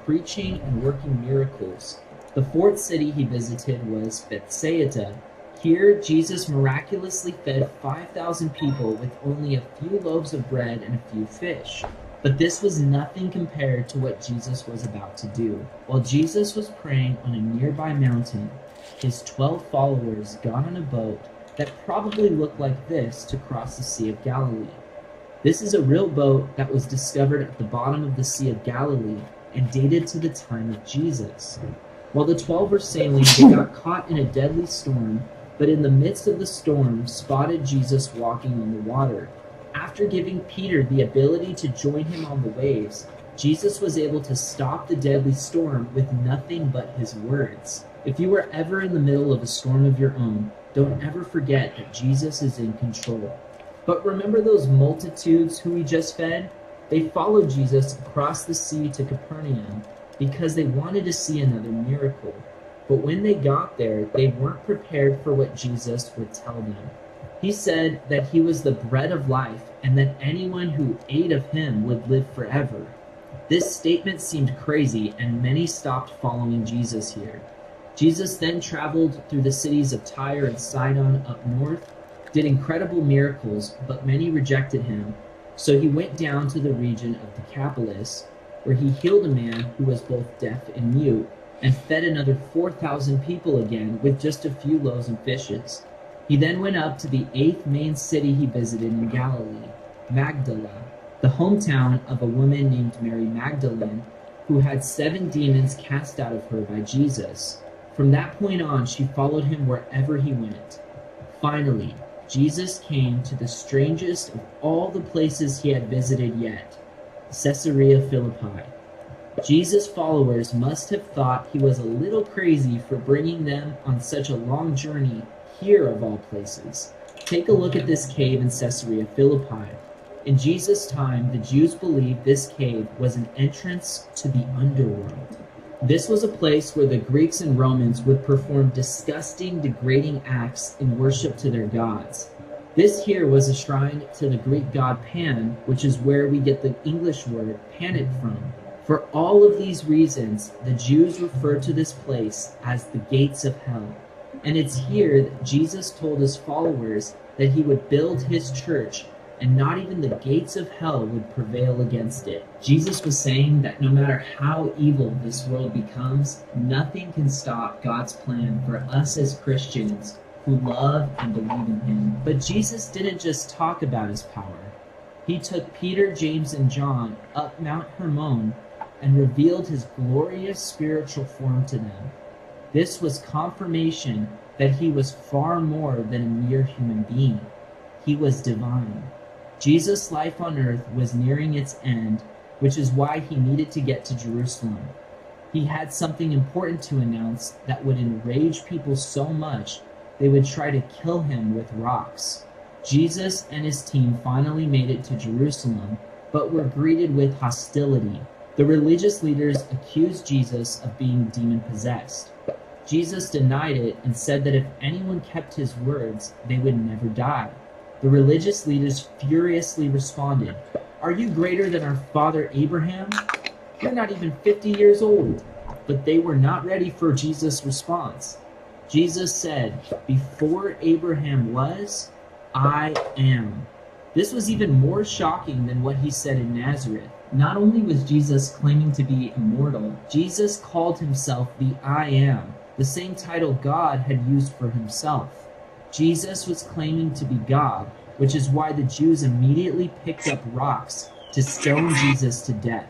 preaching and working miracles. The fourth city he visited was Bethsaida. Here, Jesus miraculously fed 5,000 people with only a few loaves of bread and a few fish. But this was nothing compared to what Jesus was about to do. While Jesus was praying on a nearby mountain, his 12 followers got on a boat that probably looked like this to cross the Sea of Galilee. This is a real boat that was discovered at the bottom of the Sea of Galilee and dated to the time of Jesus. While the 12 were sailing, they got caught in a deadly storm, but in the midst of the storm spotted Jesus walking on the water. After giving Peter the ability to join him on the waves, Jesus was able to stop the deadly storm with nothing but his words. If you are ever in the middle of a storm of your own, don't ever forget that Jesus is in control. But remember those multitudes who he just fed? They followed Jesus across the sea to Capernaum because they wanted to see another miracle. But when they got there, they weren't prepared for what Jesus would tell them. He said that he was the bread of life and that anyone who ate of him would live forever. This statement seemed crazy, and many stopped following Jesus here. Jesus then traveled through the cities of Tyre and Sidon up north, did incredible miracles, but many rejected him. So he went down to the region of Decapolis, where he healed a man who was both deaf and mute, and fed another 4,000 people again with just a few loaves and fishes. He then went up to the 8th main city he visited in Galilee, Magdala, the hometown of a woman named Mary Magdalene, who had 7 demons cast out of her by Jesus. From that point on, she followed him wherever he went. Finally, Jesus came to the strangest of all the places he had visited yet, Caesarea Philippi. Jesus' followers must have thought he was a little crazy for bringing them on such a long journey here of all places. Take a look at this cave in Caesarea Philippi. In Jesus' time, the Jews believed this cave was an entrance to the underworld. This was a place where the Greeks and Romans would perform disgusting, degrading acts in worship to their gods. This here was a shrine to the Greek god Pan, which is where we get the English word panic from. For all of these reasons, the Jews referred to this place as the gates of hell. And it's here that Jesus told his followers that he would build his church, and not even the gates of hell would prevail against it. Jesus was saying that no matter how evil this world becomes, nothing can stop God's plan for us as Christians who love and believe in him. But Jesus didn't just talk about his power. He took Peter, James, and John up Mount Hermon and revealed his glorious spiritual form to them. This was confirmation that he was far more than a mere human being. He was divine. Jesus' life on earth was nearing its end, which is why he needed to get to Jerusalem. He had something important to announce that would enrage people so much they would try to kill him with rocks. Jesus and his team finally made it to Jerusalem, but were greeted with hostility. The religious leaders accused Jesus of being demon-possessed. Jesus denied it and said that if anyone kept his words, they would never die. The religious leaders furiously responded, "Are you greater than our father Abraham? You're not even 50 years old." But they were not ready for Jesus' response. Jesus said, "Before Abraham was, I am." This was even more shocking than what he said in Nazareth. Not only was Jesus claiming to be immortal, Jesus called himself the I Am, the same title God had used for himself. Jesus was claiming to be God, which is why the Jews immediately picked up rocks to stone Jesus to death.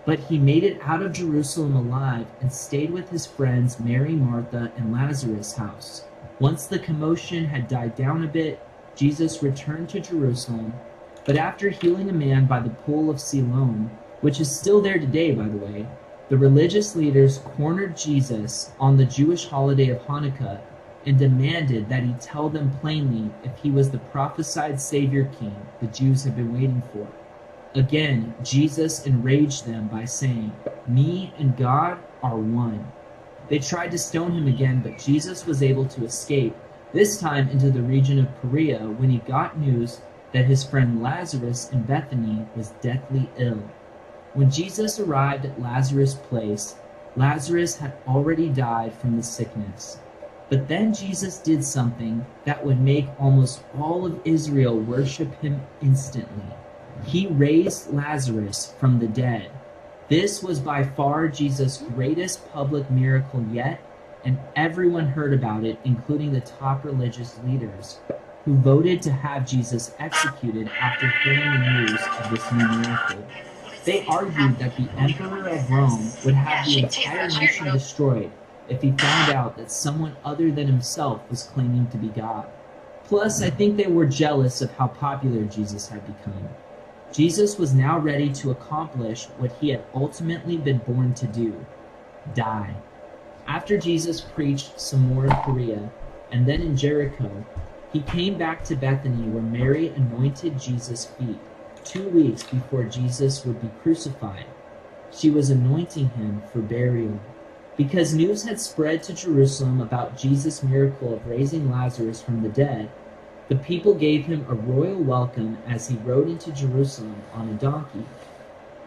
But he made it out of Jerusalem alive and stayed with his friends Mary, Martha, and Lazarus' house. Once the commotion had died down a bit, Jesus returned to Jerusalem, but after healing a man by the pool of Siloam, which is still there today, by the way, the religious leaders cornered Jesus on the Jewish holiday of Hanukkah and demanded that he tell them plainly if he was the prophesied Savior King the Jews had been waiting for. Again, Jesus enraged them by saying, "Me and God are one." They tried to stone him again, but Jesus was able to escape, this time into the region of Perea, when he got news that his friend Lazarus in Bethany was deathly ill. When Jesus arrived at Lazarus' place, Lazarus had already died from the sickness. But then Jesus did something that would make almost all of Israel worship him instantly. He raised Lazarus from the dead. This was by far Jesus' greatest public miracle yet, and everyone heard about it, including the top religious leaders, who voted to have Jesus executed after hearing the news of this new miracle. They argued that the emperor of Rome would have the entire nation destroyed if he found out that someone other than himself was claiming to be God. Plus, I think they were jealous of how popular Jesus had become. Jesus was now ready to accomplish what he had ultimately been born to do: die. After Jesus preached some more in Perea and then in Jericho, he came back to Bethany where Mary anointed Jesus' feet 2 weeks before Jesus would be crucified. She was anointing him for burial. Because news had spread to Jerusalem about Jesus' miracle of raising Lazarus from the dead, the people gave him a royal welcome as he rode into Jerusalem on a donkey.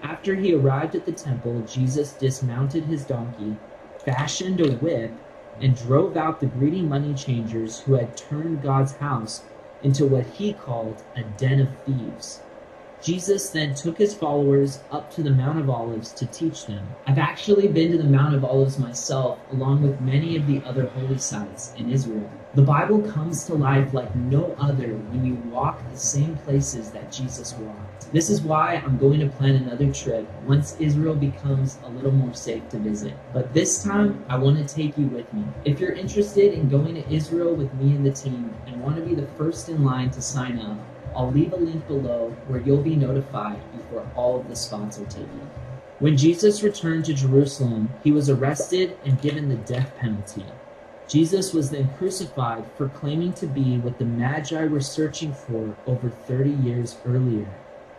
After he arrived at the temple, Jesus dismounted his donkey, fashioned a whip, and drove out the greedy money changers who had turned God's house into what he called a den of thieves. Jesus then took his followers up to the Mount of Olives to teach them. I've actually been to the Mount of Olives myself, along with many of the other holy sites in Israel. The Bible comes to life like no other when you walk the same places that Jesus walked. This is why I'm going to plan another trip once Israel becomes a little more safe to visit. But this time, I want to take you with me. If you're interested in going to Israel with me and the team and want to be the first in line to sign up, I'll leave a link below where you'll be notified before all of the spots are taken. When Jesus returned to Jerusalem, he was arrested and given the death penalty. Jesus was then crucified for claiming to be what the Magi were searching for over 30 years earlier,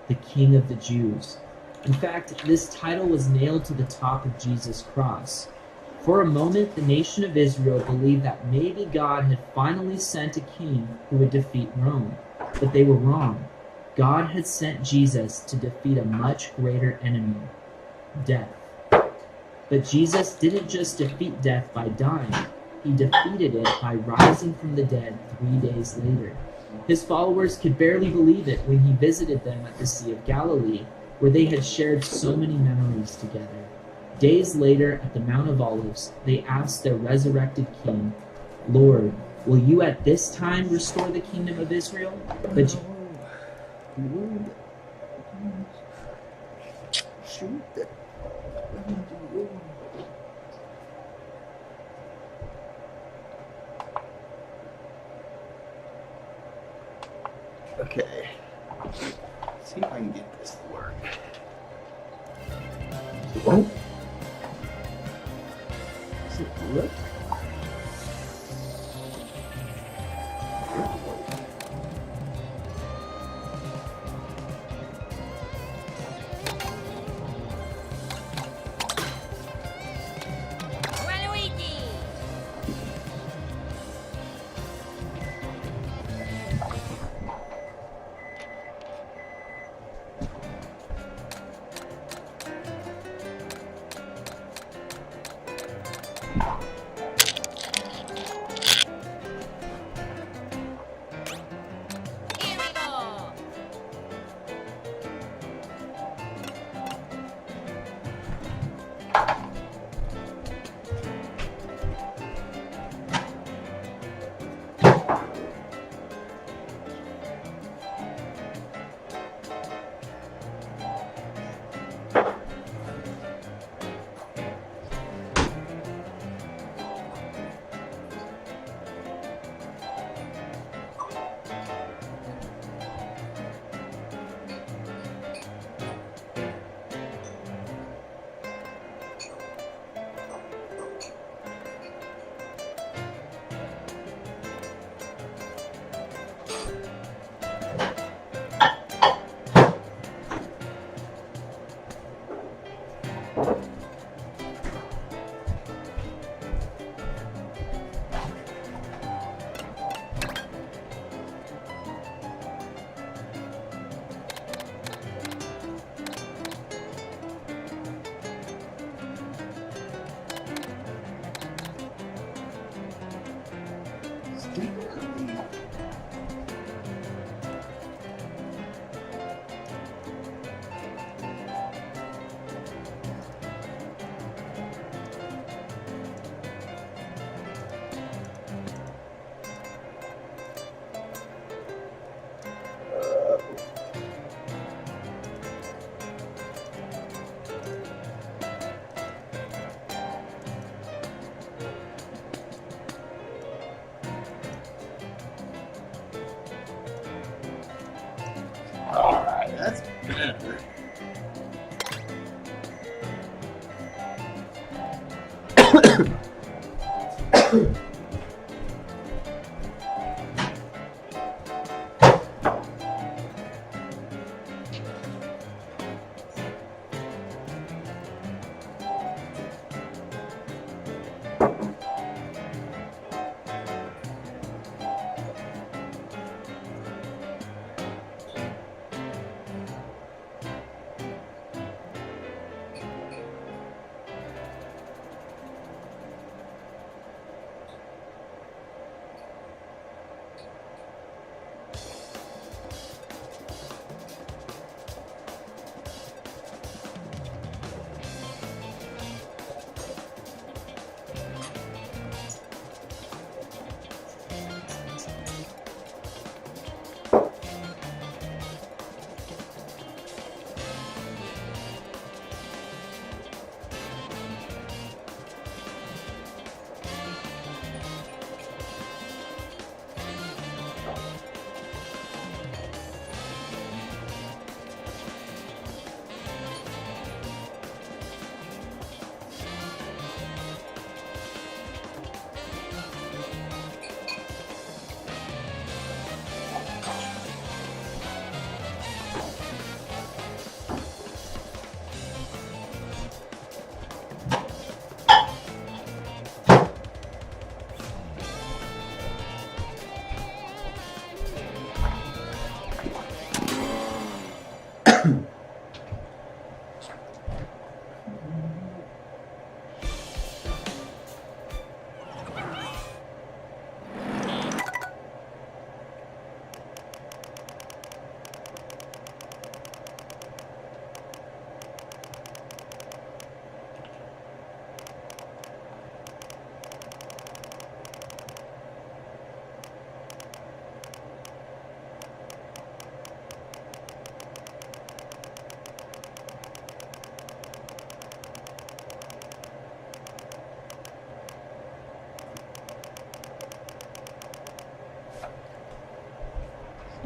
the King of the Jews. In fact, this title was nailed to the top of Jesus' cross. For a moment, the nation of Israel believed that maybe God had finally sent a king who would defeat Rome. But they were wrong. God had sent Jesus to defeat a much greater enemy, death. But Jesus didn't just defeat death by dying. He defeated it by rising from the dead 3 days later. His followers could barely believe it when he visited them at the Sea of Galilee, where they had shared so many memories together. Days later, at the Mount of Olives, they asked their resurrected king, "Lord, will you at this time restore the kingdom of Israel?" But okay. Let's see if I can get this to work. Oh. Does it work?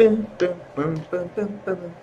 Bum, bum, bum, bum, bum, bum.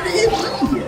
to hit me.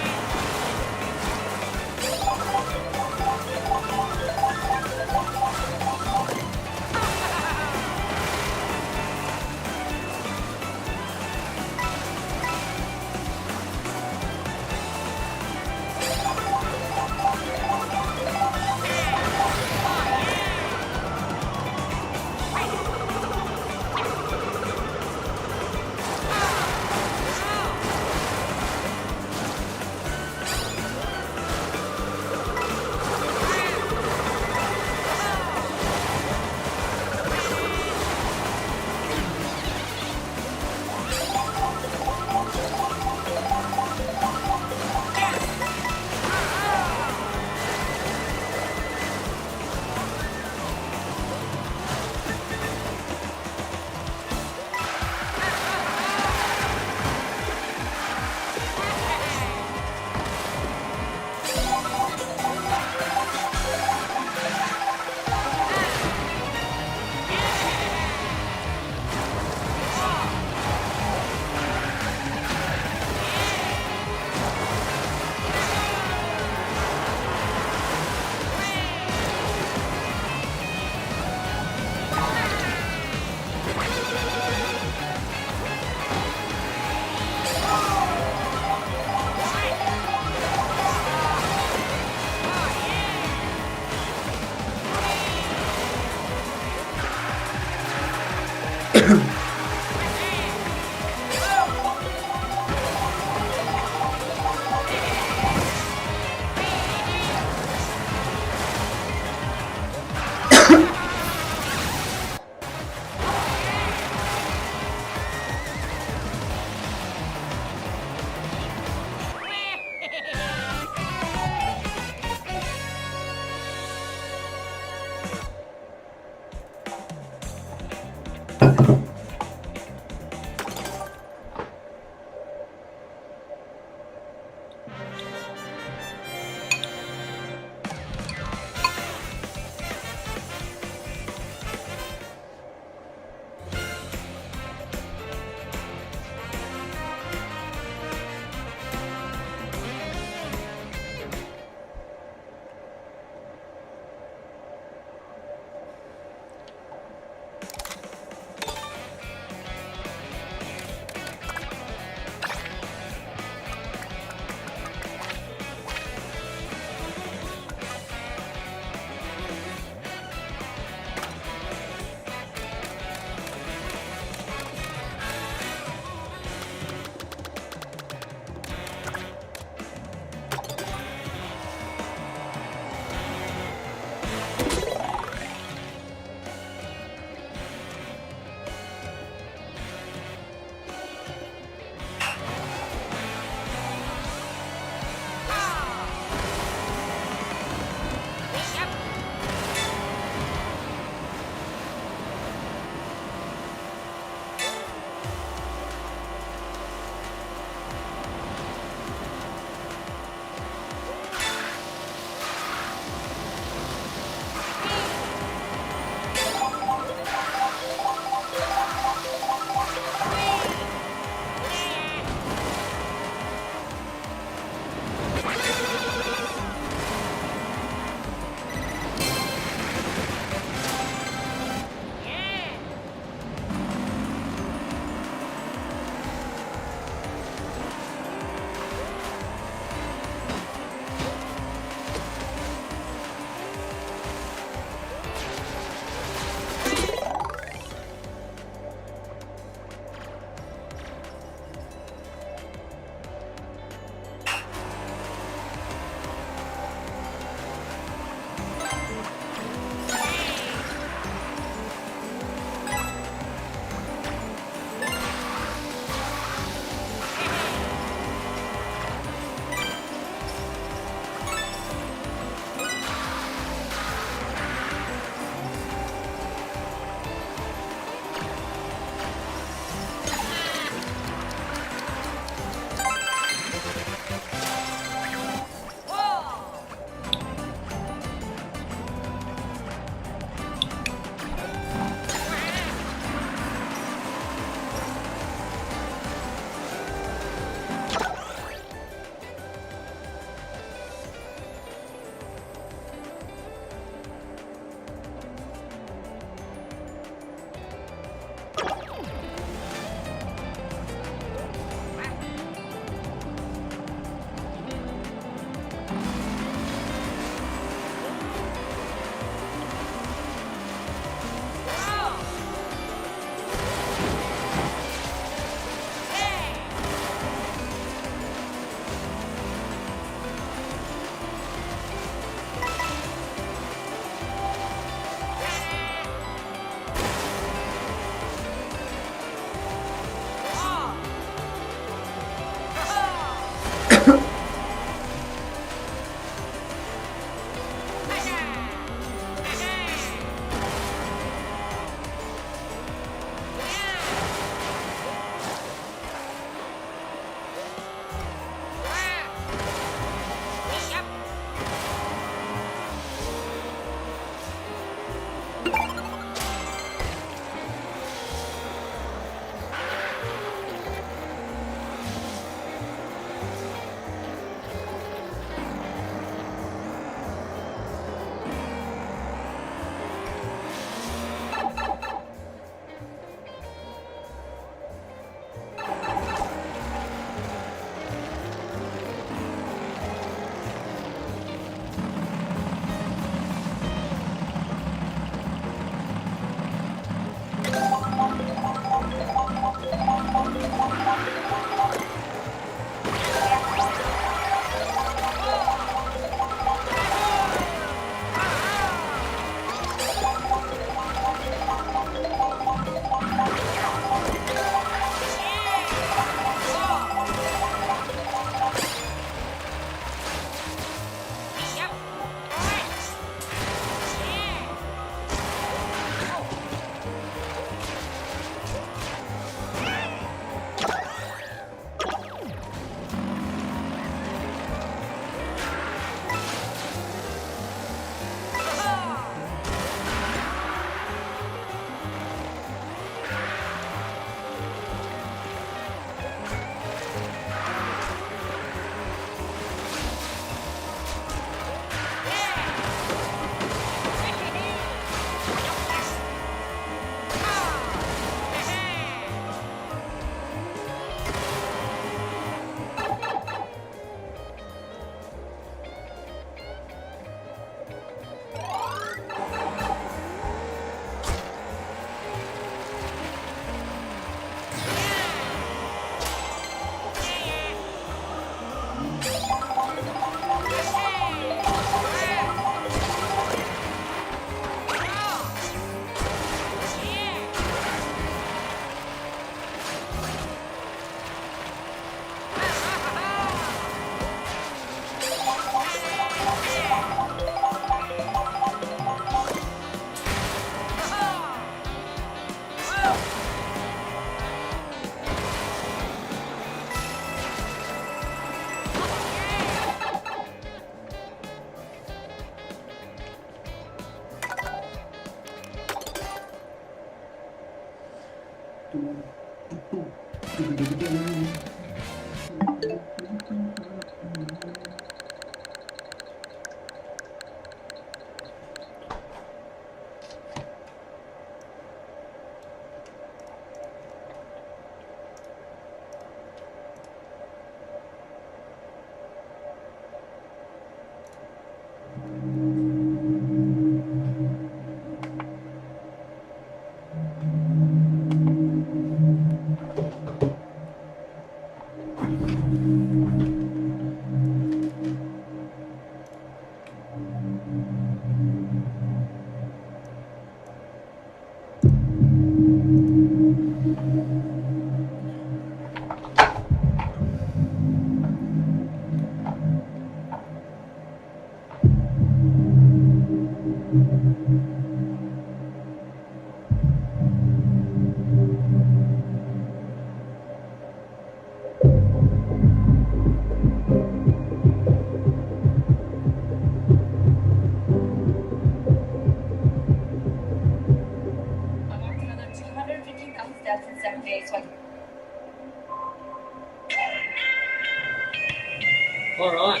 All right,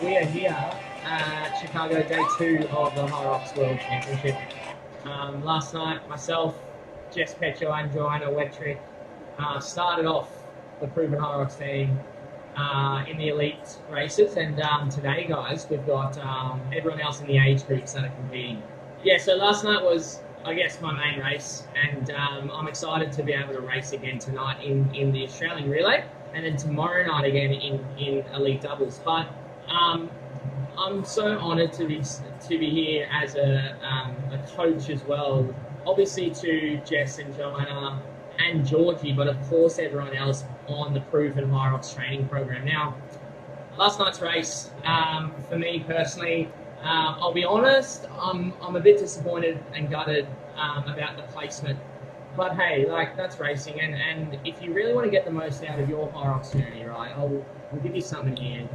we are here at Chicago, day 2 of the High Rocks World Championship. Last night, myself, Jess Petro and Joanna Wettrick started off the Proven High Rocks team in the elite races, and today, guys, we've got everyone else in the age groups that are competing. Yeah, so last night was, I guess, my main race, and I'm excited to be able to race again tonight in the Australian Relay, and then tomorrow night again in elite doubles. But I'm so honoured to be here as a coach as well. Obviously to Jess and Joanna and Georgie, but of course everyone else on the Proven High Rocks training program. Now, last night's race, for me personally, I'll be honest, I'm a bit disappointed and gutted about the placement. But hey, like, that's racing, and if you really want to get the most out of your High Rocks journey, right, I'll give you something here.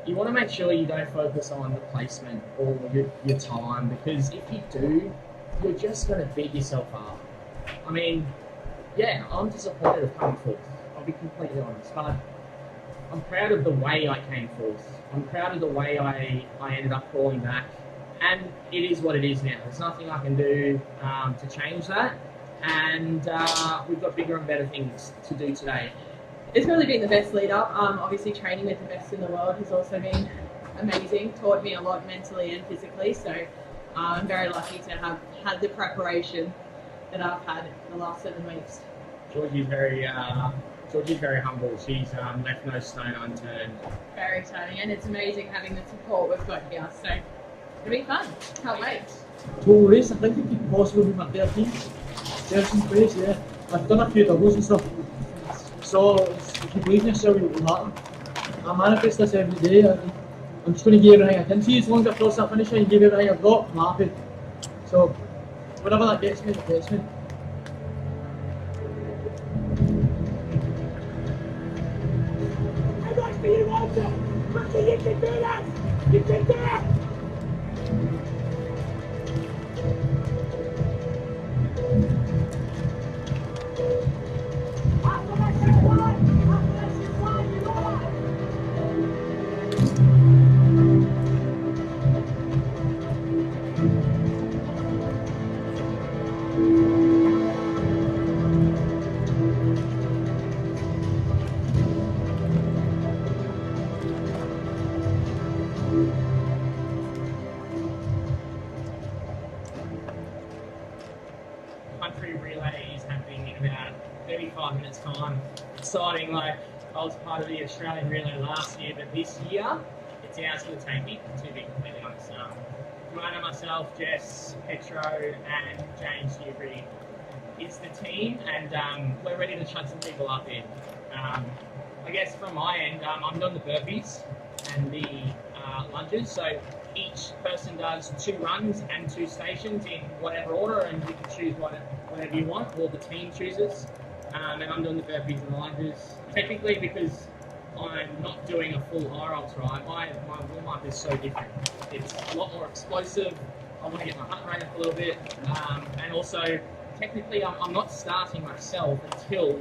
You want to make sure you don't focus on the placement or your time, because if you do, you're just going to beat yourself up. I mean, yeah, I'm disappointed of coming fourth. I'll be completely honest, but I'm proud of the way I came fourth. I'm proud of the way I ended up crawling back, and it is what it is now. There's nothing I can do to change that, and we've got bigger and better things to do today. It's really been the best lead up. Obviously training with the best in the world has also been amazing, taught me a lot mentally and physically, so I'm very lucky to have had the preparation that I've had the last 7 weeks. Georgie's very humble. She's left no stone unturned. Very exciting, and it's amazing having the support we've got here, so it'll be fun. Can't wait. Total race, I think it'd be possible with my 13th. 13th race, yeah. I've done a few doubles and stuff. So if you believe in yourself, it will matter. I manifest this every day. I'm just going to give everything I can. See, as long as I cross that finish line and give everything I've got, I'm happy. So whatever that gets me, it gets me. I want for you also! Rookie, you can do this! You can do it! Country relay is happening in about 35 minutes time. Exciting, like I was part of the Australian relay last year, but this year it's ours for the taking, to be completely honest. Joanna, myself, Jess, Petro and James Newbury is the team, and we're ready to shut some people up in. I guess from my end, I'm doing the burpees and the lunges, so each person does 2 runs and 2 stations in whatever order, and you can choose whatever you want, or the team chooses. And I'm doing the burpees and the lunges. Technically, because I'm not doing a full high rocks ride, my warm-up is so different. It's a lot more explosive. I want to get my heart rate up a little bit, and also technically I'm not starting myself until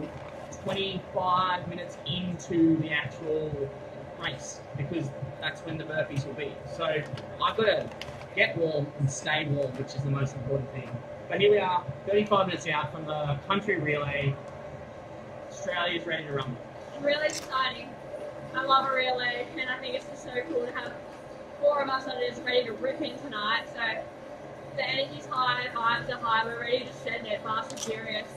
25 minutes into the actual race, because that's when the burpees will be. So I've got to get warm and stay warm, which is the most important thing. But here we are, 35 minutes out from the country relay. Australia's ready to rumble. Really exciting. I love a relay, and I think it's just so cool to have 4 of us that are just ready to rip in tonight. So the energy's high, vibes are high, we're ready to send it fast and furious.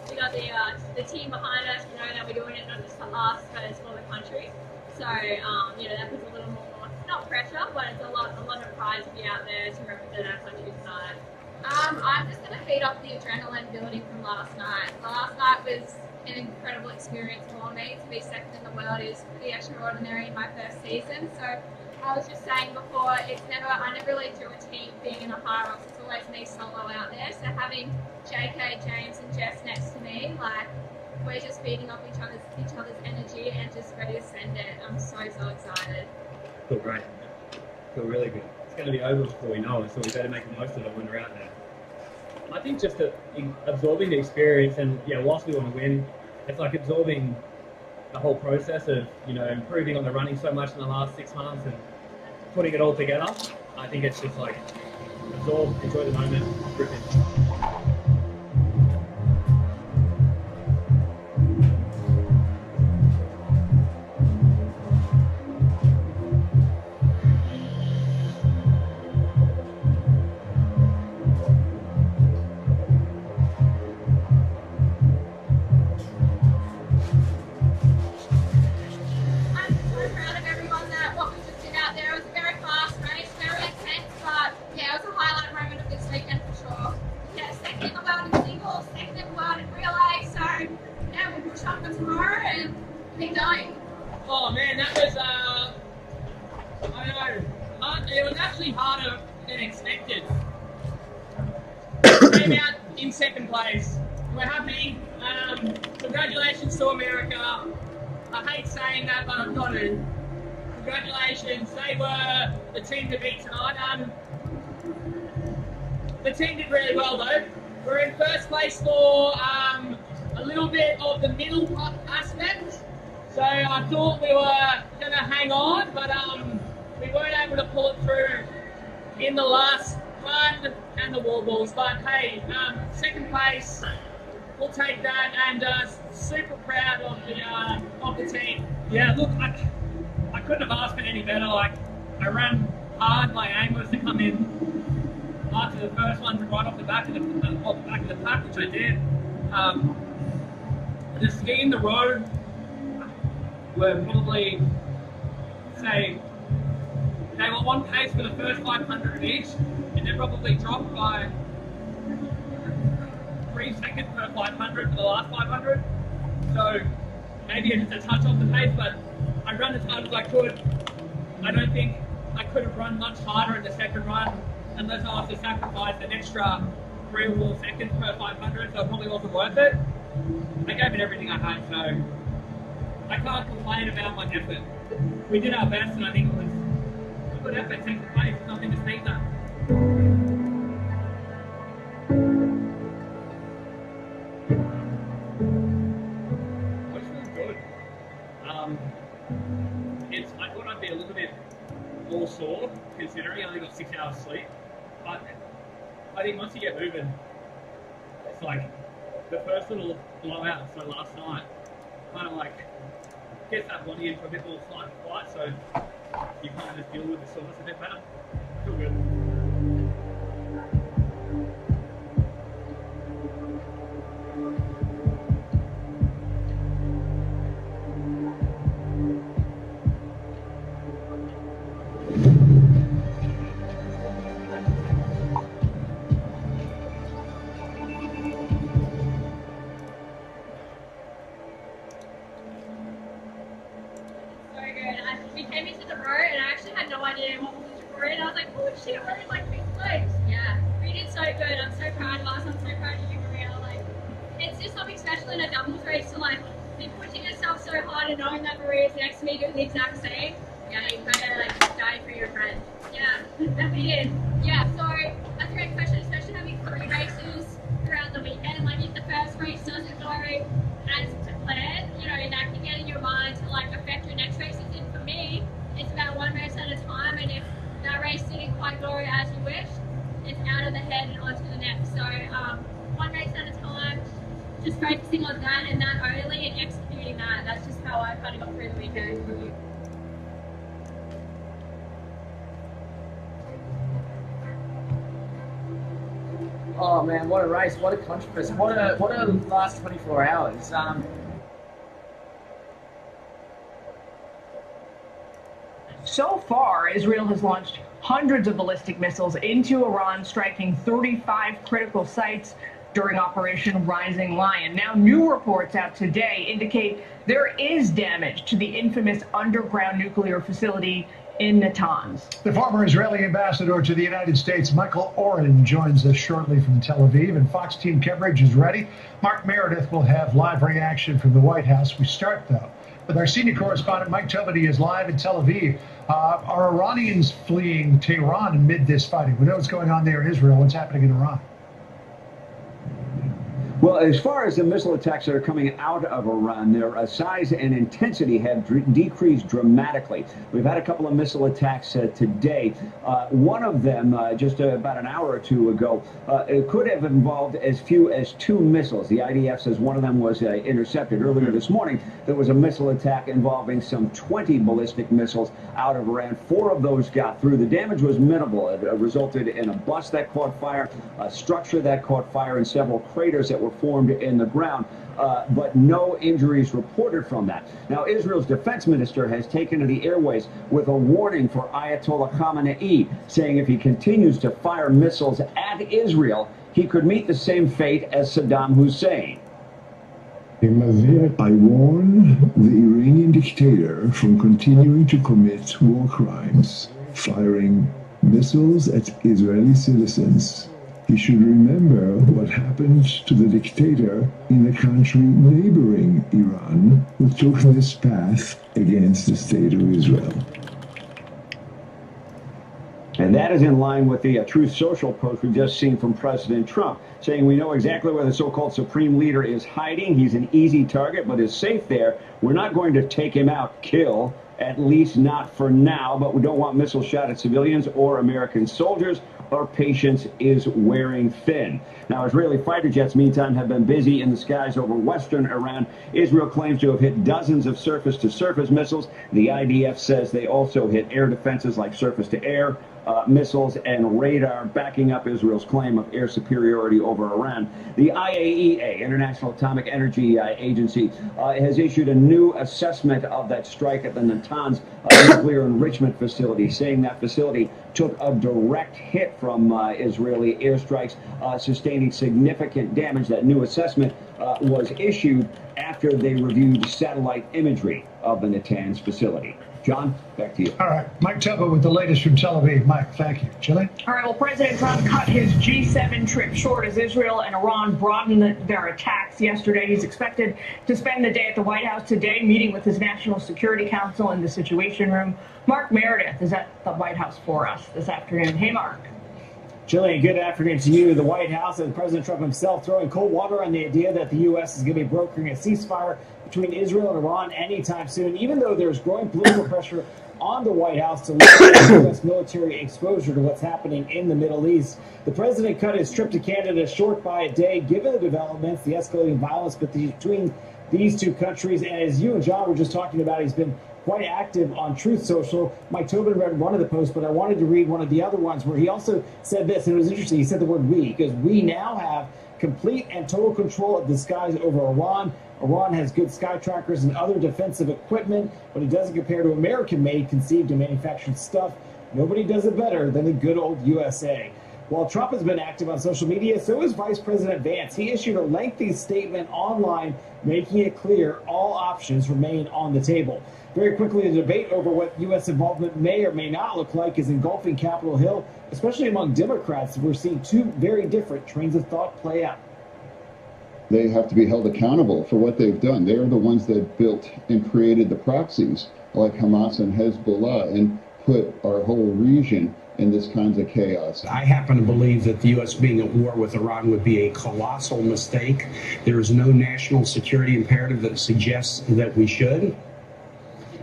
We got the team behind us, we know that we're doing it not just for us, but it's for the country. So, that puts a little more, not pressure, but it's a lot of pride to be out there to represent our country tonight. I'm just going to feed off the adrenaline building from last night. Last night was an incredible experience for me. To be second in the world is pretty extraordinary in my first season. So I was just saying before, I never really do a team thing in the Hyrox. It's always me solo out there. So having JK, James, and Jess next to me, we're just feeding off each other's energy and just ready to send it. I'm so excited. Feel great. Feel really good. It's going to be over before we know it, so we better make the most of it when we're out there. I think just absorbing the experience, and whilst we want to win, it's like absorbing the whole process of improving on the running so much in the last 6 months and putting it all together. I think it's just like absorb, enjoy the moment, rip it. Oh man, that was, it was actually harder than expected. Came out in second place. We're happy. Congratulations to America. I hate saying that, but I've got to. Congratulations. They were the team to beat tonight. The team did really well though. We're in first place for a little bit of the middle aspect. So I thought we were going to hang on, but we weren't able to pull it through in the last run and the wall balls. But hey, second place, we'll take that, and super proud of the team. Yeah, look, I couldn't have asked for any better. I ran hard. My aim was to come in after the first one right off the back of the pack, which I did. The ski in the road were probably, say, they were on pace for the first 500 each, and then probably dropped by 3 seconds per 500 for the last 500. So maybe it's just a touch off the pace, but I ran as hard as I could. I don't think I could have run much harder in the second run unless I was to sacrifice an extra 3 or 4 seconds per 500, so it probably wasn't worth it. I gave it everything I had, so I can't complain about my effort. We did our best, and I think it was a good effort. Second place, nothing to sneeze at. I just feel good. I thought I'd be a little bit more sore, considering I only got 6 hours sleep. But I think once you get moving, it's like the first little blowout, so last night, kind of like gets that body into a bit more fight and flight, so you kind of just deal with the soreness a bit better. Feel good. We came into the road and I actually had no idea what was for it. And I was like, oh shit, we're in like big place. Yeah, we did so good. I'm so proud of us. I'm so proud of you, Maria. Like, it's just something special in a doubles race to like be pushing yourself so hard and knowing that Maria's next to me doing the exact same. Yeah, you better like die for your friend. Yeah, that we did. Yeah, so that's a great question, especially having 3 races throughout the weekend. race doesn't go as declared, you know, that can get in your mind to like affect your next races. And for me, it's about one race at a time, and if that race didn't quite go as you wished, it's out of the head and onto the next. So one race at a time, just focusing on that and that only and executing that. That's just how I kind of got through the weekend. Oh man, what a race, what a controversy, what a last 24 hours. So far, Israel has launched hundreds of ballistic missiles into Iran, striking 35 critical sites during Operation Rising Lion. Now, new reports out today indicate there is damage to the infamous underground nuclear facility in Natanz. The former Israeli ambassador to the United States, Michael Oren, joins us shortly from Tel Aviv, and Fox team coverage is ready. Mark Meredith will have live reaction from the White House. We start, though, with our senior correspondent, Mike Tobin. He is live in Tel Aviv. Are Iranians fleeing Tehran amid this fighting? We know what's going on there in Israel. What's happening in Iran? Well, as far as the missile attacks that are coming out of Iran, their size and intensity have decreased dramatically. We've had a couple of missile attacks today. One of them, just about an hour or two ago, it could have involved as few as 2 missiles. The IDF says one of them was intercepted. Earlier this morning, there was a missile attack involving some 20 ballistic missiles out of Iran. 4 of those got through. The damage was minimal. It resulted in a bus that caught fire, a structure that caught fire, and several craters that were formed in the ground, but no injuries reported from that. Now, Israel's defense minister has taken to the airways with a warning for Ayatollah Khamenei, saying if he continues to fire missiles at Israel, he could meet the same fate as Saddam Hussein. I warn the Iranian dictator from continuing to commit war crimes, firing missiles at Israeli citizens. He should remember what happened to the dictator in a country neighboring Iran who took this path against the state of Israel. And that is in line with the Truth Social post we've just seen from President Trump, saying we know exactly where the so-called supreme leader is hiding. He's an easy target, but is safe there. We're not going to take him out, kill, at least not for now, but we don't want missile shot at civilians or American soldiers. Our patience is wearing thin. Now, Israeli fighter jets, meantime, have been busy in the skies over western Iran. Israel claims to have hit dozens of surface-to-surface missiles. The IDF says they also hit air defenses like surface-to-air missiles and radar, backing up Israel's claim of air superiority over Iran. The IAEA, International Atomic Energy Agency, has issued a new assessment of that strike at the Natanz nuclear enrichment facility, saying that facility took a direct hit from Israeli airstrikes, sustaining significant damage. That new assessment was issued after they reviewed satellite imagery of the Natanz facility. John, back to you. All right. Mike Tobin with the latest from Tel Aviv. Mike, thank you. Chile? All right, well, President Trump cut his G7 trip short as Israel and Iran broadened their attacks yesterday. He's expected to spend the day at the White House today, meeting with his National Security Council in the Situation Room. Mark Meredith is at the White House for us this afternoon. Hey, Mark. Jillian, good afternoon to you. The White House and President Trump himself throwing cold water on the idea that the U.S. is going to be brokering a ceasefire between Israel and Iran anytime soon, even though there's growing political pressure on the White House to limit U.S. military exposure to what's happening in the Middle East. The president cut his trip to Canada short by a day, given the developments, the escalating violence between these two countries. And as you and John were just talking about, he's been quite active on Truth Social. Mike Tobin read one of the posts, but I wanted to read one of the other ones where he also said this, and it was interesting. He said the word we, because we now have complete and total control of the skies over Iran. Iran has good sky trackers and other defensive equipment, but it doesn't compare to American-made, conceived and manufactured stuff. Nobody does it better than the good old USA. While Trump has been active on social media, so is Vice President Vance. He issued a lengthy statement online, making it clear all options remain on the table. Very quickly, the debate over what U.S. involvement may or may not look like is engulfing Capitol Hill, especially among Democrats. We're seeing two very different trains of thought play out. They have to be held accountable for what they've done. They are the ones that built and created the proxies like Hamas and Hezbollah and put our whole region in this kinds of chaos. I happen to believe that the U.S. being at war with Iran would be a colossal mistake. There is no national security imperative that suggests that we should.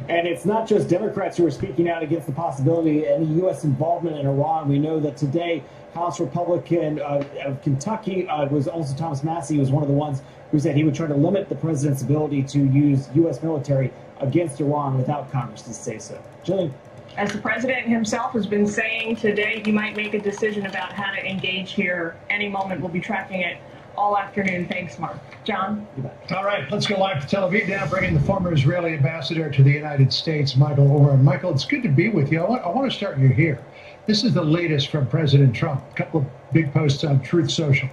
And it's not just Democrats who are speaking out against the possibility of any U.S. involvement in Iran. We know that today, House Republican of Kentucky was also Thomas Massie, was one of the ones who said he would try to limit the president's ability to use U.S. military against Iran without Congress to say so. Jillian. As the president himself has been saying today, he might make a decision about how to engage here any moment. We'll be tracking it all afternoon. Thanks, Mark. John? All right, let's go live to Tel Aviv now, bringing the former Israeli ambassador to the United States, Michael Oren. Michael, it's good to be with you. I want to start you here. This is the latest from President Trump. A couple of big posts on Truth Social.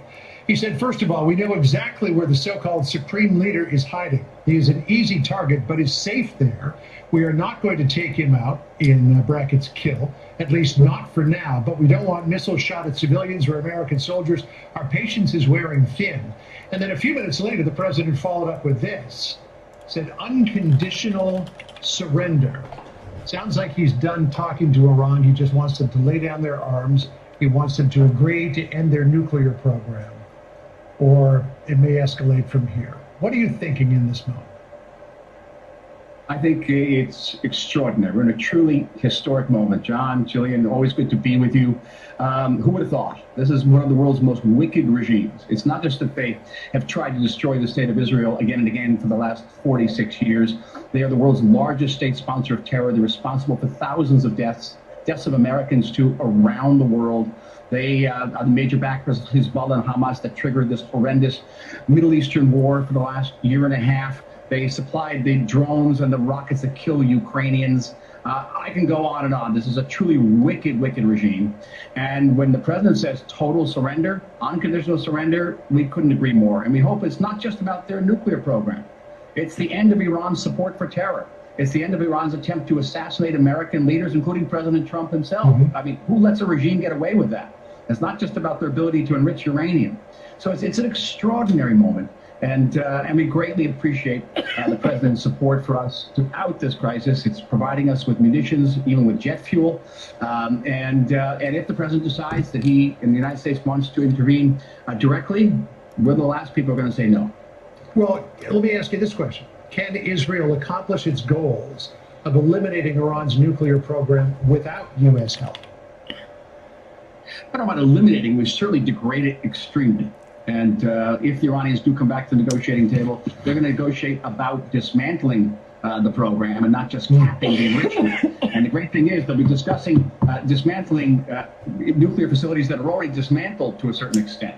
He said, first of all, we know exactly where the so-called supreme leader is hiding. He is an easy target, but is safe there. We are not going to take him out, in brackets, kill, at least not for now, but we don't want missiles shot at civilians or American soldiers. Our patience is wearing thin. And then a few minutes later, the president followed up with this, said, unconditional surrender. Sounds like he's done talking to Iran. He just wants them to lay down their arms. He wants them to agree to end their nuclear program, or it may escalate from here. What are you thinking in this moment? I think it's extraordinary. We're in a truly historic moment. John, Jillian, always good to be with you. Who would have thought? This is one of the world's most wicked regimes. It's not just that they have tried to destroy the state of Israel again and again for the last 46 years. They are the world's largest state sponsor of terror. They're responsible for thousands of deaths of Americans too around the world. They are the major backers of Hezbollah and Hamas that triggered this horrendous Middle Eastern war for the last year and a half. They supplied the drones and the rockets that kill Ukrainians. I can go on and on. This is a truly wicked, wicked regime. And when the president says total surrender, unconditional surrender, we couldn't agree more. And we hope it's not just about their nuclear program. It's the end of Iran's support for terror. It's the end of Iran's attempt to assassinate American leaders, including President Trump himself. I mean, who lets a regime get away with that? It's not just about their ability to enrich uranium. So it's an extraordinary moment. And we greatly appreciate the president's support for us throughout this crisis. It's providing us with munitions, even with jet fuel. And if the president decides that he, in the United States, wants to intervene directly, we're the last people who are going to say no. Well, let me ask you this question. Can Israel accomplish its goals of eliminating Iran's nuclear program without U.S. help? I don't know about eliminating. We certainly degrade it extremely. And if the Iranians do come back to the negotiating table, they're going to negotiate about dismantling the program and not just capping the enrichment. And the great thing is they'll be discussing dismantling nuclear facilities that are already dismantled to a certain extent.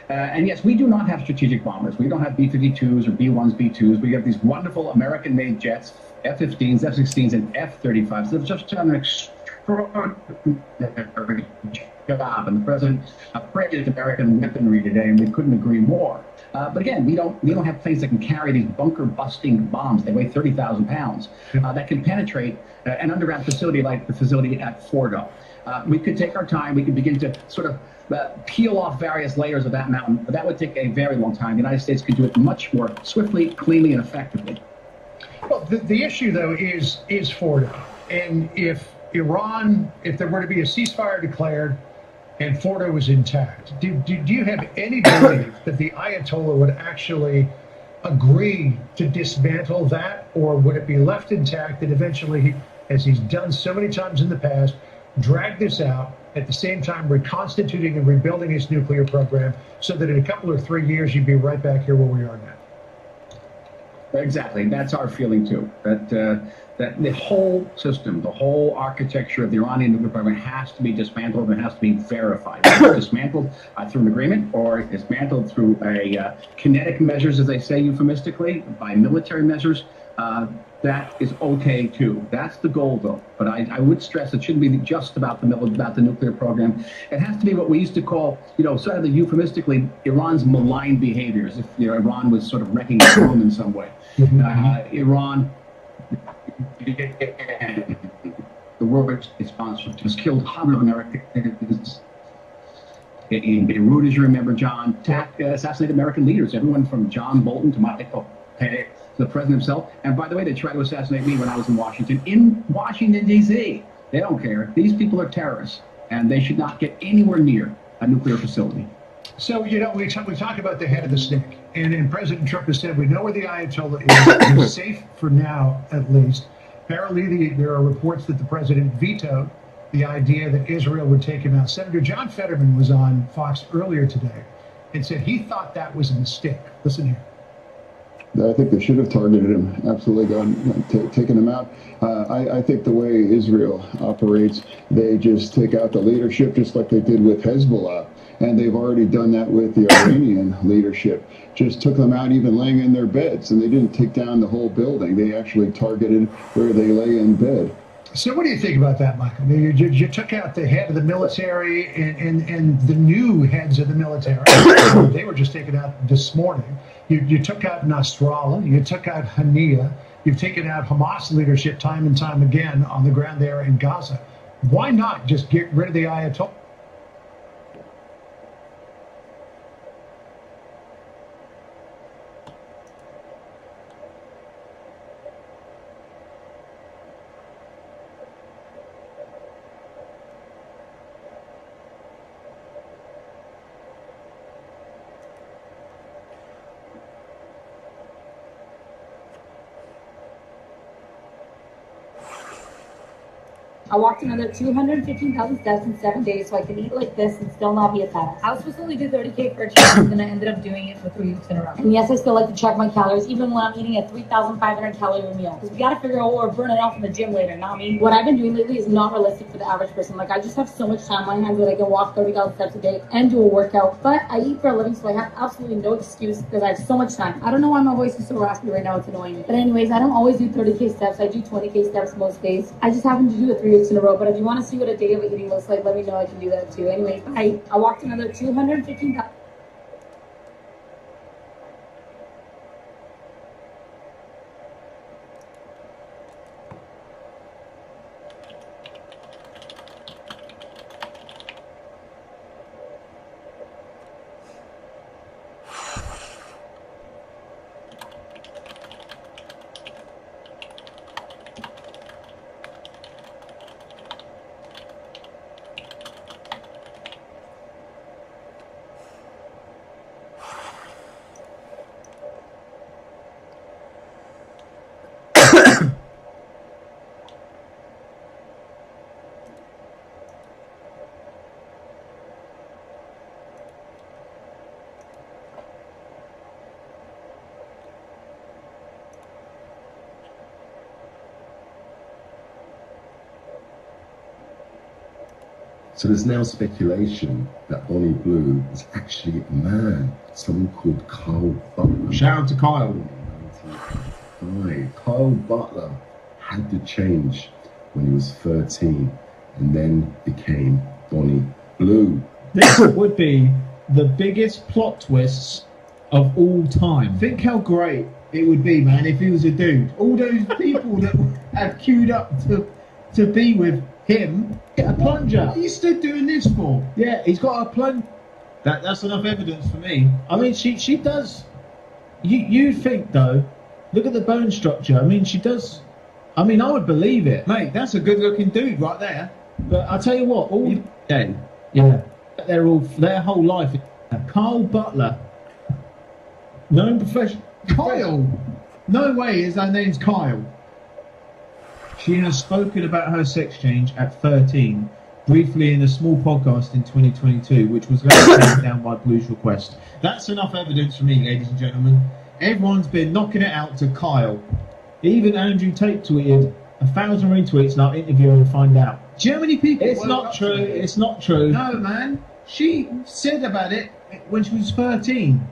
And yes, we do not have strategic bombers. We don't have B-52s or B-1s, B-2s. We have these wonderful American-made jets, F-15s, F-16s, and F-35s. They've just done an extraordinary job, and the president praised American weaponry today, and we couldn't agree more. But again, we don't have planes that can carry these bunker-busting bombs. They weigh 30,000 pounds that can penetrate an underground facility like the facility at Fordo. We could take our time. We could begin to sort of peel off various layers of that mountain, but that would take a very long time. The United States could do it much more swiftly, cleanly, and effectively. Well, the issue, though, is Fordo. And if Iran, if there were to be a ceasefire declared and Fordo was intact, do you have any belief that the Ayatollah would actually agree to dismantle that, or would it be left intact and eventually, as he's done so many times in the past, drag this out, at the same time reconstituting and rebuilding his nuclear program so that in a couple or 3 years you'd be right back here where we are now? Exactly. That's our feeling, too. That the whole system, the whole architecture of the Iranian nuclear program has to be dismantled and has to be verified. Dismantled through an agreement, or dismantled through kinetic measures, as they say euphemistically, by military measures. That is okay, too. That's the goal, though. But I would stress it shouldn't be just about the nuclear program. It has to be what we used to call, sort of euphemistically, Iran's malign behaviors. If Iran was sort of wrecking its home in some way. Iran, the world sponsor, has killed hundreds of Americans in Beirut, as you remember, John. Assassinated American leaders, everyone from John Bolton to Michael Pettit, the president himself. And by the way, they tried to assassinate me when I was in Washington, D.C. They don't care. These people are terrorists. and they should not get anywhere near a nuclear facility. So, we talk about the head of the snake, and President Trump has said we know where the Ayatollah is. He's safe for now, at least. Apparently, there are reports that the president vetoed the idea that Israel would take him out. Senator John Fetterman was on Fox earlier today and said he thought that was a mistake. Listen here. I think they should have targeted him, absolutely, taken him out. I think the way Israel operates, they just take out the leadership just like they did with Hezbollah. And they've already done that with the Iranian leadership. Just took them out even laying in their beds. And they didn't take down the whole building. They actually targeted where they lay in bed. So what do you think about that, Michael? You took out the head of the military and the new heads of the military. They were just taken out this morning. You took out Nasrallah. You took out Haniyeh. You've taken out Hamas leadership time and time again on the ground there in Gaza. Why not just get rid of the Ayatollah? I walked another 215,000 steps in 7 days so I could eat like this and still not be a fat ass. I was supposed to only do 30K for a challenge and I ended up doing it for 3 weeks in a row. And yes, I still like to check my calories even when I'm eating a 3,500 calorie meal. Because we gotta figure out what we're burning off in the gym later, not me. What I've been doing lately is not realistic for the average person. Like, I just have so much time on my hands that I can walk 30,000 steps a day and do a workout. But I eat for a living, so I have absolutely no excuse because I have so much time. I don't know why my voice is so raspy right now, it's annoying me. But anyways, I don't always do 30K steps. I do 20K steps most days. I just happen to do it 3 weeks in a row. But if you want to see what a day of eating looks like, let me know. I can do that too. Anyways, I walked another 215,000. So there's now speculation that Bonnie Blue is actually a man, someone called Kyle Butler. Shout out to Kyle. 1985. Kyle Butler had to change when he was 13 and then became Bonnie Blue. This would be the biggest plot twists of all time. Think how great it would be, man, if he was a dude. All those people that have queued up to be with him, get a plunger. What are you still doing this for? Yeah, he's got a plunge. That's enough evidence for me. I mean, she does. You think though? Look at the bone structure. I mean, she does. I mean, I would believe it, mate. That's a good-looking dude right there. But I tell you what, all day, yeah, their whole life. Kyle Butler, known professional. Kyle. No way, his name's Kyle. She has spoken about her sex change at 13, briefly in a small podcast in 2022, which was later taken down by Blue's request. That's enough evidence for me, ladies and gentlemen. Everyone's been knocking it out to Kyle. Even Andrew Tate tweeted 1,000 retweets, and I'll interview her and find out. Do you know how many people? It's not true. It's not true. No, man. She said about it when she was 13.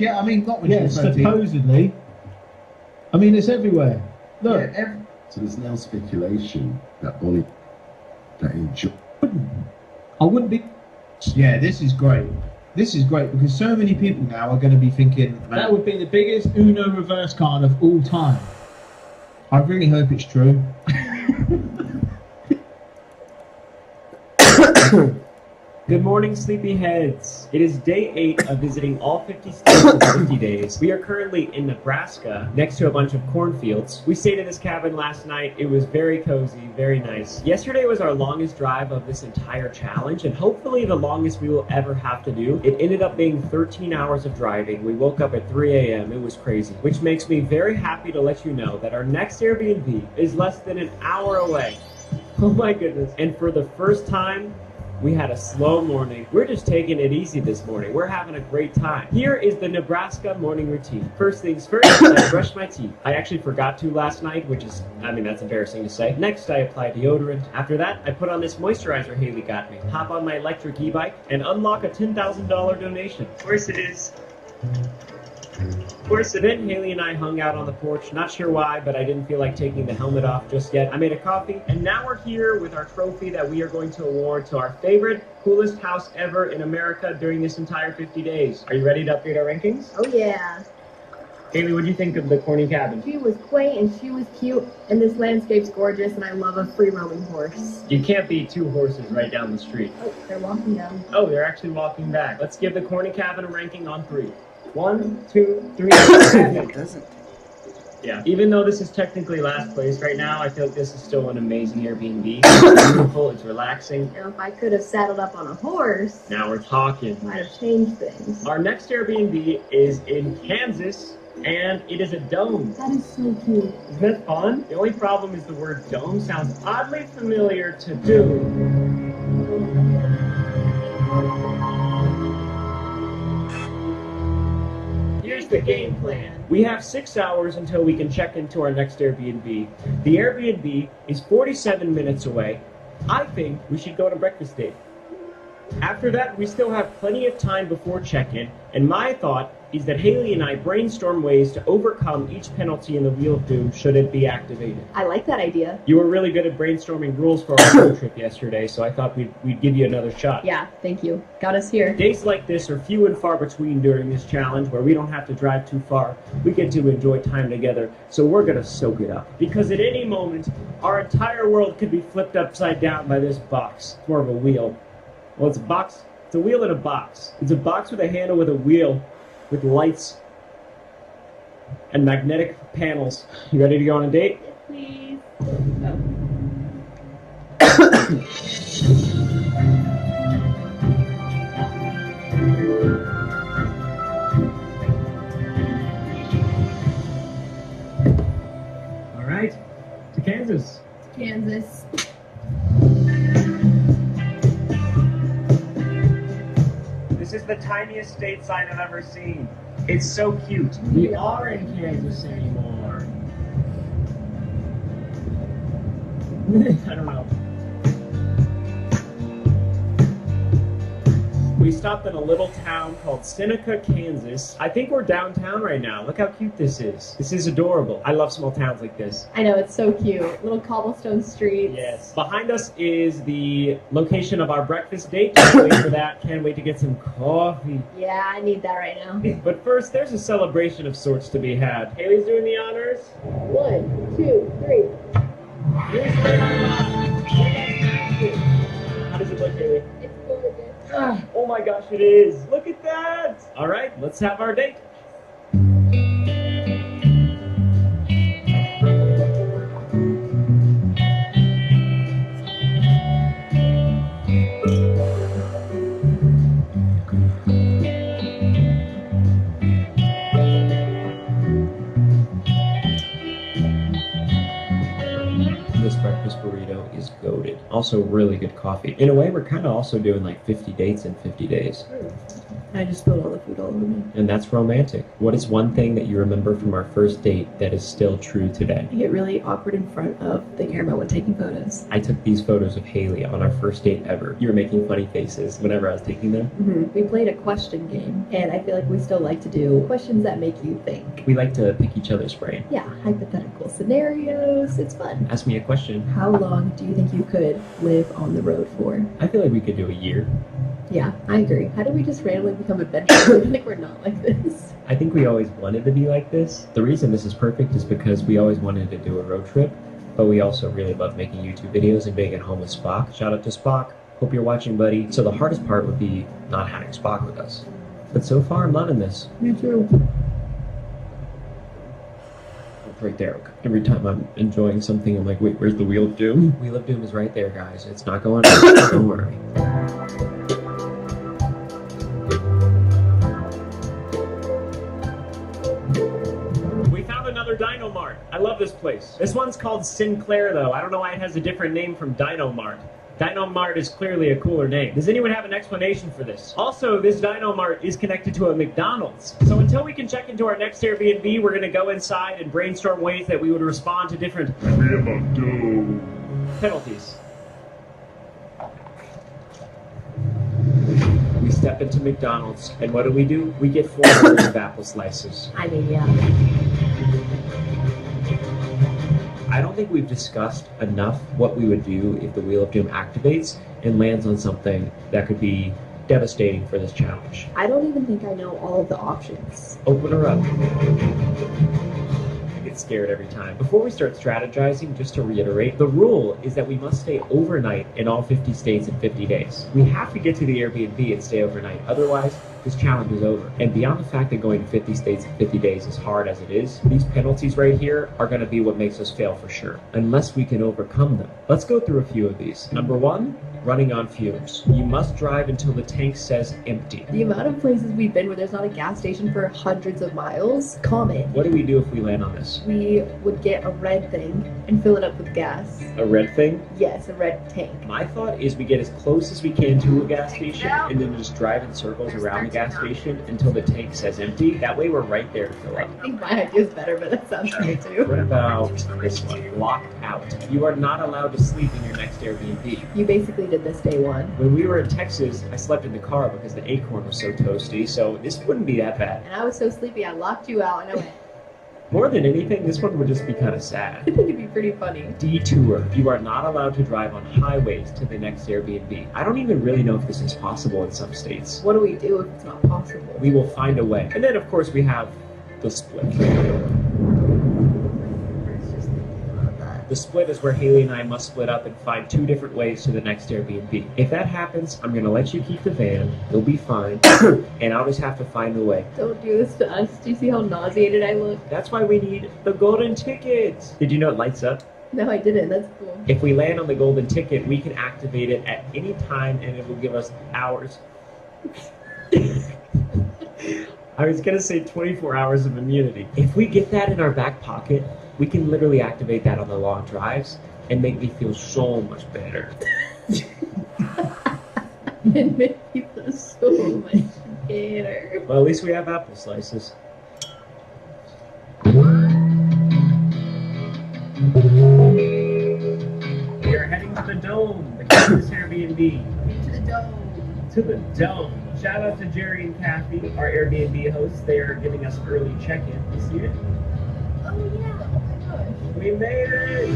I mean, not when she was 13. Supposedly. I mean, it's everywhere. Look. Yeah, so there's now speculation that Bonnie, I wouldn't be. Yeah, this is great. This is great because so many people now are going to be thinking that would be the biggest Uno reverse card of all time. I really hope it's true. Good morning, sleepyheads. It is day 8 of visiting all 50 states in 50 days. We are currently in Nebraska, next to a bunch of cornfields. We stayed in this cabin last night. It was very cozy, very nice. Yesterday was our longest drive of this entire challenge, and hopefully the longest we will ever have to do. It ended up being 13 hours of driving. We woke up at 3 a.m. It was crazy, which makes me very happy to let you know that our next Airbnb is less than an hour away. Oh my goodness. And for the first time, we had a slow morning. We're just taking it easy this morning. We're having a great time. Here is the Nebraska morning routine. First things first, I brush my teeth. I actually forgot to last night, which is, that's embarrassing to say. Next, I apply deodorant. After that, I put on this moisturizer Haley got me, hop on my electric e-bike, and unlock a $10,000 donation. Of course it is. Of course, then Haley and I hung out on the porch. Not sure why, but I didn't feel like taking the helmet off just yet. I made a coffee, and now we're here with our trophy that we are going to award to our favorite, coolest house ever in America during this entire 50 days. Are you ready to update our rankings? Oh yeah. Haley, what do you think of the corny cabin? She was quaint and she was cute, and this landscape's gorgeous, and I love a free roaming horse. You can't beat 2 horses right down the street. Oh, they're walking down. Oh, they're actually walking back. Let's give the corny cabin a ranking on 3. 1, 2, 3. It doesn't. Yeah. Even though this is technically last place right now, I feel like this is still an amazing Airbnb. It's beautiful. It's relaxing. Now, if I could have saddled up on a horse, Now we're talking. might have changed things. Our next Airbnb is in Kansas, and it is a dome. That is so cute. Isn't that fun? The only problem is the word dome sounds oddly familiar to Doom. Here's the game plan. We have 6 hours until we can check into our next Airbnb. The Airbnb is 47 minutes away. I think we should go on a breakfast date. After that, we still have plenty of time before check-in, and my thought is that Haley and I brainstorm ways to overcome each penalty in the Wheel of Doom should it be activated. I like that idea. You were really good at brainstorming rules for our road trip yesterday, so I thought we'd give you another shot. Yeah, thank you. Got us here. Days like this are few and far between during this challenge, where we don't have to drive too far. We get to enjoy time together, so we're gonna soak it up. Because at any moment, our entire world could be flipped upside down by this box. It's more of a wheel. Well, it's a box. It's a wheel in a box. It's a box with a handle with a wheel, with lights and magnetic panels. You ready to go on a date? Please. All right, to Kansas. Kansas. This is the tiniest state sign I've ever seen. It's so cute. We are in Kansas anymore. I don't know. We stopped in a little town called Seneca, Kansas. I think we're downtown right now. Look how cute this is. This is adorable. I love small towns like this. I know, it's so cute. Little cobblestone streets. Yes. Behind us is the location of our breakfast date. Can't wait for that. Can't wait to get some coffee. Yeah, I need that right now. But first, there's a celebration of sorts to be had. Haley's doing the honors. 1, 2, 3. How does it look, Haley? It's gorgeous. Oh my gosh, it is. Look at that. All right, let's have our date. This breakfast burrito is goated. Also really good coffee. In a way, we're kind of also doing like 50 dates in 50 days. I just spilled all the food all over me. And that's romantic. What is one thing that you remember from our first date that is still true today? I get really awkward in front of the camera when taking photos. I took these photos of Haley on our first date ever. You were making funny faces whenever I was taking them. We played a question game, and I feel like we still like to do questions that make you think. We like to pick each other's brain. Yeah, hypothetical scenarios. It's fun. Ask me a question. How long do you think you could live on the road for? I feel like we could do a year. Yeah, I agree. How did we just randomly become adventurous? I feel like we're not like this. I think we always wanted to be like this. The reason this is perfect is because we always wanted to do a road trip, but we also really love making YouTube videos and being at home with Spock. Shout out to Spock. Hope you're watching, buddy. So the hardest part would be not having Spock with us. But so far, I'm loving this. Me too. Right there. Every time I'm enjoying something, I'm like, wait, where's the Wheel of Doom? Wheel of Doom is right there, guys. It's not going on. Don't worry. We found another Dino Mart. I love this place. This one's called Sinclair, though. I don't know why it has a different name from Dino Mart. Dino Mart is clearly a cooler name. Does anyone have an explanation for this? Also, this Dino Mart is connected to a McDonald's. So until we can check into our next Airbnb, we're gonna go inside and brainstorm ways that we would respond to different penalties. We step into McDonald's, and what do? We get 4 orders of apple slices. I mean, yeah. I don't think we've discussed enough what we would do if the Wheel of Doom activates and lands on something that could be devastating for this challenge. I don't even think I know all of the options. Open her up. I get scared every time. Before we start strategizing, just to reiterate, the rule is that we must stay overnight in all 50 states in 50 days. We have to get to the Airbnb and stay overnight. Otherwise, this challenge is over. And beyond the fact that going to 50 states in 50 days is hard as it is, these penalties right here are going to be what makes us fail for sure, unless we can overcome them. Let's go through a few of these. Number 1, running on fumes. You must drive until the tank says empty. The amount of places we've been where there's not a gas station for hundreds of miles, common. What do we do if we land on this? We would get a red thing and fill it up with gas. A red thing? Yes, a red tank. My thought is we get as close as we can to a gas station and then just drive in circles around the gas station until the tank says empty. That way we're right there to fill up. I think my idea is better, but that sounds great too. What about this one? Locked out. You are not allowed to sleep in your next Airbnb. You basically did this day one. When we were in Texas, I slept in the car because the Acorn was so toasty, so this wouldn't be that bad. And I was so sleepy, I locked you out and I went. More than anything, this one would just be kind of sad. I think it'd be pretty funny. Detour. You are not allowed to drive on highways to the next Airbnb. I don't even really know if this is possible in some states. What do we do if it's not possible? We will find a way. And then, of course, we have the split. The split is where Haley and I must split up and find 2 different ways to the next Airbnb. If that happens, I'm going to let you keep the van. You'll be fine. And I'll just have to find a way. Don't do this to us. Do you see how nauseated I look? That's why we need the golden ticket. Did you know it lights up? No, I didn't. That's cool. If we land on the golden ticket, we can activate it at any time and it will give us hours. I was going to say 24 hours of immunity. If we get that in our back pocket, we can literally activate that on the long drives and make me feel so much better. It makes me feel so much better. Well, at least we have apple slices. We are heading to the Dome, the Kansas Airbnb. To the Dome. To the Dome. Shout out to Jerry and Kathy, our Airbnb hosts. They are giving us early check-in. You see it? Oh yeah, oh my gosh. We made it!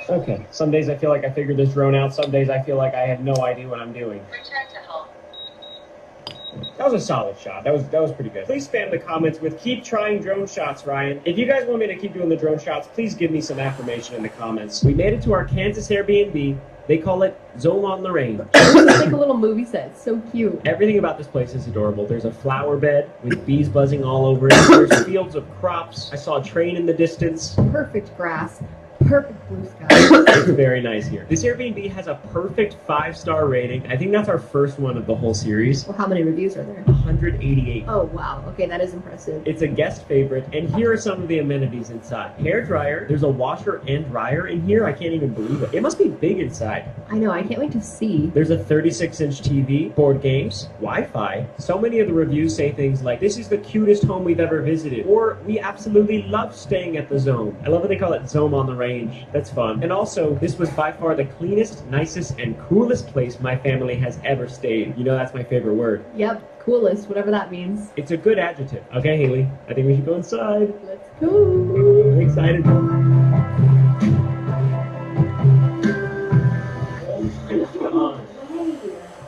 Okay. Some days I feel like I figured this drone out. Some days I feel like I have no idea what I'm doing. Return to home. That was a solid shot. That was pretty good. Please spam the comments with "keep trying drone shots, Ryan." If you guys want me to keep doing the drone shots, please give me some affirmation in the comments. We made it to our Kansas Airbnb. They call it Zone on the Range. It's like a little movie set. It's so cute. Everything about this place is adorable. There's a flower bed with bees buzzing all over it. There's fields of crops. I saw a train in the distance. Perfect grass. Perfect blue sky. It's very nice here. This Airbnb has a perfect 5-star rating. I think that's our first one of the whole series. Well, how many reviews are there? 188. Oh, wow. Okay, that is impressive. It's a guest favorite, and here are some of the amenities inside. Hair dryer. There's a washer and dryer in here. I can't even believe it. It must be big inside. I know. I can't wait to see. There's a 36-inch TV, board games, Wi-Fi. So many of the reviews say things like, "This is the cutest home we've ever visited," or "We absolutely love staying at the Zone." I love that they call it Zone on the Range. That's fun. And also, this was by far the cleanest, nicest, and coolest place my family has ever stayed. You know that's my favorite word. Yep, coolest, whatever that means. It's a good adjective. Okay, Haley, I think we should go inside. Let's go. I'm excited. Oh my god.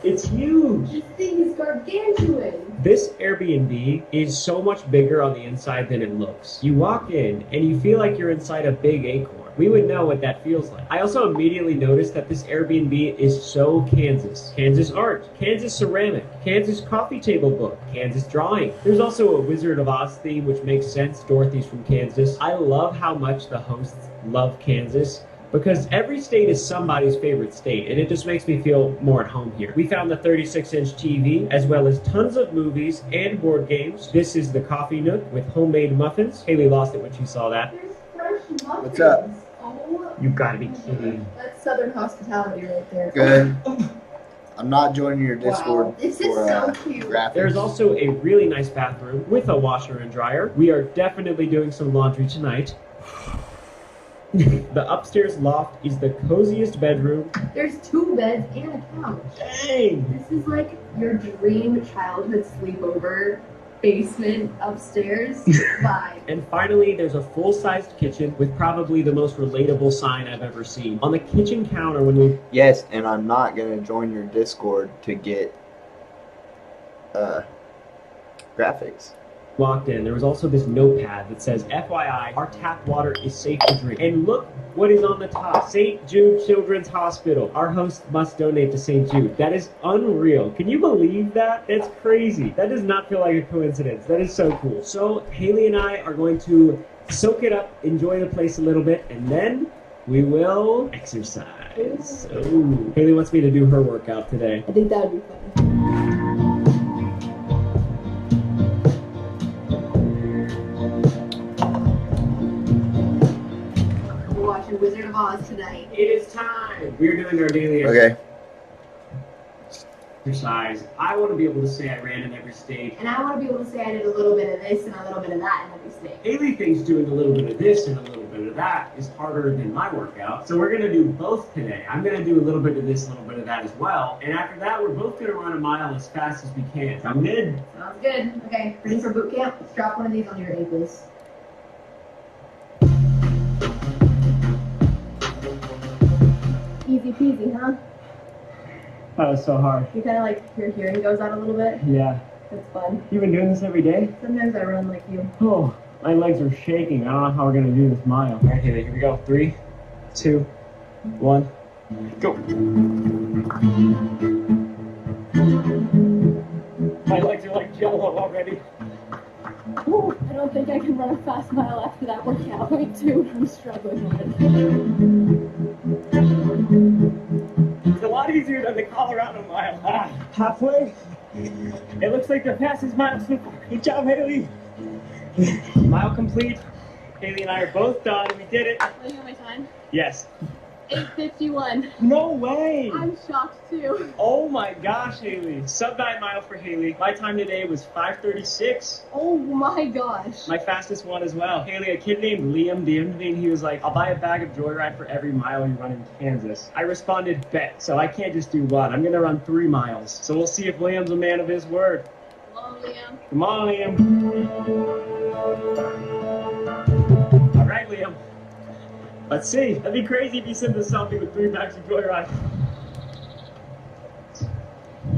It's huge. This thing is gargantuan. This Airbnb is so much bigger on the inside than it looks. You walk in and you feel like you're inside a big acorn. We would know what that feels like. I also immediately noticed that this Airbnb is so Kansas. Kansas art, Kansas ceramic, Kansas coffee table book, Kansas drawing. There's also a Wizard of Oz theme, which makes sense. Dorothy's from Kansas. I love how much the hosts love Kansas, because every state is somebody's favorite state, and it just makes me feel more at home here. We found the 36-inch TV, as well as tons of movies and board games. This is the coffee nook with homemade muffins. Haley lost it when she saw that. What's up? You gotta be kidding. That's Southern hospitality right there. Good. I'm not joining your Discord. Wow. This is for, so cute. graphics. There's also a really nice bathroom with a washer and dryer. We are definitely doing some laundry tonight. The upstairs loft is the coziest bedroom. There's 2 beds and a couch. Dang! This is like your dream childhood sleepover basement upstairs vibe. And finally, there's a full-sized kitchen with probably the most relatable sign I've ever seen. On the kitchen counter when we... Yes, and I'm not going to join your Discord to get graphics. walked in, there was also this notepad that says, FYI, our tap water is safe to drink. And look what is on the top. St. Jude Children's Hospital. Our host must donate to St. Jude. That is unreal. Can you believe that? That's crazy. That does not feel like a coincidence. That is so cool. So Haley and I are going to soak it up, enjoy the place a little bit, and then we will exercise. Ooh. Haley wants me to do her workout today. I think that would be fun. We're watching Wizard of Oz tonight. It is time. We're doing our daily exercise. I want to be able to say I ran in every state. And I want to be able to say I did a little bit of this and a little bit of that in every state. Haley thinks doing a little bit of this and a little bit of that is harder than my workout. So we're going to do both today. I'm going to do a little bit of this, a little bit of that as well. And after that, we're both going to run a mile as fast as we can. Sound good? Sounds good. Okay, ready for boot camp? Let's drop one of these on your ankles. Easy peasy, huh? That was so hard. You kind of like, your hearing goes out a little bit. Yeah. It's fun. You've been doing this every day? Sometimes I run like you. Oh, my legs are shaking. I don't know how we're going to do this mile. All right, Haley, here we go. 3, 2, 1, go. My legs are like jello already. Ooh, I don't think I can run a fast mile after that workout. Me too. I'm struggling with it. It's a lot easier than the Colorado mile. Halfway. It looks like the fastest mile so far. Good job, Haley. Mile complete. Haley and I are both done. We did it. Look at my time. Yes. 8:51. No way. I'm shocked too. Oh my gosh, Haley. Sub-9 mile for Haley. My time today was 5:36. Oh my gosh. My fastest one as well. Haley, a kid named Liam DM'd me and he was like, I'll buy a bag of Joyride for every mile you run in Kansas. I responded, bet. So I can't just do one. I'm going to run 3 miles. So we'll see if Liam's a man of his word. Come on, Liam. Come on, Liam. All right, Liam. Let's see. That'd be crazy if you sent a selfie with 3 bags of Joyride.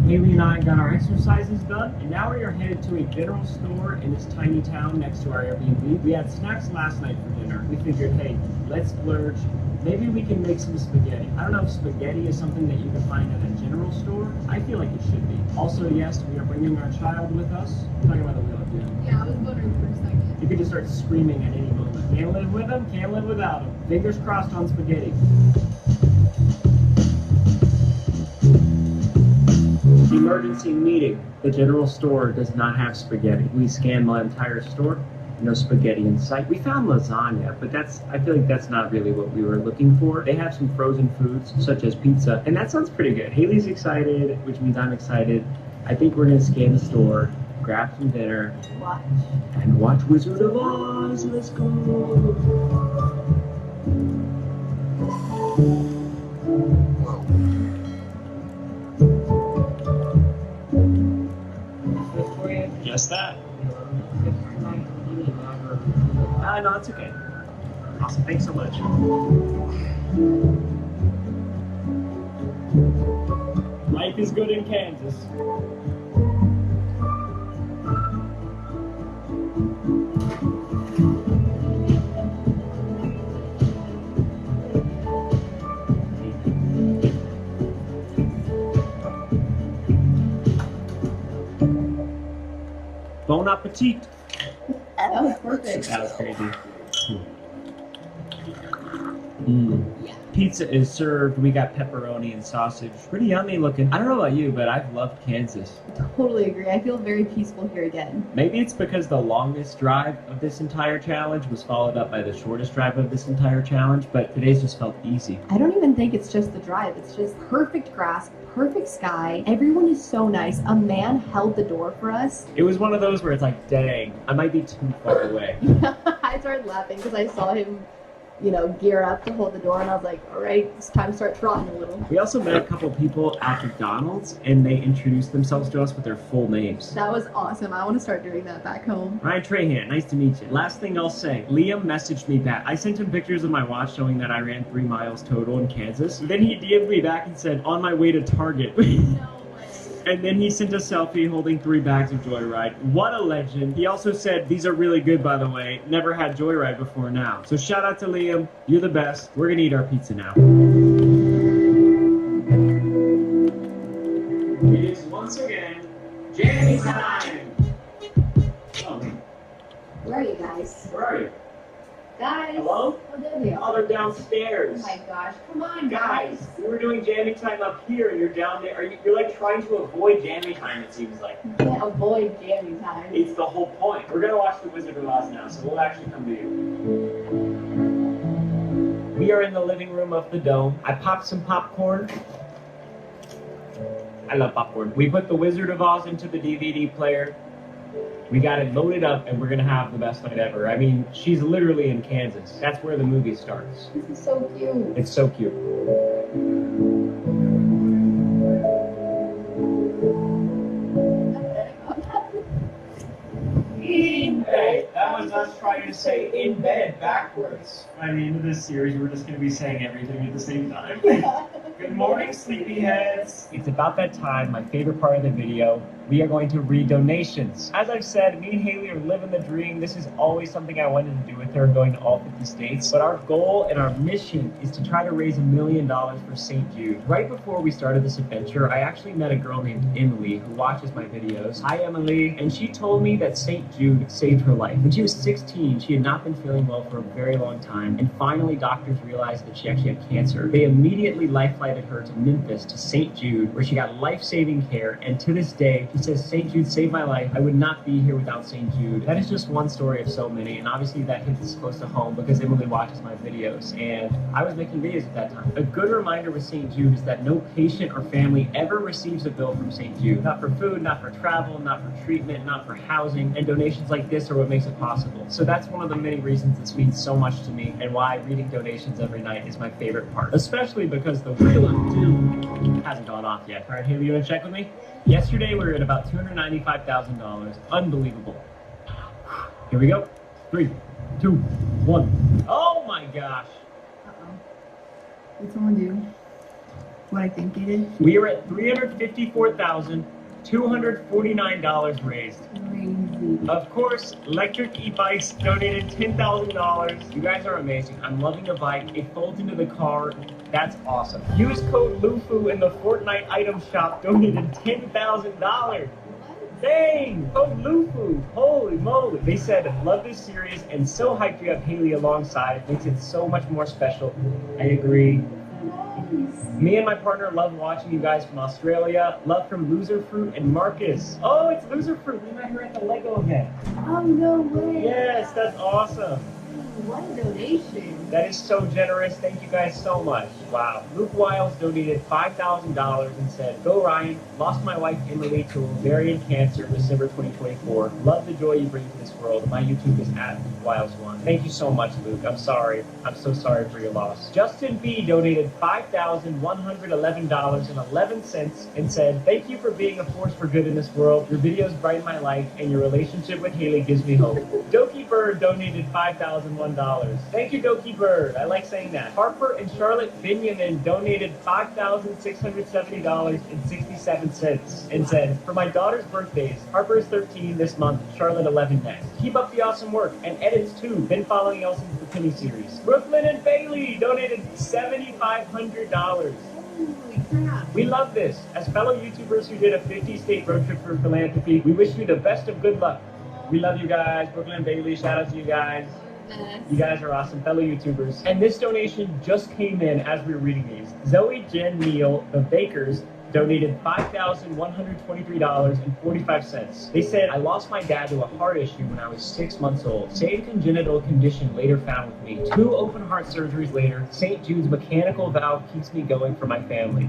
Haley and I got our exercises done, and now we are headed to a general store in this tiny town next to our Airbnb. We had snacks last night for dinner. We figured, hey, let's splurge. Maybe we can make some spaghetti. I don't know if spaghetti is something that you can find at a general store. I feel like it should be. Also, yes, we are bringing our child with us. I'm talking about the wheel again. Yeah, I was wondering for a second. You could just start screaming at any moment. Can't live with him, can't live without him. Fingers crossed on spaghetti. Emergency meeting. The general store does not have spaghetti. We scanned the entire store. No spaghetti in sight. We found lasagna, but I feel like that's not really what we were looking for. They have some frozen foods, such as pizza, and that sounds pretty good. Haley's excited, which means I'm excited. I think we're gonna scan the store, grab some dinner, and watch Wizard of Oz. Let's go. Yes, that. No, it's okay. Awesome. Thanks so much. Life is good in Kansas. Bon appetit. That was perfect. That was crazy. Mm. Pizza is served. We got pepperoni and sausage. Pretty yummy looking. I don't know about you, but I've loved Kansas. Totally agree. I feel very peaceful here again. Maybe it's because the longest drive of this entire challenge was followed up by the shortest drive of this entire challenge, but today's just felt easy. I don't even think it's just the drive. It's just perfect grass, perfect sky. Everyone is so nice. A man held the door for us. It was one of those where it's like, dang, I might be too far away. I started laughing because I saw him, gear up to hold the door, and I was like, all right, it's time to start trotting a little. We also met a couple people at McDonald's, and they introduced themselves to us with their full names. That was awesome. I want to start doing that back home. Ryan Trahan, nice to meet you. Last thing I'll say, Liam messaged me back. I sent him pictures of my watch showing that I ran 3 miles total in Kansas. Then he DM'd me back and said, on my way to Target. And then he sent a selfie holding 3 bags of Joyride. What a legend. He also said, these are really good, by the way. Never had Joyride before now. So shout out to Liam. You're the best. We're gonna eat our pizza now. It is once again Jamie time. Oh, Where are you guys? where are you? Guys. Hello? Oh, there they Oh, are. they're downstairs. Oh my gosh. Come on, Guys, guys. we were doing jamming time up here, and you're down there. You're like trying to avoid jamming time, it seems like. You can't avoid jamming time. It's the whole point. We're gonna watch The Wizard of Oz now, so we'll actually come to you. We are in the living room of the Dome. I popped some popcorn. I love popcorn. We put The Wizard of Oz into the DVD player. We got it loaded up, and we're gonna have the best night ever. I mean, she's literally in Kansas. That's where the movie starts. This is so cute. It's so cute. Hey, that was us trying to say in bed backwards. By the end of this series, we're just going to be saying everything at the same time. Good morning, sleepyheads. It's about that time, my favorite part of the video. We are going to read donations. As I've said, me and Haley are living the dream. This is always something I wanted to do with her, going to all 50 states. But our goal and our mission is to try to raise $1 million for St. Jude. Right before we started this adventure, I actually met a girl named Emily who watches my videos. Hi, Emily. And she told me that St. Jude saved her life. When she was 16, she had not been feeling well for a very long time. And finally, doctors realized that she actually had cancer. They immediately life-flighted her to Memphis to St. Jude, where she got life-saving care. And to this day, she says, St. Jude saved my life. I would not be here without St. Jude. That is just one story of so many, and obviously that hits close to home because Emily watches my videos, and I was making videos at that time. A good reminder with St. Jude is that no patient or family ever receives a bill from St. Jude. Not for food, not for travel, not for treatment, not for housing, and donations like this are what makes it possible. So that's one of the many reasons this means so much to me, and why reading donations every night is my favorite part, especially because the wheel of doom hasn't gone off yet. All right, Haley, you want to check with me? Yesterday, we were at about $295,000. Unbelievable. Here we go. 3, 2, 1. Oh my gosh. Did someone do what I think they did? We are at $354,249 raised. Crazy. Of course, Electric E-Bikes donated $10,000. You guys are amazing. I'm loving the bike. It folds into the car. That's awesome. Use code LUFU in the Fortnite item shop. Donated $10,000. Dang! Code LUFU. Holy moly. They said, love this series and so hyped you have Haley alongside. Makes it so much more special. I agree. Me and my partner love watching you guys from Australia. Love from Loser Fruit and Marcus. Oh, it's Loser Fruit. We met her at the Lego event. Oh, no way. Yes, that's awesome. What a donation. That is so generous. Thank you guys so much. Wow. Luke Wiles donated $5,000 and said, go Ryan, lost my wife Emily to ovarian cancer December 2024. Love the joy you bring to this world. My YouTube is at Wiles1. Thank you so much, Luke. I'm sorry. I'm so sorry for your loss. Justin B donated $5,111.11 and said, thank you for being a force for good in this world. Your videos brighten my life and your relationship with Haley gives me hope. Doki Bird donated $5,001. Thank you, Doki Bird. I like saying that. Harper and Charlotte Benjamin donated $5,670.67 and said, for my daughter's birthdays, Harper is 13 this month, Charlotte 11 next. Keep up the awesome work, and edits too. Been following y'all since the Penny series. Brooklyn and Bailey donated $7,500. We love this. As fellow YouTubers who did a 50-state road trip for philanthropy, we wish you the best of good luck. We love you guys. Brooklyn and Bailey, shout out to you guys. You guys are awesome, fellow YouTubers. And this donation just came in as we were reading these. Zoe Jen Neal, the Bakers, donated $5,123.45. They said, I lost my dad to a heart issue when I was 6 months old. Same congenital condition later found with me. 2 open heart surgeries later, St. Jude's mechanical valve keeps me going for my family.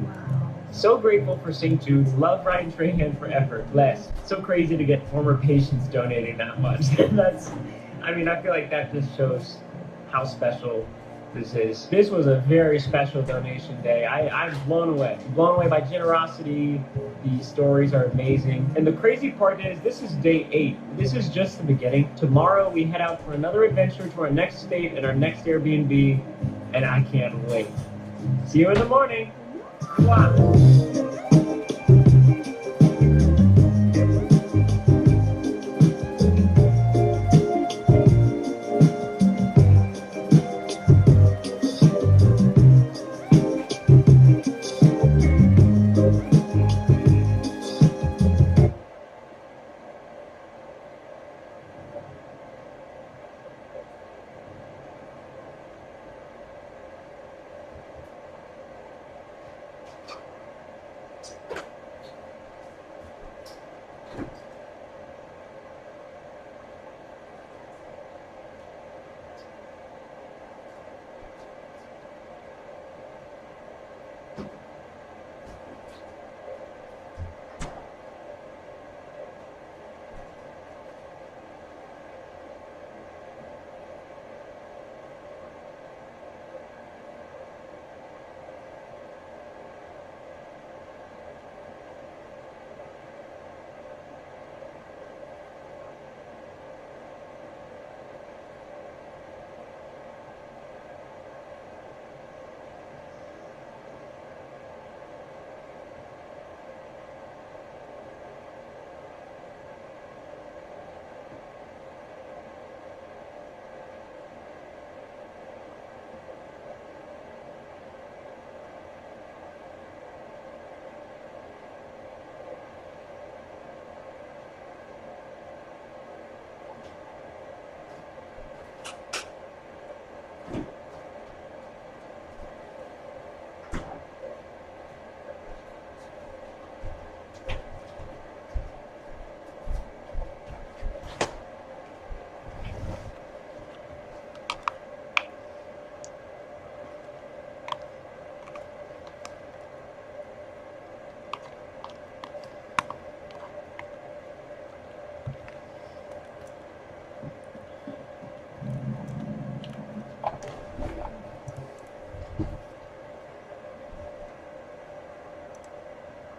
So grateful for St. Jude's. Love Ryan Trahan forever. Blessed. So crazy to get former patients donating that much. I feel like that just shows how special this is. This was a very special donation day. I'm blown away. Blown away by generosity. The stories are amazing. And the crazy part is, this is day 8. This is just the beginning. Tomorrow we head out for another adventure to our next state and our next Airbnb, and I can't wait. See you in the morning. Wow.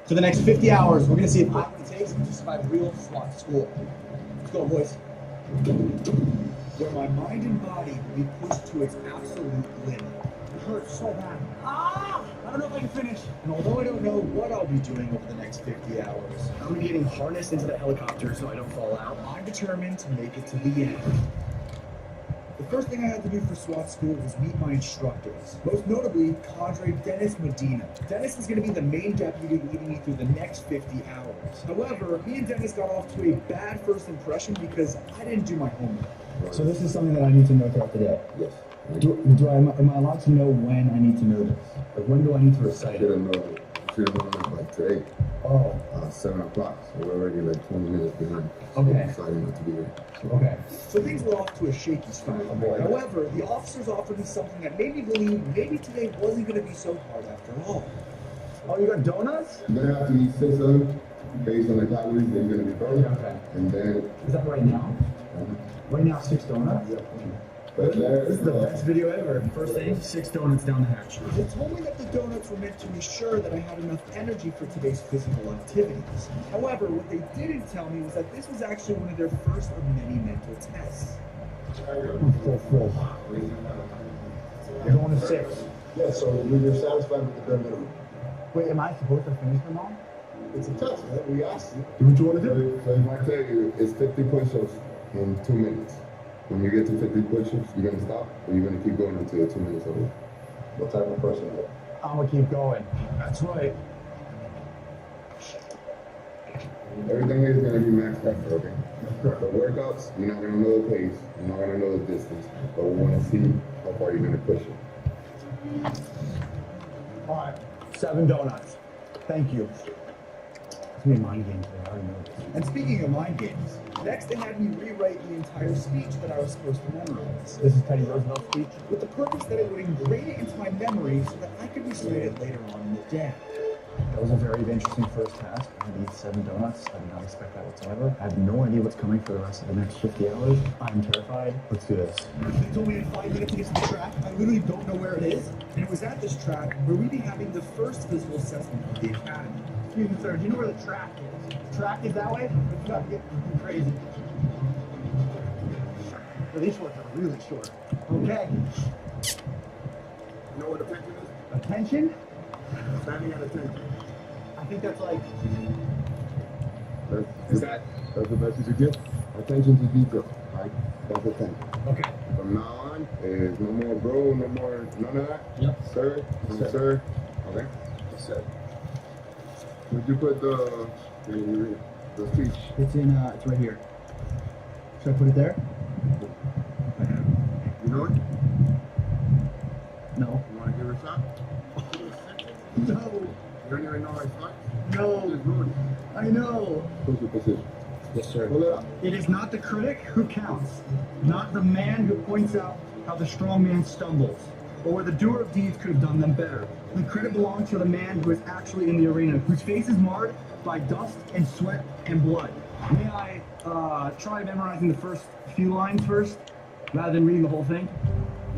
For the next 50 hours, we're going to see if I can take to survive real SWAT school. Let's go, boys. Where my mind and body will be pushed to its absolute limit. It hurts so bad. I don't know if I can finish. And although I don't know what I'll be doing over the next 50 hours, I'm going to be getting harnessed into the helicopter so I don't fall out. I'm determined to make it to the end. The first thing I had to do for SWAT school was meet my instructors, most notably Cadre Dennis Medina. Dennis is going to be the main deputy leading me through the next 50 hours. However, me and Dennis got off to a bad first impression because I didn't do my homework. So this is something that I need to know throughout the day? Yes. Am I allowed to know when I need to know this? Like, when do I need to recite it? Should have known like today. 7 o'clock. So we're already like 20 minutes behind. Okay. So decided not to be there. Okay. So things were off to a shaky start. However, the officers offered me something that made me believe maybe today wasn't going to be so hard after all. Oh, you got donuts? You're going to have to eat 6 of them based on the calories that you're going to be burning. Okay. And then... Is that right now? Right now, 6 donuts? Yeah. This is the best video ever. First thing, 6 donuts down the hatch. They told me that the donuts were meant to ensure that I had enough energy for today's physical activities. However, what they didn't tell me was that this was actually one of their first of many mental tests. I'm full. You're going to 6. Yeah, so you're satisfied with the bare minimum. Wait, am I supposed to finish them all? It's a test, man. We asked you. Do what you want to do. So I tell you, it's 50 push-ups in 2 minutes. When you get to 50 push-ups, you're going to stop, or you're going to keep going until 2 minutes over. What type of person are you? I'm going to keep going. That's right. Everything is going to be maxed out, okay? The workouts, you're not going to know the pace, you're not going to know the distance, but we want to see how far you're going to push it. All right, 7 donuts. Thank you. It's me mind games, I already know this. And speaking of mind games, next they had me rewrite the entire speech that I was supposed to memorize. This is Teddy Roosevelt's speech? With the purpose that it would ingrain it into my memory so that I could recite it later on in the day. That was a very interesting first task. I had to eat 7 donuts. I did not expect that whatsoever. I have no idea what's coming for the rest of the next 50 hours. I'm terrified. Let's do this. They told me in 5 minutes to get to the track. I literally don't know where it is. And it was at this track where we'd be having the first physical assessment of the academy. Excuse me, sir, do you know where the track is? The track is that way? It's got to get crazy. So these shorts are really short. Okay. You know what attention is? Attention? Standing at attention. I think that's like... That's the best you could get. Attention to detail, right? That's attention. Okay. From now on, there's no more bro, no more, none of that? Yep. Sir? Sir. Sir? Okay. Sir. Would you put the speech? It's it's right here. Should I put it there? You know it? No. You want to give it a shot? No. You don't even know how it's like? No. Just ruin it. I know. Push your position. Yes, sir. Pull it up. It is not the critic who counts, not the man who points out how the strong man stumbles, or where the doer of deeds could have done them better. The credit belongs to the man who is actually in the arena, whose face is marred by dust and sweat and blood. May I try memorizing the first few lines first, rather than reading the whole thing?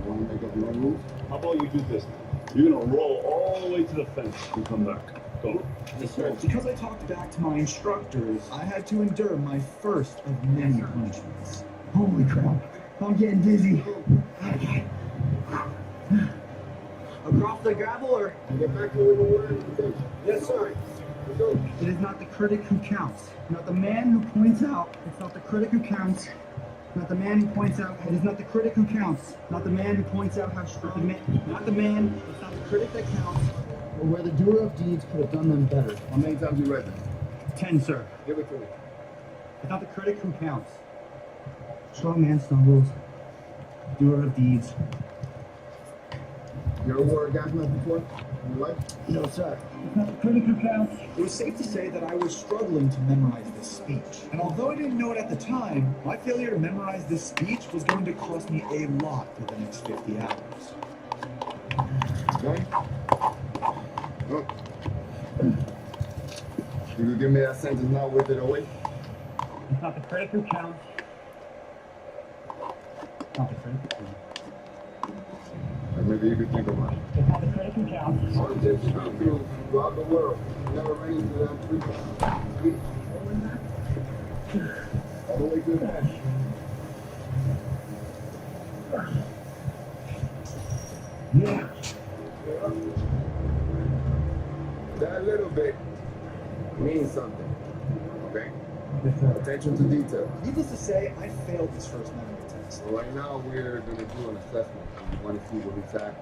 You want to make up your own rules? How about you do this? You're gonna roll all the way to the fence and come back. Go. Yes, sir. Because I talked back to my instructors, I had to endure my first of many punishments. Holy crap. I'm getting dizzy. Across the gravel or? Get back to the word. Yes, sir. It is not the critic who counts, not the man who points out. It's not the critic who counts, not the man who points out. It is not the critic who counts, not the man who points out how strong. Not the man. It's not the critic that counts, or where the doer of deeds could have done them better. How many times you read that? 10, sir. Give it to me. It's not the critic who counts. Strong man stumbles, doer of deeds. You ever wore orgasm before in your life? No, sir. It's not the critic who counts. It was safe to say that I was struggling to memorize this speech. And although I didn't know it at the time, my failure to memorize this speech was going to cost me a lot for the next 50 hours. Okay? Look. You could give me that sentence now with it away? It's not the critic who counts. It's not the critic who counts. Or maybe you could think about it. It's not the critic who counts. What did you do throughout the world? You never ran into that speech. All the way to the end. Yeah. That little bit means something. Okay? Yes, sir. Attention to detail. Needless to say, I failed this first memory test. So right now we're going to do an assessment. We want to see where he's at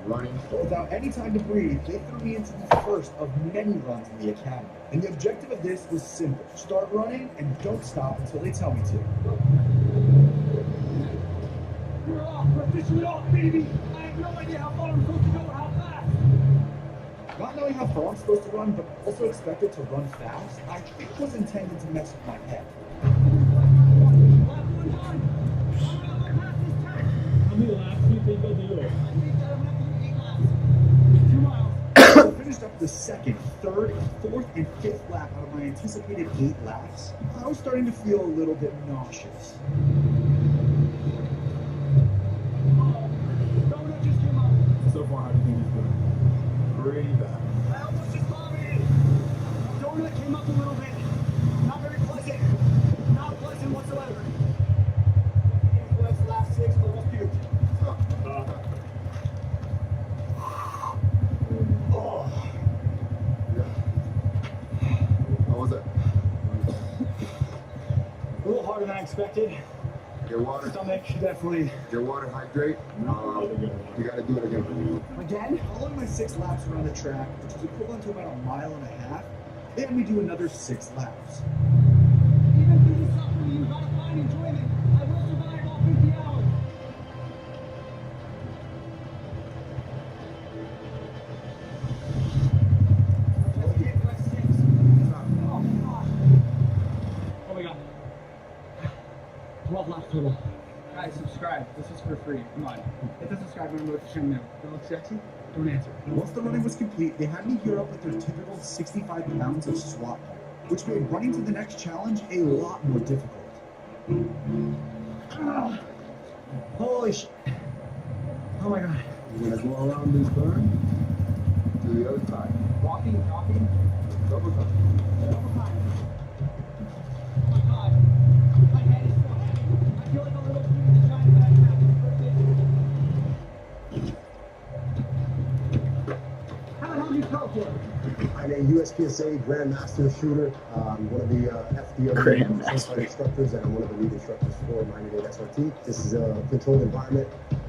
running. But without any time to breathe, they threw me into the first of many runs in the academy. And the objective of this was simple. Start running and don't stop until they tell me to. We're off, we're officially off, baby! I have no idea how far I'm supposed to go or how fast! Not knowing how far I'm supposed to run, but also expected to run fast, I think was intended to mess with my head. How many laps do you think I'll do? 2 miles. I finished up the second, third, fourth, and fifth lap out of my anticipated 8 laps. I was starting to feel a little bit nauseous. Donut just came up. So far, how do you think he's doing? Pretty bad. I almost just vomited. Donut came up a little bit. Not very pleasant. Not pleasant whatsoever. Last 6, almost puked. How was it? A little harder than I expected. Get water. Stomach definitely. Get water, hydrate. You got to do it again. Again, following my 6 laps around the track, which was equivalent to about 1.5 miles, they had me do another 6 laps. for free. Come on. Hit the subscribe button and notification now. If it looks sexy, don't answer. Once the running was complete, they had me gear up with their typical 65 pounds of SWAT pack, which made running to the next challenge a lot more difficult. Holy shit. Oh my god. You're gonna go around this burn to the other side. Walking. Double time. Double time. Oh my god. My head is so heavy. I feel like a little kid in a giant backpack. How the hell do you talk for? I'm a USPSA Grandmaster shooter, one of the FDO certified instructors, and I'm one of the lead instructors for 98 SRT. This is a controlled environment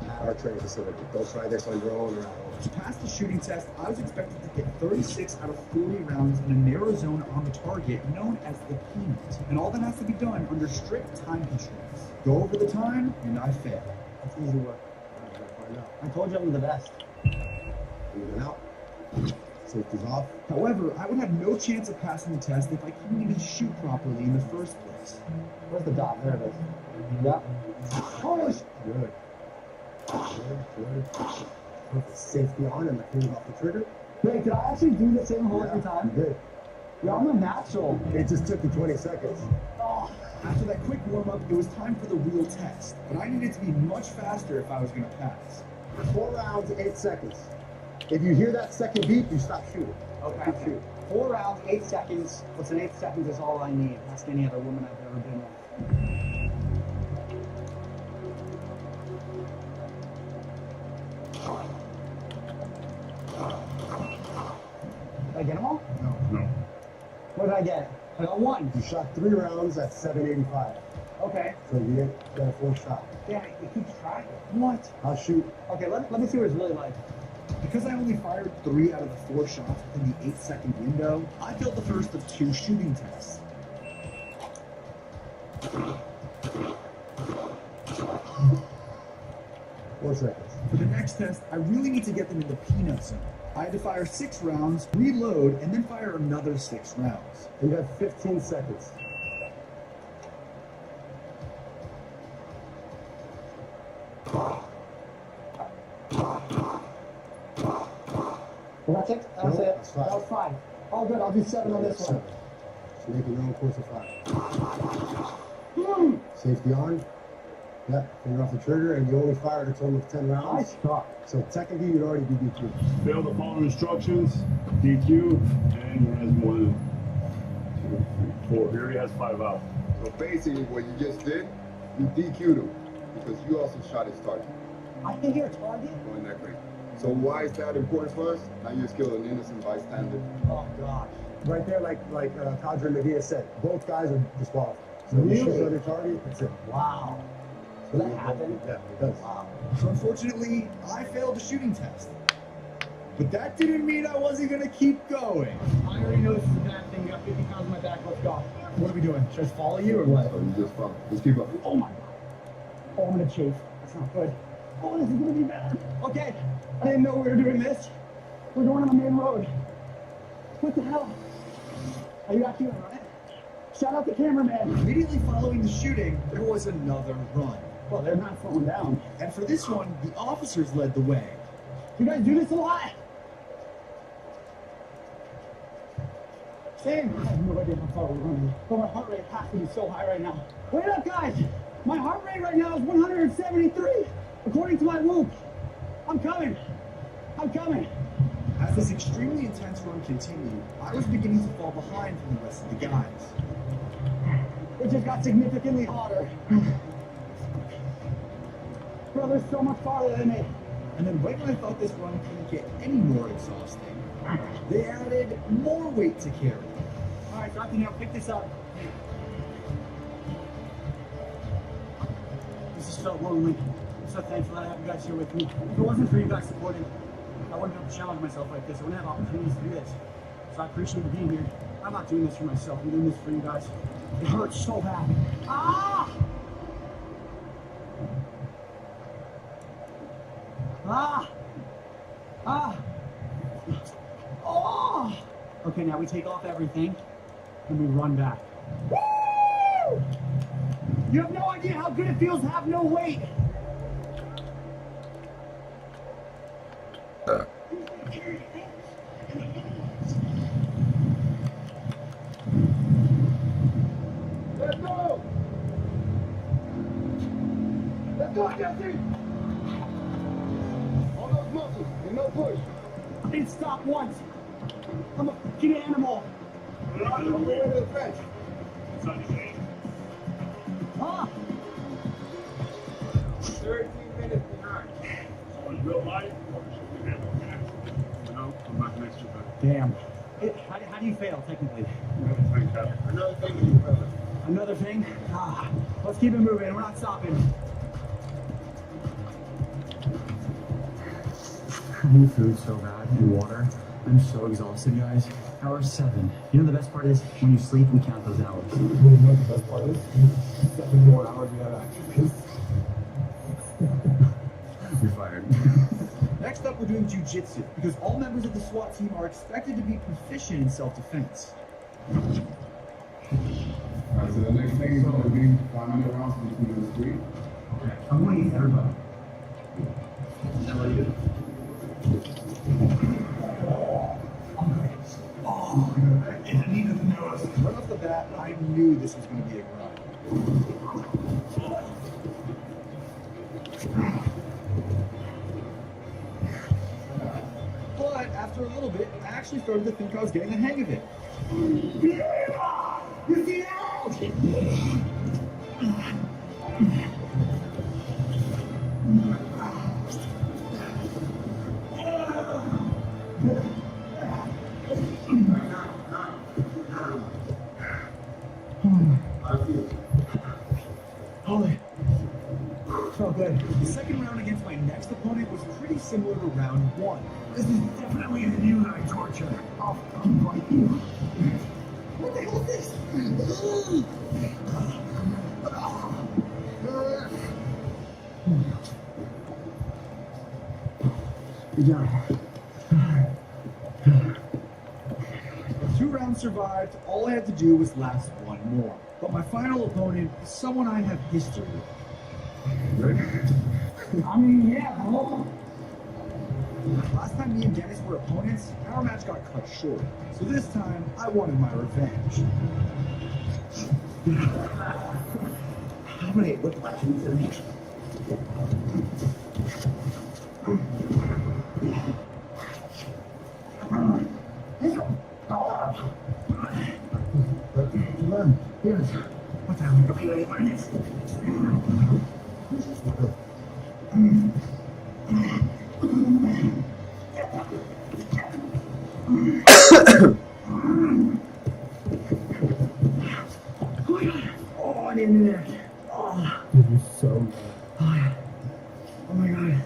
at our training facility. Don't try this on your own or at home. To pass the shooting test, I was expected to get 36 out of 40 rounds in a narrow zone on the target known as the peanut. And all that has to be done under strict time constraints. Go over the time, and I fail. That's easy work. I told you I'm the best. Moving out. Safety's off. However, I would have no chance of passing the test if I couldn't even shoot properly in the first place. Where's the dot? There it is. Yep. Holy shit. Good. Good. Perfect. Safety on and my fingers off the trigger. Wait, did I actually do the same hole every time? You did. Yeah, I'm a natural. It just took you 20 seconds. Oh. After that quick warm-up, it was time for the real test. But I needed to be much faster if I was going to pass. 4 rounds, 8 seconds. If you hear that second beep, you stop shooting. Okay. Keep shooting. 4 rounds, 8 seconds. Listen, 8 seconds is all I need. Ask any other woman I've ever been with. Did I get them all? No. What did I get? I got 1. You shot 3 rounds at 785. Okay. So you got a 4 shot. Yeah, it keeps track. What? I'll shoot. Okay, let me see what it's really like. Because I only fired 3 out of the 4 shots within the 8-second window, I failed the first of 2 shooting tests. Four seconds. For the next test, I really need to get them in the peanut zone. I had to fire 6 rounds, reload, and then fire another 6 rounds. You got 15 seconds. Well, that's it? That was No, it? that's 5. That was 5. Oh, good. I'll do 7 on this one. So make your own course of 5. Safety on. Yep, finger off the trigger, and you only fired a total of 10 rounds. So technically, you'd already be DQ. Fail to follow instructions, DQ, and he has more than 2, 3, 4. Here he has 5 out. So basically, what you just did, you DQ'd him because you also shot his target. I hit your target? Going that great. So why is that important for us? Now you just killed an innocent bystander. Oh, gosh. Right there, like Cadre Medina said, both guys are disqualified. So Really? you shoot another target, that's it. Wow. Does that happen? Yeah, it does. Wow. So unfortunately, I failed the shooting test. But that didn't mean I wasn't going to keep going. I already know this is a bad thing. You got 50 pounds on my back. Let's go. What are we doing? Should I follow you or what? So you just follow. Just keep up. Oh, my God. Oh, I'm going to chafe. That's not good. Oh, this is going to be bad. Okay. I didn't know we were doing this. We're going on the main road. What the hell? Are you actually going to run it? Shout out the cameraman. Immediately following the shooting, there was another run. Well, they're not slowing down. And for this one, the officers led the way. You guys do this a lot? Same. I have no idea how far we're running. But my heart rate has to be so high right now. Wait up, guys! My heart rate right now is 173, according to my Whoop. I'm coming. I'm coming. As this extremely intense run continued, I was beginning to fall behind from the rest of the guys. It just got significantly hotter. Bro, they're so much farther than me. And then right when I thought this run couldn't get any more exhausting, they added more weight to carry. All right, so I can now pick this up. This has felt lonely. I'm so thankful that I have you guys here with me. If it wasn't for you guys supporting, I wouldn't be able to challenge myself like this. I wouldn't have opportunities to do this. So I appreciate you being here. I'm not doing this for myself. I'm doing this for you guys. It hurts so bad. Ah! Ah! Ah! Oh! Okay, now we take off everything and we run back. Woo! You have no idea how good it feels to have no weight. All those muscles and no push. I didn't stop once. I'm a fucking animal. I'm way to the fence. Huh? 13 minutes behind. So in real life, no, I'm not next to you. Damn. How do you fail, technically? Another thing you fell. Another thing? Let's keep it moving. We're not stopping. I need food so bad and water. I'm so exhausted, guys. Hour 7. You know the best part is when you sleep, we count those hours. You know what the best part is? 7 more hours we have after this. You're fired. Next up, we're doing jiu-jitsu, because all members of the SWAT team are expected to be proficient in self-defense. Alright, so the next thing is going to be 500 rounds between the three. Okay, I'm going to eat everybody. Is that what you do? Oh, I needed to know. Right off the bat, I knew this was going to be a grind. But after a little bit, I actually started to think I was getting the hang of it. You see that? Holy. So good. The second round against my next opponent was pretty similar to round 1. This is definitely the new night torture. I'll fight you. What the hell is this? Good job. 2 rounds survived. All I had to do was last 1 more. But my final opponent is someone I have history with. I mean, yeah, bro. Last time me and Dennis were opponents, our match got cut short. So this time, I wanted my revenge. I'm gonna hit with my teeth. Yes. What the hell? Okay, oh, I didn't do that. Oh. Dude, you're so good. Oh my god.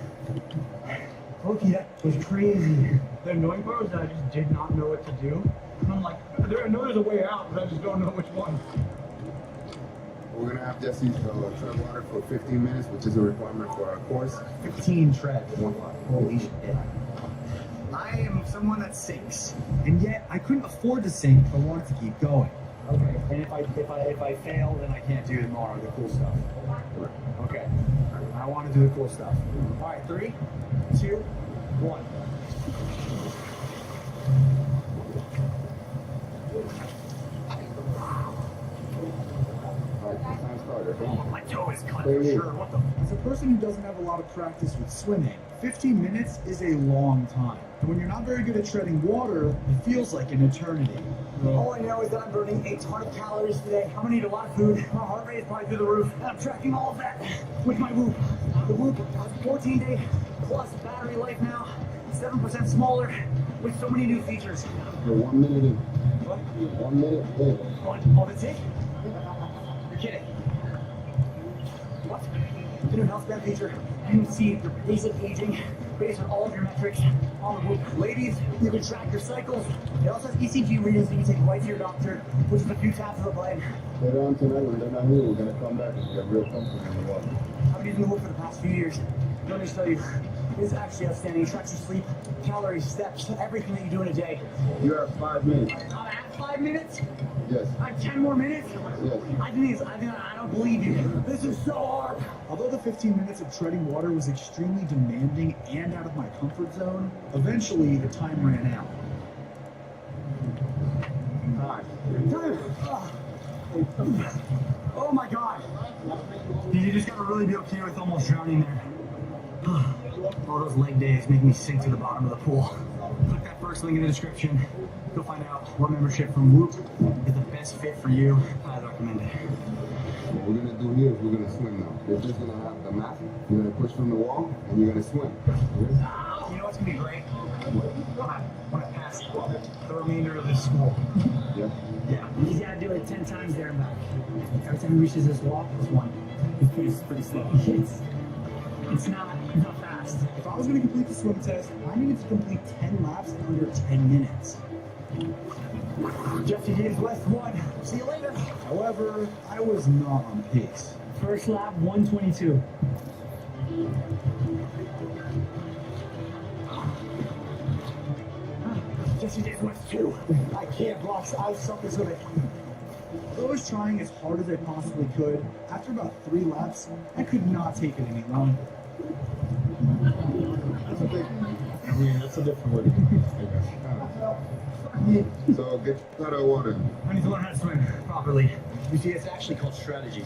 Okay, that was crazy. The annoying part was that I just did not know what to do. And I'm like, I know there's a way out, but I just don't know which one. We're going to have Jesse tread water for 15 minutes, which is a requirement for our course. 15 treads. Holy shit. I am someone that sinks, and yet I couldn't afford to sink if I wanted to keep going. Okay. And if I fail, then I can't do tomorrow the cool stuff. Okay. I want to do the cool stuff. All right, 3, 2, 1. My toe is cut for sure. What the? As a person who doesn't have a lot of practice with swimming, 15 minutes is a long time. And when you're not very good at treading water, it feels like an eternity. All I know is that I'm burning a ton of calories today. I'm gonna eat a lot of food. My heart rate is probably through the roof. And I'm tracking all of that with my Whoop. The Whoop has 14-day plus battery life now, 7% smaller, with so many new features. You're 1 minute in. What? 1 minute in. Oh, that's it? You're kidding. What? The new health span feature. You can see your basic aging based on all of your metrics on the Whoop. Ladies, you can track your cycles. It also has ECG readings that you can take right to your doctor, which is a few taps of the button. Later on tonight, when they're not here, we're going to come back and get real comfortable in the water. I've been using the Whoop for the past few years. Let me just tell you, it's actually outstanding. It tracks your sleep, calories, steps, everything that you do in a day. You have 5 minutes. I'm at 5 minutes? Yes. I have 10 more minutes? Yes. I don't believe you. This is so hard. Although the 15 minutes of treading water was extremely demanding and out of my comfort zone, eventually the time ran out. Oh my god! You just gotta really be okay with almost drowning there. All those leg days make me sink to the bottom of the pool. Click that first link in the description. You'll find out what membership from Whoop is the best fit for you. I'd recommend it. What we're gonna do here is we're gonna swim now. You're just gonna have the mat, you're gonna push from the wall, and you're gonna swim. You know what's gonna be great? When I pass the remainder of this school. Yeah. Yeah. He's gotta do it 10 times there and back. Every time he reaches this wall, it's one. It's pretty slow. It's not fast. If I was going to complete the swim test, I needed to complete 10 laps in under 10 minutes. Jesse James West won. See you later. However, I was not on pace. First lap, 122. Jesse James West 2. I can't block. I suck as with it. Although I was trying as hard as I possibly could, after about 3 laps, I could not take it any longer. That's a different word. So get out of water. I need to learn how to swim properly. You see, it's actually called strategy.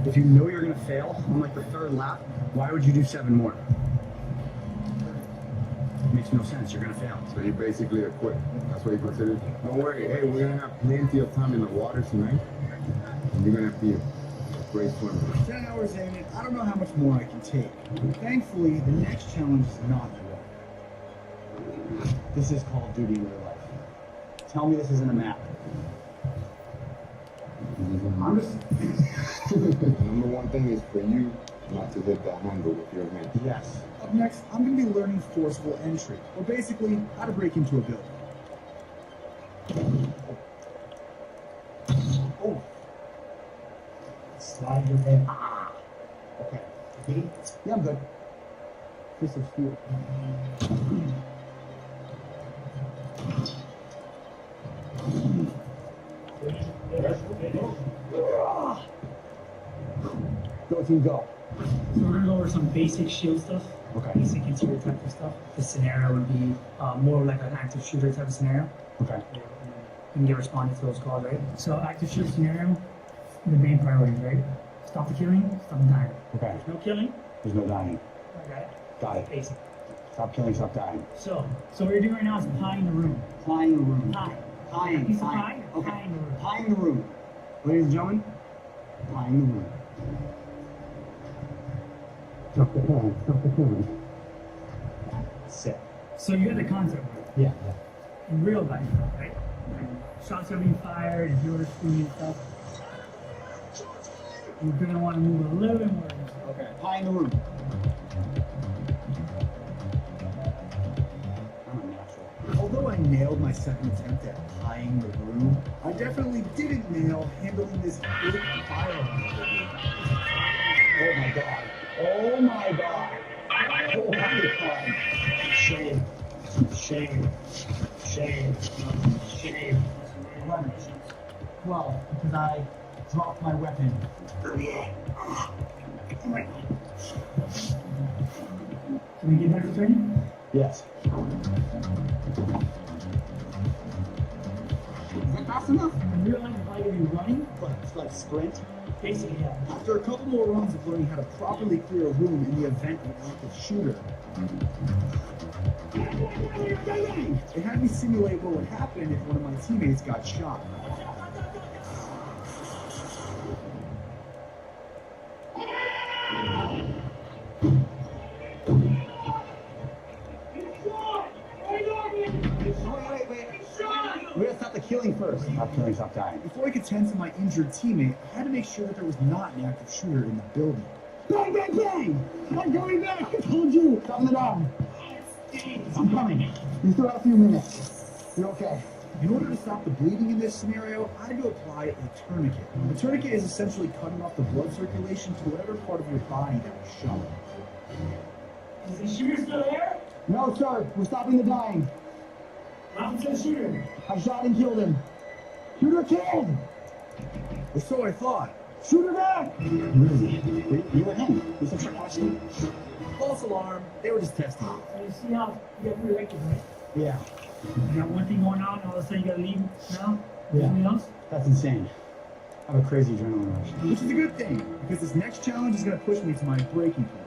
If you know you're going to fail on like the 3rd lap, why would you do 7 more? It makes no sense. You're going to fail. So you basically are quit. That's what you consider. Don't worry. Hey, we're gonna have plenty of time in the water tonight, and you're gonna be a great swimmer. 10 hours in, I don't know how much more I can take. Thankfully, the next challenge is not the way. This is Call of Duty in real life. Tell me this isn't a map. I'm just. Number one thing is for you not to hit that handle with your hand. Yes. Up next, I'm going to be learning forcible entry, or basically how to break into a building. Oh. Slide your head. Okay. Good? Yeah, I'm good. Piece of steel. Go team, go. So we're gonna go over some basic shield stuff. Okay. Basic interior type of stuff. The scenario would be more like an active shooter type of scenario. Okay. You can get responded to those calls, right? So active shooter scenario, the main priorities, right? Stop the killing, stop the dying. Okay. There's no killing. There's no dying. Okay. Got it. Basic. Stop killing, stop dying. So what you're doing right now is pieing the room. Pieing the room. Pie. Piece of Pieing. pie. Okay. Pieing the room. Pieing the room. Ladies and gentlemen, pieing the room. Stop the killing, stop the killing. Set. So you get the concept, right? Yeah. In real life, right? Shots are being fired, you're shooting and stuff. You're gonna want to move a little bit more. Okay. Pieing the room. Although I nailed my second attempt at pieing the room, I definitely didn't nail handling this big firearm. Oh my god. Oh my god. Oh my god. Shame. Shame. Shame. Shame. 11. 12, because I dropped my weapon. Can we get back to training? Yes. Is that fast enough? In real life, you're probably gonna be running. Like sprint? Basically, yeah. After a couple more runs of learning how to properly clear a room in the event of an active shooter, it had me simulate what would happen if one of my teammates got shot. We gotta stop the killing first. Stop killing, stop dying. Before I could tend to my injured teammate, I had to make sure that there was not an active shooter in the building. Bang, bang, bang! I'm going back! I told you! Calm it down. I'm coming. You still have a few minutes. You're okay. In order to stop the bleeding in this scenario, I had to apply a tourniquet. A tourniquet is essentially cutting off the blood circulation to whatever part of your body that was shot. Is the shooter still there? No, sir. We're stopping the dying. What happened to the shooter? I shot and killed him. Shooter killed! Or so I thought. Shooter back! Where is he? You were him. Was that your question? False alarm. They were just testing. So you see how you got reelected, right? Yeah. You got one thing going on, all of a sudden you gotta leave now? Yeah. Something else? That's insane. have a crazy adrenaline rush. Which is a good thing, because this next challenge is going to push me to my breaking point.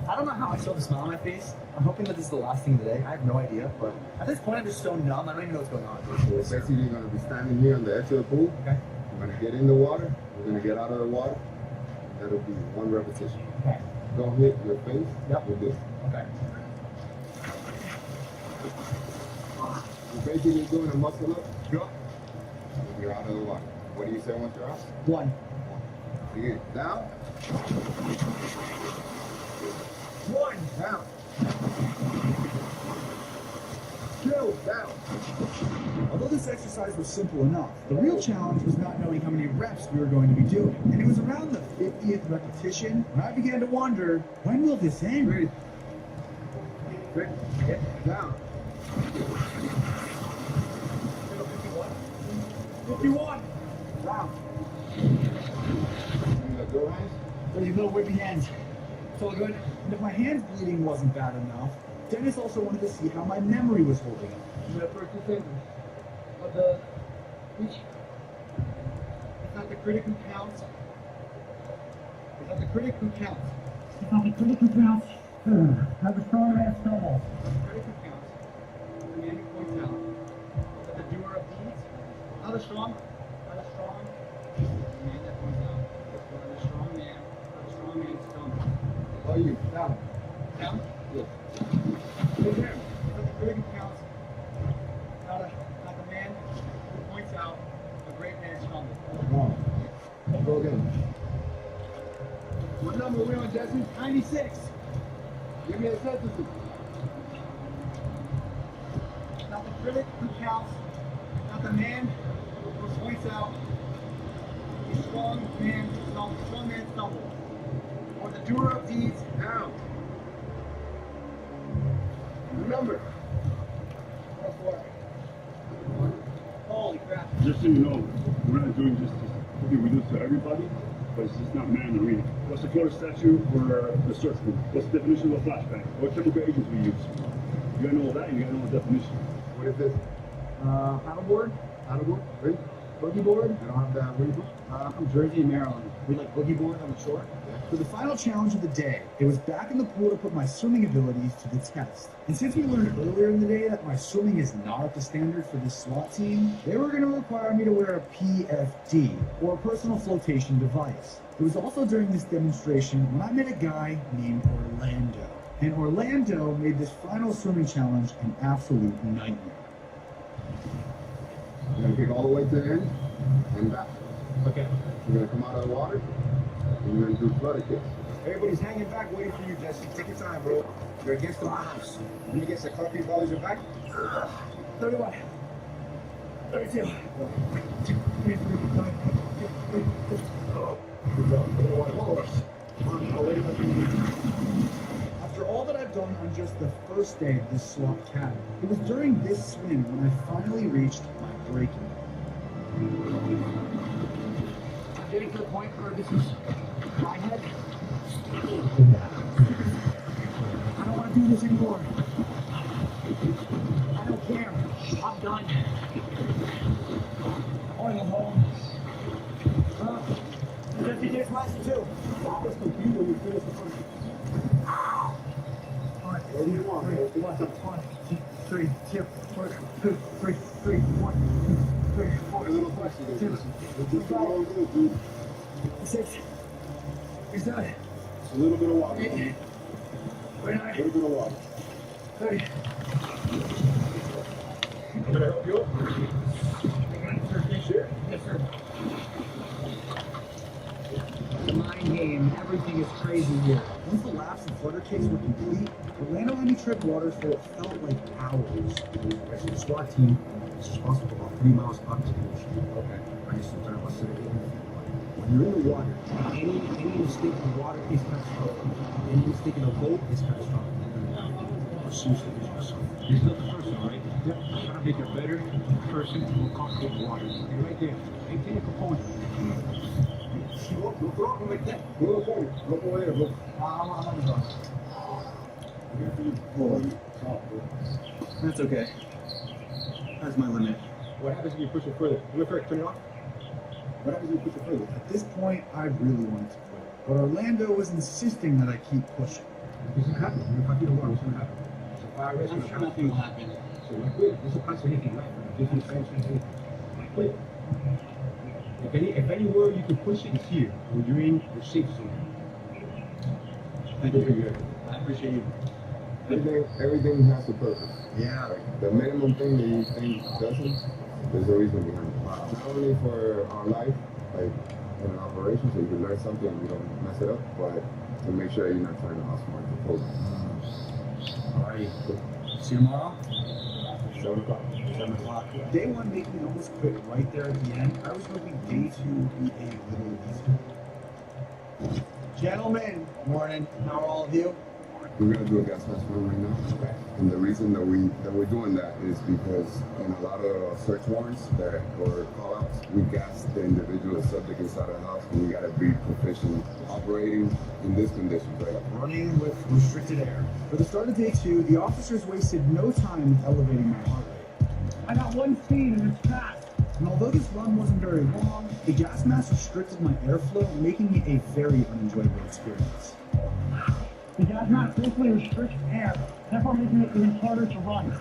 I don't know how I still have a smile on my face. I'm hoping that this is the last thing of the day. I have no idea, but at this point I'm just so numb, I don't even know what's going on. So basically you're going to be standing here on the edge of the pool. Okay. You're going to get in the water. You're going to get out of the water. That'll be one repetition. Okay. Don't hit your face with this. Okay. You're basically doing a muscle up. Drop. You're out of the water. What do you say once you're out? 1. Again. Down. 1. Down. 2. Down. Although this exercise was simple enough, the real challenge was not knowing how many reps we were going to be doing. And it was around the 50th repetition when I began to wonder, when will this end? Ready. Down. 51. Wow. Go hands. These little whippy hands. It's all good. And if my hands bleeding wasn't bad enough, Dennis also wanted to see how my memory was holding up. I'm gonna put 2 fingers on the each. It's not the critic who counts. It's not the critic who counts. It's not the critic who counts. Have a strong man stumble. The critic who counts. The man who points out. That the doer of deeds. Not a strong. Not a strong. The man that points out. Not a strong man. Not a strong man stumble. Oh, you. Down. Down? Yes. Right there. It's not the critic who counts. Not the man who points out a great man stumble. Wrong. Go again. What number are we on, Jesse? 96. Give me a sentence. Not the critic who counts. Not the man who points out a strong man stumble. Or the doer of deeds. Down. Remember. Holy crap. Just so you know, we're not doing just this. Okay, we do this to everybody, but it's just not man arena. What's the Florida statute for the search group? What's the definition of a flashbang? What chemical agents we use? You gotta know that, and you gotta know the definition. What is this? Paddleboard? Paddleboard? Really? Boogie board? You don't have that reboot? I'm from Jersey, Maryland. We like boogie board on the shore. For the final challenge of the day, it was back in the pool to put my swimming abilities to the test. And since we learned earlier in the day that my swimming is not up to standard for this SWAT team, they were going to require me to wear a PFD, or a personal flotation device. It was also during this demonstration when I met a guy named Orlando. And Orlando made this final swimming challenge an absolute nightmare. You're going to kick all the way to the end and back. Okay. You're going to come out of the water and you're going to do flutter kicks. Everybody's hanging back waiting for you, Jesse. Take your time, bro. You're against the house. When you get the concrete bellies your back. 31. 32. 23. After all that I've done on just the first day of this SWAT academy, it was during this swim when I finally reached my breaking point. I'm getting to the point where this is my head. I don't want to do this anymore. I don't care. I'm done. I want to go home. Jesse takes lesson 2. That was computer when you finished the first. Alright, what do you want? 1, 3, 2, 4, 2, 3, 3, 1, 2, 3, 4, 2, 6. He's done. A little bit of water. 8, 29. 29. A little bit of water. 30. Can I help you up? Sure. Yes, sir. The mind game, everything is crazy here. Once the laps and flutter kicks were complete, Orlando let me tread water for what felt like hours. Actually, the SWAT team is responsible for about 3 miles up to the ocean. Okay. I just sometimes I sit at 8 feet. When you're in the water, any mistake in the water is catastrophic. Any mistake in the boat is catastrophic. Seriously, You're still the person, right? Yep. Trying to make a better person who will conquer the water. You're right there. Maintain a composure. Go throw it like that. Go forward. Go over there, bro. I'm on the run. That's okay. That's my limit. What happens if you push it further? You prefer to turn it off? What happens if you push it further? At this point, I really wanted to quit. But Orlando was insisting that I keep pushing. This is happening. If I keep it on, what's going to happen? So fire risk. I'm sure nothing will happen. So I quit. This is a passive hitting right? Just in the I quit. If anywhere you can push it, it's here. When you're in, you're safe zone. Thank you. I appreciate you. Everything has a purpose. Yeah. Like, the minimum thing that you think doesn't, there's a reason behind it. Not only for our life, like in an operation, so you can learn something and you don't mess it up, but to make sure you're not trying to outsmart the program. Alrighty. See you tomorrow? 7 o'clock. 7 o'clock. Day one made me almost quit right there at the end. I was hoping day two would be a little easier. Gentlemen, morning. How are all of you? We're gonna do a gas mask run right now. Okay. And the reason that we're doing that is because in a lot of search warrants that or call-outs, we gas the individual subject inside the house, and we gotta be proficient operating in this condition, right? Running with restricted air. For the start of day two, the officers wasted no time with elevating my heart rate. I got 1 speed and it's fast. And although this run wasn't very long, the gas mask restricted my airflow, making it a very unenjoyable experience. The gas mask basically restricts air, therefore making it even harder to run.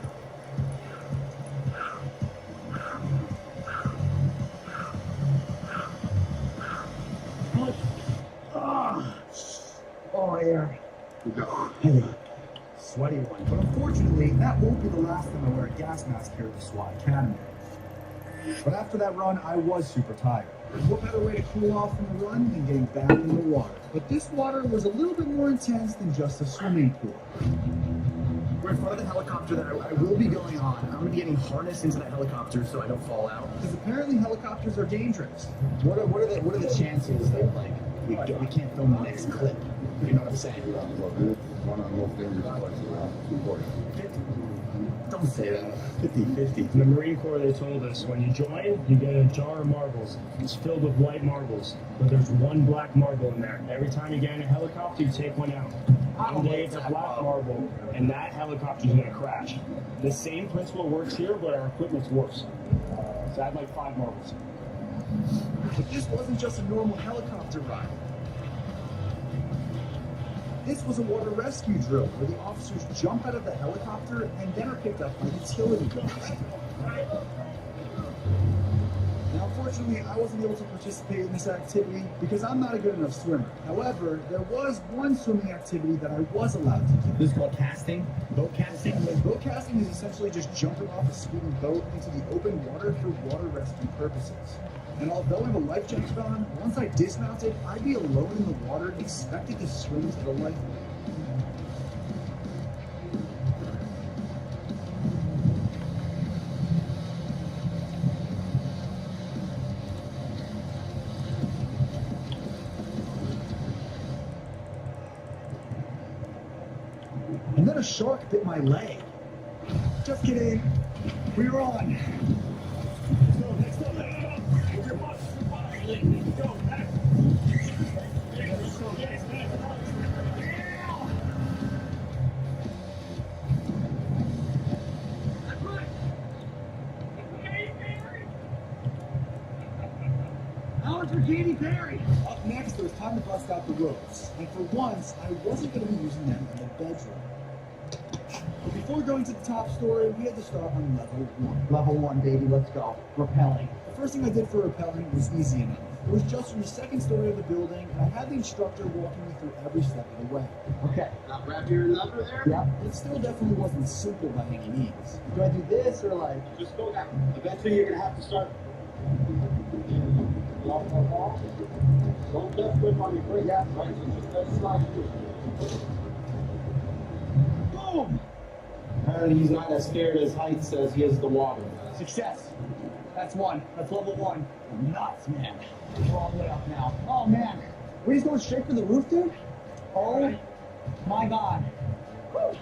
Oh, air. Heavy. Sweaty one. But unfortunately, that won't be the last time I wear a gas mask here at the SWAT Academy. But after that run, I was super tired. What better way to cool off from the run than getting back in the water? But this water was a little bit more intense than just a swimming pool. We're in front of the helicopter that I will be going on. I'm going to be getting harnessed into the helicopter so I don't fall out. Because apparently helicopters are dangerous. What are the chances that like we can't film the next clip? You know what I'm saying? Well, this is one of the most dangerous places around 240. Don't say that. 50-50. In the Marine Corps, they told us when you join, you get a jar of marbles. It's filled with white marbles, but there's one black marble in there. Every time you get in a helicopter, you take one out. One day it's a black marble, and that helicopter's gonna crash. The same principle works here, but our equipment's worse. So I had like 5 marbles. But this wasn't just a normal helicopter ride. This was a water rescue drill where the officers jump out of the helicopter and then are picked up by utility guards. Now, unfortunately, I wasn't able to participate in this activity because I'm not a good enough swimmer. However, there was one swimming activity that I was allowed to do. This is called casting? Boat casting? Boat casting is essentially just jumping off a speeding boat into the open water for water rescue purposes. And although I have a life jacket on, once I dismounted, I'd be alone in the water, expected to swim to the life. And then a shark bit my leg. Just kidding. We're on. Alex for Katy Perry. Up next, it was time to bust out the ropes. And for once, I wasn't going to be using them in the bedroom. But before going to the top story, we had to start on level 1. Level 1, baby, let's go. Rappelling. The first thing I did for rappelling was easy enough. It was just from the second story of the building, and I had the instructor walking me through every step of the way. Okay. Now wrap your lever there? Yep. It still definitely wasn't simple by any means. Do I do this or like? Just go down. Eventually you're going to have to start. Don't just grip on your brake. Yeah. Right? So just let it slide through. Boom! Apparently he's not as scared as heights as he is the water. Success. That's 1. That's level 1. Nuts, man. We're all the way up now. Oh, man. We're just going straight for the roof, dude? Oh, my God. Woo.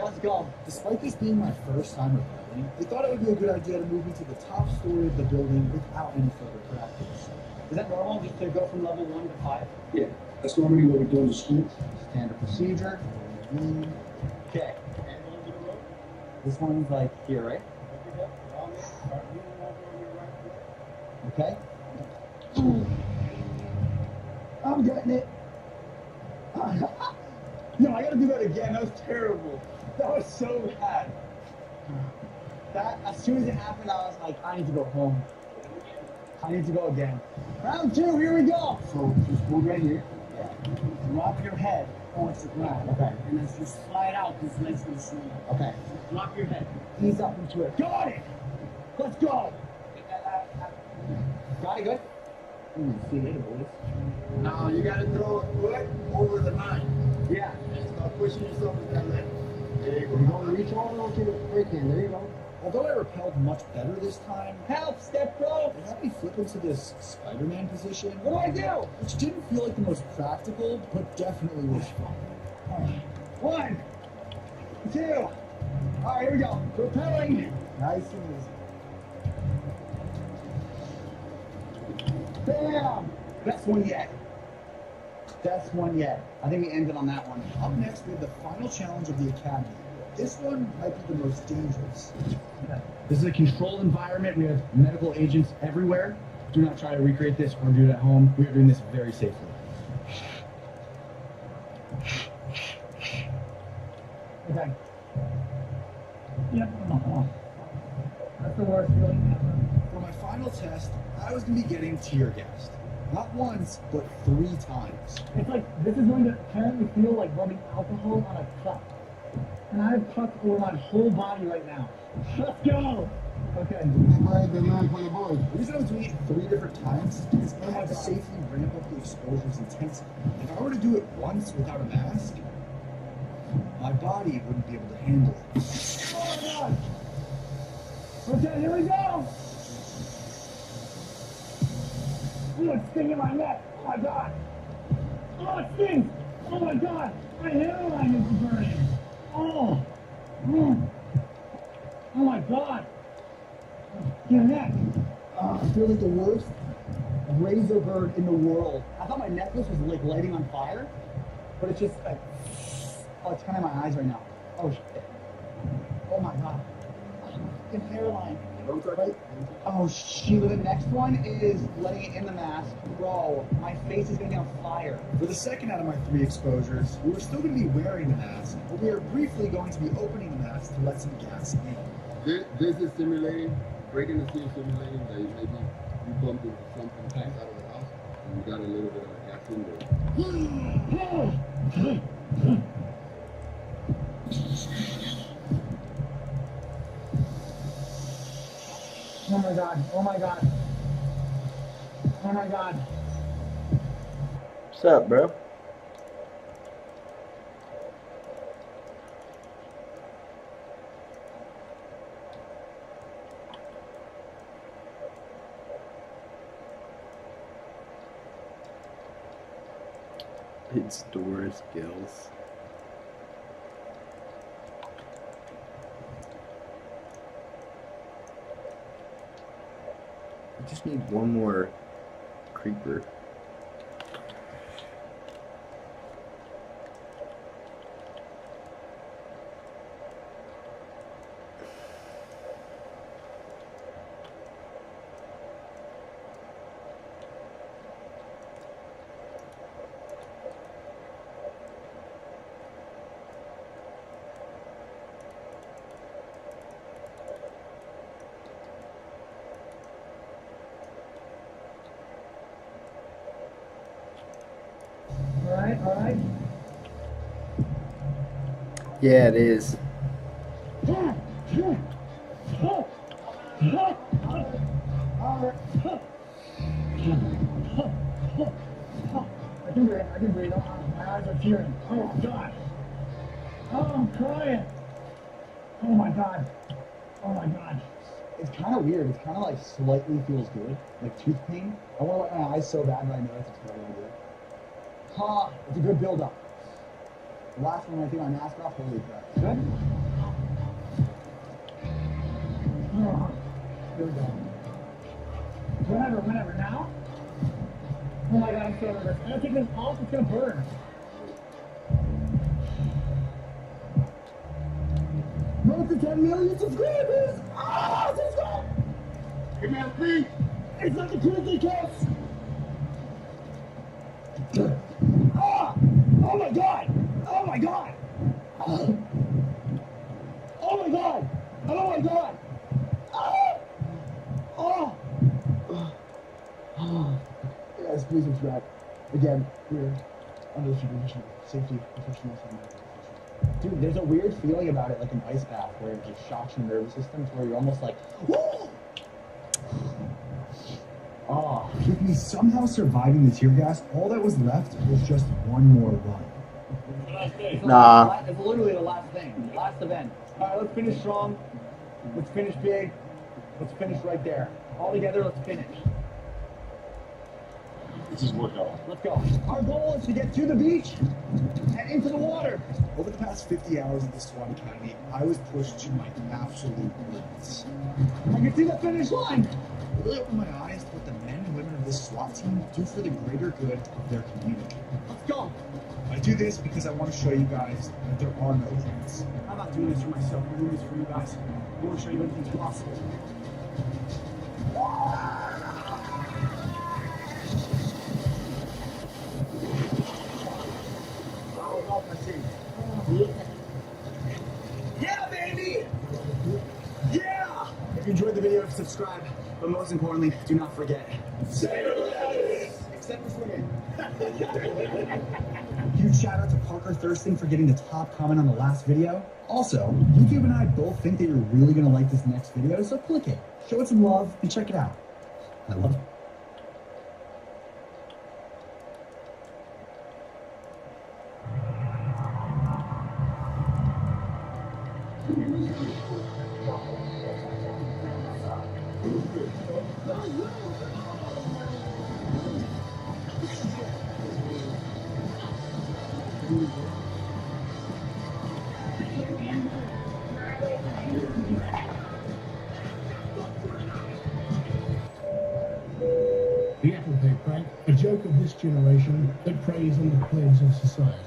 Let's go. Despite this being my first time rappelling, they thought it would be a good idea to move me to the top story of the building without any further practice. Is that normal just to go from level 1 to 5? Yeah, that's normally what we do in the school. Standard procedure. Okay. This one's like here, right? Okay? I'm getting it. No, I gotta do that again. That was terrible. That was so bad. That, as soon as it happened, I was like, I need to go home. I need to go again. Round 2, here we go. So just hold right here. Yeah. Drop your head onto the ground. Okay. And then just slide out this legs to the ceiling. Okay. Just drop your head. Ease up into it. Got it! Let's go! Got it good? See later, boys. No, you gotta throw a foot over the line. Yeah. And start pushing yourself with that leg. There you You're go. going to reach all over to the break hand. There you go. Although I repelled much better this time, help, step bro! It had me flip into this Spider-Man position. What do I do? Which didn't feel like the most practical, but definitely was fun. 1, 2. All right, here we go. Repelling. Nice and easy. Bam! Best one yet. Best one yet. I think we ended on that one. Up next, we have the final challenge of the Academy. This one might be the most dangerous. This is a controlled environment. We have medical agents everywhere. Do not try to recreate this or do it at home. We are doing this very safely. Okay. Yep. That's the worst feeling ever. For my final test, I was going to be getting tear gassed. Not once, but 3 times. It's like, this is going to apparently feel like rubbing alcohol on a cup. And I have cups over my whole body right now. Let's go! Okay. The reason I was doing it 3 different times is because I had to safely ramp up the exposure's intensity. If I were to do it once without a mask, my body wouldn't be able to handle it. Oh my god! Okay, here we go! Oh, it's stinging my neck! Oh my god! Oh, it stings! Oh my god! My hairline is burning! Oh! Oh my god! Your neck! I feel like the worst razor burn in the world. I thought my necklace was like lighting on fire, but it's just like, oh, it's kind of my eyes right now. Oh shit. Oh my god. Fucking hairline. Right? Oh shoot, the next one is letting it in the mask. Bro, my face is gonna be on fire. For the second out of my 3 exposures, we were still gonna be wearing the mask, but we are briefly going to be opening the mask to let some gas in. This is simulating, breaking the seal simulating that maybe you bumped into something outside of the house and you got a little bit of a gas in there. Oh my god, oh my god. Oh my god. What's up, bro? It's Doris Gills. I just need one more creeper. Alright? Yeah, it is. I can breathe. My eyes are tearing. Oh god. Oh, I'm crying. Oh my god. Oh my god. It's kind of weird. It's kind of like slightly feels good, like tooth pain. I want to wet my eyes so bad right now. It's terrible. Huh, it's a good build-up. The last one, when I take my mask off, holy crap. Good? Oh, here we go. Whenever, now? Oh my god, I'm so nervous. I'm gonna take this off, it's gonna burn. Road to 10 million subscribers! Ah, subscribe! Command B! It's not the critical case! Ah! Oh my god! Oh my god! Oh my god! Oh my god! Ah! Oh! Guys, please subscribe. Again, we're under the supervision of safety professionals and medical professionals. Dude, there's a weird feeling about it, like an ice bath, where it just shocks your nervous system to where you're almost like, whoa! Oh, with me somehow surviving the tear gas, all that was left was just one more run. Nah. It's literally the last thing, the last event. All right, let's finish strong. Let's finish big. Let's finish right there. All together, let's finish. This is workout. Let's go. Our goal is to get to the beach and into the water. Over the past 50 hours at the SWAT Academy, I was pushed to my absolute limits. I can see the finish line! It really opened my eyes to what the men and women of this SWAT team do for the greater good of their community. Let's go! I do this because I want to show you guys that there are no limits. I'm not doing this for myself. I'm doing this for you guys. I want to show you everything's possible. Yeah, baby! Yeah! If you enjoyed the video, subscribe. But most importantly, do not forget. Except for swinging. Huge shout out to Parker Thurston for getting the top comment on the last video. Also, YouTube and I both think that you're really going to like this next video, so click it. Show it some love and check it out. I love it. The Applegate prank, a joke of this generation that preys on the plebs of society.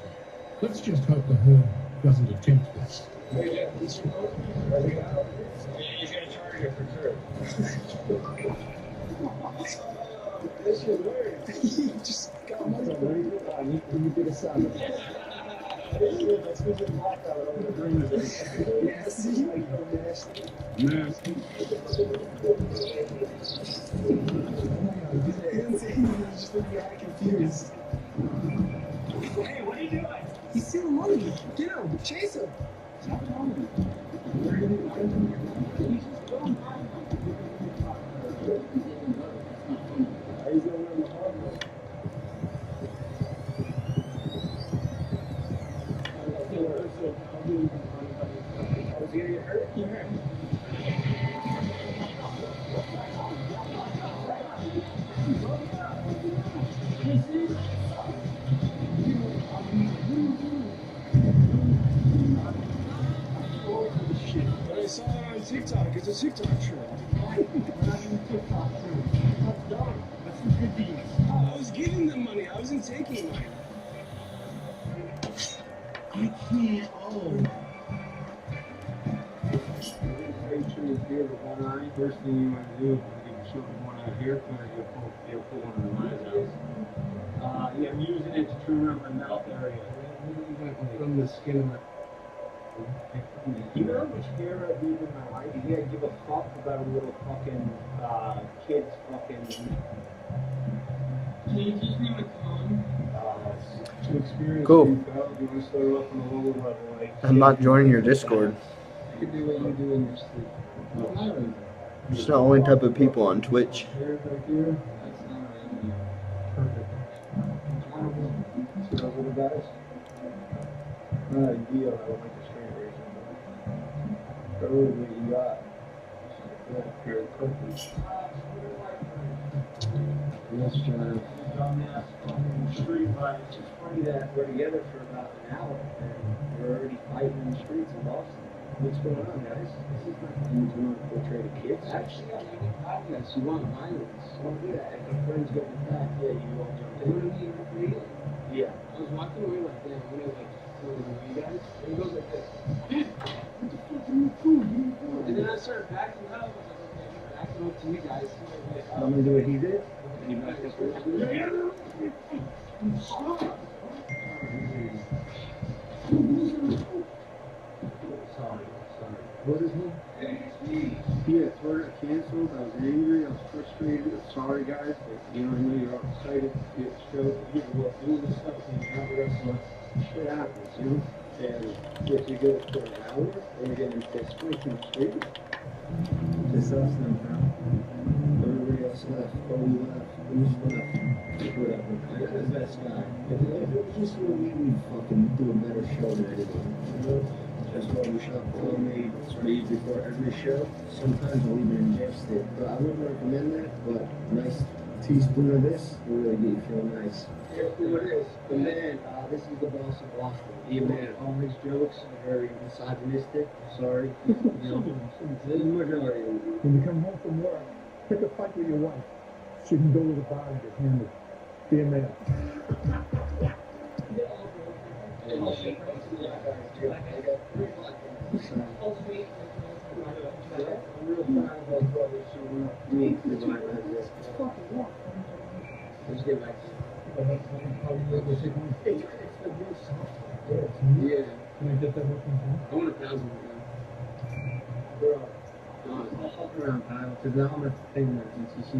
Let's just hope the herd doesn't attempt this. He's gonna charge you for sure. This is weird. You just got money for it. You did a sound. That's who's in blackout over the green. Yes, nasty. Nasty. Just looking at confused. Hey, what are you doing? He's stealing money. Get him. Chase him. Stop calling him. He's going on the hard way. I was gonna get hurt. You hurt. But I saw it on TikTok. It's a TikTok trend. That's the good deed. I was giving them money. I wasn't taking money. I can't. Oh. Make sure you hear with one eye. First thing you want to do is get your shoulder one eye haircut, you'll pull one of the lines out. Yeah, I'm using it to trim around my mouth area. From the skin of my. You know how much hair I've used in my life? Yeah, give a fuck about a little fucking kid's fucking. Can you teach me what's on? To experience. Cool. You want to start off on a lower level, like. I'm not joining your Discord. You can do what you do in your sleep. It's the only type of people on Twitch. Perfect. See those little guys? Not ideal, I don't like the straight version. But really what you got. A pair of clippers. Yes, John. Dumbass fucking street fight. It's just funny that we're together for about an hour and we're already fighting in the streets of Boston. What's going on, guys? This is not you want to portray the kids. Actually, I'm making podcasts. You want violence. Oh, yeah. If my friends get attacked, yeah, you won't jump in. What do you mean? Yeah. I was walking away like that. When I was like, you guys? And he goes like this. What the fuck are you doing? And then I started backing up. I was like, okay, Backing up to you guys. I'm gonna do what he did. And you back up for Sorry. What is he? Yeah, tour got canceled. I was angry. I was frustrated. I'm sorry, guys. You know, I know you're all excited to get the show. People will do this stuff and you're not wrestling. Shit happens, you know? And if you go for an hour and you're getting pissed, we can street. Just us now, pal. Everybody else left. Cody left. Bruce left. Whatever. I got the best guy. If it just would have made me fucking do a better show than anyone. You know? That's why we shop telling me sort of before every show. Sometimes I'll even ingest it. But I wouldn't recommend that, but a nice teaspoon of this will really get you feeling nice. Here's what it is. The man, this is the boss of Boston. The man, all his jokes are very misogynistic. Sorry. You know, the majority of them. When you come home from work, pick a fight with your wife. She can go to the bar and get hammered. Be a man. Let's get back to yeah. Can I get that working too? I want 1,000 I'll help around, Kyle, because now I'm going to pay more since he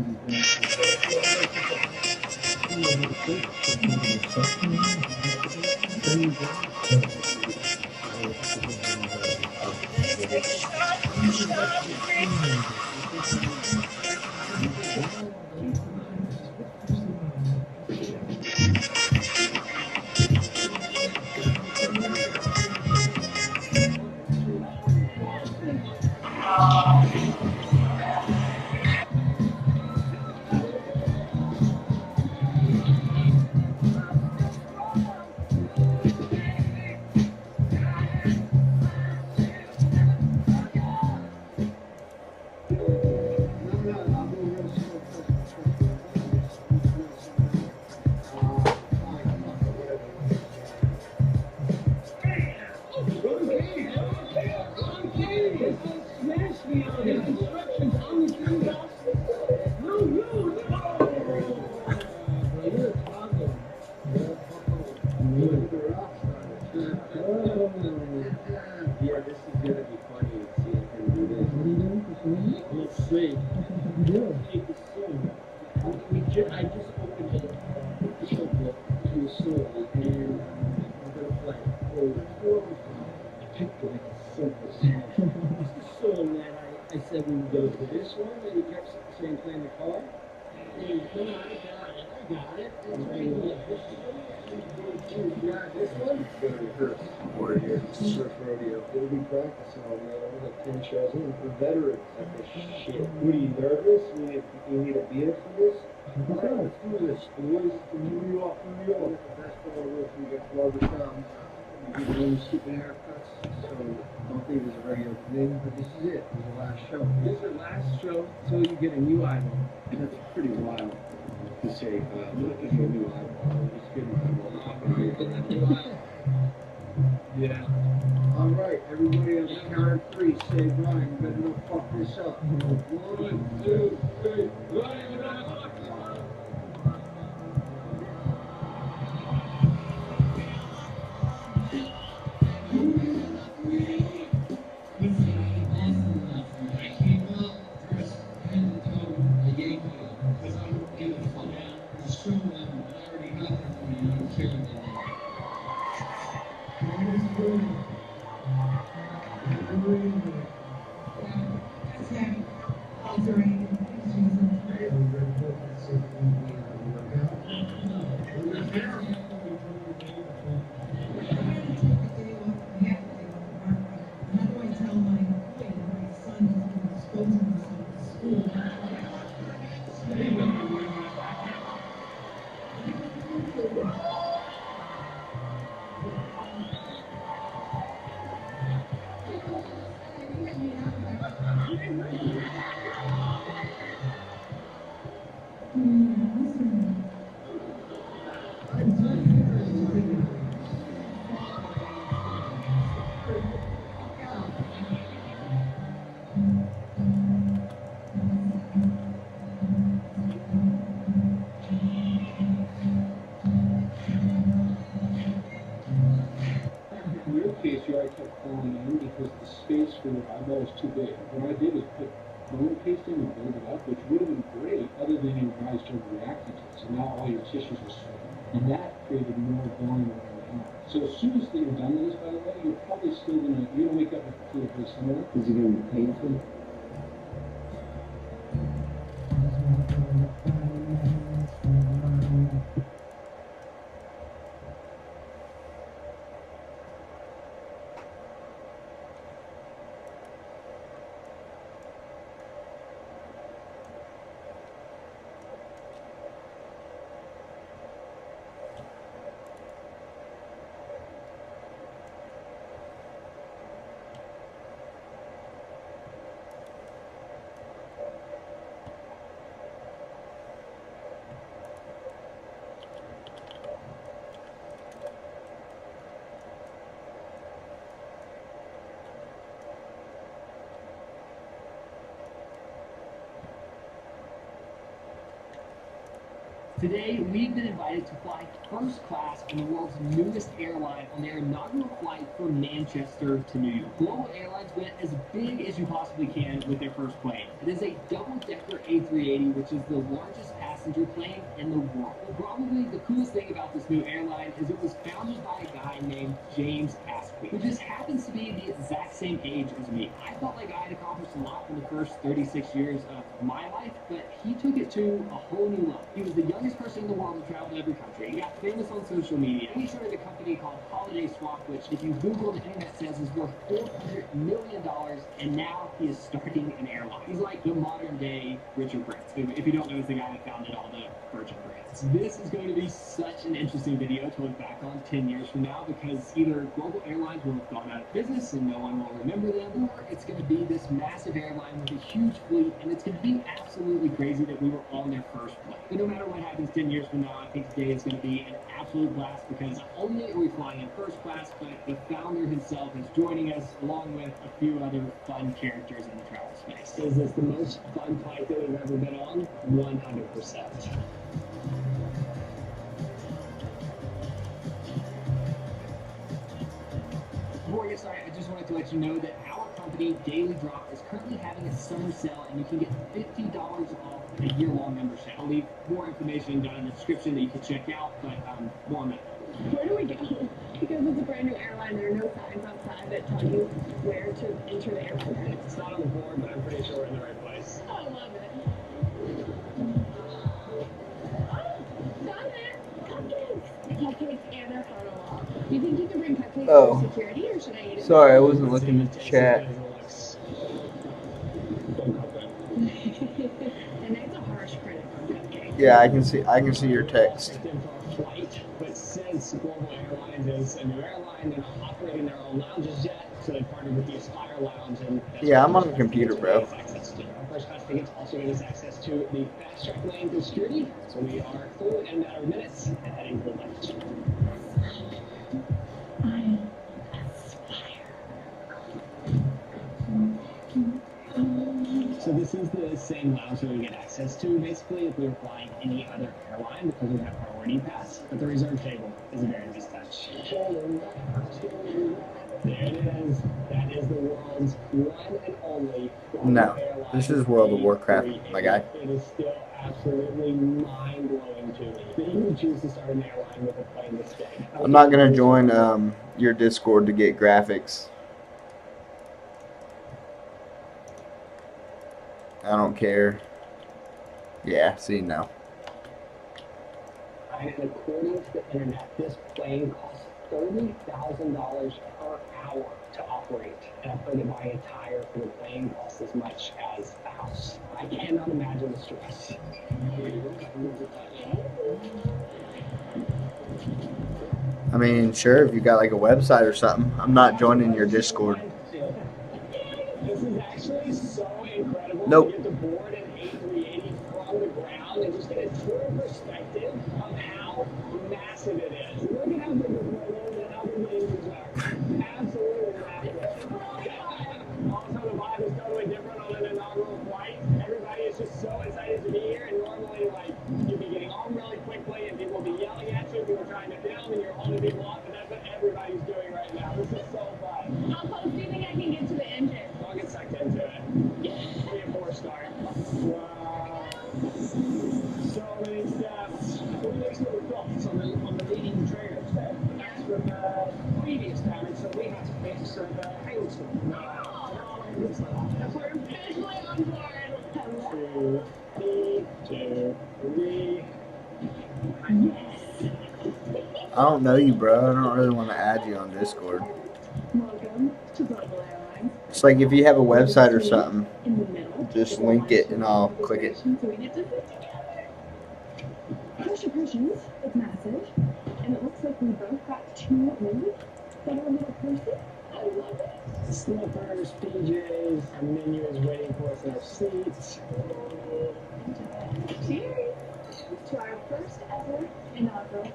Yeah, this is gonna be funny to see him do this. What are you doing for free? Let's see. I just opened a showbook to a store and I'm gonna play. I picked like a simple song. It's the song that I said we would go to this one and he kept saying play in the car. And I got it. It's right here. Yeah, this one? Gonna rehearse. Or here, surf rodeo. We'll be practicing all night. I'm like 10 shows in. We're veterans at this shit. What are you nervous? You need a beer for this? Okay, let's do this. Boys from New York. The best of all worlds. We get barbershop. We get really stupid haircuts. So don't think it's a regular thing, but this is it. This is the last show. This is the last show until you get a new idol. That's pretty wild to say. Look at your new idol. It's good to have all the fucking idol. Yeah. All right, everybody on the count of 3, say Ryan, you better not fuck this up. 1, 2, 3, Ryan. because the space for the eyeball is too big. What I did is put bone pasting and build it up, which would have been great other than your eyes started reacting to it. So now all your tissues are swelling. And that created more volume around the eye. So as soon as you're done with this, by the way, you're probably still gonna wake up and feel very similar. Is it gonna be painful? Today, we've been invited to fly first class on the world's newest airline on their inaugural flight from Manchester to New York. Global Airlines went as big as you possibly can with their first plane. It is a double-decker A380, which is the largest passenger plane in the world. Probably the coolest thing about this new airline is it was founded by a guy named James Asquith, who just happens to be the exact same age as me. I felt like I had accomplished a lot in the first 36 years of my life, but he took it to a whole new level. He was the youngest person in the world to travel to every country. He got famous on social media. He started a company called Holiday Swap, which, if you Google, the internet says is worth $400 million, and now he is starting an airline. He's like the modern day Richard Branson. If you don't know, he's the guy that founded all the Virgin brands. This is going to be such an interesting video to look back on 10 years from now, because either Global Airlines will have gone out of business and no one will remember them, or it's going to be this massive airline with a huge fleet, and it's going to be absolutely crazy that we were on their first plane. But no matter what happens 10 years from now, I think today is going to be an absolute blast, because not only are we flying in first class, but the founder himself is joining us, along with a few other fun characters in the travel space. Is this the most fun flight that we've ever been on? 100%. Before we get started, I just wanted to let you know that our company, Daily Drop, is currently having a summer sale, and you can get $50 off a year-long membership. I'll leave more information down in the description that you can check out, but more on that. Where do we go? Because it's a brand new airline, there are no signs outside that tell you where to enter the airline. It's not on the board, but I'm pretty sure we're in the right place. I love it. Down there, cupcakes. Cupcakes and their photo wall. Do you think you can bring cupcakes for security, or should I eat it? Sorry, I wasn't looking at the chat. And that's a harsh critic on cupcakes. Yeah, I can see your text. But since Global Airlines is a new airline, they're not operating their own lounges yet, so they partnered with the Aspire Lounge. And Yeah, I'm on the computer, bro. Our first class tickets also give us access to the fast track lane through security, so we are through in a matter of minutes and heading to the lounge. So this is the same lounge that we get access to, basically, if we were flying any other airline, because we have priority pass. But the reserve table is a very nice touch. There it is. That is the world's one and only. No, this is World of Warcraft, my guy. It is still absolutely mind-blowing to me that you would choose to start an airline with a plane this big. I'm not gonna join your Discord to get graphics. I don't care. Yeah, see now. And according to the internet, this plane costs $30,000 per hour to operate. And I've heard that my entire for the plane costs as much as a house. I cannot imagine the stress. I mean, sure, if you got like a website or something. I'm not joining your Discord. This is actually so incredible. Nope. To get to board an A380 from the ground and just get a true perspective of how massive it is. Look at how big the plane is and how big the engines are. Absolutely massive. Also, the vibe is totally different on an inaugural flight. Everybody is just so excited to be here, and normally, like, you'd be getting on really quickly and people will be yelling at you if you were trying to film and you're holding people up, and that's what everybody's doing right now. This is so fun. How close do you think I can get? So many stats. What makes your thoughts on the leading trainers there? That's from previous damage, so we had to fix hailstorm. We're officially on board. 2, 3. Yes. I don't know you, bro. I don't really want to add you on Discord. Welcome to Global Airlines. It's like if you have a website or something, In the middle. just link it and I'll click it. So we get to sit together. First impressions, it's massive. And it looks like we both got 2 movies that are a little person. I love it. Slippers, PJs, our menu is waiting for us in our seats. Cheers to our first ever inaugural.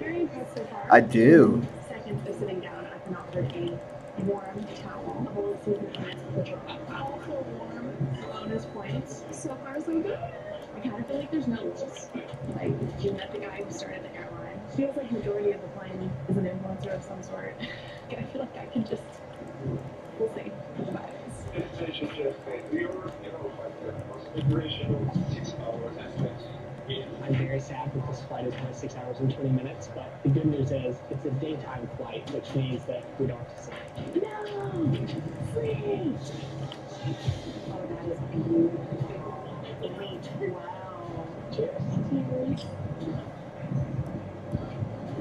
Very impressed so far. I do. Seconds of sitting down, I've been offered a warm towel, a bowl of soup, and a drop. Also warm bonus points. So far, so good. I kind of feel like there's no rules. Like, you met the guy who started the airline. Feels like majority of the plane is an influencer of some sort. And I feel like I can just, we'll see what the vibe I'm very sad that this flight is only 6 hours and 20 minutes, but the good news is it's a daytime flight, which means that we don't have to sleep. No! Sleep! Oh, that is beautiful. Great. Wow. Cheers. Cheers.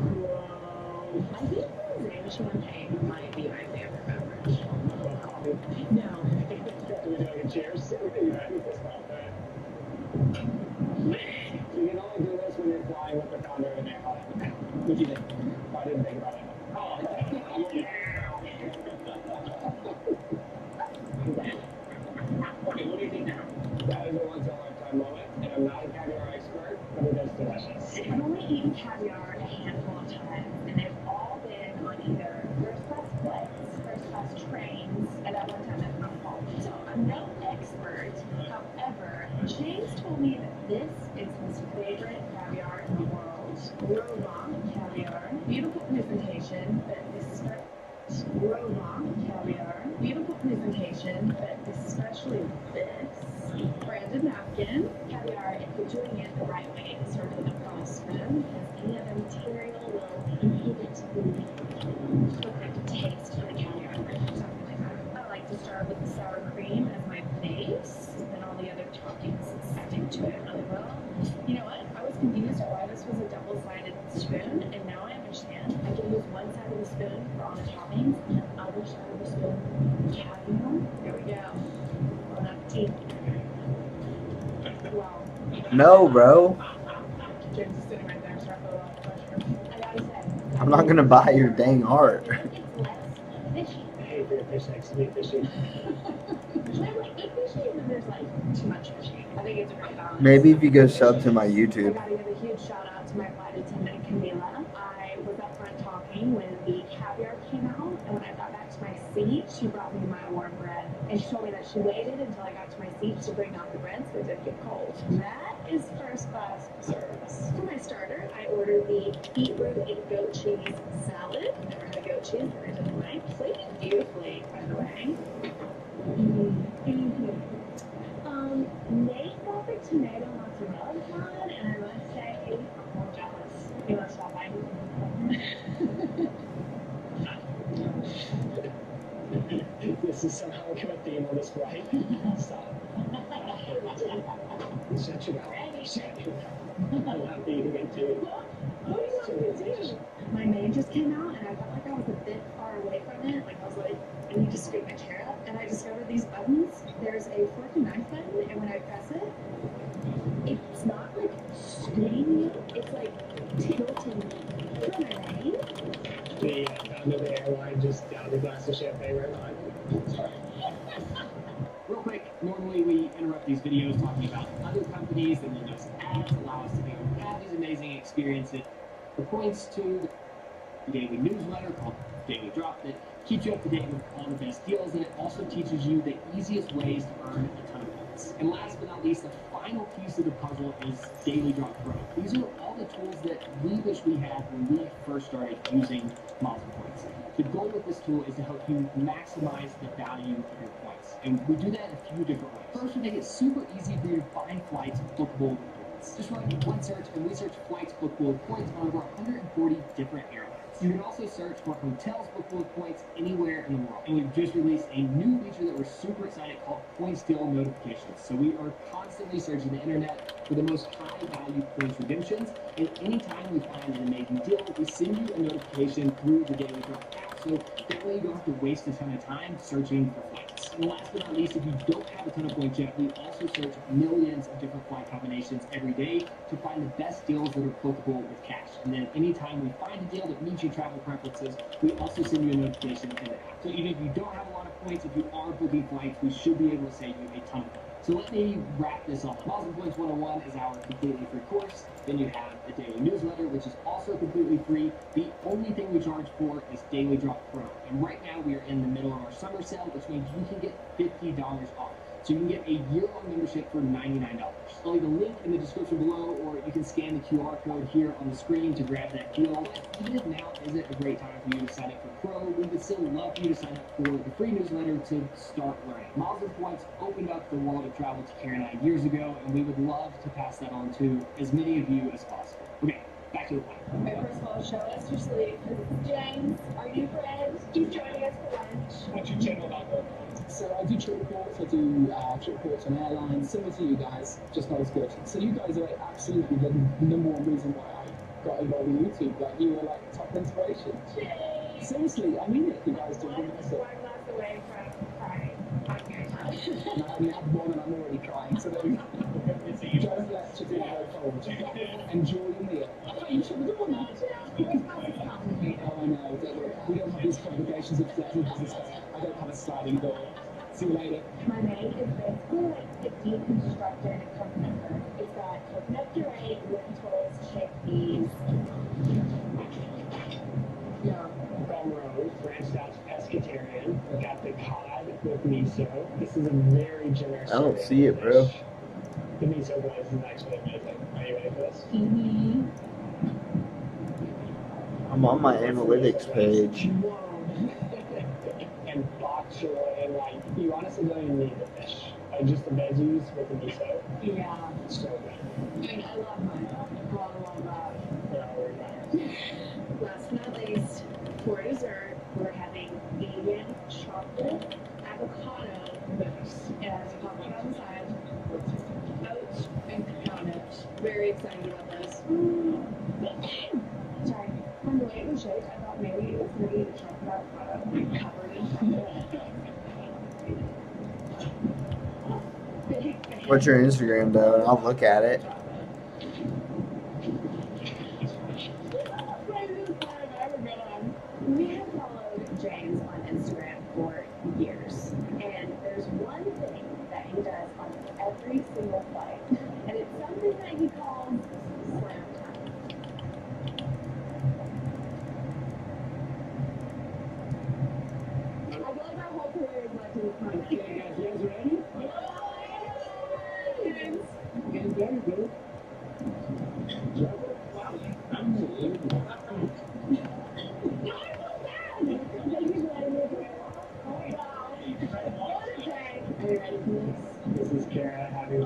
Whoa. I think rosé champagne might be my favorite beverage. No. We're doing a cheers. You can only do this when you're flying with the founder of an airline. What do you think? I didn't think about it. Oh, okay, what do you think now? That is a once-in-a-lifetime moment, and I'm not a caviar expert, but it is delicious. I've only eaten caviar a handful of times, and they've all been on either first-class flights, first-class trains, and at one time at my home. So I'm no expert. However, James told me that this is his favorite caviar in the world. Roland caviar. Beautiful presentation, but Roland caviar. Beautiful presentation, but especially this. Branded napkin. Caviar, if you're doing it the right way, served in a pearl spoon, because any other material will inhibit the perfect taste of the caviar. Something like that. I like to start with the sour cream as my base, and all the other toppings stick to it really well. You know what? I was confused why this was a double-sided spoon, and now I understand. I can use one side of the spoon for all the toppings, and the other side of the spoon caviar. There we go. Bon appetit. Wow. No, bro. James is sitting right there, so I feel a lot of pressure. I gotta say. I'm not gonna buy your dang art. Fishy. Hey, for fish eggs, to be fishy. There's like eat fishy, and then there's like too much fishy. I think it's a great balance. Maybe if you go sub to my YouTube. I gotta give a huge shout out to my flight attendant, Camila. I was up front talking when the caviar came out, and when I got back to my seat, she brought me my warm bread. And she told me that she waited until I got to my seat to bring out the bread so it didn't get cold. That is first class service. For my starter, I ordered the beetroot and goat cheese salad. Never had a goat cheese, very different way. Plated beautifully, by the way. Nate got the tomato mozzarella one, and I must say, I'm jealous. You want to stop by? This is somehow a good theme on this flight. Stop. Shut your mouth. Shut your mouth. I'm not eating it too. What do you want me to do? My name just came out, and I felt like I was a bit far away from it. Like I was like, I need to scoot my chair up, and I discovered these buttons. There's a fork and knife button, and when I press it, it's not like scooting me, it's like tilting me. Am I right? The founder of the airline just downed a glass of champagne right behind me. Real quick, normally we interrupt these videos talking about other companies and then those ads allow us to be able to have these amazing experiences. The points to the daily newsletter called Daily Drop that keeps you up to date with all the best deals, and it also teaches you the easiest ways to earn a ton of points. And last but not least, the final piece of the puzzle is Daily Drop Pro. These are all the tools that we wish we had when we first started using Mazel Points. The goal with this tool is to help you maximize the value of your points. And we do that in a few different ways. First, we make it super easy for you to find flights bookable with points. Just run one search and we search flights bookable with points on over 140 different airlines. You can also search for hotels bookable with points anywhere in the world. And we've just released a new feature that we're super excited called Points Deal Notifications. So we are constantly searching the internet for the most high-value points redemptions. And anytime we find an amazing deal, we send you a notification through the Daily Drop app. So that way you don't have to waste a ton of time searching for flights. And last but not least, if you don't have a ton of points yet, we also search millions of different flight combinations every day to find the best deals that are bookable with cash. And then anytime we find a deal that meets your travel preferences, we also send you a notification in the app. So even if you don't have a lot of points, if you are booking flights, we should be able to save you a ton of money. So let me wrap this up. Mazel Points 101 is our completely free course. Then you have the daily newsletter, which is also completely free. The only thing we charge for is Daily Drop Pro. And right now we are in the middle of our summer sale, which means you can get $50 off. So you can get a year-long membership for $99. I'll leave a link in the description below, or you can scan the QR code here on the screen to grab that deal. Even if now isn't a great time for you to sign up for Pro, we would still love for you to sign up for the free newsletter to start learning. Mazel Points opened up the world of travel to Kara and I years ago, and we would love to pass that on to as many of you as possible. Okay, back to the point. Okay, first of all, show us your sleeve. This is James, our new friend. He's joining us for lunch. What's your channel about though? So I do trip reports, I do trip reports on airlines, similar to you guys, just not as good. So you guys are absolutely the number one reason why I got involved in YouTube. Like, you were like top inspiration. Yay! Seriously, I mean it. You guys do good stuff. One glass away from crying. No, I mean, I've won and I'm already crying, so there we go. Don't let your dinner go cold. Enjoy your meal. You should have done that. Oh, I know. We don't have these complications of business. I don't have a sliding door. See you later. My main is basically like a deconstructed coconut curd. It's got coconut puree, lentils, chickpeas. Yeah. Gumroad, branched out to pescatarian. We got the cod with miso. This is a very generous. I don't see it, bro. The miso glaze is actually amazing. Are you ready for this? Mm-hmm. I'm on my analytics page. And bok choy, and like, you honestly don't even need the fish. Like, just the veggies with the miso. Yeah. So good. I mean, I love mine. Love that. Last but not least, for dessert, we're having vegan chocolate avocado mousse. It has chocolate on the side, oats, and coconut. Very excited about this. Sorry. From the way it was shaped, I thought maybe it was going to be the chocolate avocado covered in chocolate. What's your Instagram, though? And I'll look at it. We have followed James on Instagram for years, and there's one thing that he does on every single flight, and it's something that he calls slam time. I feel like my whole career is left in the front. Okay, guys, you guys ready? James. Getting better, bro. Wow, unbelievable. Are you ready for this? This is Kara having a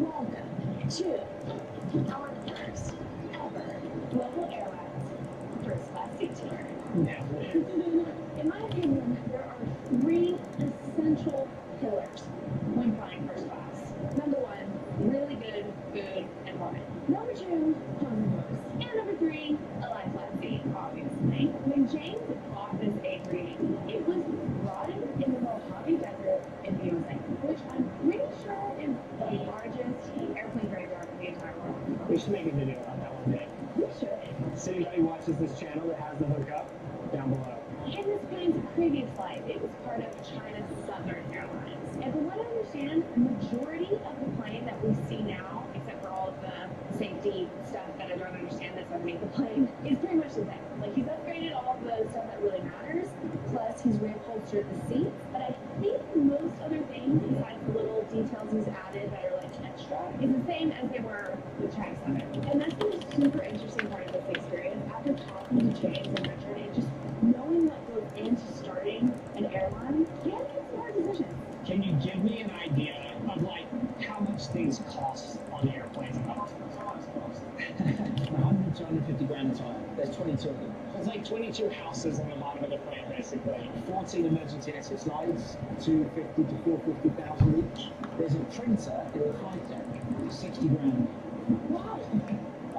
Welcome to our first ever Global Airlines first class seat tour. In my opinion, there are three essential pillars when flying first class. Number one, really good food and wine. Number two, hummingbirds. And number three, a lie flat seat, obviously. When James bought this A380, it was rotted in the Mojave Desert in the USA, which I'm pretty sure is the largest airplane graveyard in the entire world. We should make a video about that one day. We should. So anybody watches this channel that has the hookup, down below. In this plane's previous flight, it was part of China's Southern Airlines. And from what I understand, the majority of the plane that we see now, except for all of the safety stuff that I don't understand that's underneath the plane, is pretty much the same. Like, he's upgraded all of the stuff that really matters, plus he's reupholstered the seats. But I think most other things, besides the little details clauses added that are like extra is the same as they were with Track Center. And that's been a super interesting part of this experience. After talking to James and Richard and just knowing what goes into starting an airline, you have to make smart decisions. Can you give me an idea of like how much things cost on airplanes and hospitals? How much cost? 100 to 150 grand a time. There's 22 of them. There's like 22 houses on the bottom of the plane, basically. 14 emergency exit slides, 250 to 450,000 each. There's a printer in the flight deck, 60 grand. Wow.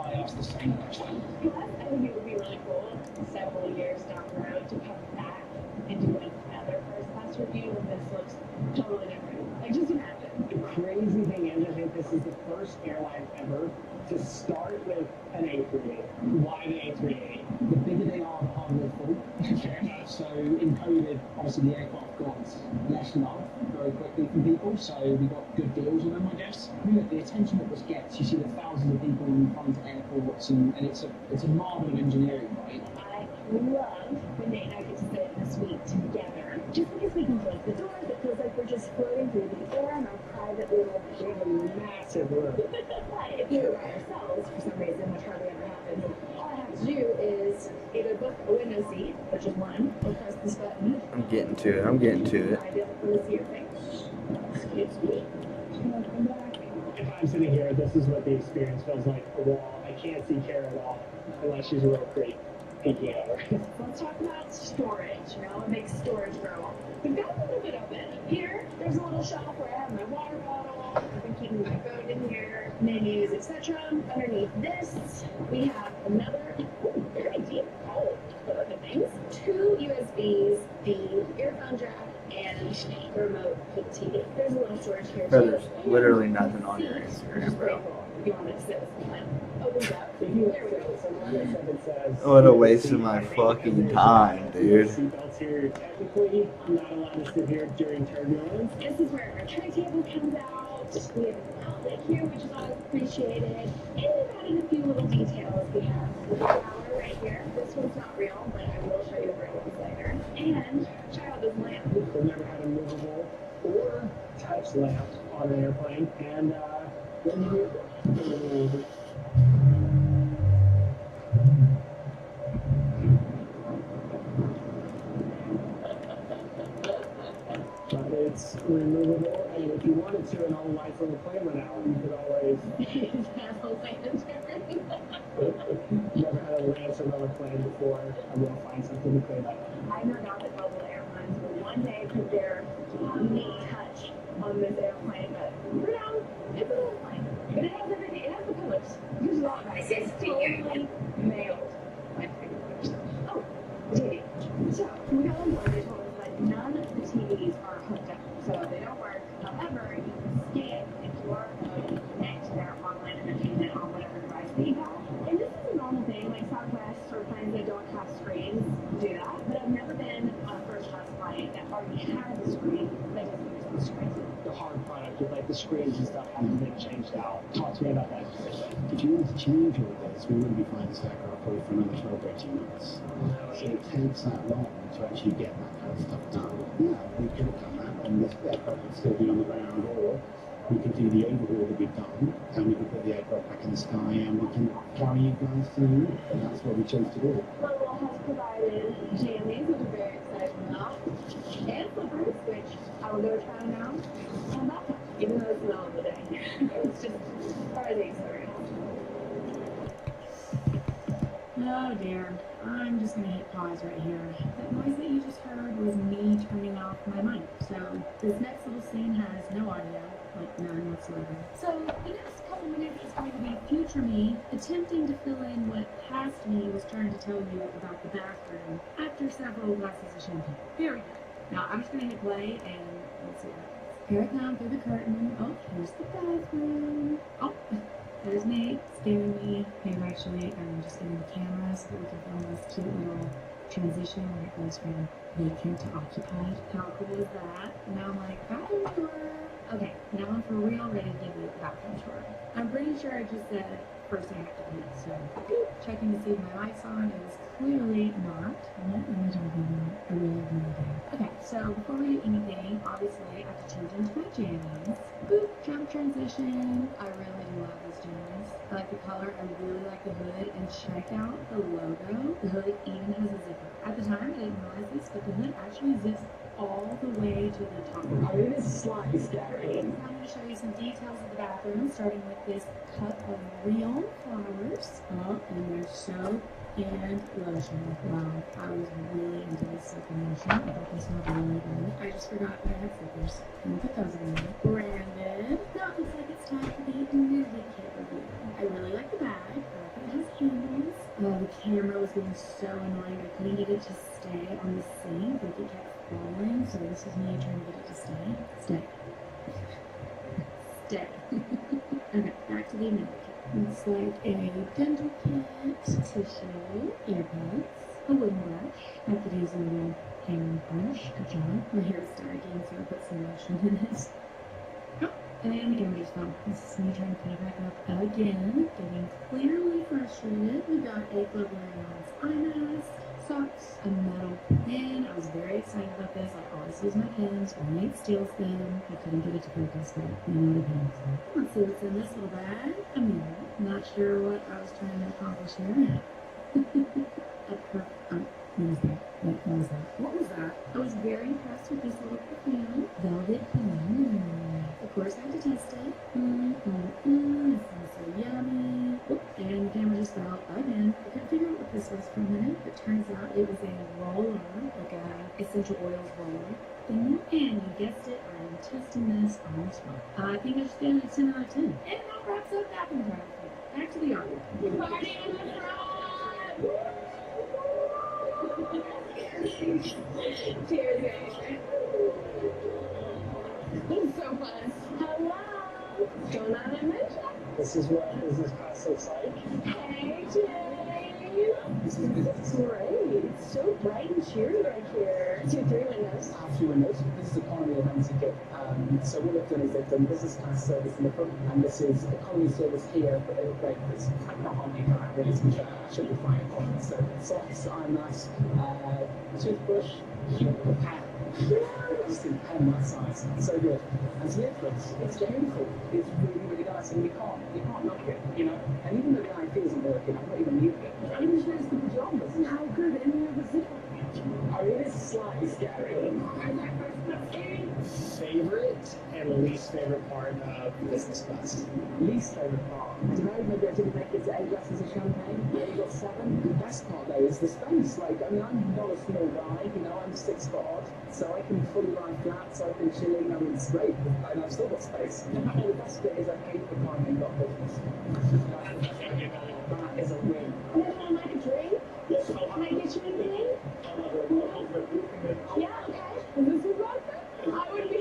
I asked the same question. Plus, I think it would be really cool several years down the road to come back and do another first class review when this looks totally different. Like, just imagine. The crazy thing is, I think this is the first airline ever to start with an A380. Why the A380? The bigger they are, the harder they fall. Fair enough. So in COVID, obviously the aircraft got less love very quickly from people, so we got good deals on them, I guess. I mean, look, the attention that this gets, you see the thousands of people in front of airports, and it's a marvel of engineering, right? I love when Nate and I get to sit in the suite together. Just because we can close the doors, it feels like we're just floating through the air in our private little massive room. But if we were by ourselves for some reason, which hardly ever happens, all I have to do is either book a window seat, which is one, or press this button. I'm getting to it. I'm getting to it. I be able to see your face. Excuse me. If I'm sitting here, this is what the experience feels like. A wall. I can't see Kara at all, unless she's a real creep peeking over. Let's talk about storage, you know, what makes storage grow. We've got a little bit of it. Here, there's a little shelf where I have my water bottle. I've been keeping my phone in here, menus, etc. Underneath this, we have another, very deep hole for other things. 2 USBs, the earphone jack, and the remote for the TV. There's a little storage here Bro, too. there's literally nothing on your Instagram, bro. If you want me to sit with someone, opens up. There we go. What a waste of my fucking time, dude. Seatbelts here. Technically, I'm not allowed to sit here during turbulence. This is where our tray table comes out. We have an outlet here, which is always appreciated. And we've added a few little details. We have the shower right here. This one's not real, but I will show you where it looks later. And child's lamp. I've never had a movable or touch lamp on an airplane, and but it's removable, and if you wanted to, and all the lights on the plane went out, you could always. Never had a lantern on a plane before. I'm gonna find something to clean up. I know now that mobile airlines will one day put their neat touch on this airplane, but for now, it's an airplane. But it has everything. It has the pillars. There's a lot of guys. It's totally nailed. Oh, TV. So, we got on board, they told us that none of the TVs are hooked up, so they don't work. However, you can scan a QR code and connect to their online entertainment on whatever device that you have. And this is a normal thing, like Southwest or planes that don't have screens do that. But I've never been on a first class flight that already has a screen that doesn't use the screen. The hard product with like the screens and stuff hasn't been changed out. Talk to me about that. If you wanted to change all this, we wouldn't be flying this aircraft probably for another 12 or 18 months. So it takes that long to actually get that kind of stuff done. Yeah, we could have done that, and this aircraft would still be on the ground, or we could do the overhaul that we've done, and we could put the aircraft back in the sky, and we can carry you guys to the moon. And that's what we chose to do. Global has provided jammies, which are very excited about, and flippers, which I will go try them out, and that one, even though it's the middle of the day. It's just part of the experience. Oh dear, I'm just gonna hit pause right here. That noise that you just heard was me turning off my mic. So this next little scene has no audio, like none whatsoever. So the next couple minutes is going to be future me attempting to fill in what past me was trying to tell you about the bathroom after several glasses of champagne. Here we go. Now I'm just gonna hit play and let's see what happens. Here I come through the curtain. Oh, here's the bathroom. Oh. There's Nate scaring me. Here, actually, I'm just getting the camera so that we can film this cute little transition where it goes from vacant to occupied. How cool is that? Now I'm like, bathroom tour. Okay, now I'm for real ready to give you a bathroom tour. I'm pretty sure I just said first I have to eat, so checking to see if my mic's on is clearly not. What am I talking about? I really have no idea. Okay, so before we do anything, obviously I have to change into my jammies. boop, jump transition. I really do love this jeans. I like the color, I really like the hood, and check out the logo. The hood even has a zipper. At the time, I didn't realize this, but the hood actually zips all the way to the top. I mean, it's slightly scary. I'm going to show you some details of the bathroom, starting with this cup of real flowers. Oh, and there's soap and lotion. Wow, I was really into this soap and lotion. I thought they smelled really good. I just forgot that I had slippers. And put those in there. Branded. Now it looks like it's time for the nudity kit review. I really like the bag. I like that it has handles. The camera was being so annoying. I couldn't get it to stay on the sink. Like it kept falling. So this is me trying to get it to stay. Stay. Stay. Okay, back to the nudity kit. It's like a dental kit, tissue, earbuds, a wooden brush. I have to use a little hair and brush. Good job. My hair is sagging, so I put some lotion in it. And the camera just fell. This is me trying to put it back up again. Getting clearly frustrated. We got a Globularians eye mask, socks, a metal pin. I was very excited about this. I always use my pins. When Nate steals them, I couldn't get it to focus, but you know the pins. Let's see what's in this little bag. A mirror. Not sure what I was trying to accomplish here. A perfect. What was that? What was that? What was that? I was very impressed with this little perfume. Velvet Cologne. Of course, I had to test it. It smells so yummy. Oop, and the camera just fell again. I couldn't figure out what this was for a minute, but turns out it was a roller, like a essential oils roller thing. And you guessed it, I am testing this on the spot. I think I just gave it a 10 out of 10. And that wraps up that one. Back to the art. Party on the front! Cheers, guys. It's so fun. Hello. What's going on in Mitchell? This is what business class looks like. Hey, Jay. This is great. It's so bright and cheery right here. 2, 3 windows. 3 windows. This is economy event ticket. So what we've done is they've done business class service in the front, and this is economy service here, but it'll break this kind of harmony kind of which should be fine. So socks, eye mask, toothbrush, a pen. Just in pen that size. So good. And so it's beautiful. It's really, really nice, and you can't knock it, you know. And even though the IP isn't working, I'm not even muting it. I even chose the pajamas. How good any of the zipper. I mean, it's slightly scary. Favorite and least favorite part of business class? Least favorite part? I don't know, maybe I didn't make it to 8 glasses of champagne. You only got 7. The best part though is the space. Like, I mean, I'm not a small guy, you know, I'm 6 foot odd, so I can fully lie flat, so I can chilling. I mean, it's great, and I've still got space. And the best bit is I hate the time and got business. That is a win. Would you like a drink? Yes. Can I get you anything? Yeah, okay. Is this your vodka? I would be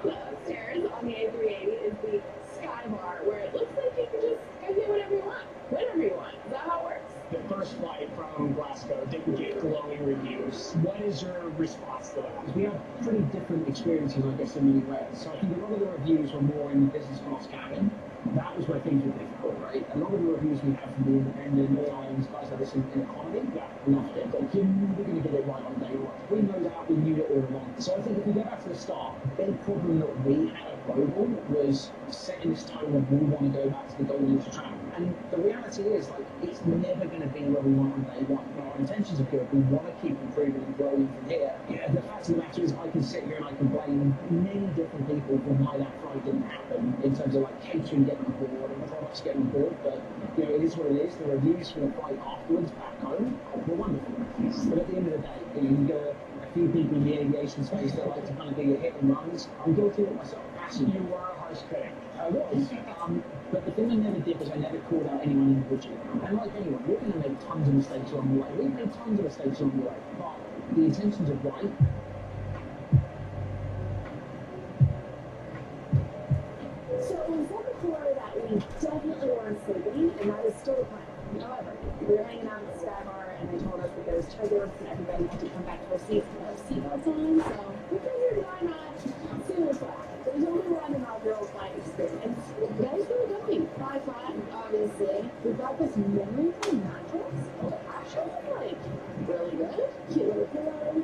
upstairs on the A380 is the Sky Bar, where it looks like you can just go do whatever you want, whenever you want. Is that how it works? The first flight from Glasgow didn't get glowing reviews. What is your response to that? We have pretty different experiences, I guess, in many ways. So I think a lot of the reviews were more in the business class cabin. That was where things were difficult, right? A lot of the reviews we have from the independent Times, guys like this in economy, loved it. Like, you're never going to get it right on day one. We know that, we knew it all along. So I think if we go back to the start, the big problem that we had at Global was setting this tone of we want to go back to the golden age of travel. And the reality is, like, it's never going to be where we want on day one. But our intentions are good. We want to keep improving and growing from here. Yeah, the fact of the matter is, I can sit here and I can blame many different people for why that flight didn't happen in terms of like catering getting on board and products getting on board. But you know, it is what it is. The reviews from the flight afterwards back home were wonderful. But at the end of the day, you get a few people in the aviation space that like to kind of do your hit and runs. I'm guilty of it myself. Actually, you were a harsh critic. I was. But the thing I never did was I never called out anyone individually. And like anyone, we're going to make tons of mistakes along the way. We've made tons of mistakes along the way. But the intentions are right. So we said before that we definitely weren't sleeping, and that is still the plan. However, we were hanging out at the Sky Bar, and they told us that there was turbulence and everybody had to come back to their seats with their seatbelts on. So we figured why not see what's left. There's only one inaugural flight experience. That is really going. Fly flat, obviously. We've got this memory foam mattress. Actually, like, really good. Cute little pillow.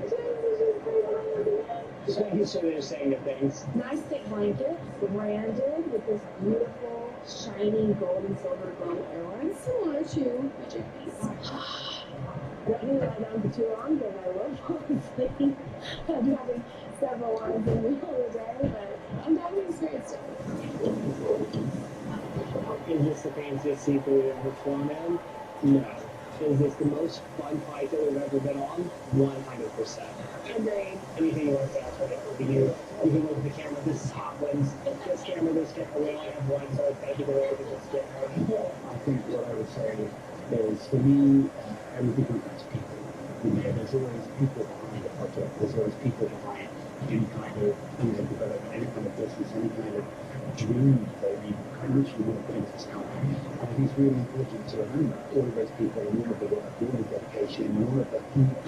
James is just crazy. So they're saying the things. Nice thick blankets, branded with this beautiful, shiny gold and silver glow airline, similar to the Japanese. I don't need to lie down for too long because I love falling asleep. I'm having several lines in the middle of the day, but I'm having experienced it. Is this the fanciest seafood we've ever flown in? No. Is this the most fun flight that we've ever been on? 100%. Agreed. Anything you want to ask for it? You can look at the camera. This is Hot Wings. This camera. We only have one, so thank you for looking at this camera. I think what I would say is for me, everything has people. You know, there's always people behind a project. There's always people behind any kind of development, any kind of business, any kind of dream that you kind of really want to put into this company. I think it's really important to remember all of those people and all of the work, all of the dedication, and all of the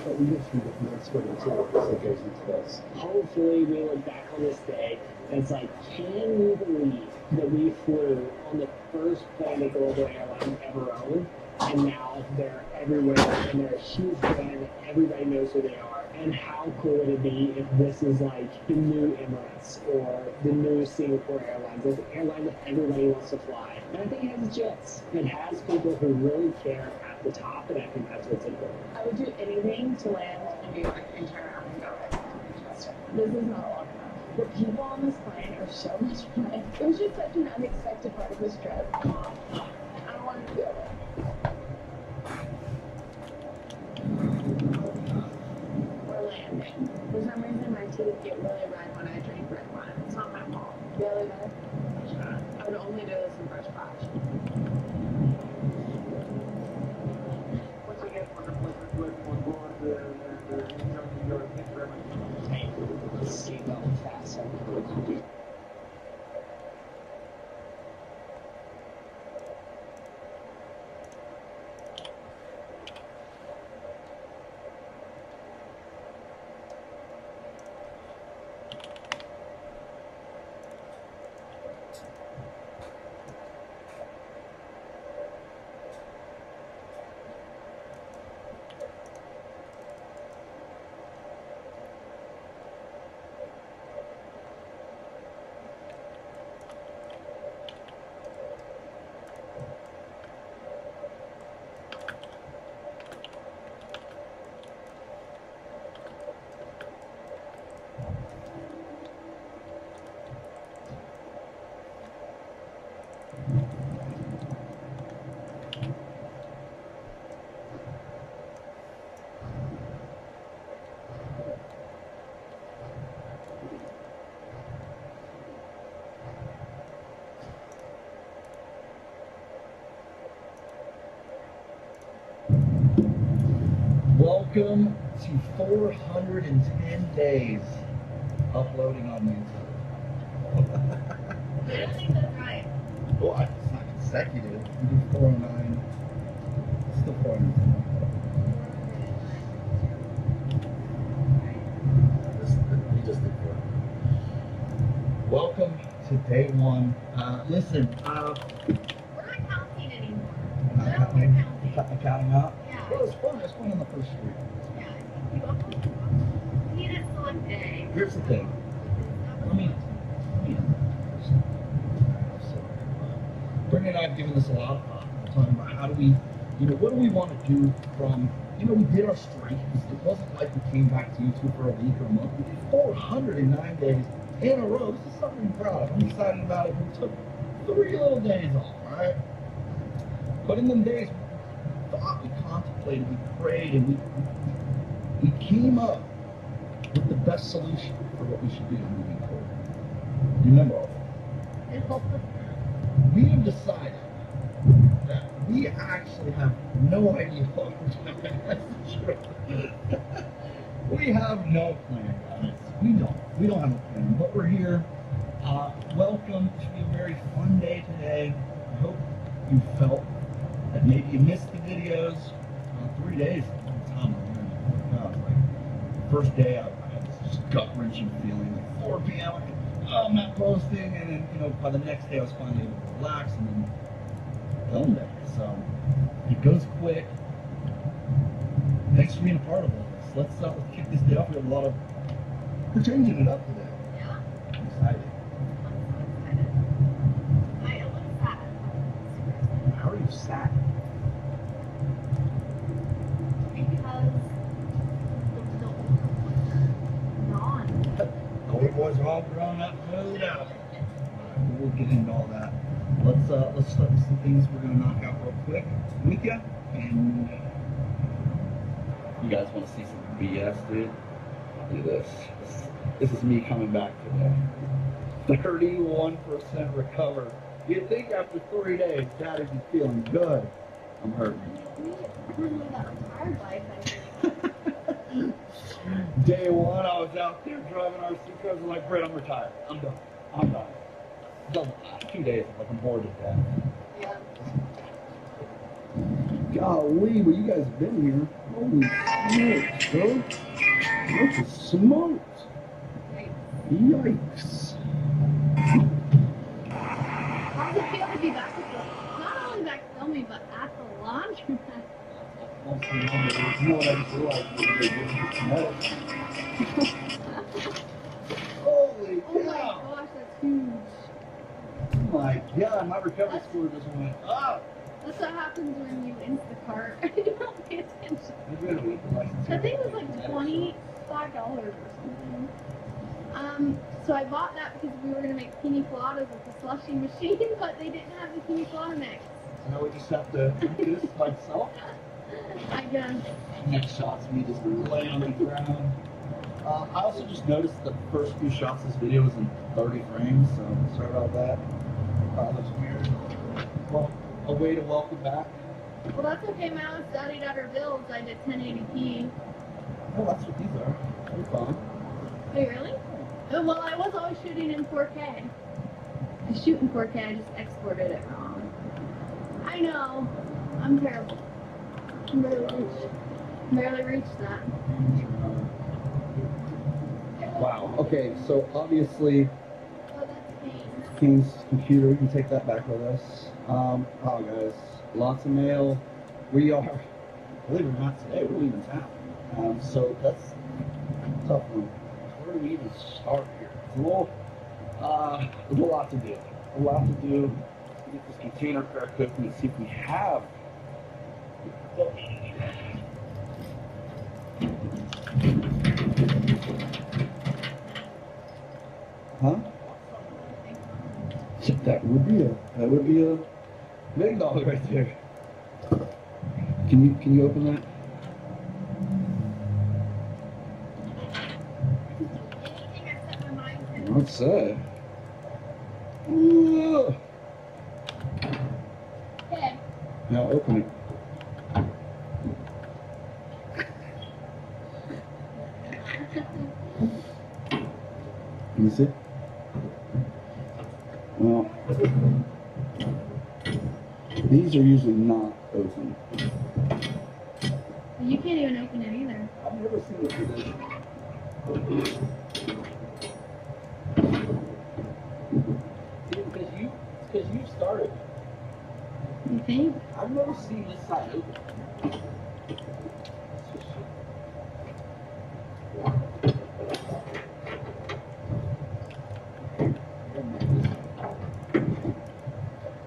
literally the blood, sweat, and tears that goes into this. Hopefully we look back on this day and it's like, can you believe that we flew on the first plane that Global Airlines ever owned? And now they're everywhere and they're a huge brand. Everybody knows who they are. And how cool would it be if this is like the new Emirates or the new Singapore Airlines? It's an airline that everybody wants to fly. And I think it has jets. It has people who really care at the top, and I think that's what's important. I would do anything to land in New York and turn around and go right. This is not long enough. The people on this plane are so much fun. It was just such an unexpected part of this trip. I don't want to feel it. We're landing. For some reason, my teeth get really red when I drink red wine. It's not my fault. Really red? I would only do this in first class. Once again, wonderful on board New York. Thank you very much. Hey, seatbelt fasten. Welcome to 410 days uploading on YouTube. I don't think that's right. Well, it's not consecutive. You do 409. It's still 410. We just did 4. Welcome to day one. Listen, We're not counting anymore. counting out. Yeah. Well, it's fun. It's fun on the first week. We need a select day. Here's the thing. Brittany and I have given this a lot of thought. We're talking about how do we, what do we want to do from, we did our strengths. It wasn't like we came back to YouTube for a week or a month. We did 409 days in a row. This is something I'm proud of. I'm excited about it. We took 3 little days off, all right? But in them days, we thought, we contemplated, we prayed, and we came up with the best solution for what we should do moving forward. You remember all that? We have decided that we actually have no idea what we're doing. We have no plan, guys. We don't have a plan, but we're here. Welcome. It should be a very fun day today. I hope you felt that maybe you missed the videos. 3 days. First day, I had this gut-wrenching feeling. Like 4 p.m. I'm not posting, and then by the next day I was finally able to relax, and then film day. So it goes quick. Thanks for being a part of all this. Let's kick this day off. We have a lot of We're changing it up today. Yeah. I'm excited. I am sad. How are you sad? Because the gone. The old boys are all grown up, moved out. We'll get into all that. Let's start with some things we're gonna knock out real quick with you. And you guys want to see some BS, dude? Look at this. This is me coming back today. 31% recovered. You'd think after 3 days, Daddy'd be feeling good. I'm hurting. That retired life, I think. Day one, I was out there driving RC cars. I'm like, Brett, I'm retired. I'm done. I'm done. The last 2 days, I'm like, I'm bored to death. Yeah. Golly, but you guys have been here. Holy smokes, bro. What the smokes? Yikes. How does it feel to be back at not only back filming, but at the laundromat? You know what I just realized? Holy Oh my gosh, that's huge. Oh my god, my recovery score just went up. That's what happens when you Instacart. You don't pay attention. I think it was like $25 or something. So I bought that because we were gonna make pina coladas with the slushy machine, but they didn't have the pina colada mix. So now we just have to do this by itself. I guess. Next shot's me just laying on the ground. I also just noticed the first few shots of this video was in 30 frames, so sorry about that. Probably looks weird. Well, a way to welcome back. Well, that's okay. My aunt studied at her bills. I did 1080p. Oh, that's what these are. They're fine. Wait, really? Oh, well, I was always shooting in 4K. I shoot in 4K. I just exported it wrong. I know. I'm terrible. I barely reached that. Wow. Okay, so obviously, Oh, that's Kane. Kane's computer. We can take that back with us. Wow, guys, lots of mail. We are, believe it or not, today we're leaving town. So that's a tough one. Where do we even start here? It's a little, there's a lot to do. A lot to do. Get this container crack open and see if we have. Huh? That would be a big dog right there. Can you open that? What's that? Ooh. Okay. Now open it. Let me see. Well, these are usually not open. You can't even open it either. I've never seen it do this. See, because you started. You think? I've never seen this side open.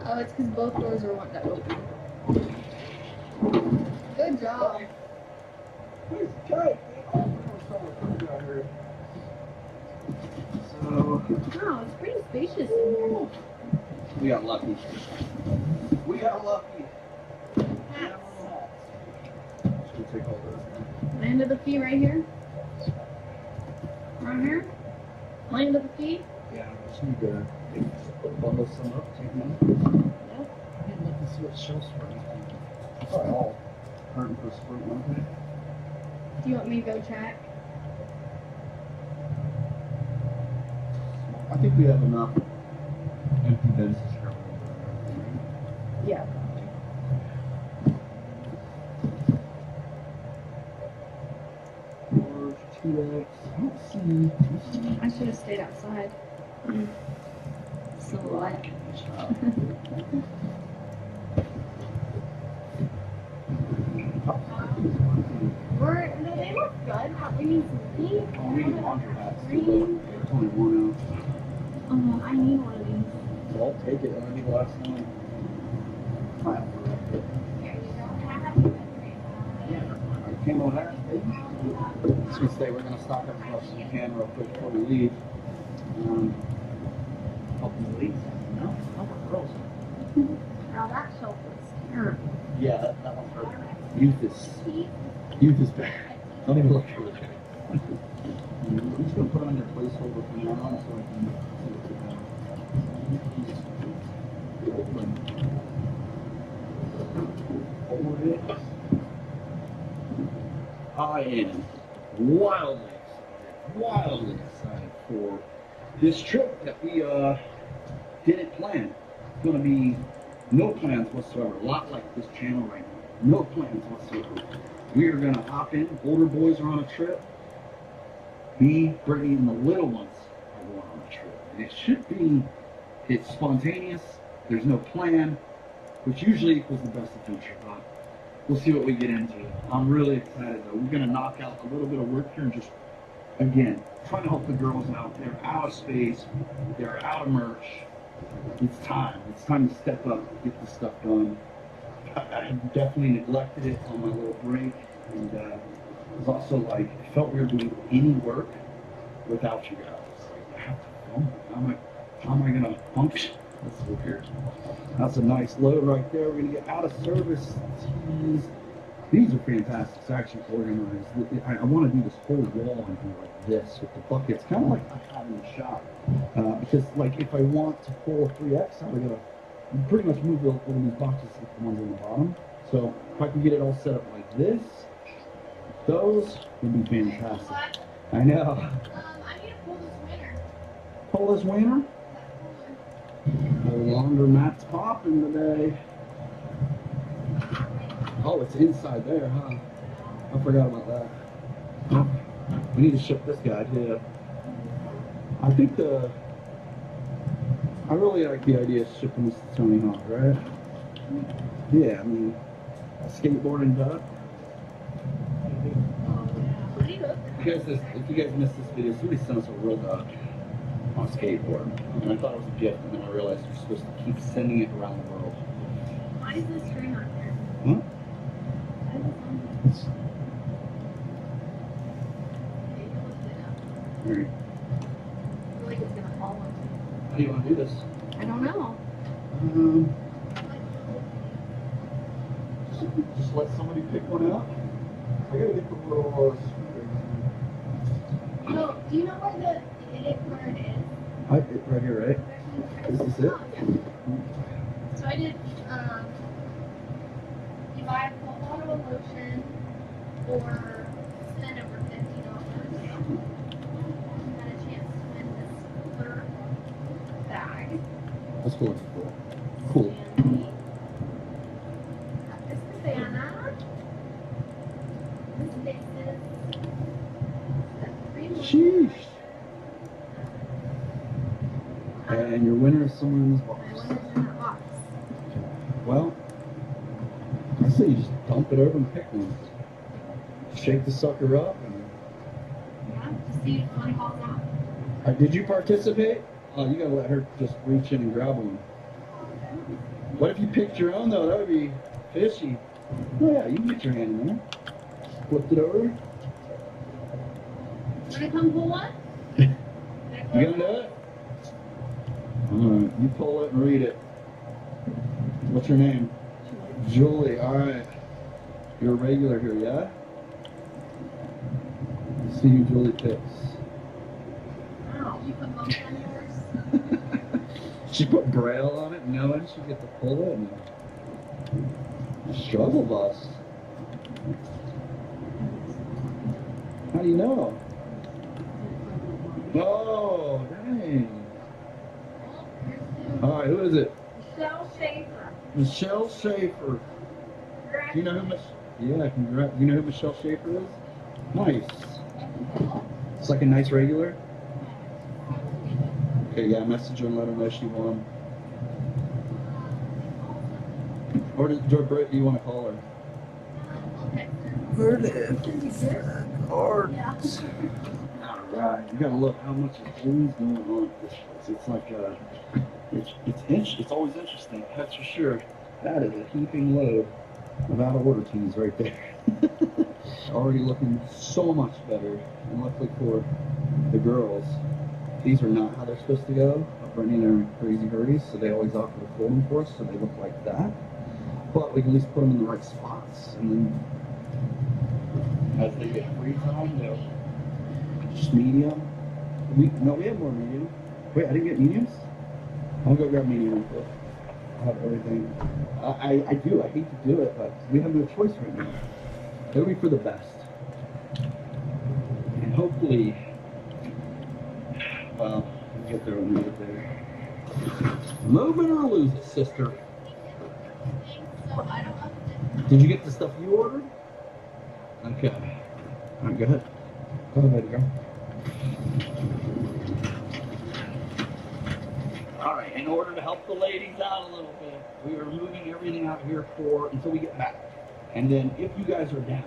Oh, it's because both doors are wanting to open. Good job. It's tight. So, Wow, it's pretty spacious in here. we got lucky. We got lucky. Hats. Should take all those. Land of the fee right here. Right here. Land of the fee. Yeah, I just need to bundle some up, take them. Yep. I didn't look and see what shells were. Probably all hurting for a sprint one thing. Do you want me to go check? I think we have enough empty beds to share. Yeah. Or 2X. I don't see. I should have stayed outside. So what? We're They look good. We need some pink. Oh, we need laundry hats too, green. but there's only one out. I need one of these. So I'll take it. I need the last one. Fine. Here you go. Can I have it? Camo hat. As we say, we're going to stock up as much as we can real quick before we leave. Help me leave. No, we're girls. Now that shelf looks terrible. Yeah, that one's perfect. Youth is back. Don't even look for it. I'm just going to put on your placeholder from now on so I can send it to them. I am wildly excited for this trip that we didn't plan. It's going to be no plans whatsoever. A lot like this channel right now. No plans whatsoever. We are going to hop in. Older boys are on a trip. Me, Brittany, and the little ones are going on a trip. And it should be, it's spontaneous. There's no plan, which usually equals the best adventure. But we'll see what we get into. I'm really excited though. We're going to knock out a little bit of work here and just, again, trying to help the girls out. They're out of space. They're out of merch. It's time. It's time to step up, get this stuff done. I definitely neglected it on my little break, and it was also like, it felt weird doing any work without you guys. Like, I have to film. How am I gonna function? That's weird. That's a nice load right there. We're gonna get out of service tees. These are fantastic. It's actually organized. I want to do this whole wall and do like this with the buckets, kind of like I have in the shop. Because like if I want to pull a 3X out, I gotta pretty much move all of these boxes to the ones on the bottom. So if I can get it all set up like this, those would be fantastic. I know. I need to pull this winner. Pull this winner. No longer Matt's popping today. Oh, it's inside there, huh? I forgot about that. Oh, we need to ship this guy too. I think I really like the idea of shipping this to Tony Hawk, right? Yeah, I mean, skateboarding duck. If you guys missed this video, somebody sent us a real duck on a skateboard. And I thought it was a gift, and then I realized you're supposed to keep sending it around the world. Why is this string on there? Huh? I feel like it's gonna fall on me. How do you want to do this? I don't know. Just let somebody pick one out. I gotta get the little No, do you know where where it is? right here, right? This is it? So I did, you buy a full bottle of lotion or spend over $50. You had a chance to win this third bag. That's cool. Cool. This Savannah. This faces. Sheesh. And your winner is someone in this box. My winner's in that box. Well, I say you just dump it over and pick one. Shake the sucker up. And... Yeah, to see if one falls out. Did you participate? Oh, you gotta let her just reach in and grab one. What if you picked your own though? That would be fishy. Oh yeah, you can get your hand in there. Flipped it over. Wanna come pull one? You gonna do it? Alright, you pull it and read it. What's your name? Julie, alright. You're a regular here, yeah? Let's see who Julie picks. Wow, you put most on yours? She put Braille on it, knowing she'd get to pull it. And... Struggle bus. How do you know? Oh, dang. Alright, who is it? Michelle Schaefer. Michelle Schaefer. Do you know who congrats. Do you know who Michelle Schaefer is? Nice. It's like a nice regular. Okay, yeah, message her and let her know she won. Or do you want to call her? Where the Lord. Alright, you gotta look how much is always going on at this place. It's like, it's always interesting, that's for sure. That is a heaping load of out of order tees right there. Already looking so much better. And luckily for the girls, these are not how they're supposed to go. Brittany and I are crazy hurries, so they always offer to fold them for us, so they look like that. But we can at least put them in the right spots, and then as they get free time, they'll just medium. We have more medium. Wait, I didn't get mediums? I'll go grab medium real quick. I have everything. I do. I hate to do it, but we have no choice right now. It'll be for the best. And hopefully, well, we'll get there when we get there. Move it or lose it, sister. Did you get the stuff you ordered? Okay. All right, go ahead. Go ahead, girl. All right, in order to help the ladies out a little bit, we are moving everything out here until we get back. And then if you guys are down,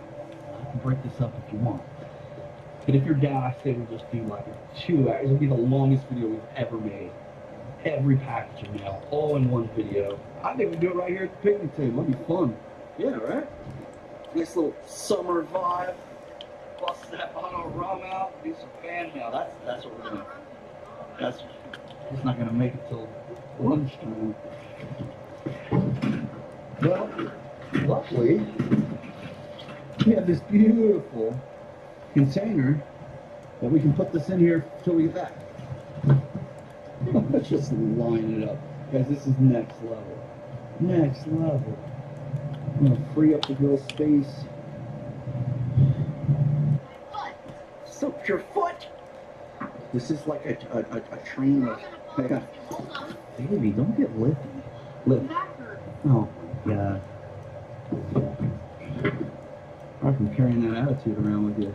I can break this up if you want. But if you're down, I say we just do like 2 hours. It'll be the longest video we've ever made. Every package of mail, all in one video. I think we do it right here at the picnic table. That'd be fun. Yeah, right? Nice little summer vibe. Bust that bottle of rum out. Do some fan mail. That's what we're doing. That's just not gonna make it till lunchtime. Well, luckily, we have this beautiful container that we can put this in here till we get back. Let's just line it up. Guys, this is next level. Next level. I'm gonna free up the girl's space. Soak your foot! This is like a train of... Baby, don't get lippy. Lip. Oh my god. I'm carrying that attitude around with you.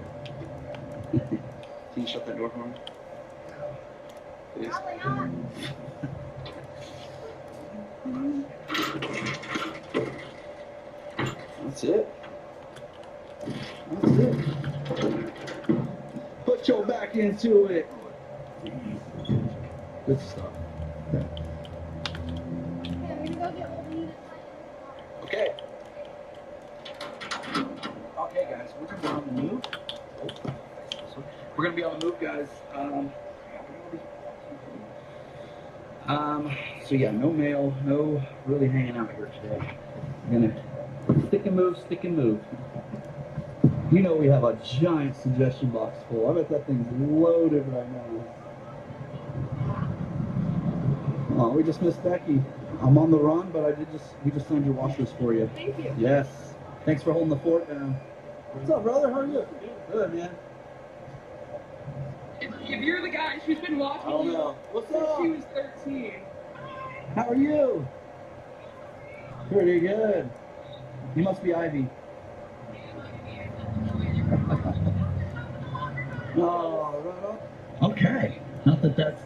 Can you shut that door for me? Please. That's it. That's it. Put your back into it. Good stuff. Okay. Okay, guys, we're gonna be on the move. We're gonna be on the move, guys. So yeah, no mail, no really hanging out here today. We're gonna stick and move, stick and move. You know we have a giant suggestion box full. I bet that thing's loaded right now. Oh, we just missed Becky. I'm on the run, but we just signed your washers for you. Thank you. Yes. Thanks for holding the fort down. What's up, brother? How are you? Good, man. If you're the guy, she's been watching I don't you know. What's since up? she was 13. How are you? Pretty good. You must be Ivy. Oh, right on. Okay. Not that that's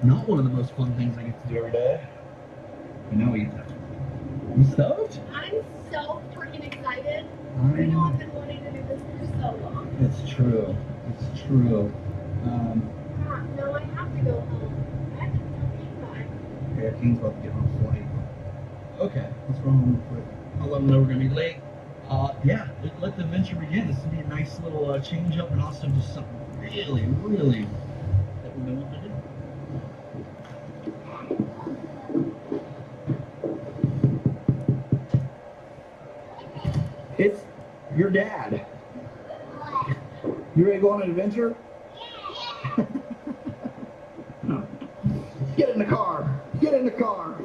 not one of the most fun things I get to do every day. You know you You stoked? I'm so freaking excited. I I know I've been wanting to do this for so long. It's true. It's true. No, I have to go home. I have to tell King Yeah, King's about to get on a flight. Okay, let's run home real quick. I'll let them know we're gonna be late. Yeah, let the adventure begin. This will be a nice little change up and also just something really, really that we've been wanting to do. It's your dad. You ready to go on an adventure? Get in the car. Get in the car.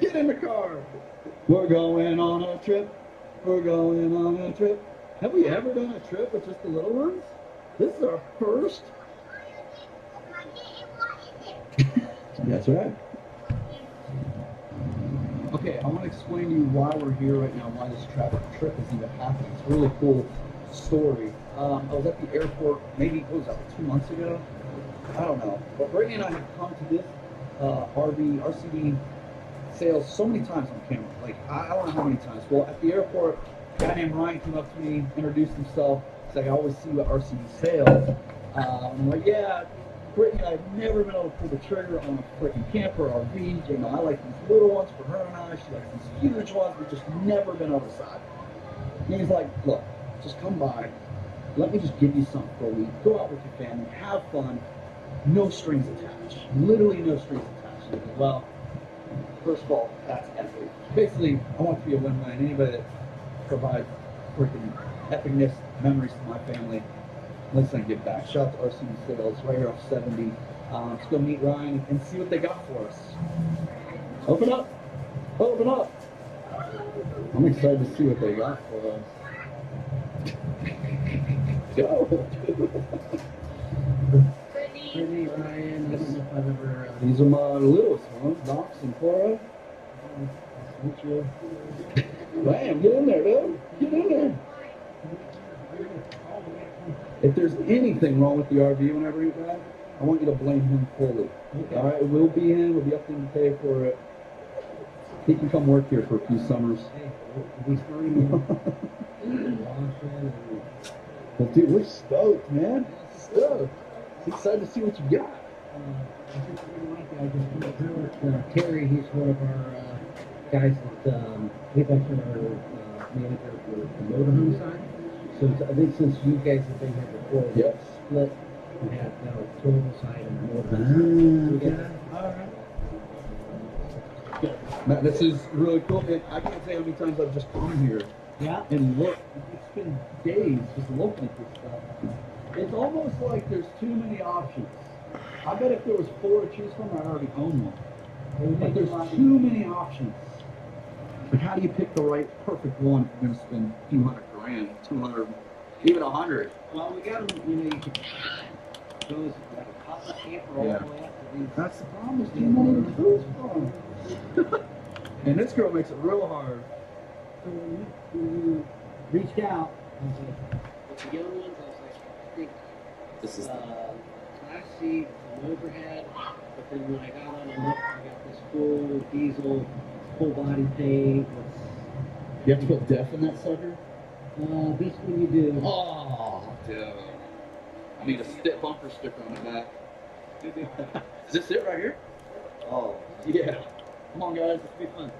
Get in the car. We're going on a trip. We're going on a trip. Have we ever done a trip with just the little ones? This is our first. That's right. Okay, I want to explain to you why we're here right now, why this trip is even happening. It's a really cool story. I was at the airport, maybe, what was that, 2 months ago? I don't know. But Brittany and I have come to this RCD sales so many times on camera. Like, I don't know how many times. Well, at the airport, a guy named Ryan came up to me, introduced himself, because I always see what RCD sales. I'm like, yeah, Brittany, I've never been able to pull the trigger on a freaking camper or RV. You know, I like these little ones for her and I. She likes these huge ones. We've just never been able to decide. And he's like, look, just come by. Let me just give you something for a week. Go out with your family, have fun, no strings attached. Literally no strings attached. And I go, well, first of all, that's epic. Basically, I want it to be a win-win. Anybody that provides freaking epicness, memories to my family, let's not give back. Shout out to RCD Sales, right here off 70. Let's go meet Ryan and see what they got for us. Open up. Open up. I'm excited to see what they got for us. Go. Brittany, Ryan, I don't know if I've ever... These are my littlest ones, Knox and Cora. Meet you. Bam, get in there, dude. Get in there. If there's anything wrong with the RV whenever you drive, I want you to blame him fully. Okay. All right, it will be him. It'll be up to him to pay for it. He can come work here for a few summers. Hey, we'll be starting Well, dude, we're stoked, man. Stoked. Excited to see what you got. Terry, he's one of our guys that he's actually our manager for the motorhome side. So I think since you guys have been here before, we split and have now a total side and motorhome side. Matt, this is really cool. And I can't say how many times I've just come here. Yeah. And look, it's been days just looking at this stuff. It's almost like there's too many options. I bet if there was 4 to choose from, I'd already own one. Like there's too many options. But how do you pick the right, perfect one if you're going to spend a few hundred grand, 200, even 100? Well, we got them, you know, you can go like a pop-up camper all the way up to these. That's the problem, there's too many to choose from. And this girl makes it real hard. So when you reached out, with the young ones, I was like, I think This is class C, an overhead, but then when I got on and looked, I got this full diesel, full body paint. You have to put def in that sucker? This one you do. Oh, dude. I need a stick bumper sticker on the back. Is this it right here? Oh, yeah. Come on, guys, let's be fun.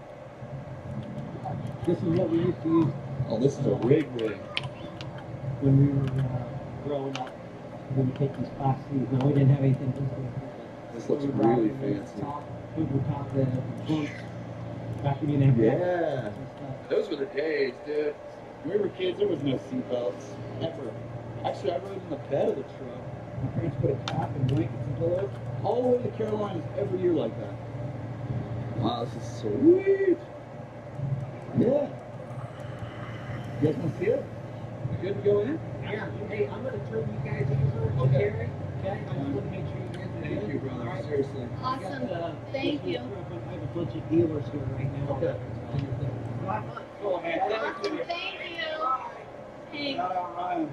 This is what we used to use. Oh, this is a rig. When we were growing up. When we take these class C's. Now, we didn't have anything This looks really fancy. Over top the trunk. Back when you didn't have Yeah. Those were the days, dude. When we were kids, there was no seatbelts. Ever. Actually, I rode in the bed of the truck. My parents put a cap and blankets and pillows. All the way to the Carolinas every year like that. Wow, this is sweet. Yeah. You guys want to see it? We good to go in? Yeah. Hey, I'm going to turn you guys over to Terry. Okay? I just want to make sure you guys are good. Thank you, brother. All right. Seriously. Awesome. Thank you. I have a bunch of dealers here right now. Okay. Oh, man. Awesome, thank you. Hey, Shout out Ryan.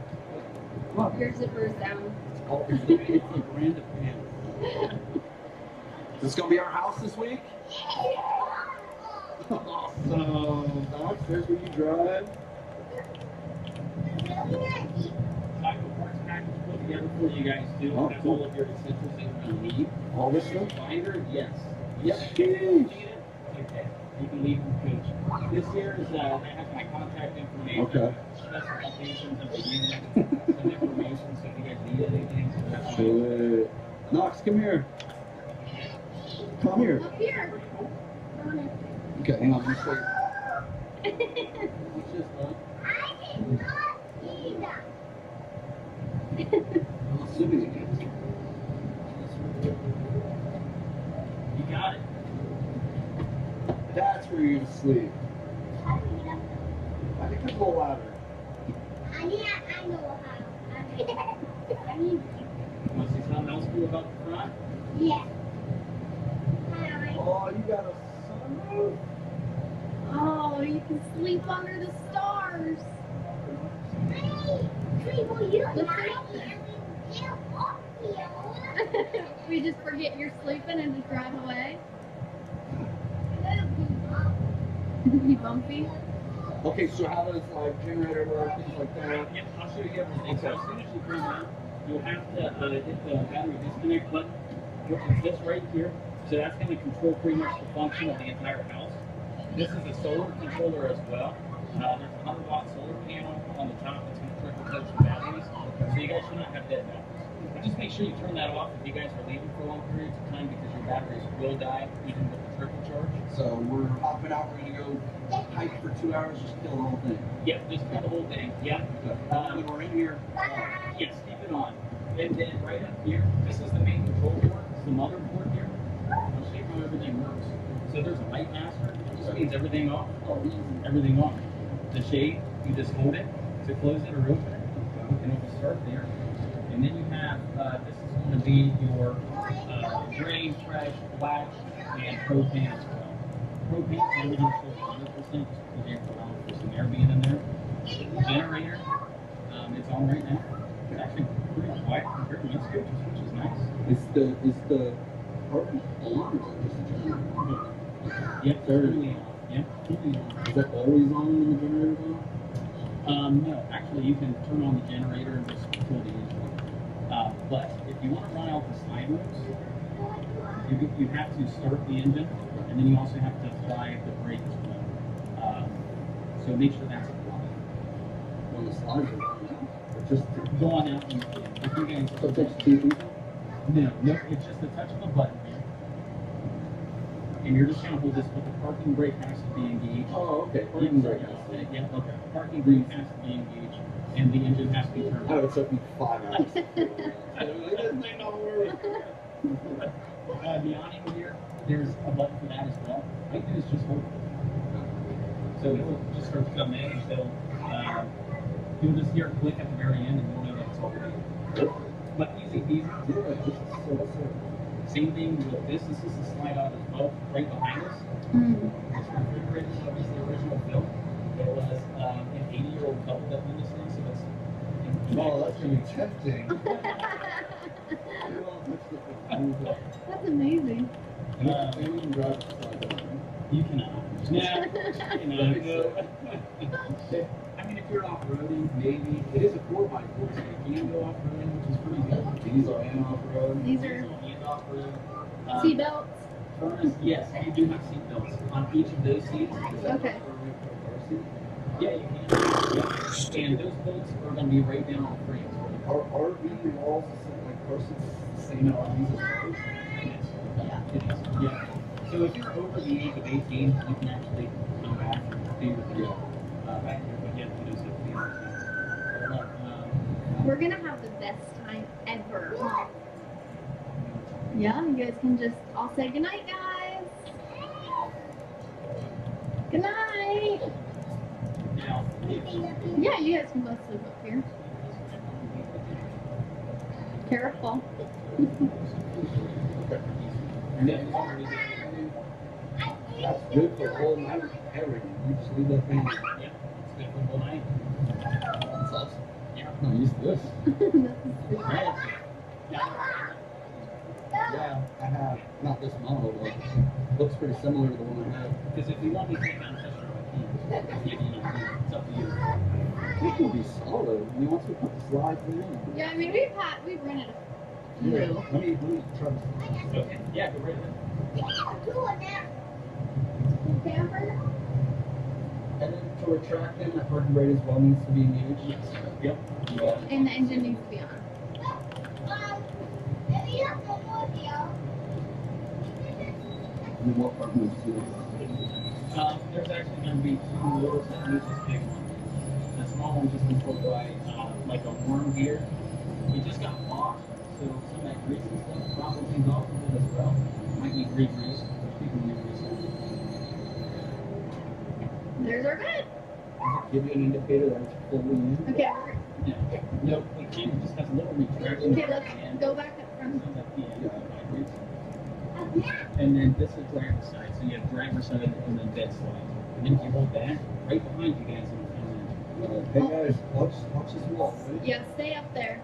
your zipper's down. Oh, it's a brand of pants. Is this going to be our house this week? Awesome. Docs, there's where you drive. Put together for you guys too. Oh, Have cool. all of your essentials that you're going to need. All this stuff? Binder, yes. Yep. Okay. You can leave them page. This here is I have my contact information. Okay. Specifications of the unit, some information, so if you guys need anything. So that's Sweet. Knox, come here. Come here. Up here. Okay, hang on. Let me show you. What's this, bud? You got it. That's where you're going to sleep. I think it's a little louder. I know how. Want to see something else cool about the front? Yeah. Oh, you got a sunroof? Oh, you can sleep under the stars. We just forget you're sleeping and just drive away. It'll be bumpy. Okay, so how does like generator work, things like that? Yep, I'll show you everything. So as soon as you turn on, you'll have to hit the battery disconnect button, which is this right here. So that's going to control pretty much the function of the entire house. This is a solar controller as well. There's a 100-watt solar panel on the top that's going to trickle charge the batteries. So you guys should not have dead batteries. But just make sure you turn that off if you guys are leaving for long periods of time because your batteries will die even with the trickle charge. So we're hopping out, we're gonna go hike for 2 hours, just kill the whole thing. Yep, just kill the whole thing. Yep. When we're in here, Yes, keep it on. And then right up here, this is the main control board. It's the motherboard here. I'll show you how everything works. So there's a light master. This means everything off. Everything off. The shade, you just hold it to close it or open it, and it will start there. And then you have, this is going to be your drain, trash, flash, and propane as well. Propane is only going to show 100% just because you have to allow for some air being in there. The generator, it's on right now. It's actually pretty quiet compared to most coaches, which is nice. is the party on or just the generator? Yep, totally on. Yep. Is that always on when the generator's on? No, actually you can turn on the generator and just pull the engine. But if you want to run out the side modes, you have to start the engine, and then you also have to apply the brake as well. So make sure that's applied. On the slides or just go on out and if you guys so touch TV? No, it's just the touch of a button here. And you're just going to hold this, but the parking brake has to be engaged. Oh, okay. Parking brake. Yeah, okay. Parking brake has to be engaged, and the engine has to be turned on. It took me 5 hours. The awning here, there's a button for that as well. All you do is just hold it. So it'll just start to come in until you'll just hear a click at the very end, and you'll know that it's all ready. But easy peasy. Same thing with this. This is a slide out as well, right behind us. This refrigerator is obviously the original build. It was an 80-year-old couple that owned this thing, so it's. Oh, that's gonna be tempting. That's amazing. You can drive the slide. You cannot. Yeah, I mean, if you're off-roading, maybe. It is a 4x4, so you can go off-roading, which is pretty good. Diesel and off-road. These are Diesel and off-road. seatbelts. Yes, you do have seat belts on each of those seats. Okay. Yeah, you can. Yeah. And those bolts are going to be right down on the frames. Are RV walls like persons the same RVs as Yeah. It is. Yeah. So if you're over the age of 18, you can actually come back and be with your back here, but yet you just have to be We're gonna have the best time ever. Yeah, you guys can just all say goodnight, guys. Good night. Yeah, you guys can both sleep up here. Careful. That's good for a whole night. Everything. You just leave that thing. Yeah, it's good for the whole night. That's awesome. Yeah. I'm not used to this. Yeah, I have. Not this model, but looks pretty similar to the one I have. Because if you want me to take down a tester, I can. Yeah, you know, it's up to you. It can be solid. I mean, once we put the slides in. Yeah, I mean we've rented a few. Let me try this. Okay. Yeah, go right ahead. Camper? And then to retract them, that parking brake as well needs to be engaged. Yes. Yep. And the engine needs to be on. And then what part moves to There's actually going to be two motors that use this big one. The small one just controlled by like a worm gear. It just got lost, so some of that grease and stuff probably off of it as well. Might need re-grease. People re-grease it. There's our bed. give you an indicator that it's fully in. Okay. Yeah. Nope, it can't. It just has a little retraction. Okay, let's go back up front. And then this is driver's side. So you have driver's side and then bed slide. And then if you hold that, right behind you guys Hey guys, watch this wall. Ready? Yeah, stay up there.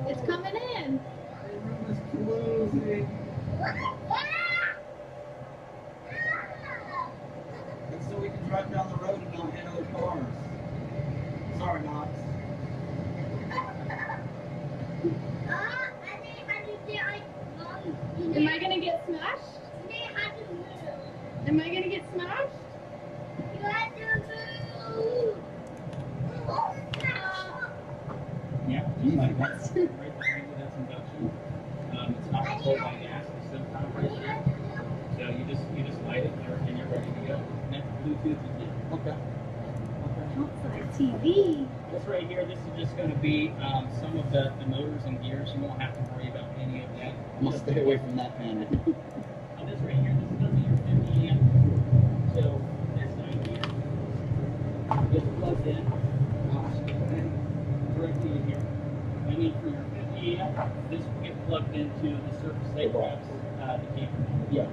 It's coming in. smashed? Am I gonna get smashed? You have to move. Yeah, just like that. Right behind you, that's induction. It's not controlled by gas, it's still kind of right here. So you just light it and you're ready to go. Next Bluetooth again. Okay. Outside TV. This right here, this is just going to be some of the motors and gears. You won't have to worry about any of that. I'm gonna stay away from that panel. This right here, this is going to be your 50 amp. So this side here gets plugged in directly in here. And then for your 50 amp, this will get plugged into the surface that grabs the campground. Yes.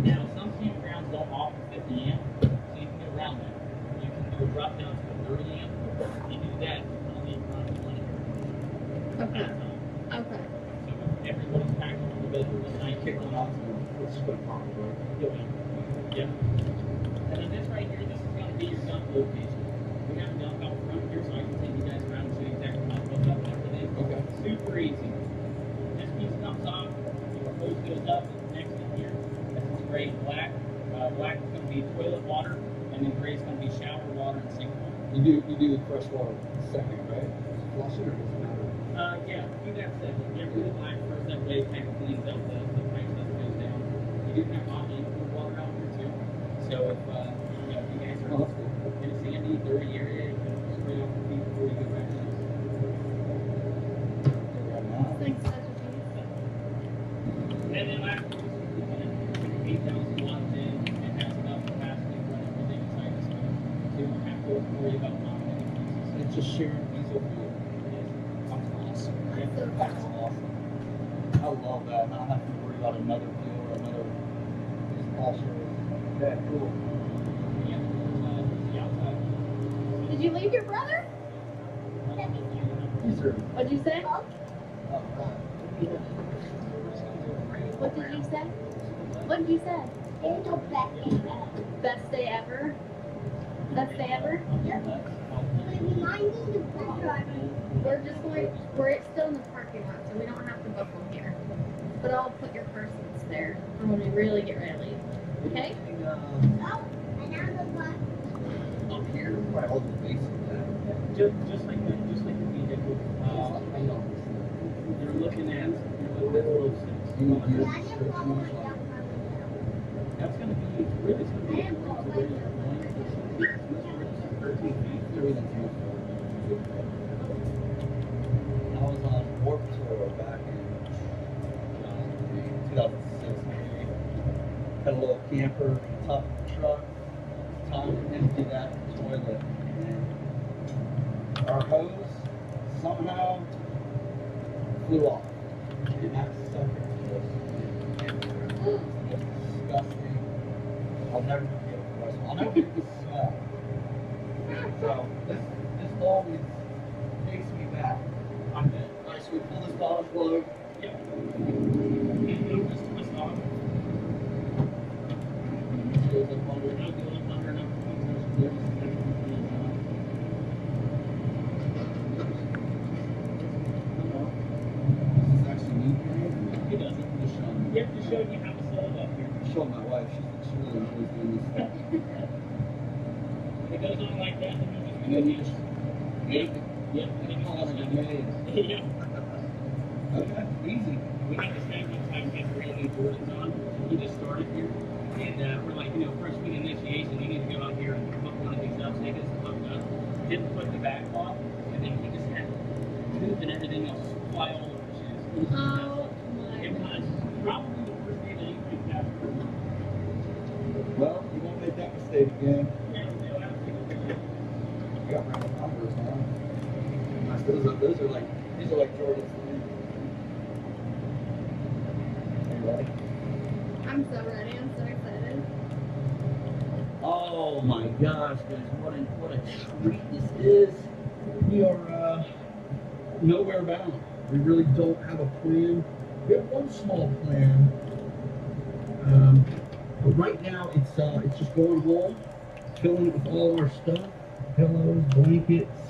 Now, some campgrounds don't offer 50 amp, so you can get around that. You can do a drop down to a 30 amp. If you do that, you only run 1 Okay. at a time. Okay. So if everybody's packed a little bit, the night kick on off. Yeah. And then this right here, this is going to be your dump location. We have a dump out front here, so I can take you guys around and show you exactly how to hook up and everything. Okay. Super easy. This piece comes off, your hose goes up next to here. This is gray and black. Black is going to be toilet water, and then gray is going to be shower water and sink water. You do the fresh water second, right? Flush it or does it matter? Yeah, do that second. Yeah, do the black first, that way it kind of cleans up the pipe that goes down. You do have hot and cool water out here too. So if you guys are in a sandy, dirty area, you can spray off the feet before you go back to Thanks, And then last, 8,000 watts in, it has enough capacity to run everything inside this one. So you don't have to worry about mounting any pieces. It's just sharing diesel fuel. That's awesome. That's awesome. I love that. Not having to worry about another fuel or another dishwasher. Yeah, cool. Did you leave your brother? What'd you say? What did you say? What did you say? Best day ever. Best day ever? We're still in the parking lot, so we don't have to buckle here. But I'll put your persons there for when we really get ready to leave. Okay? Up here, right all the basic Just like that, just like the vehicle. You're looking at road six. That's going to be really going to be a road to where you're going. 13 feet. Everything's I was on Warped Tour back in 2006, maybe. Had a little camper top of the truck. Time to empty that toilet. And our hose somehow flew off. And that sucker was disgusting. I'll never forget it. I'll never forget the smell. So this always takes me back. I'm dead. Alright, so we pull this bottom plug. Yep. And just twist off. Goes up under, no, goes up under, no. This is actually neat. It doesn't. Just showing me. You have to show you how to set it up here. Show my wife. She really enjoys doing this stuff. It goes on like that, and then you just Yep. Yep. And then you Oh, just it's made. amazing. Yeah. Okay, easy. We had this thing one time get really Jordans on. He just started here. And we're like, first week initiation, you need to go out here and hook one of these up, so he gets hooked up. Didn't put the back off, and then he just had tube and everything else fly all over his shoes. Oh It was probably the worst day that you could have. Well, you won't make that mistake again. Yeah, no, I don't think it was. You got random numbers now. These are like Jordan's. Are you ready? I'm so ready. I'm so excited. Oh my gosh, guys, what a treat this is. We are nowhere bound. We really don't have a plan. We have one small plan. But right now it's just going home, filling it with all our stuff, pillows, blankets,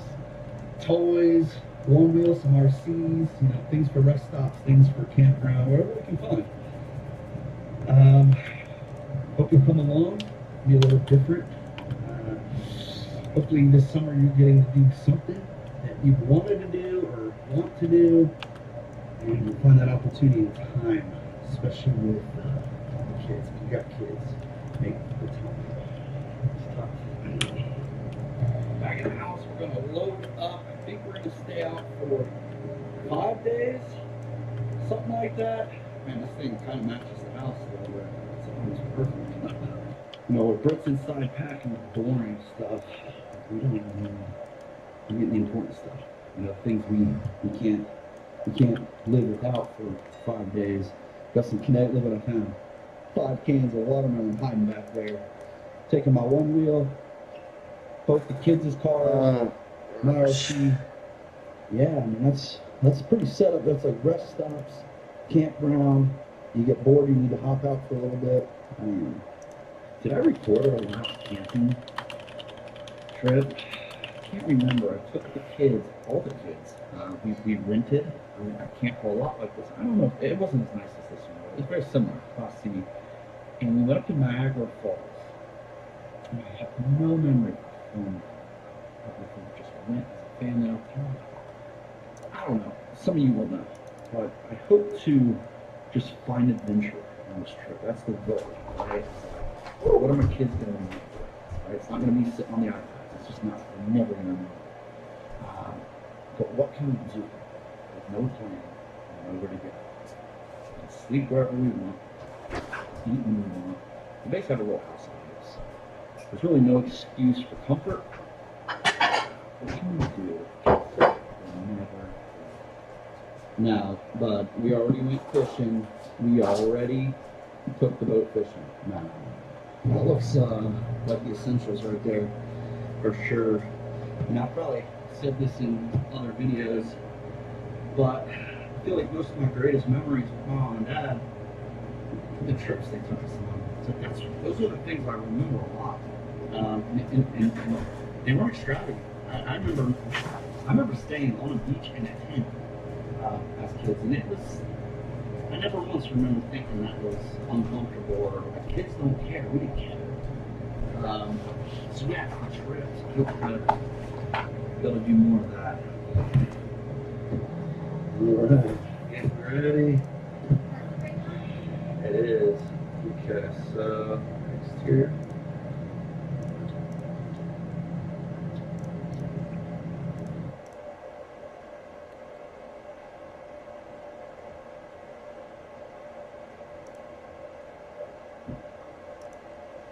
toys, warm wheels, some RCs, things for rest stops, things for campground, wherever we can find. Hope you'll come along, be a little different. Hopefully this summer you're getting to do something that you've wanted to do or want to do, and you'll find that opportunity in time, especially with the kids. If you got kids, make the time. It's tough. Back in the house, we're going to load up. I think we're going to stay out for 5 days, something like that. Man, this thing kind of matches the house a little bit. It's almost perfect. You know, with Brooks inside packing the boring stuff, we don't even know. We're getting the important stuff. You know, things we can't live without for 5 days. Got some Kinetic, look what I found. 5 cans of watermelon hiding back there. Taking my one wheel, both the kids' cars, my RC. Yeah, I mean that's a pretty setup. That's like rest stops, campground. You get bored, you need to hop out for a little bit. Did I record our last camping trip? I can't remember. I took the kids, all the kids. We rented a camp a lot like this. I don't know. It wasn't as nice as this one. It was very similar, Class C. And we went up to Niagara Falls. And I have no memory from everything. We just went as a family out there. I don't know. Some of you will know. But I hope to just find adventure on this trip. That's the goal, right? What are my kids going to do? Right? It's not going to be sitting on the iPads. It's just not. They're never going to know. But what can we do with no plan and nowhere to go? We can sleep wherever we want, eat when we want. We basically have a little house like this. There's really no excuse for comfort. What can we do? Now, bud, we already went fishing. We already took the boat fishing. Now, that looks like the essentials right there, for sure. And I probably said this in other videos, but I feel like most of my greatest memories with Mom and Dad, the trips they took us on. So those are the things I remember a lot. And they weren't extravagant. I remember staying on a beach in a tent as kids, and it was. I never once remember thinking that was uncomfortable or kids don't care. We didn't care. So yeah, the trips. I hope to be able to do more of that. Alright, get ready. It is. Okay, so exterior.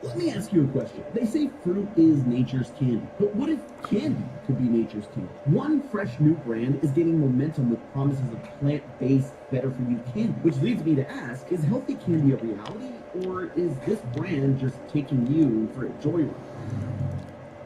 Let me ask you a question. They say fruit is nature's candy, but what if candy could be nature's candy? One fresh new brand is gaining momentum with promises of plant-based, better-for-you candy, which leads me to ask, is healthy candy a reality, or is this brand just taking you for a joyride?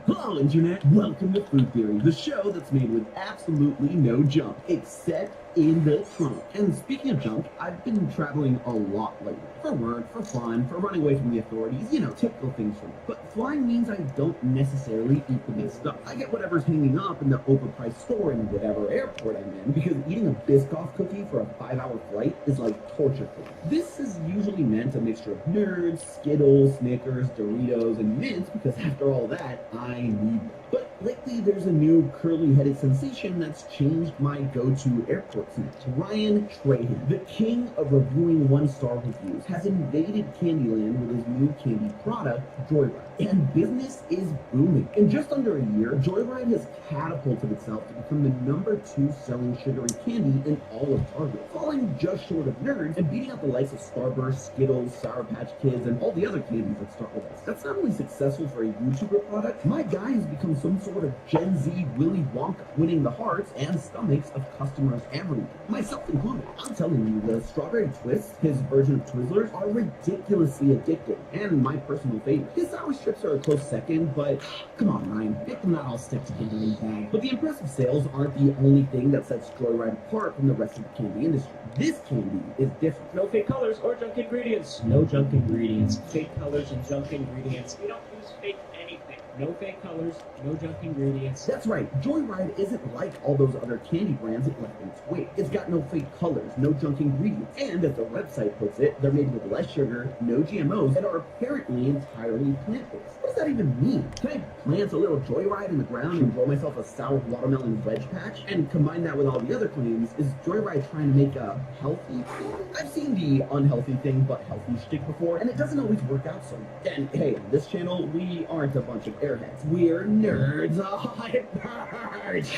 Hello, Internet! Welcome to Food Theory, the show that's made with absolutely no junk, except in the trunk. And speaking of junk, I've been traveling a lot lately. For work, for fun, for running away from the authorities, you know, typical things for me. But flying means I don't necessarily eat the best stuff. I get whatever's hanging up in the overpriced store in whatever airport I'm in, because eating a Biscoff cookie for a 5-hour flight is like torture for me. This is usually meant a mixture of Nerds, Skittles, Snickers, Doritos, and Mints, because after all that, I need them. But lately, there's a new curly-headed sensation that's changed my go-to airport snack. Ryan Trahan, the king of reviewing one-star reviews, has invaded Candyland with his new candy product, Joyride. And business is booming. In just under a year, Joyride has catapulted itself to become the #2 selling sugary candy in all of Target, falling just short of Nerds and beating out the likes of Starburst, Skittles, Sour Patch Kids, and all the other candies that start with us. That's not only successful for a YouTuber product, my guy has become some sort of Gen Z Willy Wonka, winning the hearts and stomachs of customers everywhere, myself included. I'm telling you, the Strawberry Twists, his version of Twizzlers, are ridiculously addicting, and my personal favorite. His sour strips are a close second, but come on, Ryan, make them not all stick together in bag. But the impressive sales aren't the only thing that sets Joyride apart from the rest of the candy industry. This candy is different. No fake colors or junk ingredients. No junk ingredients. Fake colors and junk ingredients. We don't use fake anything. No fake colors, no junk ingredients. That's right, Joyride isn't like all those other candy brands it left in its wake. It's got no fake colors, no junk ingredients, and as the website puts it, they're made with less sugar, no GMOs, and are apparently entirely plant-based. What does that even mean? Can I plant a little Joyride in the ground and grow myself a sour watermelon wedge patch? And combine that with all the other claims, is Joyride trying to make a healthy thing? I've seen the unhealthy thing but healthy shtick before, and it doesn't always work out so well. And hey, on this channel, we aren't a bunch of airheads. We're nerds. Oh, it hurts.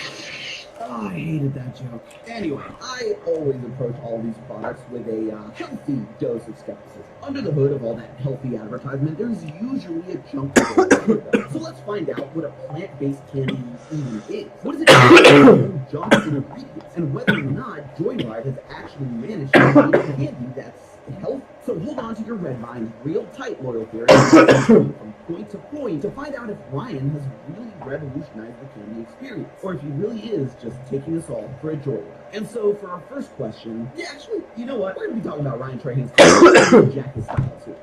Oh, I hated that joke. Anyway, I always approach all these products with a healthy dose of skepticism. Under the hood of all that healthy advertisement, there's usually a chunk of it. So let's find out what a plant-based candy even is. What is it junk in ingredients? And whether or not Joyride has actually managed to make a candy that's healthy. So hold on to your red vines real tight, loyal theory, from point to point to find out if Ryan has really revolutionized the candy experience, or if he really is just taking us all for a joyride. And so for our first question, yeah, actually, you know what? We're going to be talking about Ryan Trahan's Jack his style too.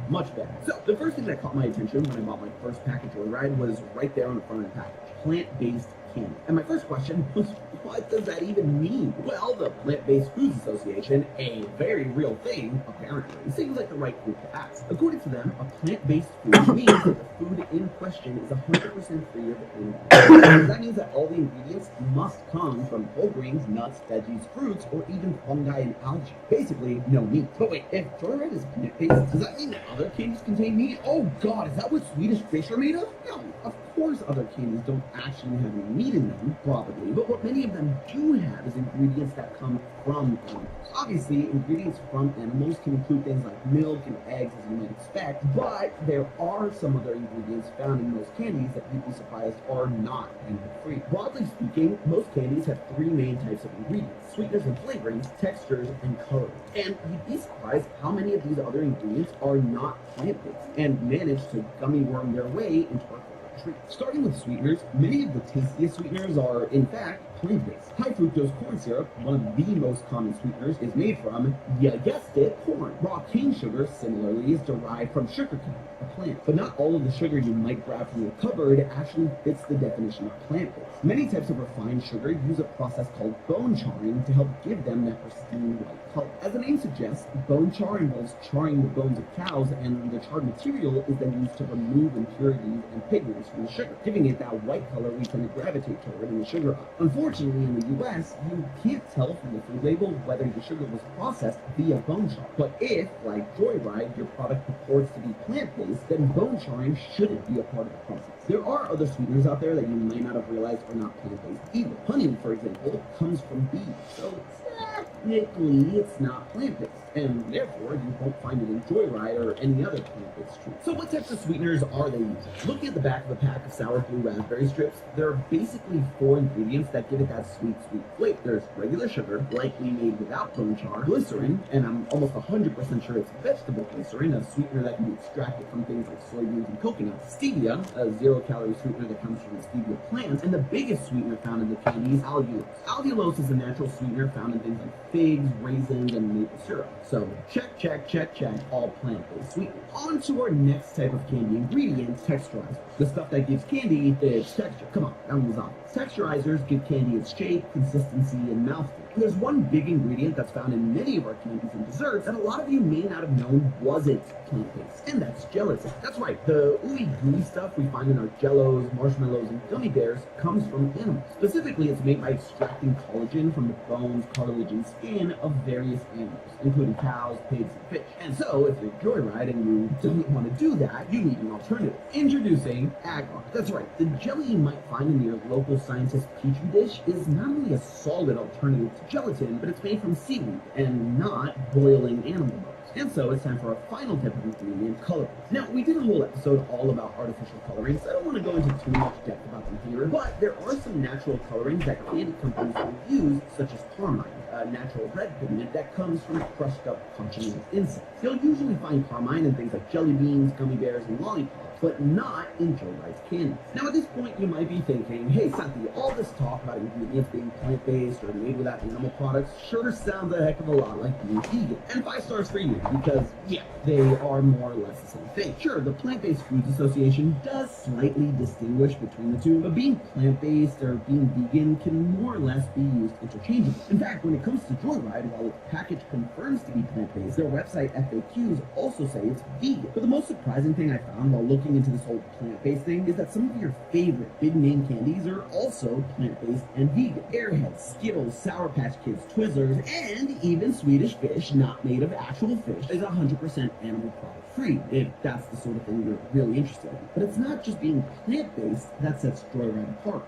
Much better. So the first thing that caught my attention when I bought my first pack of Joyride was right there on the front of the package: plant-based candy. And my first question was, what does that even mean? Well, the Plant-Based Foods Association, a very real thing, apparently, seems like the right group to ask. According to them, a plant-based food means that the food in question is 100% free of animals. That means that all the ingredients must come from whole grains, nuts, veggies, fruits, or even fungi and algae. Basically, no meat. But wait, if Joyride is plant-based, does that mean that other candies contain meat? Oh god, is that what Swedish fish are made of? No, of course other candies don't actually have any meat in them, probably, but what many of them do have is ingredients that come from animals. Obviously, ingredients from animals can include things like milk and eggs, as you might expect, but there are some other ingredients found in most candies that you'd be surprised are not animal-free. Broadly speaking, most candies have three main types of ingredients: sweeteners and flavorings, textures, and colors. And you'd be surprised how many of these other ingredients are not plant-based and manage to gummy worm their way into our treat. Starting with sweeteners, many of the tastiest sweeteners are, in fact, plant-based. High fructose corn syrup, one of the most common sweeteners, is made from, you guessed it, corn. Raw cane sugar, similarly, is derived from sugarcane, a plant. But not all of the sugar you might grab from your cupboard actually fits the definition of plant-based. Many types of refined sugar use a process called bone charring to help give them that pristine white color. As the name suggests, bone char involves charring the bones of cows, and the charred material is then used to remove impurities and pigments from the sugar, giving it that white color we tend to gravitate toward in the sugar aisle. Unfortunately, in the US, you can't tell from the food label whether the sugar was processed via bone char. But if, like Joyride, your product purports to be plant-based, then bone charring shouldn't be a part of the process. There are other sweeteners out there that you might not have realized are not plant-based either. Honey, for example, comes from bees, so technically it's not plant-based, and therefore you won't find it in Joyride or any other plant-based treat. So what types of sweeteners are they using? Looking at the back of a pack of sour blue raspberry strips, there are basically 4 ingredients that give it that sweet flavor. There's regular sugar, likely made without bone char, glycerin, and I'm almost 100% sure it's vegetable glycerin, a sweetener that can be extracted from things like soybeans and coconuts, stevia, a 0-calorie sweetener that comes from the stevia plant, and the biggest sweetener found in the candy is allulose. Allulose is a natural sweetener found in things like figs, raisins, and maple syrup. So check, all plant-based sweeteners. On to our next type of candy ingredient, texturizer. The stuff that gives candy its texture. Come on, that one was obvious. Texturizers give candy its shape, consistency, and mouthfeel. And there's one big ingredient that's found in many of our candies and desserts that a lot of you may not have known wasn't plant-based, and that's gelatin. That's right, the ooey gooey stuff we find in our jellos, marshmallows, and gummy bears comes from animals. Specifically, it's made by extracting collagen from the bones, cartilage, and skin of various animals, including cows, pigs, and fish. And so, if you're Joyride and you don't want to do that, you need an alternative. Introducing agar. That's right, the jelly you might find in your local scientist petri dish is not only a solid alternative to gelatin, but it's made from seaweed and not boiling animal bones. And so it's time for our final type of ingredient, colorants. Now, we did a whole episode all about artificial colorings, so I don't want to go into too much depth about them here, but there are some natural colorings that candy companies will use, such as carmine, a natural red pigment that comes from crushed up pumpkin insects. You'll usually find carmine in things like jelly beans, gummy bears, and lollipops, but not in Joyride's candies. Now at this point you might be thinking, hey Santi, all this talk about ingredients being plant-based or made without animal products sure sounds a heck of a lot like being vegan. And 5 stars for you, because yeah, they are more or less the same thing. Sure, the Plant-Based Foods Association does slightly distinguish between the two, but being plant-based or being vegan can more or less be used interchangeably. In fact, when it comes to Joyride, while its package confirms to be plant-based, their website FAQs also say it's vegan. But the most surprising thing I found while looking into this whole plant-based thing is that some of your favorite big-name candies are also plant-based and vegan. Airheads, Skittles, Sour Patch Kids, Twizzlers, and even Swedish Fish, not made of actual fish, is 100% animal product free, if that's the sort of thing you're really interested in. But it's not just being plant-based that sets Joyride apart.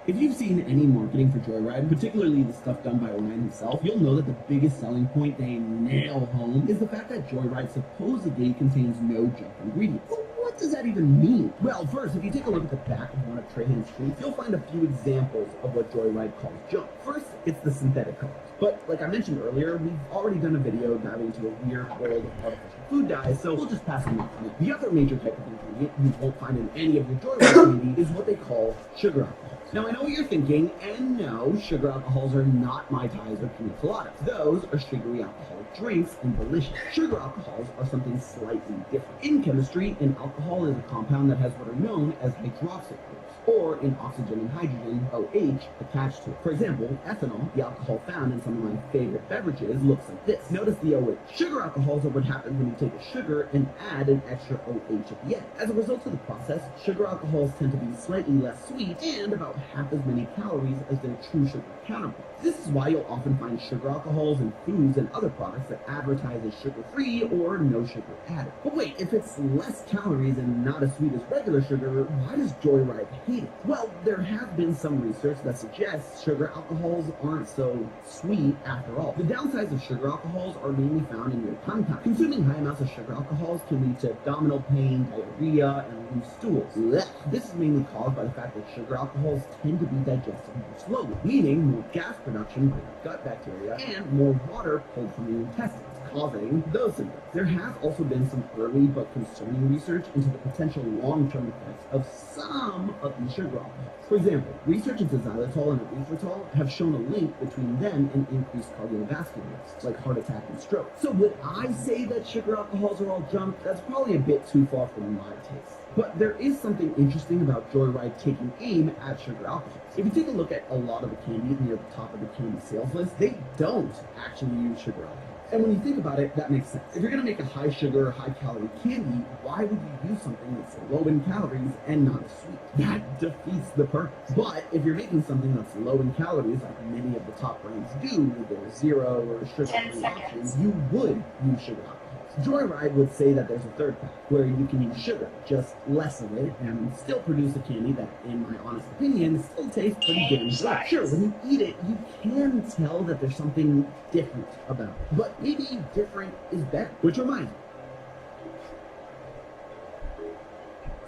If you've seen any marketing for Joyride, particularly the stuff done by Orion himself, you'll know that the biggest selling point they nail home is the fact that Joyride supposedly contains no junk ingredients. But what does that even mean? Well, first, if you take a look at the back of one of Trahan's treats, you'll find a few examples of what Joyride calls junk. First, it's the synthetic colors. But like I mentioned earlier, we've already done a video diving into a weird world of artificial food dyes, so we'll just pass them off. The other major type of ingredient you won't find in any of your Joyride candy is what they call sugar alcohol. Now I know what you're thinking, and no, sugar alcohols are not Mai Tais or pina coladas. Those are sugary alcoholic drinks and delicious. Sugar alcohols are something slightly different. In chemistry, an alcohol is a compound that has what are known as hydroxyl groups, or in oxygen and hydrogen, OH, attached to it. For example, ethanol, the alcohol found in some of my favorite beverages, looks like this. Notice the OH. Sugar alcohols are what happens when you take a sugar and add an extra OH at the end. As a result of the process, sugar alcohols tend to be slightly less sweet and about half as many calories as their true sugar counterparts. This is why you'll often find sugar alcohols in foods and other products that advertise as sugar-free or no sugar added. But wait, if it's less calories and not as sweet as regular sugar, why does Joyride hate it? Well, there has been some research that suggests sugar alcohols aren't so sweet after all. The downsides of sugar alcohols are mainly found in your tongue time. Consuming high amounts of sugar alcohols can lead to abdominal pain, diarrhea, and loose stools. Blech. This is mainly caused by the fact that sugar alcohols tend to be digested more slowly, meaning more gas production by your gut bacteria and more water pulled from your intestines, causing those symptoms. There has also been some early but concerning research into the potential long-term effects of some of these sugar alcohols. For example, research into xylitol and erythritol have shown a link between them and increased cardiovascular risks, like heart attack and stroke. So would I say that sugar alcohols are all junk? That's probably a bit too far from my taste. But there is something interesting about Joyride taking aim at sugar alcohols. If you take a look at a lot of the candies near the top of the candy sales list, they don't actually use sugar alcohols. And when you think about it, that makes sense. If you're going to make a high sugar, high calorie candy, why would you use something that's low in calories and not as sweet? That defeats the purpose. But if you're making something that's low in calories, like many of the top brands do with their zero or sugar-free options, you would use sugar alcohol. Joyride would say that there's a third path, where you can use sugar, just less of it, and still produce a candy that, in my honest opinion, still tastes pretty damn good. Sure, when you eat it, you can tell that there's something different about it. But maybe different is better. Which reminds me.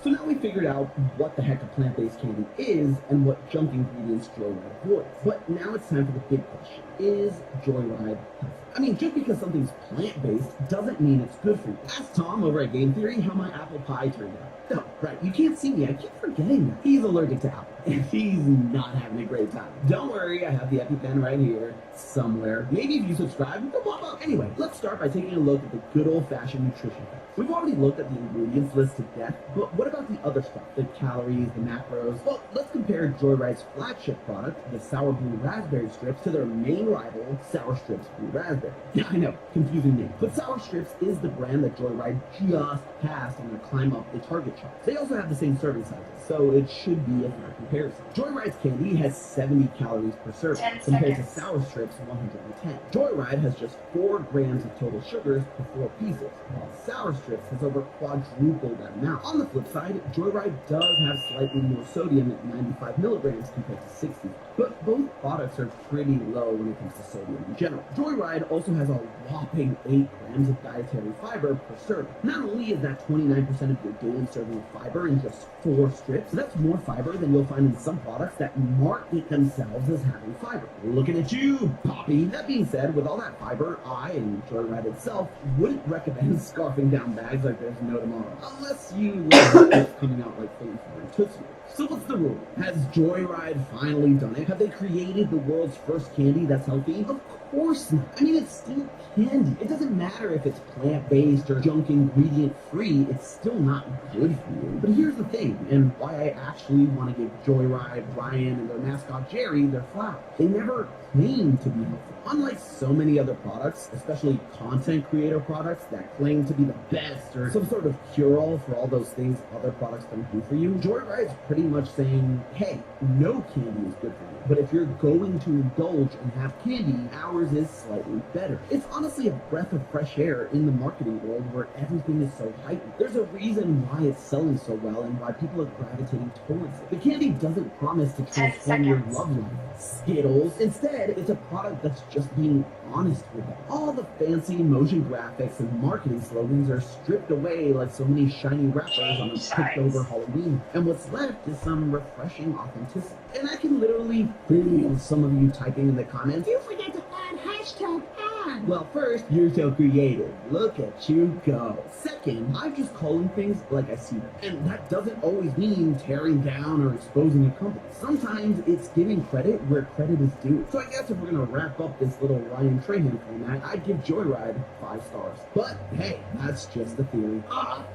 So now we figured out what the heck a plant-based candy is and what junk ingredients Joyride avoids. But now it's time for the big question. Is Joyride healthy? I mean, just because something's plant-based doesn't mean it's good for you. Ask Tom over at Game Theory how my apple pie turned out. Oh, right, you can't see me. I keep forgetting that. He's allergic to apple, and he's not having a great time. Don't worry, I have the EpiPen right here, somewhere. Maybe if you subscribe, it'll pop up. Anyway, let's start by taking a look at the good old-fashioned nutrition facts. We've already looked at the ingredients list to death, but what about the other stuff? The calories, the macros? Well, let's compare Joyride's flagship product, the Sour Blue Raspberry Strips, to their main rival, Sour Strips Blue Raspberry. Yeah, I know, confusing name. But Sour Strips is the brand that Joyride just passed on their climb up the target chart. They also have the same serving sizes, so it should be a fair comparison. Joyride's candy has 70 calories per serving, compared to Sour Strips' 110. Joyride has just 4 grams of total sugars per 4 pieces, while Sour Strips has over quadrupled that amount. On the flip side, Joyride does have slightly more sodium at 75 milligrams compared to 60. But both products are pretty low when it comes to sodium in general. Joyride also has a whopping 8 grams of dietary fiber per serving. Not only is that 29% of your daily serving of fiber in just 4 strips, that's more fiber than you'll find in some products that market themselves as having fiber. Looking at you, Poppy. That being said, with all that fiber, I and Joyride itself wouldn't recommend scarfing down bags like there's no tomorrow, unless you love it coming out like flavor and Tootsie Rolls. So what's the rule? Has Joyride finally done it? Have they created the world's first candy that's healthy? Of course not. I mean, it's still candy. It doesn't matter if it's plant-based or junk ingredient-free, it's still not good for you. But here's the thing, and why I actually want to give Joyride, Ryan, and their mascot Jerry their flowers. They never claim to be healthy. Unlike so many other products, especially content creator products that claim to be the best or some sort of cure-all for all those things other products don't do for you, Joyride's pretty much saying, hey, no candy is good for you. But if you're going to indulge and have candy, ours is slightly better. It's honestly a breath of fresh air in the marketing world where everything is so heightened. There's a reason why it's selling so well and why people are gravitating towards it. The candy doesn't promise to transform your love life. Skittles. Instead, it's a product that's just being honest with it. All the fancy motion graphics and marketing slogans are stripped away like so many shiny wrappers on a picked over Halloween. And what's left is some refreshing authenticity. And I can literally feel some of you typing in the comments, you forget to add hashtag ad. Well, first, you're so creative. Look at you go. Second, I'm just calling things like I see them. And that doesn't always mean tearing down or exposing a company. Sometimes it's giving credit where credit is due. So I guess if we're gonna wrap up this little Ryan Trahan format, I'd give Joyride 5 stars. But hey, that's just a theory.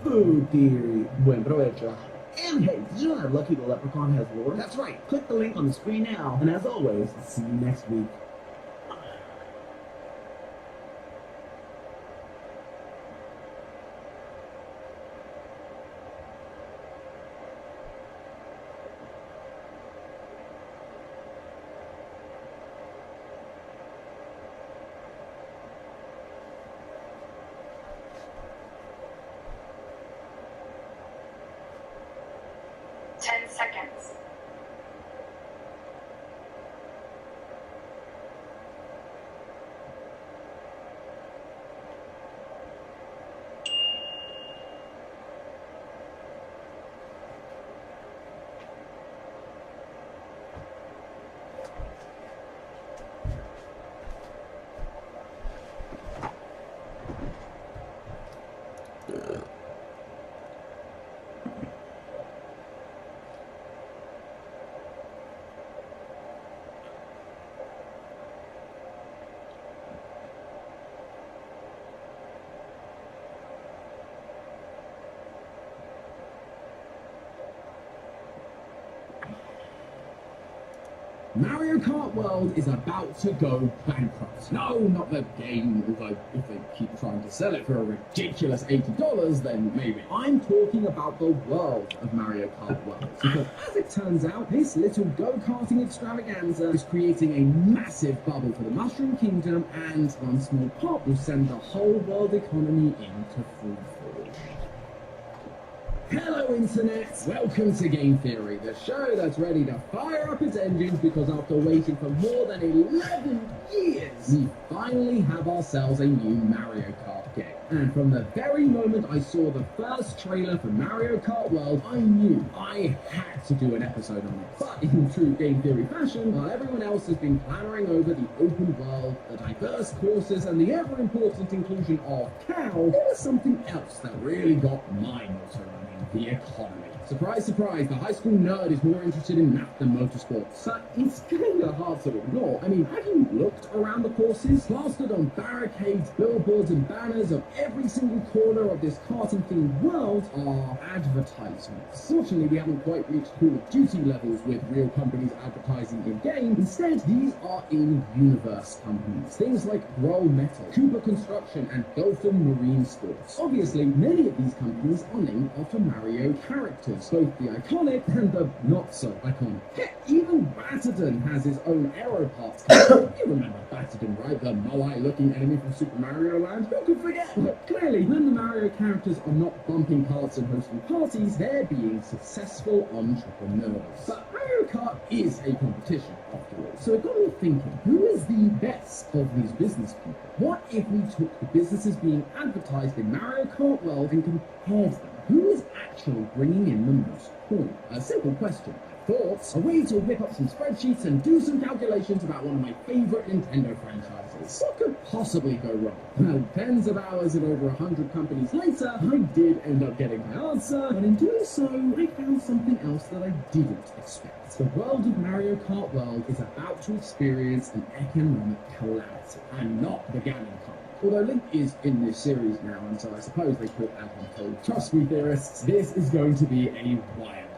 Food theory. Buen provecho. And hey, did you know that Lucky the Leprechaun has lore? That's right. Click the link on the screen now. And as always, see you next week. Mario Kart World is about to go bankrupt. No, not the game, although if they keep trying to sell it for a ridiculous $80, then maybe. I'm talking about the world of Mario Kart World. Because as it turns out, this little go-karting extravaganza is creating a massive bubble for the Mushroom Kingdom, and one small pop will send the whole world economy into free fall. Hello Internet! Welcome to Game Theory, the show that's ready to fire up its engines because after waiting for more than 11 years, we finally have ourselves a new Mario Kart game. And from the very moment I saw the first trailer for Mario Kart World, I knew I had to do an episode on it. But in true Game Theory fashion, while everyone else has been clamoring over the open world, the diverse courses, and the ever-important inclusion of cow, there was something else that really got my motor running: the economy. Surprise, surprise, the high school nerd is more interested in math than motorsports. So it's kinda hard to ignore. I mean, have you looked around the courses? Plastered on barricades, billboards, and banners of every single corner of this karting-themed world are advertisements. Fortunately, we haven't quite reached Call of Duty levels with real companies advertising in-game. Instead, these are in-universe companies. Things like Grohl Metal, Cooper Construction, and Dolphin Marine Sports. Obviously, many of these companies are named after Mario characters, both the iconic and the not-so-iconic. Heck, even Batterdon has his own aero parts company. You remember Batterdon, right? The Moai-looking enemy from Super Mario Land? Who could forget? But clearly, when the Mario characters are not bumping parts and hosting parties, they're being successful entrepreneurs. But Mario Kart is a competition, after all. So it got me thinking, who is the best of these business people? What if we took the businesses being advertised in Mario Kart World and compared them? Who is actually bringing in the most coin? A simple question. Thoughts? A way to whip up some spreadsheets and do some calculations about one of my favorite Nintendo franchises. What could possibly go wrong? Well, tens of hours and over 100 companies later, I did end up getting my answer, but in doing so, I found something else that I didn't expect. The world of Mario Kart World is about to experience an economic calamity, and not the Ganon kind. Although Link is in this series now, and so I suppose they could add him too. Trust me, theorists, this is going to be a wild ride.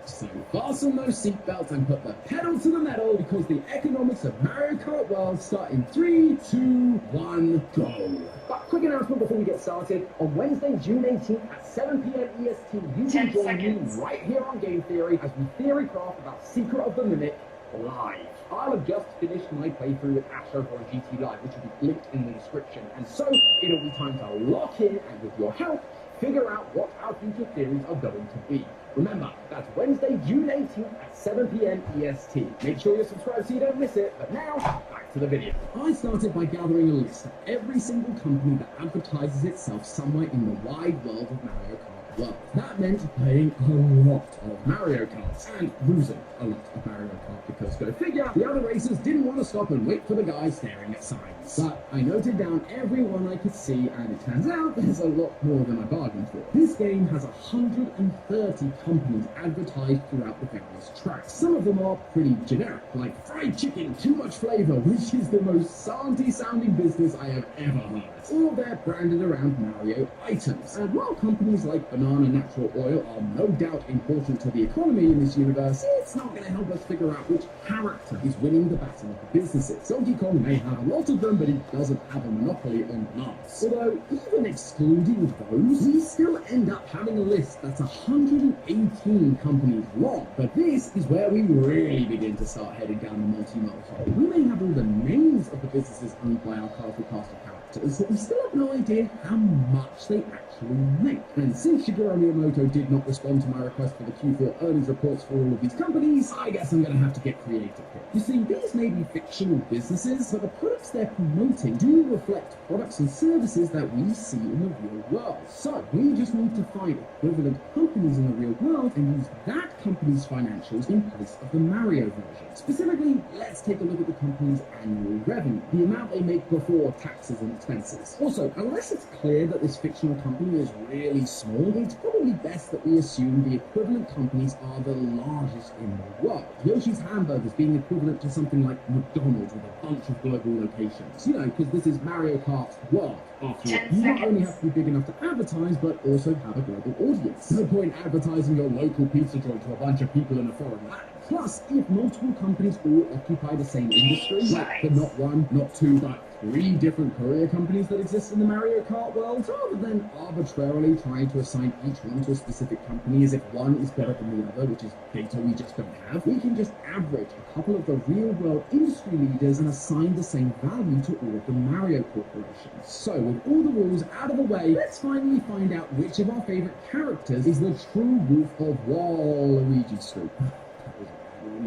So fasten those seatbelts and put the pedal to the metal, because the economics of Mario Kart World start in 3, 2, 1, go. But quick announcement before we get started. On Wednesday, June 18th at 7 p.m. EST, you can join me right here on Game Theory as we theory craft about Secret of the Mimic live. I'll have just finished my playthrough with Ash over on GT Live, which will be linked in the description, and so it'll be time to lock in and, with your help, figure out what our future theories are going to be. Remember, that's Wednesday, June 18th at 7 p.m. EST. Make sure you're subscribed so you don't miss it, but now, back to the video. I started by gathering a list of every single company that advertises itself somewhere in the wide world of Mario Kart World. That meant playing a lot of Mario Karts and losing a lot of Mario Kart, because go figure, the other racers didn't want to stop and wait for the guy staring at signs. But I noted down every one I could see, and it turns out there's a lot more than I bargained for. This game has 130 companies advertised throughout the various tracks. Some of them are pretty generic, like fried chicken, too much flavor, which is the most Santy sounding business I have ever heard. Or they're branded around Mario items. And while companies like Banana Natural Oil are no doubt important to the economy in this universe, it's not going to help us figure out which character is winning the battle of the businesses. Donkey Kong may have a lot of them, but it doesn't have a monopoly on bananas. Although, even excluding those, we still end up having a list that's 118 companies long. But this is where we really begin to start heading down the multi-mode hole. We may have all the names of the businesses owned by our colorful cast of characters, but we still have no idea how much they actually make. And since Shigeru Miyamoto did not respond to my request for the Q4 earnings reports for all of these companies, I guess I'm going to have to get creative here. You see, these may be fictional businesses, but the products they're promoting do reflect products and services that we see in the real world. So we just need to find equivalent companies in the real world and use that company's financials in place of the Mario version. Specifically, let's take a look at the company's annual revenue, the amount they make before taxes and expenses. Also, unless it's clear that this fictional company is really small, it's probably best that we assume the equivalent companies are the largest in the world. Yoshi's Hamburgers being equivalent to something like McDonald's with a bunch of global locations. You know, because this is Mario Kart World. After all, you not only have to be big enough to advertise, but also have a global audience. No point advertising your local pizza joint to a bunch of people in a foreign land. Plus, if multiple companies all occupy the same industry, like the not one, not two, but 3 different courier companies that exist in the Mario Kart world, rather than arbitrarily trying to assign each one to a specific company as if one is better than the other, which is data we just don't have, we can just average a couple of the real-world industry leaders and assign the same value to all of the Mario corporations. So, with all the rules out of the way, let's finally find out which of our favorite characters is the true wolf of Waluigi Street.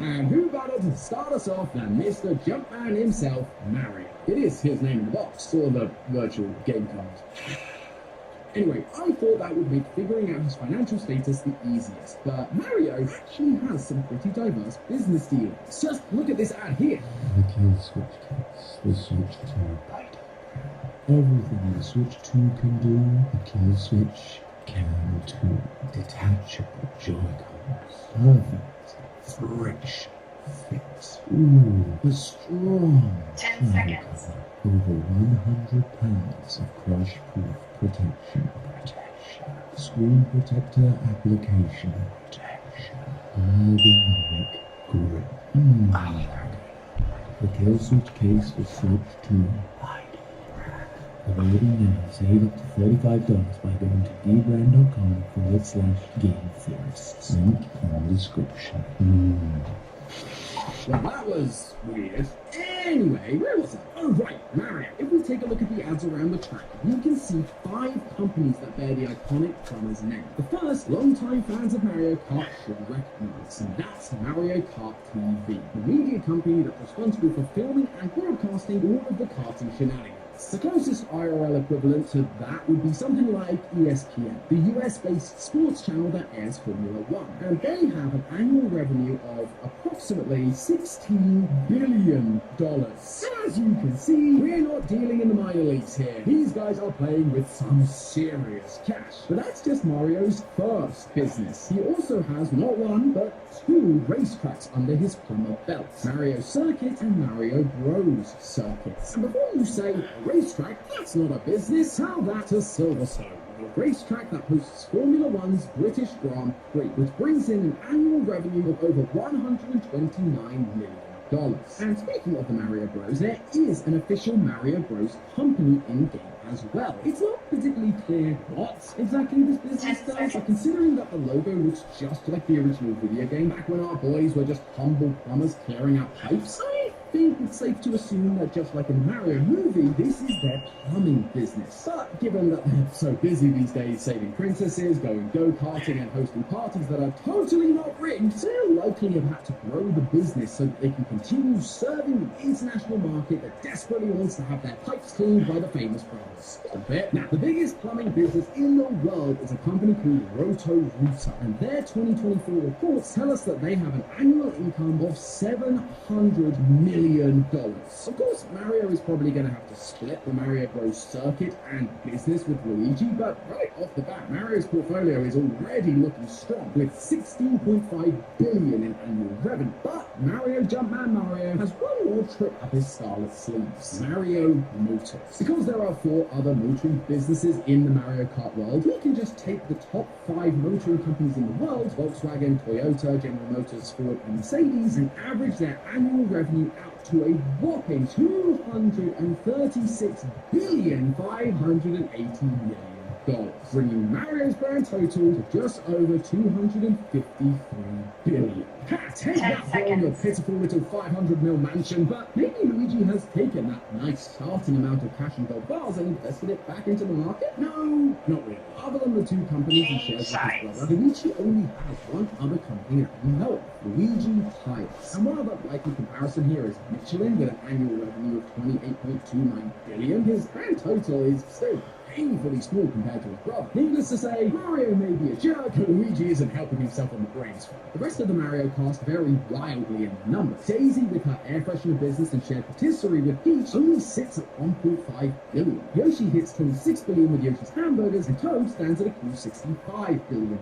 And who better to start us off than Mr. Jumpman himself, Mario. It is his name in the box, or the virtual game card. Anyway, I thought that would make figuring out his financial status the easiest, but Mario actually has some pretty diverse business dealings. Just look at this ad here. The kill switch case was switched to item. Everything the Switch 2 can do, the kill switch can too. Detachable Joy-Cons. Perfect. Friction fix. Ooh, a strong 10 seconds. Over 100 pounds of crush-proof protection. Screen protector application. Ergonomic grip. The kill switch case was switched to Available now. Save up to $35 by going to dbrand.com/game-theorists. Link in the description. Well, that was weird. Anyway, where was I? Oh, right, Mario. If we take a look at the ads around the track, you can see 5 companies that bear the iconic plumber's name. The first, longtime fans of Mario Kart should recognize, and that's Mario Kart TV, the media company that's responsible for filming and broadcasting all of the karting shenanigans. The closest IRL equivalent to that would be something like ESPN, the US-based sports channel that airs Formula One, and they have an annual revenue of approximately $16 billion. As you can see, we're not dealing in the minor leagues here. These guys are playing with some serious cash. But that's just Mario's first business. He also has not one, but 2 racetracks under his plumber belt, Mario Circuit and Mario Bros Circuits. And before you say, a racetrack, that's not a business, tell that to Silverstone, a racetrack that hosts Formula One's British Grand Prix, which brings in an annual revenue of over $129 million. And speaking of the Mario Bros, there is an official Mario Bros company in-game as well. It's not particularly clear what exactly this business does, but considering that the logo looks just like the original video game back when our boys were just humble plumbers clearing out pipes, I think it's safe to assume that just like in the Mario movie, this is their plumbing business. But given that they're so busy these days saving princesses, going go-karting and hosting parties that are totally not rigged, they'll likely have had to grow the business so that they can continue serving the international market that desperately wants to have their pipes cleaned by the famous brothers. Now, the biggest plumbing business in the world is a company called Roto-Rooter, and their 2024 reports tell us that they have an annual income of $700 million. Of course, Mario is probably going to have to split the Mario Bros circuit and business with Luigi, but right off the bat, Mario's portfolio is already looking strong, with $16.5 billion in annual revenue. But Mario Jumpman Mario has one more trick up his scarlet sleeves: Mario Motors. Because there are 4 other motoring businesses in the Mario Kart world, he can just take the top 5 motoring companies in the world, Volkswagen, Toyota, General Motors, Ford, and Mercedes, and average their annual revenue out to a whopping $236,580 million, bringing Mario's grand total to just over $253 billion. Take that from your pitiful little 500 mil mansion, but maybe Luigi has taken that nice starting amount of cash and gold bars and invested it back into the market? No, not really. Other than the 2 companies he shares with his brother, Luigi only has one other company that we know of, Luigi Tires. And while the likely comparison here is Michelin with an annual revenue of $28.29 billion, his grand total is still painfully small compared to his brother. Needless to say, Mario may be a jerk, but Luigi isn't helping himself on the brains front. The rest of the Mario cast vary wildly in numbers. Daisy, with her air freshener business and shared patisserie with Peach, only sits at $1.5 billion. Yoshi hits $26 billion with Yoshi's Hamburgers, and Toad stands at a cool $65 billion.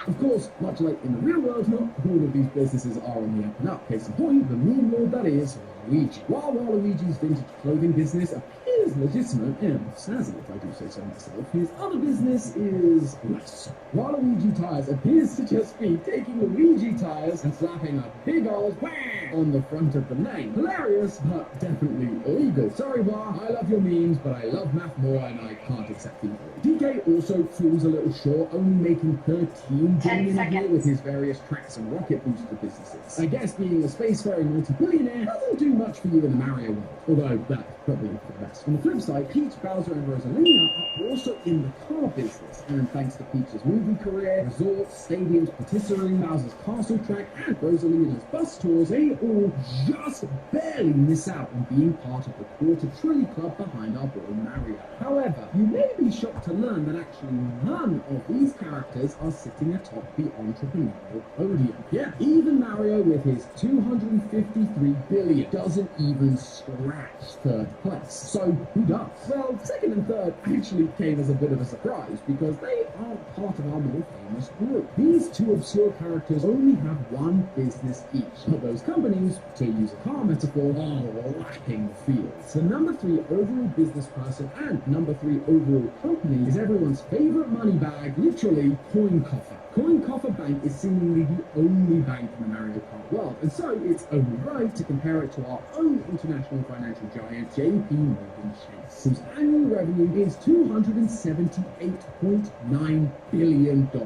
Of course, much like in the real world, not all of these businesses are on the up and up. Case in point, the meme lord that is Luigi. While Waluigi's vintage clothing business appears legitimate and snazzy, if I do say so myself, his other business is less so. Waluigi Tires appears to just be taking Luigi tires and slapping a big old wham on the front of the name. Hilarious, but definitely illegal. Sorry, Wa, I love your memes, but I love math more and I can't accept them. DK also falls a little short, only making $13 billion a year with his various tracks and rocket booster businesses. I guess being a spacefaring multi-billionaire doesn't do much for you in the Mario world, although that's probably for the best. On the flip side, Peach, Bowser, and Rosalina are also in the car business, and thanks to Peach's movie career, resorts, stadiums, patisserie, Bowser's castle track, and Rosalina's bus tours, they all just barely miss out on being part of the Quarter Trilly Club behind our boy Mario. However, you may be shocked to learn that actually none of these characters are sitting atop the entrepreneurial podium. Yeah, even Mario with his $253 billion doesn't even scratch 3rd place. So who does? Well, 2nd and 3rd actually came as a bit of a surprise because they aren't part of our more famous group. These 2 obscure characters only have one business each, but those companies, to use a car metaphor, are lacking the fields. The number 3 overall business person and number 3 overall company is everyone's favorite money bag, literally Coin Coffer. Coin Coffer Bank is seemingly the only bank in the Mario Kart world, and so it's only right to compare it to our own international financial giant, JP Morgan Chase, whose annual revenue is $278.9 billion a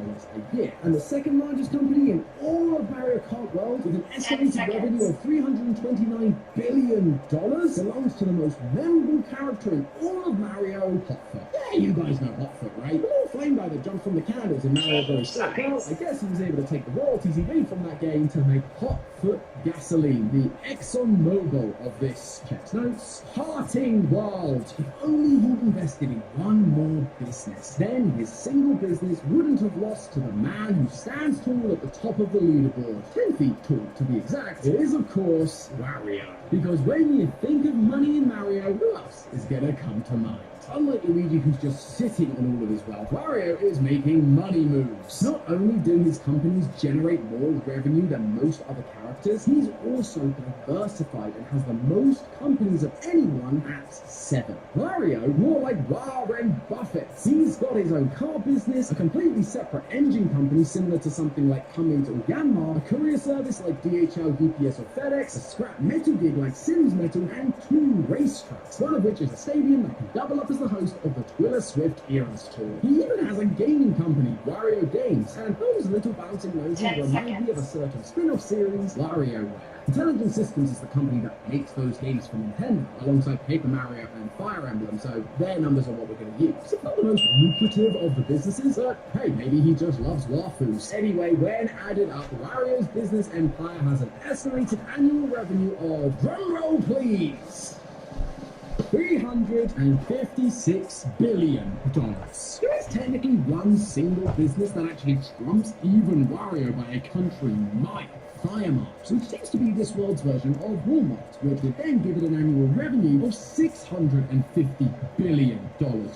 year, and the second largest company in all of Mario Kart World, with an estimated revenue of $329 billion, belongs to the most memorable character in all of Mario, Hotfoot. Yeah, you guys know Hotfoot, right? The little flame guy that jumped from the candles in Mario Bros. 4. Well, I guess he was able to take the royalties he made from that game to make Hotfoot gasoline, the ExxonMobil of this. Checks notes. Parting world. If only he'd invested in one more business, then his single business wouldn't have lost to the man who stands tall at the top of the leaderboard. 10 feet tall, to be exact. It is, of course, Wario. Because when you think of money in Mario, who else is gonna come to mind? Unlike Luigi, who's just sitting on all of his wealth, Wario is making money moves. Not only do his companies generate more revenue than most other characters, he's also diversified and has the most companies of anyone at 7. Wario, more like Warren Buffett. He's got his own car business, a completely separate engine company similar to something like Cummins or Yanmar, a courier service like DHL, UPS or FedEx, a scrap metal gig like Sims Metal, and 2 racetracks, one of which is a stadium that can double up as the host of the Taylor Swift Eras Tour. He even has a gaming company, Wario Games, and those little bouncing noses remind me of a certain spin-off series, WarioWare. Intelligent Systems is the company that makes those games for Nintendo, alongside Paper Mario and Fire Emblem, so their numbers are what we're going to use. It's not the most lucrative of the businesses, but hey, maybe he just loves waifus. Anyway, when added up, Wario's business empire has an estimated annual revenue of, drumroll please, $356 billion. There is technically one single business that actually trumps even Wario by a country mile. Fire Marks, which seems to be this world's version of Walmart, which would then give it an annual revenue of $650 billion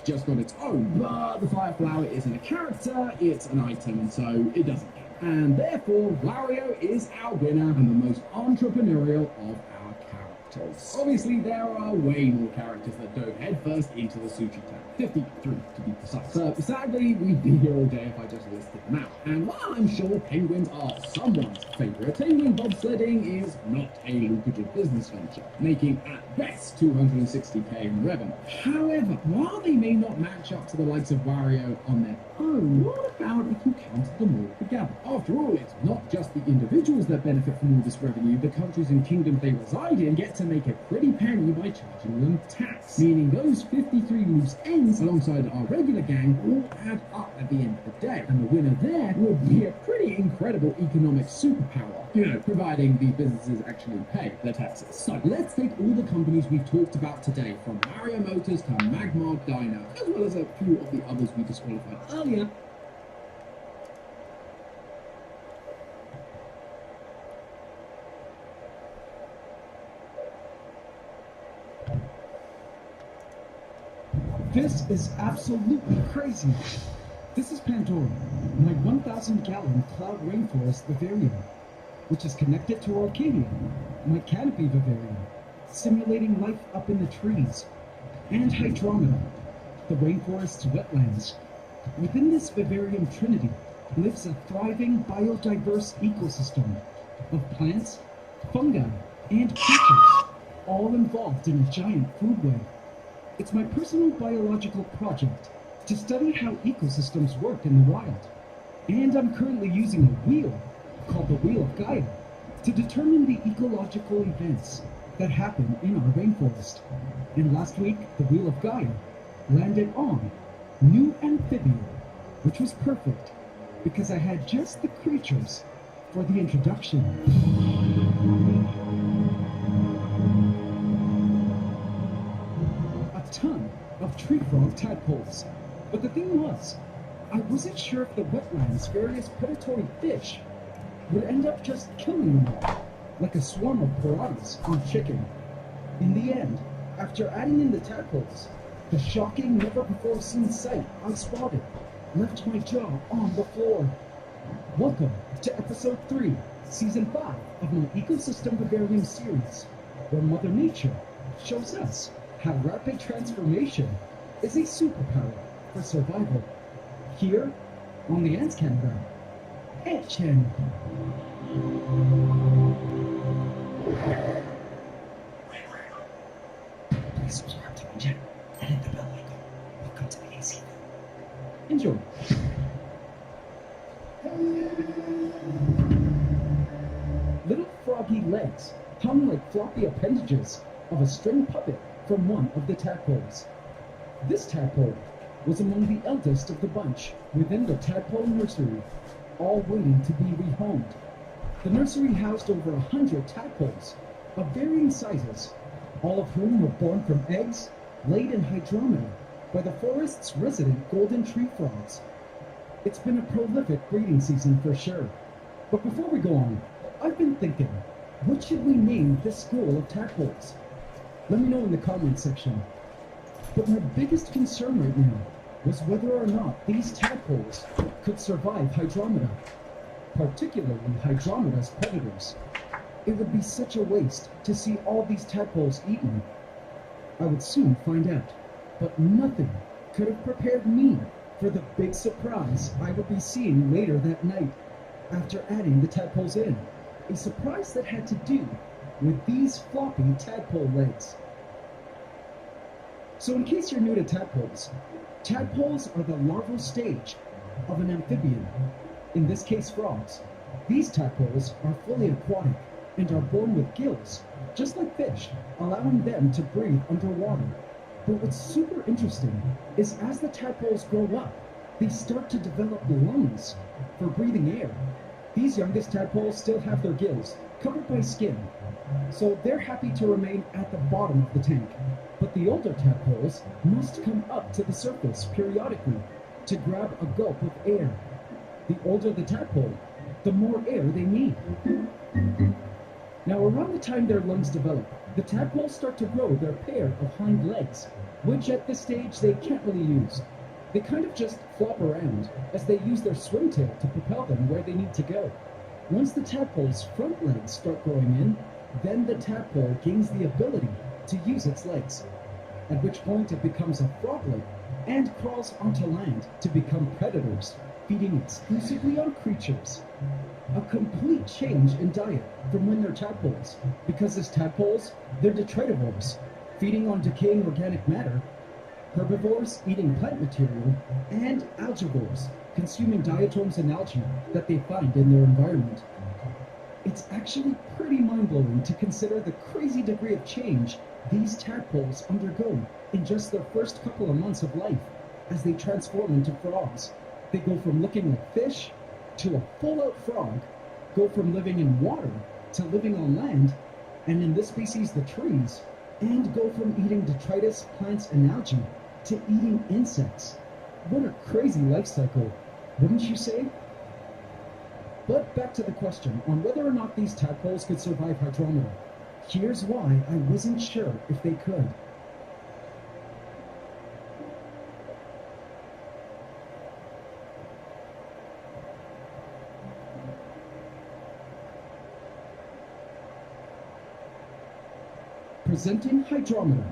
just on its own. But the Fire Flower isn't a character, it's an item, and so it doesn't count. And therefore, Wario is our winner and the most entrepreneurial of our characters. Obviously, there are way more characters that dove headfirst into the Sushi Tank. 53 to be precise. Sadly, we'd be here all day if I just listed them out. And while I'm sure penguins are someone's favourite, penguin bobsledding is not a lucrative business venture, making at best $260k in revenue. However, while they may not match up to the likes of Wario on their own, what about if you counted them all together? After all, it's not just the individuals that benefit from all this revenue. The countries and kingdoms they reside in get to make a pretty penny by charging them tax, meaning those 53 loose ends alongside our regular gang all add up at the end of the day, and the winner there would be a pretty incredible economic superpower, providing these businesses actually pay their taxes. So let's take all the companies we've talked about today, from Mario Motors to Magmar Diner, as well as a few of the others we disqualified earlier. This is absolutely crazy. This is Pandora, my 1,000-gallon cloud rainforest vivarium, which is connected to Arcadia, my canopy vivarium, simulating life up in the trees, and Hydromeda, the rainforest's wetlands. Within this vivarium trinity lives a thriving, biodiverse ecosystem of plants, fungi, and creatures, all involved in a giant food web. It's my personal biological project to study how ecosystems work in the wild. And I'm currently using a wheel, called the Wheel of Gaia, to determine the ecological events that happen in our rainforest. And last week, the Wheel of Gaia landed on New Amphibia, which was perfect, because I had just the creatures for the introduction. Ton of tree frog tadpoles. But the thing was, I wasn't sure if the wetlands' various predatory fish would end up just killing them all, like a swarm of piranhas on chicken. In the end, after adding in the tadpoles, the shocking, never-before-seen sight I spotted left my jaw on the floor. Welcome to Episode 3, Season 5 of my Ecosystem Vivarium series, where Mother Nature shows us how rapid transformation is a superpower for survival. Here on the Ants Canada, Ant Channel. Please subscribe to my channel. hung like floppy appendages of a string puppet from one of the tadpoles. This tadpole was among the eldest of the bunch within the tadpole nursery, all waiting to be rehomed. The nursery housed over 100 tadpoles of varying sizes, all of whom were born from eggs laid in hydromeda by the forest's resident golden tree frogs. It's been a prolific breeding season for sure. But before we go on, I've been thinking, what should we name this school of tadpoles? Let me know in the comment section. But my biggest concern right now was whether or not these tadpoles could survive hydromeda, particularly hydromeda's predators. It would be such a waste to see all these tadpoles eaten. I would soon find out, but nothing could have prepared me for the big surprise I would be seeing later that night after adding the tadpoles in. A surprise that had to do with these floppy tadpole legs. So in case you're new to tadpoles, tadpoles are the larval stage of an amphibian, in this case frogs. These tadpoles are fully aquatic and are born with gills, just like fish, allowing them to breathe underwater. But what's super interesting is as the tadpoles grow up, they start to develop lungs for breathing air. These youngest tadpoles still have their gills covered by skin, so they're happy to remain at the bottom of the tank. But the older tadpoles must come up to the surface periodically to grab a gulp of air. The older the tadpole, the more air they need. Now around the time their lungs develop, the tadpoles start to grow their pair of hind legs, which at this stage they can't really use. They kind of just flop around as they use their swim tail to propel them where they need to go. Once the tadpole's front legs start growing in, then the tadpole gains the ability to use its legs, at which point it becomes a froglet and crawls onto land to become predators, feeding exclusively on creatures. A complete change in diet from when they're tadpoles, because as tadpoles, they're detritivores, feeding on decaying organic matter, herbivores eating plant material, and algivores consuming diatoms and algae that they find in their environment. It's actually pretty mind-blowing to consider the crazy degree of change these tadpoles undergo in just their first couple of months of life as they transform into frogs. They go from looking like fish to a full-out frog, go from living in water to living on land, and in this species the trees, and go from eating detritus, plants, and algae to eating insects. What a crazy life cycle, wouldn't you say? But back to the question on whether or not these tadpoles could survive hydromeda. Here's why I wasn't sure if they could. Presenting hydromeda.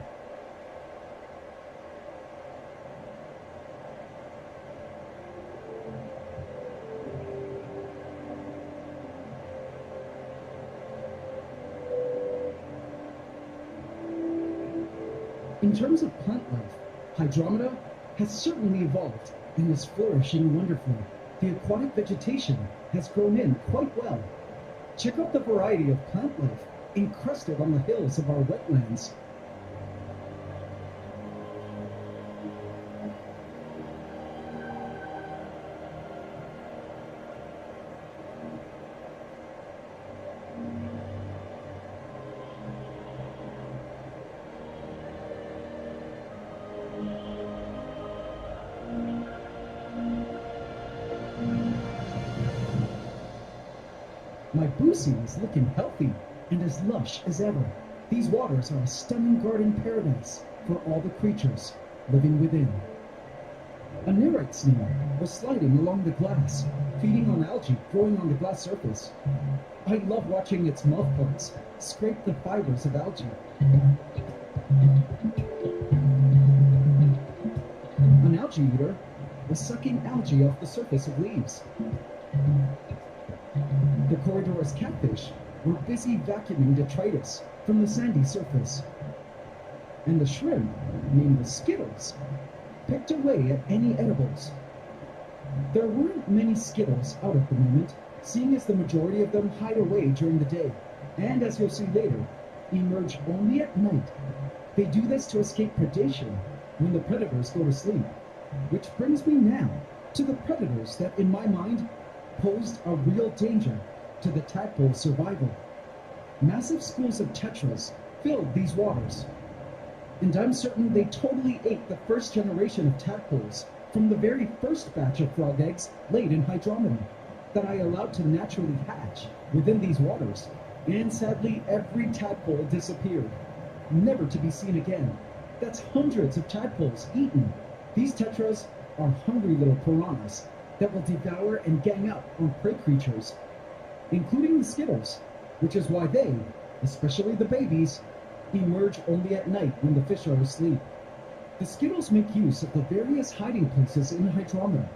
In terms of plant life, hydromeda has certainly evolved and is flourishing wonderfully. The aquatic vegetation has grown in quite well. Check out the variety of plant life encrusted on the hills of our wetlands. My Boosie is looking healthy and as lush as ever. These waters are a stunning garden paradise for all the creatures living within. A Nerite snail was sliding along the glass, feeding on algae growing on the glass surface. I love watching its mouthparts scrape the fibers of algae. An algae eater was sucking algae off the surface of leaves. The Corydoras catfish were busy vacuuming detritus from the sandy surface. And the shrimp, named the Skittles, picked away at any edibles. There weren't many Skittles out at the moment, seeing as the majority of them hide away during the day, and as you'll see later, emerge only at night. They do this to escape predation when the predators go to sleep. Which brings me now to the predators that, in my mind, posed a real danger to the tadpole's survival. Massive schools of tetras filled these waters, and I'm certain they totally ate the first generation of tadpoles from the very first batch of frog eggs laid in Hydromeda that I allowed to naturally hatch within these waters, and sadly every tadpole disappeared, never to be seen again. That's hundreds of tadpoles eaten. These tetras are hungry little piranhas that will devour and gang up on prey creatures, including the skittles, which is why they, especially the babies, emerge only at night when the fish are asleep. The skittles make use of the various hiding places in Hydromeda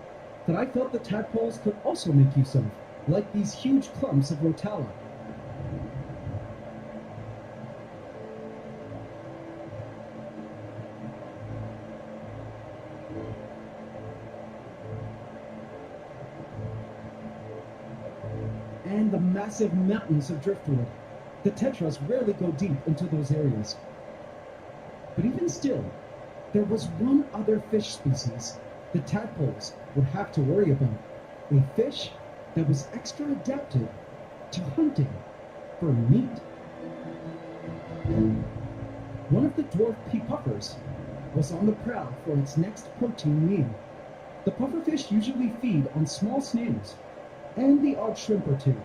that I felt the tadpoles could also make use of, like these huge clumps of Rotala. And the massive mountains of driftwood. The tetras rarely go deep into those areas. But even still, there was one other fish species the tadpoles would have to worry about. A fish that was extra adapted to hunting for meat. One of the dwarf pea puffers was on the prowl for its next protein meal. The pufferfish usually feed on small snails and the odd shrimp or two.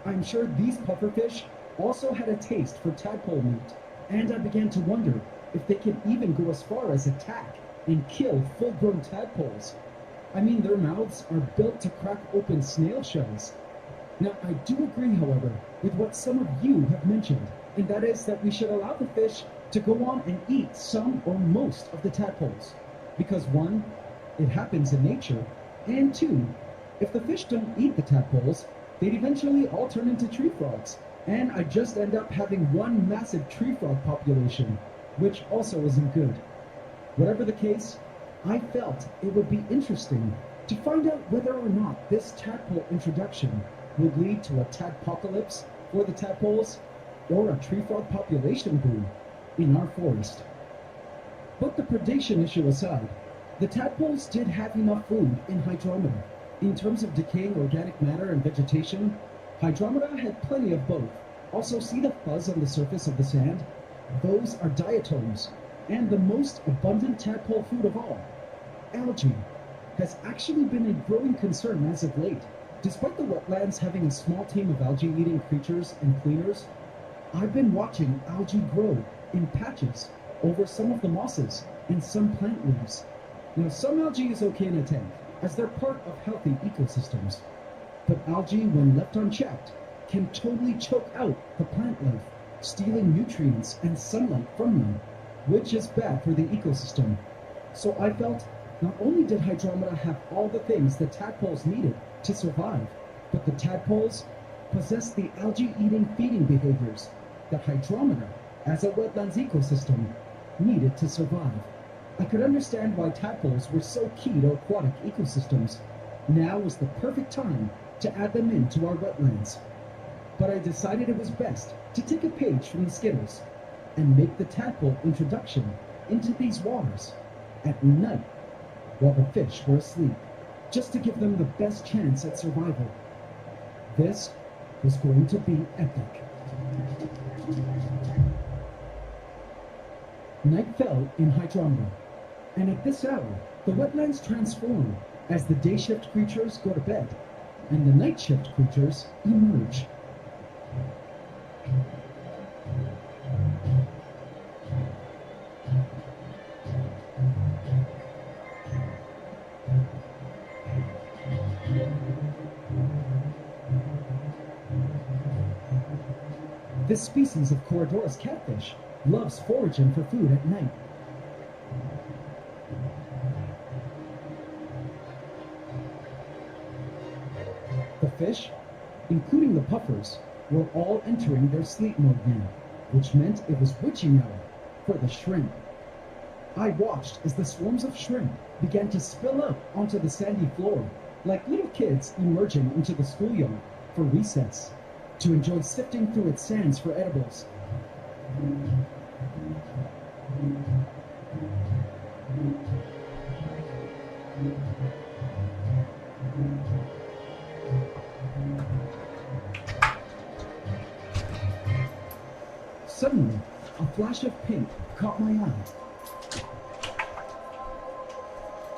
I'm sure these pufferfish also had a taste for tadpole meat, and I began to wonder if they could even go as far as attack and kill full-grown tadpoles. I mean, their mouths are built to crack open snail shells. Now, I do agree, however, with what some of you have mentioned, and that is that we should allow the fish to go on and eat some or most of the tadpoles. Because one, it happens in nature, and two, if the fish don't eat the tadpoles, they'd eventually all turn into tree frogs, and I'd just end up having one massive tree frog population, which also isn't good. Whatever the case, I felt it would be interesting to find out whether or not this tadpole introduction would lead to a tadpocalypse for the tadpoles, or a tree frog population boom in our forest. But the predation issue aside, the tadpoles did have enough food in Hydromeda. In terms of decaying organic matter and vegetation, Hydromeda had plenty of both. Also, see the fuzz on the surface of the sand? Those are diatoms, and the most abundant tadpole food of all, algae, has actually been a growing concern as of late. Despite the wetlands having a small team of algae-eating creatures and cleaners, I've been watching algae grow in patches over some of the mosses and some plant leaves. Now, some algae is okay in a tank, as they're part of healthy ecosystems. But algae, when left unchecked, can totally choke out the plant life, stealing nutrients and sunlight from them, which is bad for the ecosystem. So I felt not only did Hydromeda have all the things the tadpoles needed to survive, but the tadpoles possess the algae-eating feeding behaviors that Hydromeda, as a wetlands ecosystem, needed to survive. I could understand why tadpoles were so key to aquatic ecosystems. Now was the perfect time to add them into our wetlands. But I decided it was best to take a page from the Skittles and make the tadpole introduction into these waters at night while the fish were asleep, just to give them the best chance at survival. This was going to be epic. Night fell in Hydromeda, and at this hour, the wetlands transform as the day shift creatures go to bed, and the night shift creatures emerge. This species of Corydoras catfish loves foraging for food at night. The fish, including the puffers, were all entering their sleep mode now, which meant it was witching hour for the shrimp. I watched as the swarms of shrimp began to spill out onto the sandy floor, like little kids emerging into the schoolyard for recess. to enjoy sifting through its sands for edibles. Suddenly, a flash of pink caught my eye.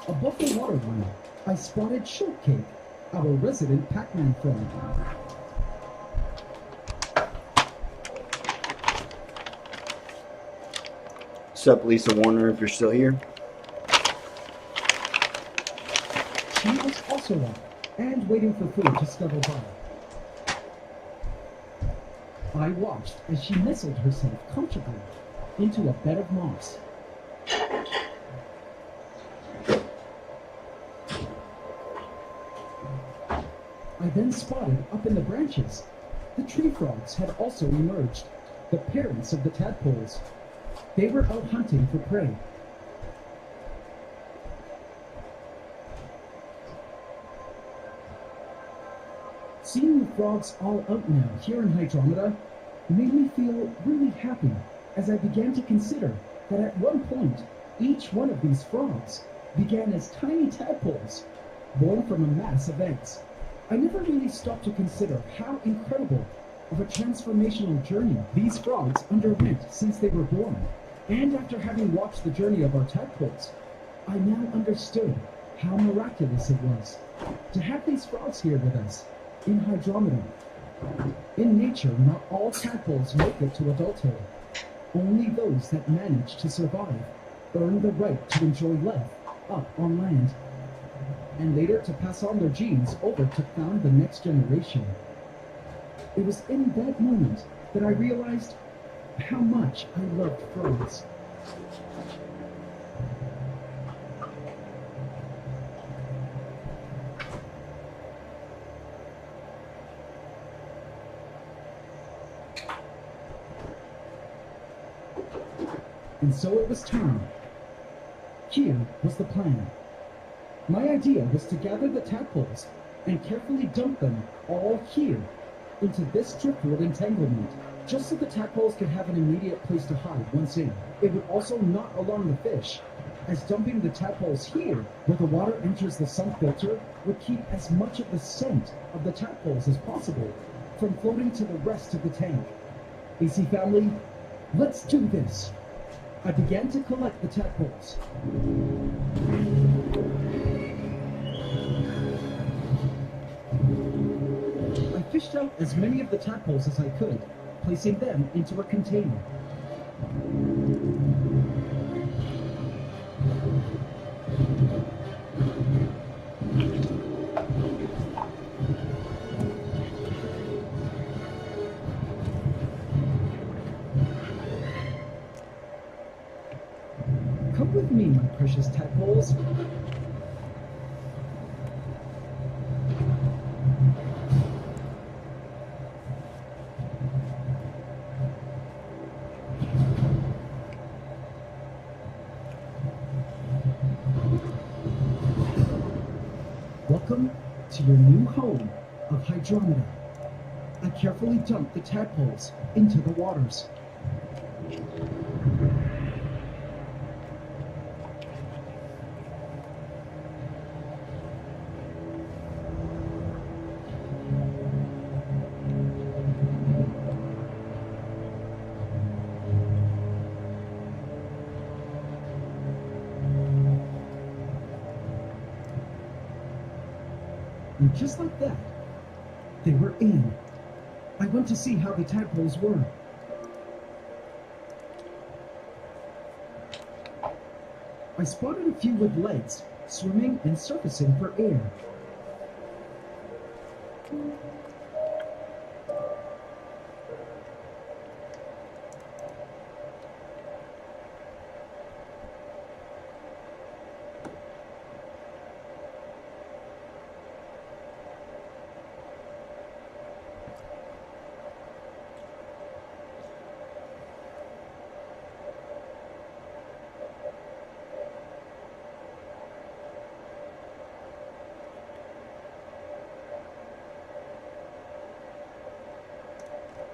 Above the waterline, I spotted Shortcake, our resident Pac-Man friend. What's up, Lisa Warner, if you're still here? She was also up and waiting for food to scuttle by. I watched as she nestled herself comfortably into a bed of moss. I then spotted up in the branches. The tree frogs had also emerged, the parents of the tadpoles. They were out hunting for prey. Seeing the frogs all out now here in Hydromeda made me feel really happy as I began to consider that at one point, each one of these frogs began as tiny tadpoles, born from a mass of eggs. I never really stopped to consider how incredible of a transformational journey these frogs underwent since they were born. And after having watched the journey of our tadpoles, I now understood how miraculous it was to have these frogs here with us in Hydromeda. In nature, not all tadpoles make it to adulthood. Only those that manage to survive earn the right to enjoy life up on land, and later to pass on their genes over to found the next generation. It was in that moment that I realized how much I loved frogs. And so it was time. Here was the plan. My idea was to gather the tadpoles and carefully dump them all here into this driftwood entanglement, just so the tadpoles could have an immediate place to hide once in. It would also not alarm the fish, as dumping the tadpoles here, where the water enters the sump filter, would keep as much of the scent of the tadpoles as possible from floating to the rest of the tank. AC family, let's do this. I began to collect the tadpoles. I fished out as many of the tadpoles as I could, placing them into a container. Come with me, my precious tadpoles. Welcome to your new home of Hydromeda. I carefully dumped the tadpoles into the waters. And just like that, they were in. I went to see how the tadpoles were. I spotted a few with legs, swimming and surfacing for air.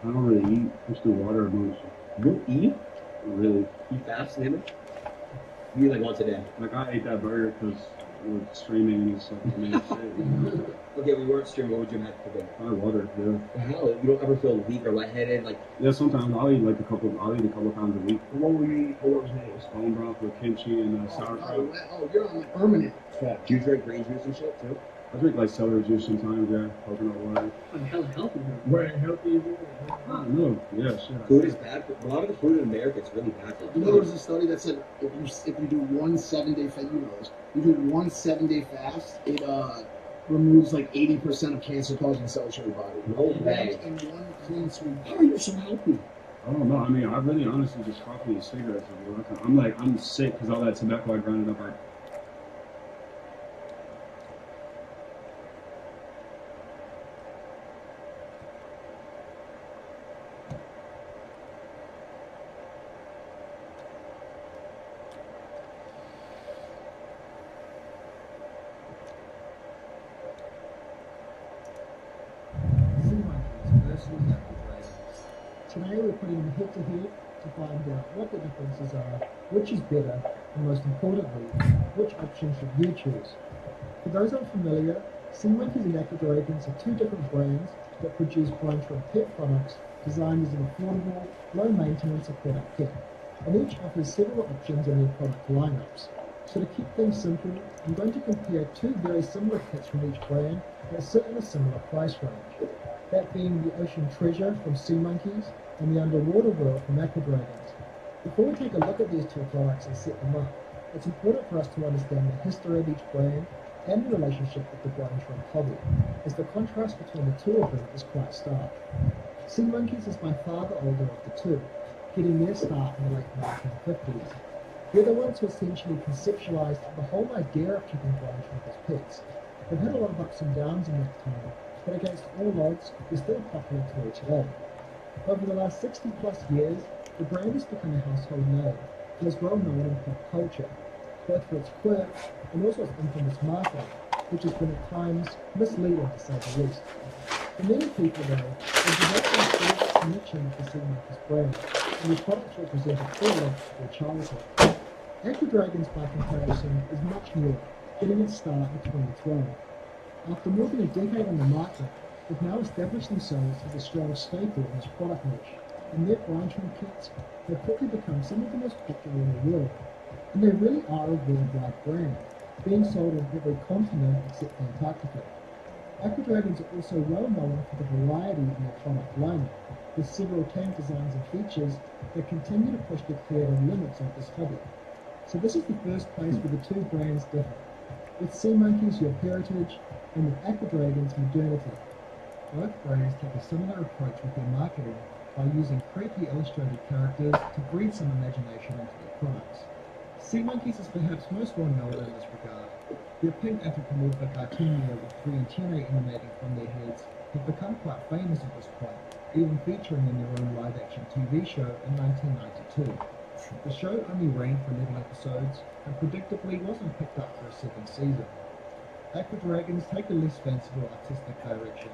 I don't really eat. Just do water most. You don't eat? Really. You fast, Neighbor? You eat like once a day. Like I ate that burger because we're streaming and it's like man shit. You know? Okay, we weren't streaming. What would you have for dinner? Probably water. Yeah. The hell? You don't ever feel weak or lightheaded? Like, Yeah. Sometimes I'll eat a couple times a week. what would you eat? What was it? Bone broth with kimchi and sauerkraut. Oh, you're on the permanent track. Do you drink green juice and shit too? I drink like celery juice sometimes. Yeah. Coconut water. I'm hella healthy. We're healthy. No. Yeah. Shit. Food is bad. A lot of the food in America is really bad for You know, there was a study that said if you do one 7-day fast, you do one 7-day fast, it removes like 80% of cancer-causing cells in your body. No way. In one clean sweep. How are you so healthy? I don't know. I mean, I really honestly just coffee and cigarettes. I'm sick because all that tobacco I ground it up. Today we're putting them head to head to find out what the differences are, which is better, and most importantly, which option should you choose. For those unfamiliar, SeaMonkeys and Aqua Dragons are two different brands that produce brine shrimp pet products designed as an affordable, low-maintenance aquatic pet, and each offers several options in their product lineups. So to keep things simple, I'm going to compare two very similar pets from each brand that sit in a similar price range. That being the Ocean Treasure from SeaMonkeys and the Underwater World from Aqua Dragons. Before we take a look at these two products and set them up, it's important for us to understand the history of each brand and the relationship with the brine shrimp hobby, as the contrast between the two of them is quite stark. SeaMonkeys is by far the older of the two, getting their start in the late 1950s. They're the ones who essentially conceptualized the whole idea of keeping brine shrimp as pets. They've had a lot of ups and downs in that time, but against all odds, they're still popular to today. Over the last 60 plus years, the brand has become a household name and is well known in pop culture, both for its quirks and also its infamous marketing, which has been at times misleading to say the least. For many people though, there's a very connection with the SeaMonkeys brand, and the products represent a full length of their childhood. Aqua Dragons by comparison is much newer, getting its start in 2012. After more than a decade on the market, they've now established themselves as a strong staple in this product niche, and their brine shrimp kits have quickly become some of the most popular in the world. And they really are a worldwide brand, being sold on every continent except Antarctica. Aqua Dragons are also well known for the variety in their product lineup, with several tank designs and features that continue to push the creative limits of this hobby. So this is the first place where the two brands differ. With SeaMonkeys, your heritage, and with Aqua Dragons, modernity. Both brands take a similar approach with their marketing by using creepy illustrated characters to breathe some imagination into their products. SeaMonkeys is perhaps most well known in this regard. Their pink anthropomorphic cartoonia with 3 antennae emanating from their heads have become quite famous at this point, even featuring in their own live-action TV show in 1992. The show only ran for 11 episodes and predictably wasn't picked up for a second season. Aqua Dragons take a less fanciful artistic direction.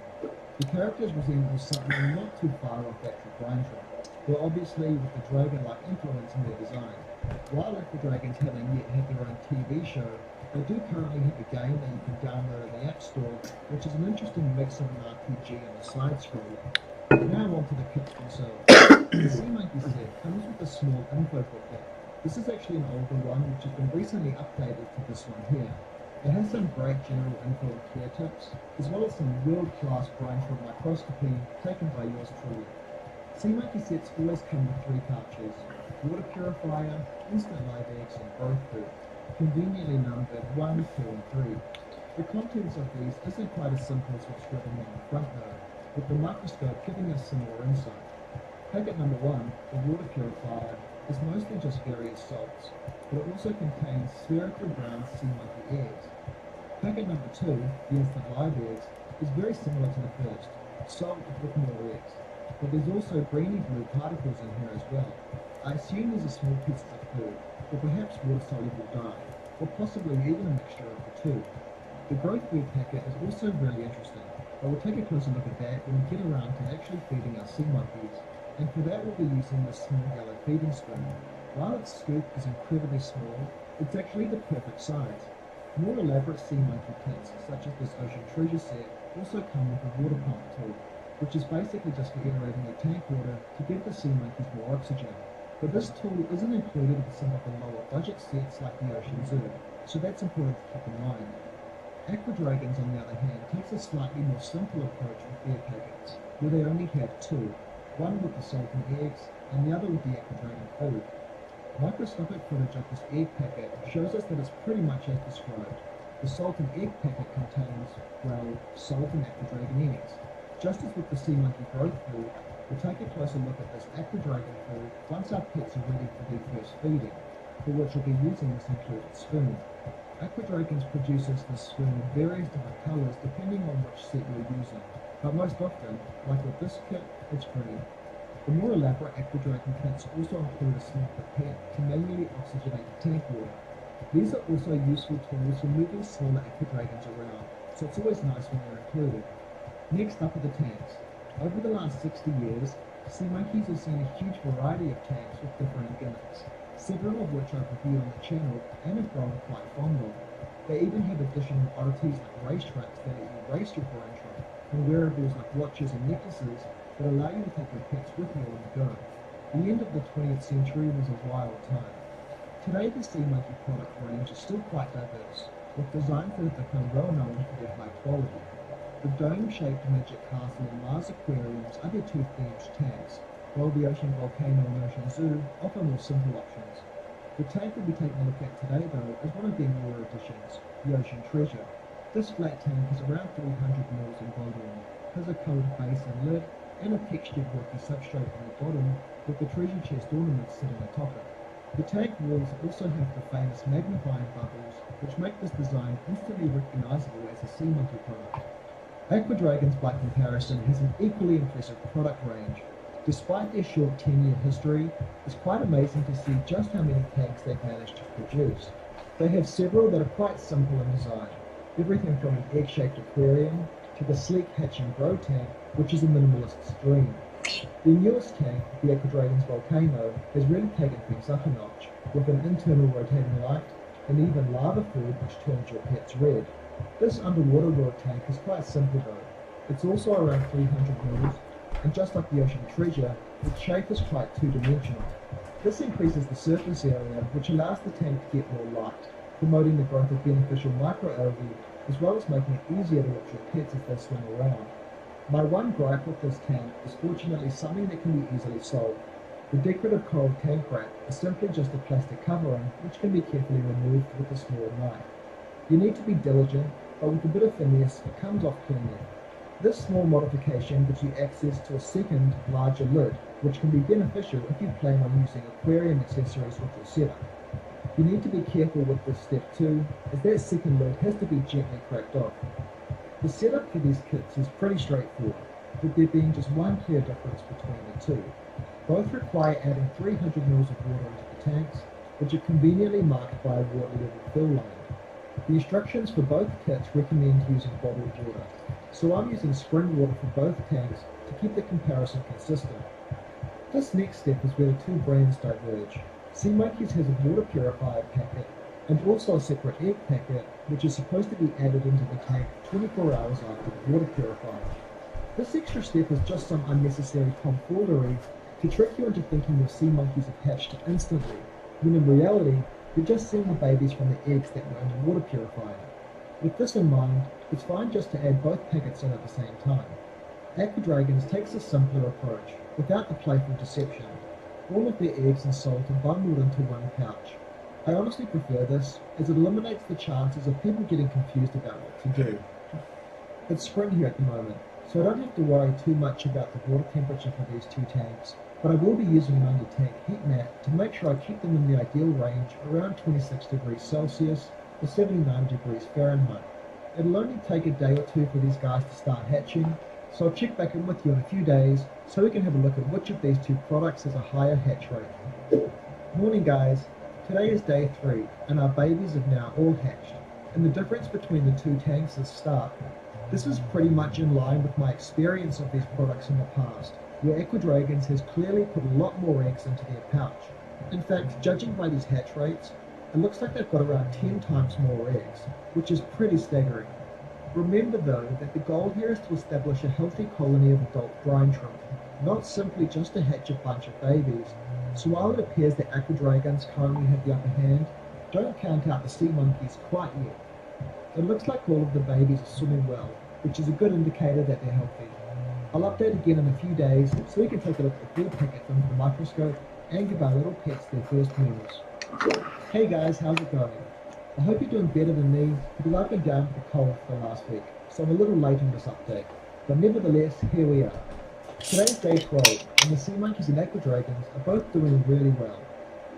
The characters resemble something not too far off actual brine shrimp, though obviously with the dragon-like influence in their design. While Aqua Dragons haven't yet had their own TV show, they do currently have a game that you can download in the App Store, which is an interesting mix of an RPG and a side-scroller. Now on to the kits themselves. The SeaMonkeys set comes with a small info booklet. This is actually an older one which has been recently updated to this one here. It has some great general info and care tips, as well as some world-class brine shrimp microscopy taken by yours truly. SeaMonkeys sets always come with 3 pouches: water purifier, instant live eggs, and growth food, conveniently numbered 1, 2, and 3. The contents of these isn't quite as simple as what's written on the front though, with the microscope giving us some more insight. Packet number 1, the water purifier, is mostly just various salts, but it also contains spherical brown SeaMonkey eggs. Packet number 2, the instant live eggs, is very similar to the first, salt with more eggs, but there's also greeny blue particles in here as well. I assume these are small pieces of food, or perhaps water-soluble dye, or possibly even a mixture of the two. The growth food packet is also really interesting. But we'll take a closer look at that when we get around to actually feeding our sea monkeys, and for that we'll be using this small yellow feeding spoon. While its scoop is incredibly small, it's actually the perfect size. More elaborate sea monkey kits, such as this Ocean Treasure set, also come with a water pump tool, which is basically just for aerating the tank water to give the sea monkeys more oxygen. But this tool isn't included with some of the lower budget sets like the Ocean Zoo, so that's important to keep in mind. Aqua Dragons, on the other hand, takes a slightly more simple approach with their packets, where they only have two, one with the salt and eggs, and the other with the Aqua Dragon food. Microscopic footage of this egg packet shows us that it's pretty much as described. The salt and egg packet contains, well, salt and Aqua Dragon eggs. Just as with the sea monkey growth food, we'll take a closer look at this Aqua Dragon food once our pets are ready for their first feeding, for which we'll be using this included spoon. Aqua Dragons produces this spoon in various different colours depending on which set you're using, but most often, like with this kit, it's green. The more elaborate Aqua Dragon kits also include a small pipette to manually oxygenate the tank water. These are also useful tools for moving smaller Aqua Dragons around, so it's always nice when they're included. Next up are the tanks. Over the last 60 years, sea monkeys have seen a huge variety of tanks with different gimmicks, several of which I've reviewed on the channel and have grown quite fond of. They even have additional oddities like racetracks that let you race your Grandtron, and wearables like watches and necklaces that allow you to take your pets with you on the go. The end of the 20th century was a wild time. Today the sea monkey product range is still quite diverse, with designs that have become well known for their high quality. The dome-shaped Magic Castle and Mars Aquariums are their two themed tanks, while the Ocean Volcano and Ocean Zoo offer more simple options. The tank we'll be taking a look at today, though, is one of their newer additions, the Ocean Treasure. This flat tank is around 300 mils in volume, has a cold base and lid, and a textured rocky substrate on the bottom, with the treasure chest ornaments sitting atop it. The tank walls also have the famous magnifying bubbles, which make this design instantly recognisable as a sea monkey product. Aqua Dragons, by comparison, has an equally impressive product range. Despite their short 10-year history, it's quite amazing to see just how many tanks they've managed to produce. They have several that are quite simple in design, everything from an egg-shaped aquarium to the sleek Hatch and Grow tank, which is a minimalist's dream. The newest tank, the Aqua Dragons Volcano, has really taken things up a notch, with an internal rotating light and even lava food which turns your pets red. This underwater world tank is quite simple though. It's also around 300 mils, and just like the Ocean Treasure, its shape is quite two-dimensional. This increases the surface area, which allows the tank to get more light, promoting the growth of beneficial microalgae, as well as making it easier to watch your pets as they swim around. My one gripe with this tank is fortunately something that can be easily solved. The decorative coral tank wrap is simply just a plastic covering, which can be carefully removed with a small knife. You need to be diligent, but with a bit of finesse, it comes off cleanly. This small modification gives you access to a second, larger lid, which can be beneficial if you plan on using aquarium accessories with your setup. You need to be careful with this step too, as that second lid has to be gently cracked off. The setup for these kits is pretty straightforward, with there being just one clear difference between the two. Both require adding 300 mils of water into the tanks, which are conveniently marked by a water level fill line. The instructions for both kits recommend using bottled water, so I'm using spring water for both tanks to keep the comparison consistent. This next step is where the two brands diverge. Sea Monkeys has a water purifier packet and also a separate egg packet, which is supposed to be added into the tank 24 hours after the water purifier. This extra step is just some unnecessary tomfoolery to trick you into thinking your sea monkeys have hatched instantly, when in reality, you're just seeing the babies from the eggs that were in the water purifier. With this in mind, it's fine just to add both packets in at the same time. Aqua Dragons takes a simpler approach, without the playful deception. All of their eggs and salt are bundled into one pouch. I honestly prefer this, as it eliminates the chances of people getting confused about what to do. It's spring here at the moment, so I don't have to worry too much about the water temperature for these two tanks, but I will be using an under-tank heat mat to make sure I keep them in the ideal range around 26 degrees Celsius or 79 degrees Fahrenheit. It'll only take a day or two for these guys to start hatching, so I'll check back in with you in a few days so we can have a look at which of these two products has a higher hatch rate. Morning guys, today is day 3 and our babies have now all hatched, and the difference between the two tanks is stark. This is pretty much in line with my experience of these products in the past, where Aquadragons has clearly put a lot more eggs into their pouch. In fact, judging by these hatch rates, it looks like they've got around 10 times more eggs, which is pretty staggering. Remember though that the goal here is to establish a healthy colony of adult brine shrimp, not simply just to hatch a bunch of babies. So while it appears that Aquadragons currently have the upper hand, don't count out the sea monkeys quite yet. It looks like all of the babies are swimming well, which is a good indicator that they're healthy. I'll update again in a few days so we can take a look at the full packets under the microscope and give our little pets their first meals. Hey guys, how's it going? I hope you're doing better than me because I've been down with the cold for the last week, so I'm a little late on this update. But nevertheless, here we are. Today's day 12, and the sea monkeys and Aquadragons are both doing really well.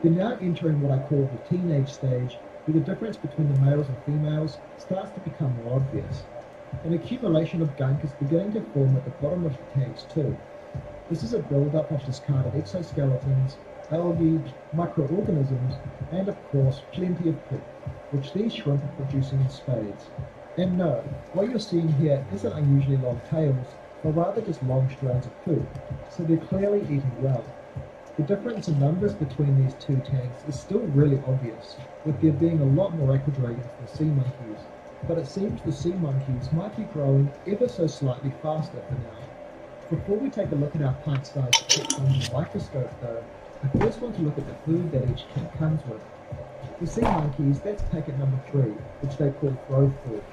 They're now entering what I call the teenage stage, where the difference between the males and females starts to become more obvious. An accumulation of gunk is beginning to form at the bottom of the tanks too. This is a build-up of discarded exoskeletons, algae, microorganisms, and of course plenty of poop, which these shrimp are producing in spades. And no, what you're seeing here isn't unusually long tails, but rather just long strands of poop, so they're clearly eating well. The difference in numbers between these two tanks is still really obvious, with there being a lot more Aquadragons than sea monkeys, but it seems the sea monkeys might be growing ever so slightly faster for now. Before we take a look at our pint-sized kits under the microscope though, I first want to look at the food that each kit comes with. For sea monkeys, that's packet number 3, which they call growth food.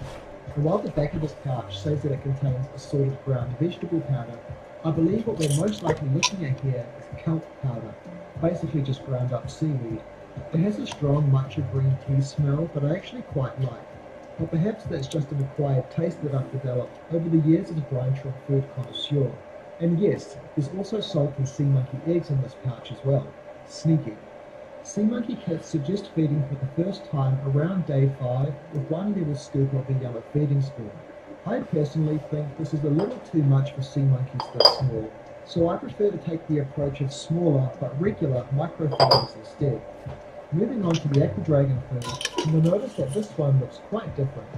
And while the back of this pouch says that it contains assorted ground vegetable powder, I believe what we're most likely looking at here is kelp powder, basically just ground up seaweed. It has a strong matcha green tea smell that I actually quite like, but perhaps that's just an acquired taste that I've developed over the years as a brine shrimp food connoisseur. And yes, there's also salt and sea monkey eggs in this pouch as well. Sneaky. Sea monkey kits suggest feeding for the first time around day 5 with one little scoop of the yellow feeding spoon. I personally think this is a little too much for sea monkeys this small, so I prefer to take the approach of smaller but regular micro-feeders instead. Moving on to the Aquadragon food, you'll notice that this one looks quite different.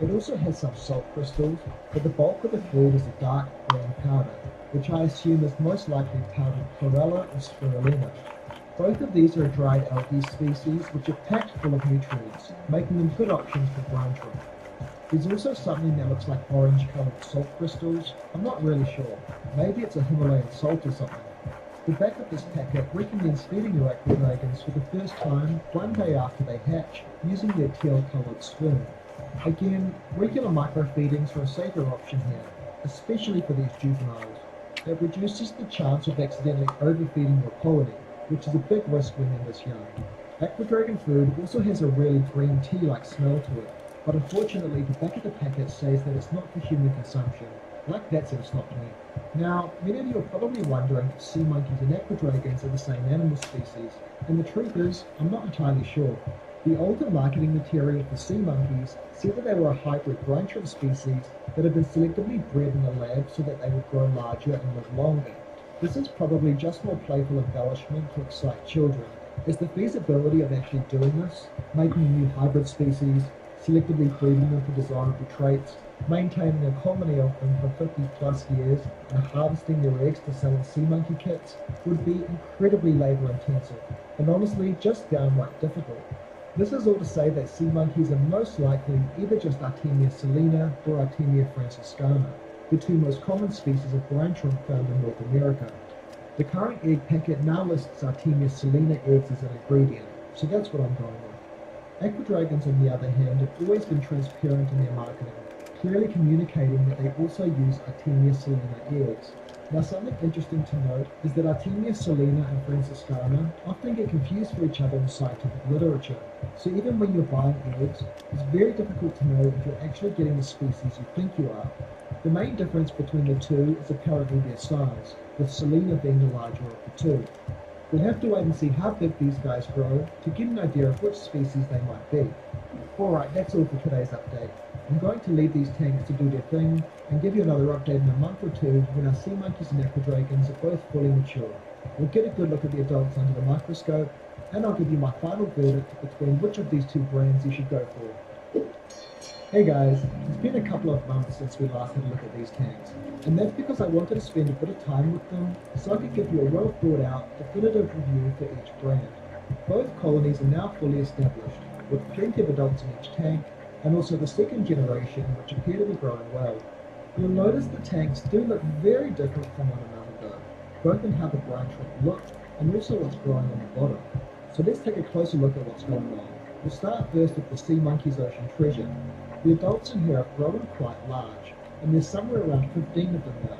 It also has some salt crystals, but the bulk of the food is a dark green powder, which I assume is most likely powdered chlorella or spirulina. Both of these are dried algae species which are packed full of nutrients, making them good options for brine shrimp. There's also something that looks like orange-coloured salt crystals. I'm not really sure. Maybe it's a Himalayan salt or something. The back of this packet recommends feeding your Aquadragons for the first time one day after they hatch, using their teal-coloured spoon. Again, regular micro-feedings are a safer option here, especially for these juveniles. It reduces the chance of accidentally overfeeding your colony, which is a big risk when they're this young. Aquadragon food also has a really green tea-like smell to it, but unfortunately the back of the packet says that it's not for human consumption. Like that's a stop me. Now, many of you are probably wondering if sea monkeys and Aquadragons are the same animal species, and the truth is, I'm not entirely sure. The older marketing material for sea monkeys said that they were a hybrid brine shrimp species that had been selectively bred in a lab so that they would grow larger and live longer. This is probably just more playful embellishment to excite children, as the feasibility of actually doing this, making a new hybrid species, selectively breeding them for desirable traits, maintaining a colony of them for 50 plus years, and harvesting their eggs to sell in sea monkey kits would be incredibly labour intensive, and honestly just downright difficult. This is all to say that sea monkeys are most likely either just Artemia salina or Artemia franciscana, the two most common species of brine shrimp found in North America. The current egg packet now lists Artemia salina eggs as an ingredient, so that's what I'm going with. Aquadragons, on the other hand, have always been transparent in their marketing, clearly communicating that they also use Artemia salina eggs. Now, something interesting to note is that Artemia salina and franciscana often get confused for each other in scientific literature, so even when you're buying eggs, it's very difficult to know if you're actually getting the species you think you are. The main difference between the two is apparently their size, with salina being the larger of the two. We'll have to wait and see how big these guys grow to get an idea of which species they might be. Alright, that's all for today's update. I'm going to leave these tanks to do their thing and give you another update in a month or two when our sea monkeys and Aquadragons are both fully mature. We'll get a good look at the adults under the microscope, and I'll give you my final verdict between which of these two brands you should go for. Hey guys, it's been a couple of months since we last had a look at these tanks, and that's because I wanted to spend a bit of time with them so I could give you a well thought out, definitive review for each brand. Both colonies are now fully established, with plenty of adults in each tank, and also the second generation, which appear to be growing well. You'll notice the tanks do look very different from one another though, both in how the branch would look and also what's growing on the bottom. So let's take a closer look at what's going on. We'll start first with the Sea Monkey's Ocean Treasure. The adults in here have grown quite large, and there's somewhere around 15 of them now.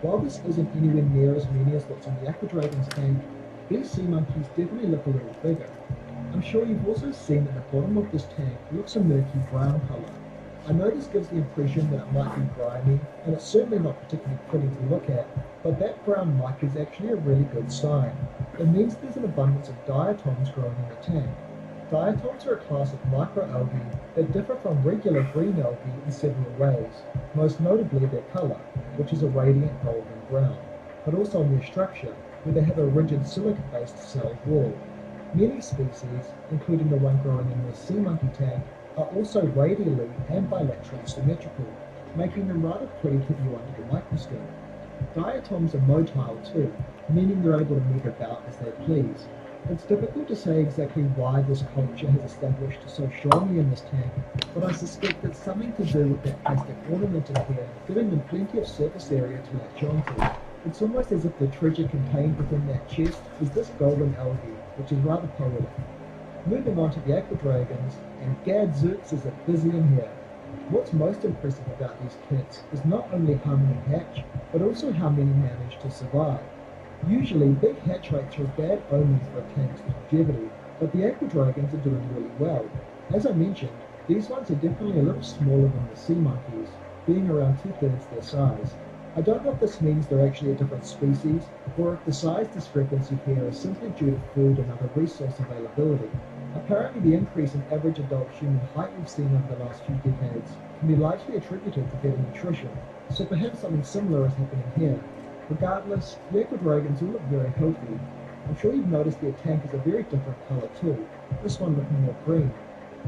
While this isn't anywhere near as many as what's in the Aqua Dragon's tank, these sea monkeys definitely look a little bigger. I'm sure you've also seen that the bottom of this tank looks a murky brown colour. I know this gives the impression that it might be grimy, and it's certainly not particularly pretty to look at, but that brown muck is actually a really good sign. It means there's an abundance of diatoms growing in the tank. Diatoms are a class of microalgae that differ from regular green algae in several ways, most notably their colour, which is a radiant golden brown, but also in their structure, where they have a rigid silica-based cell wall. Many species, including the one growing in the sea monkey tank, are also radially and bilaterally symmetrical, making them rather pretty to view under the microscope. Diatoms are motile too, meaning they're able to move about as they please. It's difficult to say exactly why this culture has established so strongly in this tank, but I suspect it's something to do with that plastic ornament in here, giving them plenty of surface area to latch onto. It's almost as if the treasure contained within that chest is this golden algae, which is rather poetic. Moving on to the Aqua Dragons, and gadzooks is it busy in here. What's most impressive about these kits is not only how many hatch, but also how many manage to survive. Usually, big hatch rates are a bad omen for a tank's longevity, but the Aqua Dragons are doing really well. As I mentioned, these ones are definitely a little smaller than the sea monkeys, being around 2/3 their size. I don't know if this means they're actually a different species, or if the size discrepancy here is simply due to food and other resource availability. Apparently the increase in average adult human height we've seen over the last few decades can be largely attributed to better nutrition, so perhaps something similar is happening here. Regardless, the Aqua Dragons all look very healthy. I'm sure you've noticed their tank is a very different colour too, this one looking more green.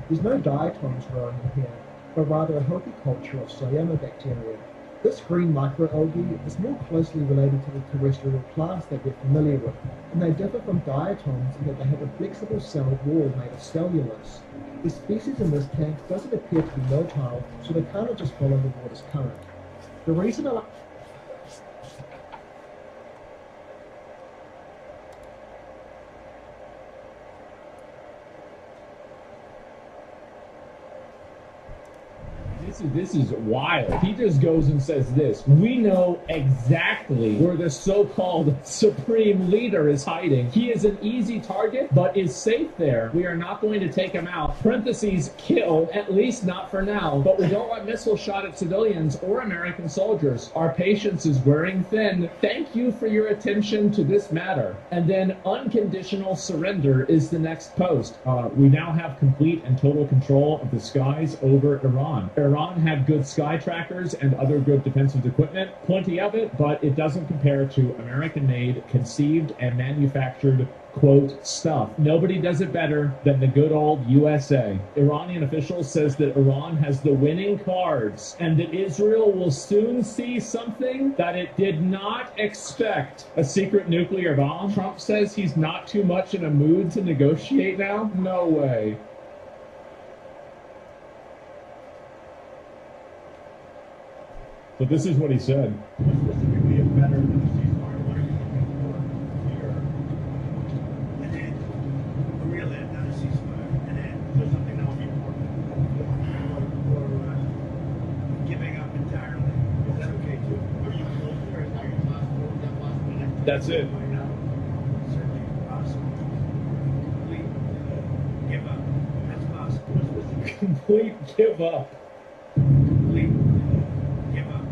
There's no diatoms growing in here, but rather a healthy culture of cyanobacteria. This green microalgae is more closely related to the terrestrial plants that we're familiar with, and they differ from diatoms in that they have a flexible cell wall made of cellulose. The species in this tank doesn't appear to be motile, so they kind of just follow the water's current. The reason I This is wild. He just goes and says this. We know exactly where the so-called supreme leader is hiding. He is an easy target, but is safe there. We are not going to take him out. Parentheses, kill, at least not for now. But we don't want missile shot at civilians or American soldiers. Our patience is wearing thin. Thank you for your attention to this matter. And then unconditional surrender is the next post. We now have complete and total control of the skies over Iran. Iran had good sky trackers and other good defensive equipment, plenty of it, but it doesn't compare to American-made, conceived, and manufactured, quote, stuff. Nobody does it better than the good old USA. Iranian officials says that Iran has the winning cards and that Israel will soon see something that it did not expect. A secret nuclear bomb? Trump says he's not too much in a mood to negotiate now? No way. So this is what he said. Specifically, it's better than the ceasefire. What are you looking for here? And then a real end, not a ceasefire. And then there's something that would be important for giving up entirely. Is that okay too? Are you closer? Is that your possible? Is that possible? That's it. Right now, certainly possible. Complete give up. That's possible. Complete give up. Complete give up.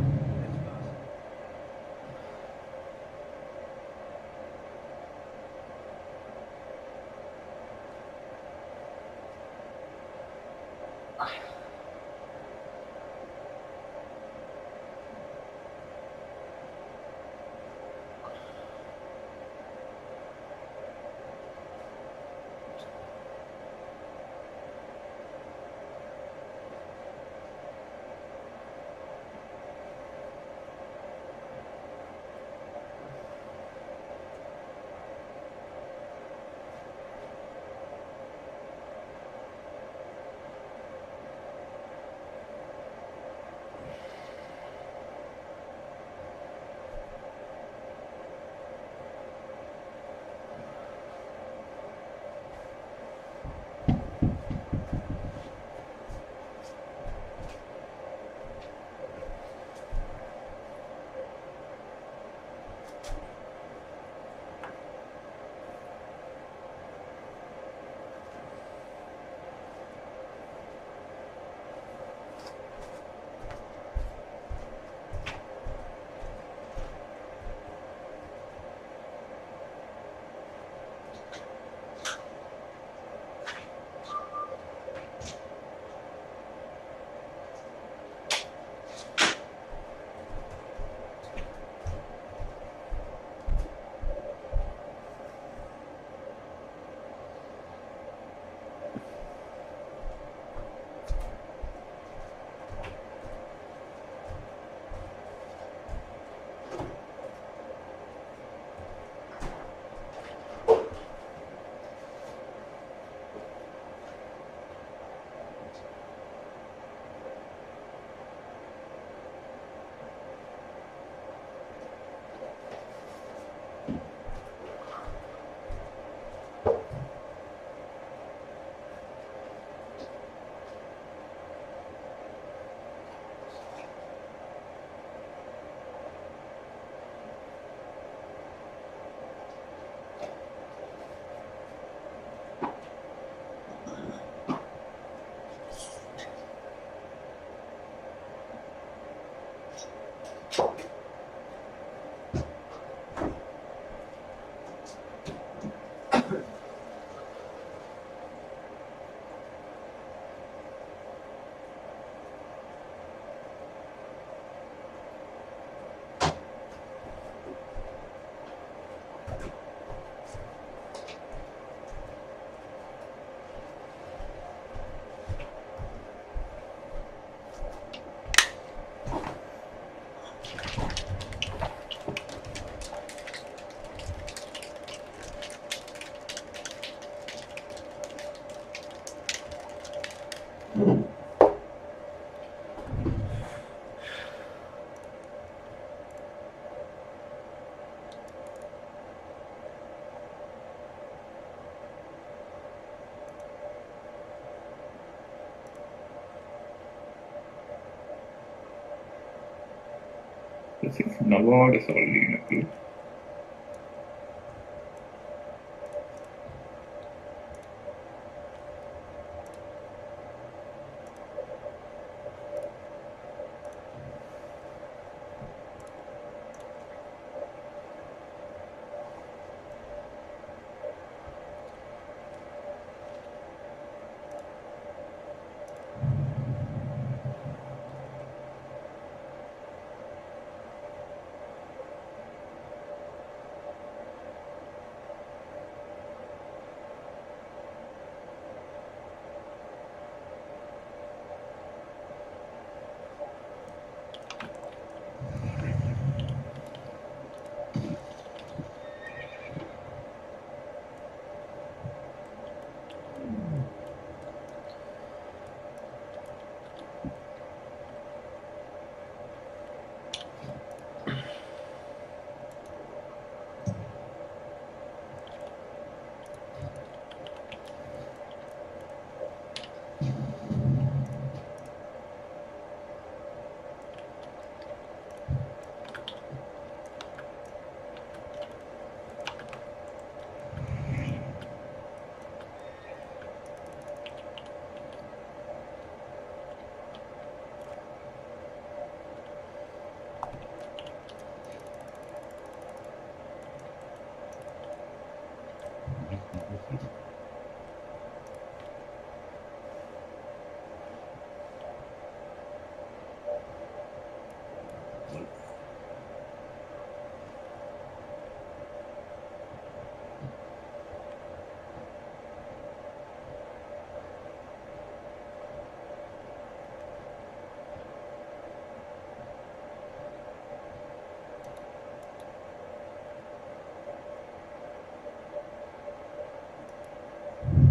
Precis när var det så Linus?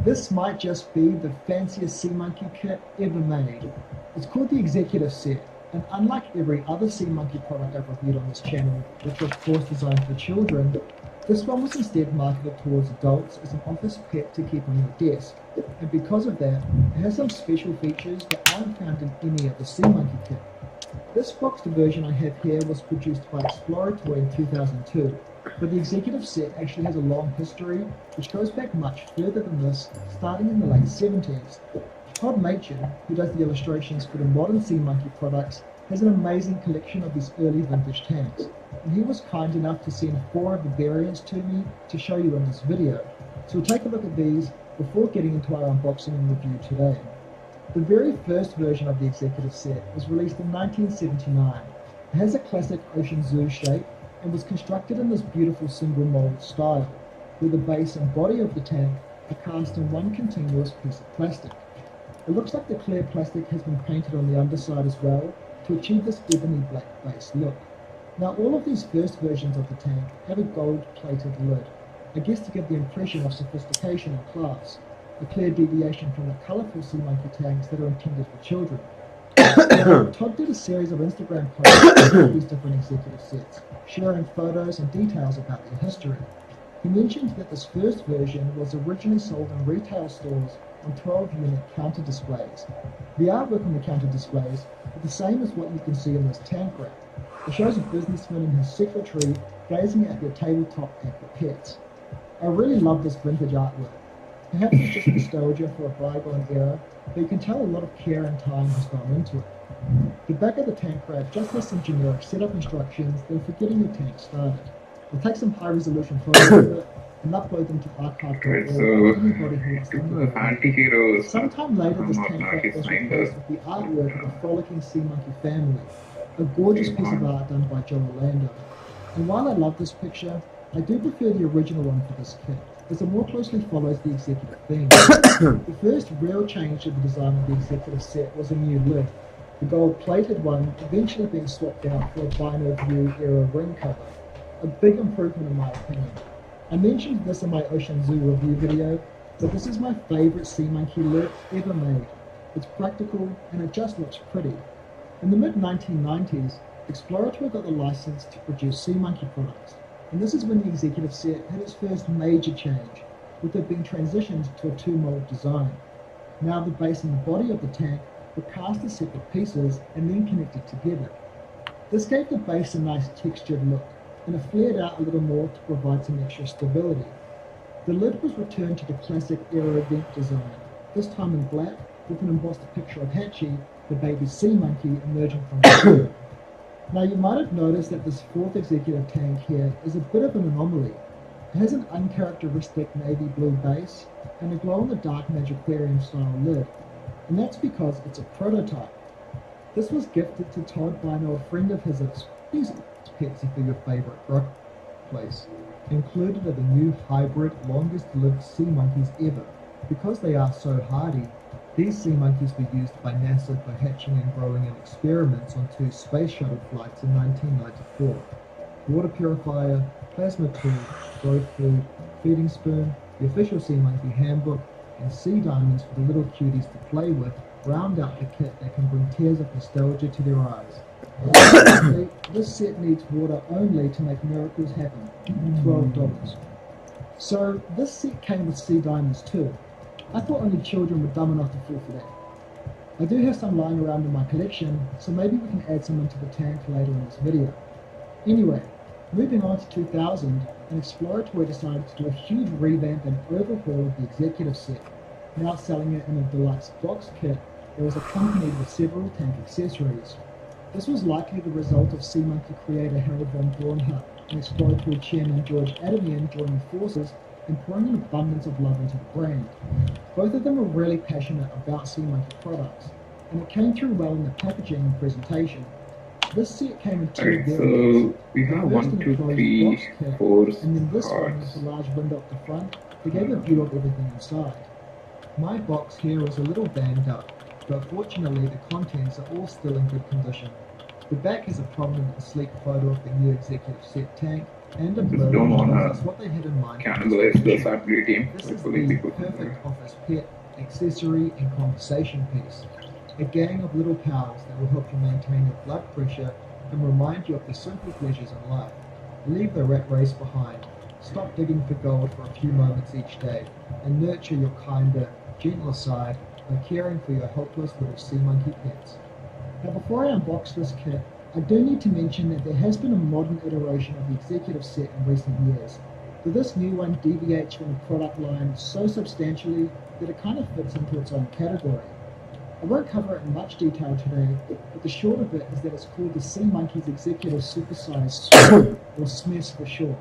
This might just be the fanciest Sea Monkey kit ever made. It's called the Executive Set, and unlike every other Sea Monkey product I've reviewed on this channel, which was of course designed for children, this one was instead marketed towards adults as an office pet to keep on your desk. And because of that, it has some special features that aren't found in any other Sea Monkey kit. This boxed version I have here was produced by Explorator in 2002, but the Executive Set actually has a long history, which goes back much further than this, starting in the late 70s. Todd Machin, who does the illustrations for the modern Sea Monkey products, has an amazing collection of these early vintage tanks, and he was kind enough to send 4 of the variants to me to show you in this video. So we'll take a look at these before getting into our unboxing and review today. The very first version of the Executive Set was released in 1979. It has a classic Ocean Zoo shape and was constructed in this beautiful single mold style, where the base and body of the tank are cast in one continuous piece of plastic. It looks like the clear plastic has been painted on the underside as well to achieve this ebony black base look. Now all of these first versions of the tank have a gold plated lid, I guess to give the impression of sophistication and class, a clear deviation from the colourful Sea Monkey tanks that are intended for children. Todd did a series of Instagram posts about these different Executive Sets, sharing photos and details about their history. He mentioned that this first version was originally sold in retail stores on 12-unit counter displays. The artwork on the counter displays is the same as what you can see in this tank rack. It shows a businessman and his secretary gazing at their tabletop pack of pets. I really love this vintage artwork. Perhaps it's just nostalgia for a bygone era, but you can tell a lot of care and time has gone into it. The back of the tank rack just has some generic setup instructions that are for getting your tank started. We'll take some high-resolution photos of it and upload them to archive.org for anybody who wants to. Sometime later, this tank rack was replaced with the artwork of the frolicking Sea Monkey family, a gorgeous piece of art done by Joe Orlando. And while I love this picture, I do prefer the original one for this kit, as it more closely follows the Executive theme. The first real change to the design of the Executive Set was a new lid, the gold-plated one eventually being swapped out for a Bino View era ring cover, a big improvement in my opinion. I mentioned this in my Ocean Zoo review video, but this is my favourite Sea Monkey lid ever made. It's practical and it just looks pretty. In the mid-1990s, Explorator got the license to produce Sea Monkey products, and this is when the Executive Set had its first major change, with it being transitioned to a 2-mold design. Now the base and the body of the tank were cast as separate pieces and then connected together. This gave the base a nice textured look, and it flared out a little more to provide some extra stability. The lid was returned to the classic Aero Event design, this time in black, with an embossed picture of Hachi, the baby sea monkey, emerging from the lid. Now you might have noticed that this fourth executive tank here is a bit of an anomaly. It has an uncharacteristic navy blue base and a glow-in-the-dark Magicarium style lid, and that's because it's a prototype. This was gifted to Todd by an old friend of his at Petsy for your favourite grub place. Included are the new hybrid, longest-lived sea monkeys ever. Because they are so hardy, these sea monkeys were used by NASA for hatching and growing in experiments on 2 space shuttle flights in 1994. Water purifier, plasma tool, growth food, feeding spoon, the official sea monkey handbook, and sea diamonds for the little cuties to play with round out the kit that can bring tears of nostalgia to their eyes. Unfortunately, this set needs water only to make miracles happen. $12. So this set came with sea diamonds too. I thought only children were dumb enough to fall for that. I do have some lying around in my collection, so maybe we can add some into the tank later in this video. Anyway, moving on to 2000, an Explorator decided to do a huge revamp and overhaul of the executive set, now selling it in a deluxe box kit that was accompanied with several tank accessories. This was likely the result of Sea Monkey creator Harold von Braunhut and Explorator chairman George Adamian joining forces and pouring an abundance of love into the brand. Both of them were really passionate about Sea Monkey products, and it came through well in the packaging and presentation. This set came in 2 Alright, variants. so we have First 1, an 2, enclosed 3, box kit, 4 and then this one cards. with a large window up the front that gave a view of everything inside. My box here is a little banged up, but fortunately the contents are all still in good condition. The back has a prominent and sleek photo of the new executive set tank, and a Just blur don't because wanna that's what they had in mind. for this cannibalize the edition. Saturday team. This is Hopefully the people perfect office pet, accessory and conversation piece. A gang of little pals that will help you maintain your blood pressure and remind you of the simple pleasures in life. Leave the rat race behind. Stop digging for gold for a few moments each day, and nurture your kinder, gentler side by caring for your helpless little sea monkey pets. Now before I unbox this kit, I do need to mention that there has been a modern iteration of the executive set in recent years, but this new one deviates from the product line so substantially that it kind of fits into its own category. I won't cover it in much detail today, but the short of it is that it's called the Sea Monkeys Executive Supersized Suit, or SMES for short.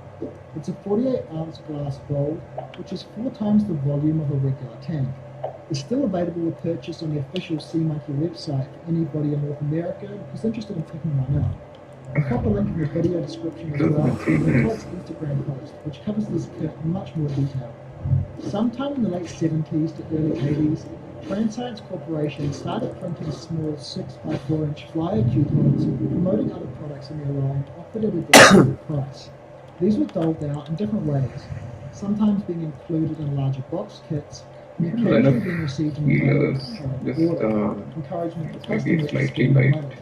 It's a 48-ounce glass bowl, which is 4 times the volume of a regular tank. It's still available to purchase on the official Sea Monkey website for anybody in North America who's interested in picking one up. I'll pop a link in the video description as well to Todd's Instagram post, which covers this kit in much more detail. Sometime in the late 70s to early 80s, Transcience Corporation started printing small 6x4-inch flyer coupons promoting other products in their line offered at a discounted price. These were doled out in different ways, sometimes being included in larger box kits, and occasionally being received in the order, encouragement for customers to spend more money.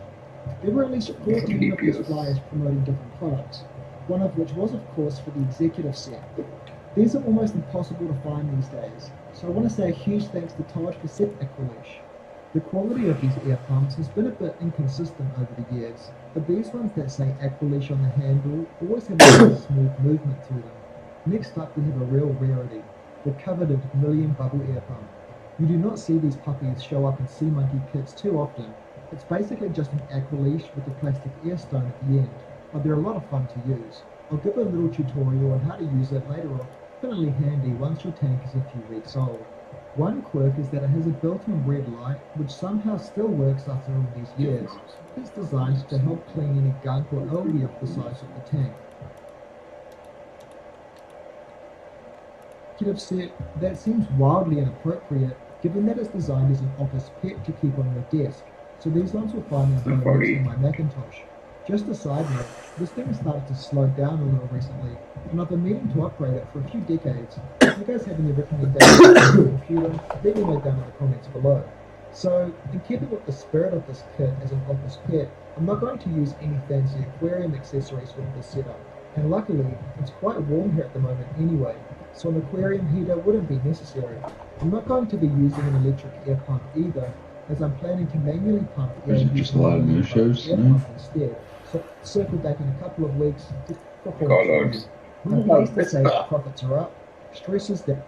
There were at least 14 of these flyers promoting different products, one of which was of course for the executive set. These are almost impossible to find these days, so I want to say a huge thanks to Todd for set Aqualeash. The quality of these air pumps has been a bit inconsistent over the years, but these ones that say Aqualeash on the handle always have a nice smooth movement to them. Next up we have a real rarity, the coveted Million Bubble Air Pump. You do not see these puppies show up in Sea Monkey kits too often. It's basically just an Aqualeash with a plastic air stone at the end, but they're a lot of fun to use. I'll give a little tutorial on how to use it later on. Definitely handy once your tank is a few weeks old. One quirk is that it has a built-in red light which somehow still works after all these years. It's designed to help clean any gunk or algae off the sides of the tank. Set, that seems wildly inappropriate given that it's designed as an office pet to keep on your desk, so these ones will find their home in my Macintosh. Just a side note, this thing has started to slow down a little recently, and I've been meaning to upgrade it for a few decades. If you guys have any recommendations for your computer, leave them down in the comments below. So, in keeping with the spirit of this kit as an office pet, I'm not going to use any fancy aquarium accessories with this setup, and luckily, it's quite warm here at the moment anyway, so an aquarium heater wouldn't be necessary. I'm not going to be using an electric air pump either, as I'm planning to manually pump air Is it just a lot of new shows tonight? instead, So circle back in a couple of weeks to perform Call training. outs. I'm pleased to say profits are up, stress is down.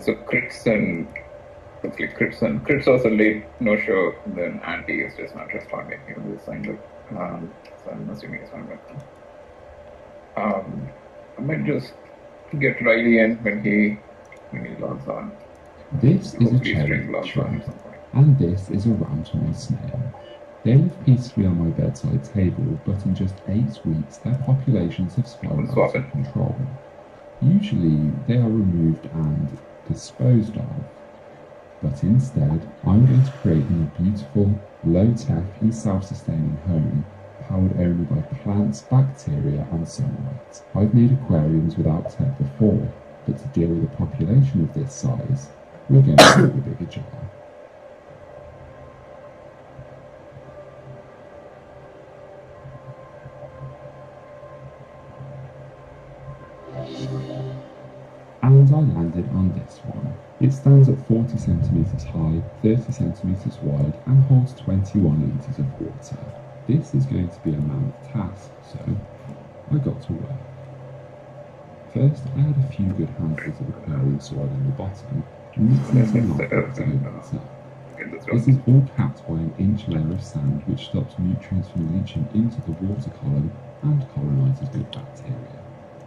So crits was a late no show, then Anti is just not responding. He was signed up. So I'm assuming he's not with them. I might just get Riley in when he logs on. This is a Hopefully cherry String logs tree, on at some point. and this is a round-toy snail. They live peacefully on my bedside table, but in just 8 weeks their populations have spiraled out of control. Usually they are removed and disposed of, but instead I'm going to create them a beautiful, low-tech and self-sustaining home, powered only by plants, bacteria and sunlight. I've made aquariums without tech before, but to deal with a population of this size, we're going to need a bigger jar. And I landed on this one. It stands at 40 centimeters high, 30 centimeters wide, and holds 21 liters of water. This is going to be a mammoth task, so I got to work. First, I had a few good handfuls of aquarium soil in the bottom, and mixing some light to open it up. This is all capped by an inch layer of sand which stops nutrients from leaching into the water column and colonizes good bacteria.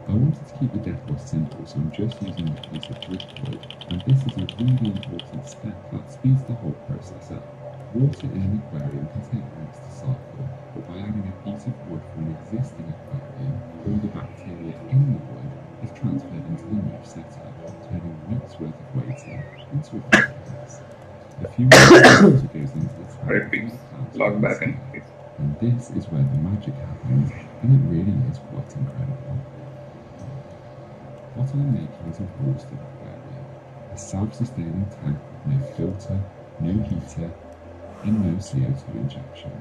I wanted to keep the decor simple, so I'm just using a piece of driftwood, and this is a really important step that speeds the whole process up. Water in an aquarium can take weeks to cycle, but by adding a piece of wood from an existing aquarium, all the bacteria in the wood is transferred into the new setup, turning weeks worth of waiting into a few days. A few more water goes into the tank, Log back in. and this is where the magic happens, and it really is quite incredible. What I'm making is a Worsted aquarium, a self-sustaining tank with no filter, no heater, and no CO2 injection.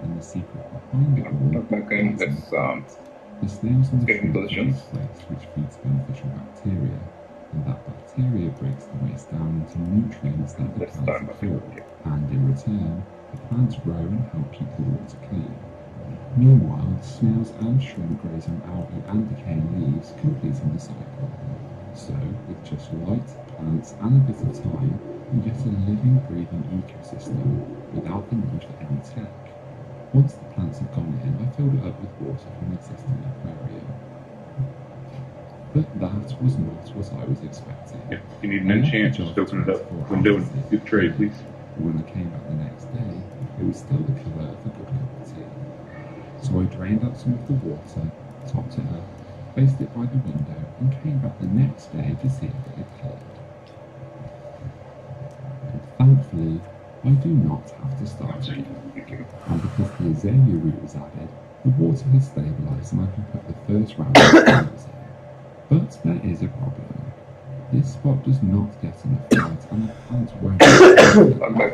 And the secret behind it all Let's the snails in the get in tank position. are waste which feeds beneficial bacteria, and that bacteria breaks the waste down into nutrients that the plants absorb, and in return, the plants grow and help keep the water clean. Meanwhile, snails and shrimp graze on algae and decaying leaves, completing the cycle. So, with just light, plants, and a bit of time, you get a living, breathing ecosystem without the need for any tech. Once the plants have gone in, I filled it up with water from the existing aquarium. But that was not what I was expecting. If you need an chance, just open it up. Window and do the trade, please. When I came back the next day, it was still the colour of a good cup of tea. So I drained out some of the water, topped it up, placed it by the window, and came back the next day to see if it had cleared. And thankfully, I do not have to start again. And because the azalea root was added, the water has stabilised and I can put the first round of flowers in. But there is a problem. This spot does not get enough light and the plants won't so I'm going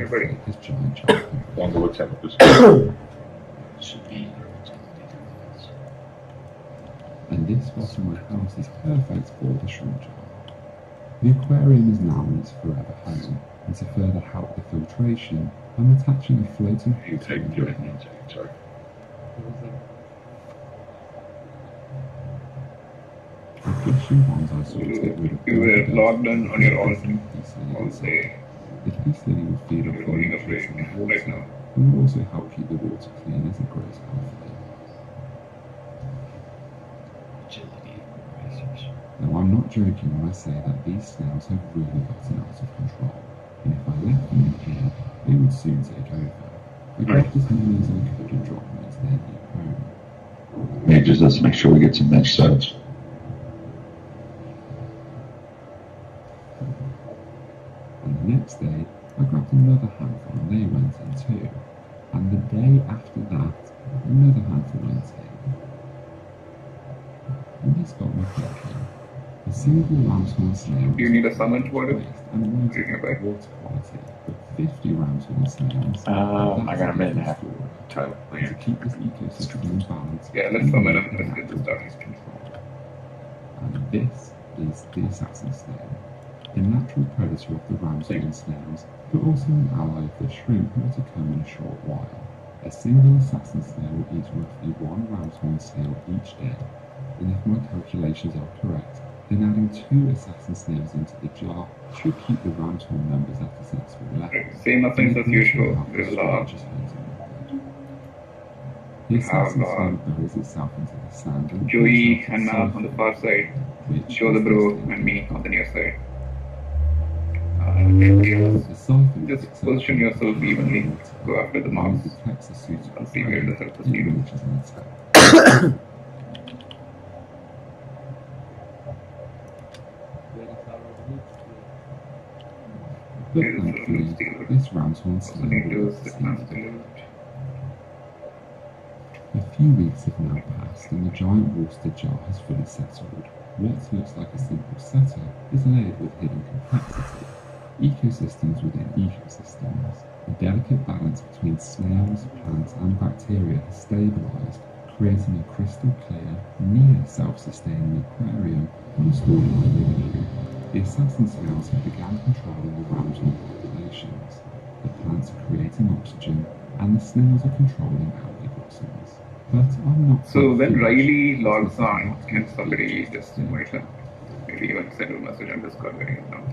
to take this giant jar. Longer looks at this. And this spot in my house is perfect for the shrimp jar. The aquarium is now in its forever home, and to further help the filtration, I'm attaching a floating filter into it. The fish and bonsai sorts get rid of You were logged in on your own all day. The peace lily will feed off the Holding a nutrients break in the water, right now. and will also help keep the water clean as it grows healthily. Now I'm not joking when I say that these snails have really gotten out of control, and if I left them in here, they would soon take over. I grabbed as many as I could and dropped them into their new home. Yeah, just let's make sure we get some mesh sites. And the next day, I grabbed another handful and they went in too. And the day after that, another handful went in. And this got me thinking. A single ramshorn snail. Do you need a summon for it? And wanted to get water quality, but 50 ramshorn snails. I got a minute and a half. Tyler, to keep this ecosystem in balance. Yeah, let's summon him. Let's get this started. And this is the assassin snail. a natural predator of the ramshorn snails, but also an ally of the shrimp who are to come in a short while. A single assassin snail will eat roughly one ramshorn snail each day, and if my calculations are correct, then adding 2 assassin snails into the jar should keep the ramshorn numbers at a sensible level. Same offense as usual. We'll the assassin snail buries itself into the sand and Joey and Mal on the far side, show the bro and me on the near side. Just position yourself evenly, go after the mouse, and see where the surface needle. But thankfully, this ramshorn snail will succeed. A few weeks have now passed and the giant worsted jar has fully settled. What looks like a simple setup is layered with hidden complexity. Ecosystems within ecosystems. A delicate balance between snails, plants and bacteria has stabilised, creating a crystal clear, near self-sustaining aquarium installed in my living room. The assassin snails have begun controlling the ramshorn populations. The plants are creating oxygen and the snails are controlling algae blossoms. But I'm not So when Riley logs on, can somebody just invite him? Maybe even send a message on Discord where he is now.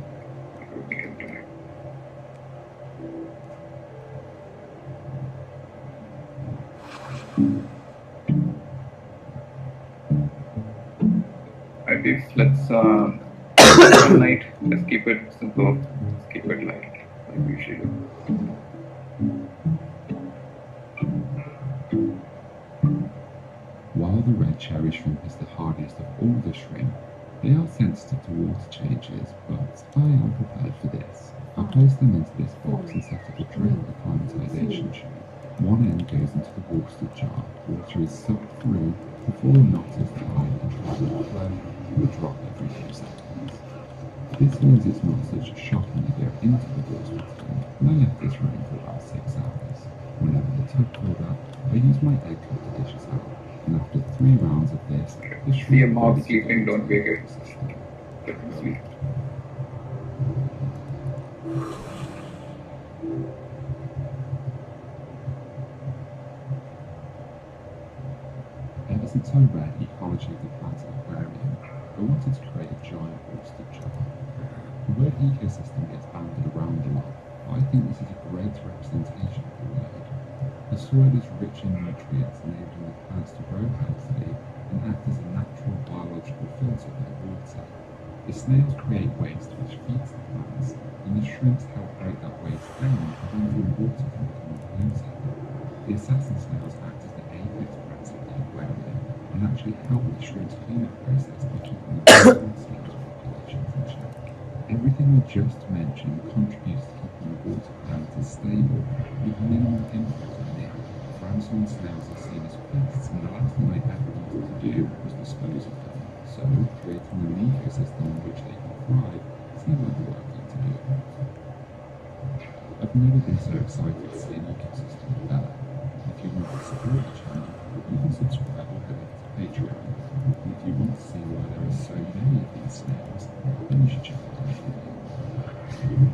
Alright, let's one night, let's keep it simple, let's keep it light, like we should do. While the red cherry shrimp is the hardiest of all the shrimp, they are sensitive to water changes, but I am prepared for this. I place them into this box and set up a drip acclimatization tube. One end goes into the worsted jar, water is sucked through before the knot is tied and tries to flow with a drop every few seconds. This means it's not such a shock when you go into the worsted tank, and I left this running for about 6 hours. Whenever the tub filled up, I use my egg cup to dish it out, and after 3 rounds of this, the shrimp See a mob sleeping, don't wake it. Let him sleep. Ever since I read Ecology of the Plant Aquarium, I wanted to create a giant worsted jar. The word ecosystem gets bandied around a lot, but I think this is a great representation of the word. The soil is rich in nutrients, enabling the plants to grow healthily and act as a natural biological filter for water. The snails create waste which feeds the plants, and the shrimps help break that waste down, preventing water from becoming polluted. The assassin snails act as the apex predators of the aquarium and actually help the shrimp's cleanup process by keeping the snails populations in check. Everything I just mentioned contributes to keeping the water parameters stable with minimal input on the air. Ramshorn snails are seen as pests, and the last thing I ever wanted to do was dispose of them. So, creating an ecosystem in which they can thrive seemed like the right thing to do. I've never been so excited to see an ecosystem develop. If you want to support the channel, you can subscribe or head over to Patreon. And if you want to see why there are so many of these snails, then you should check out my video.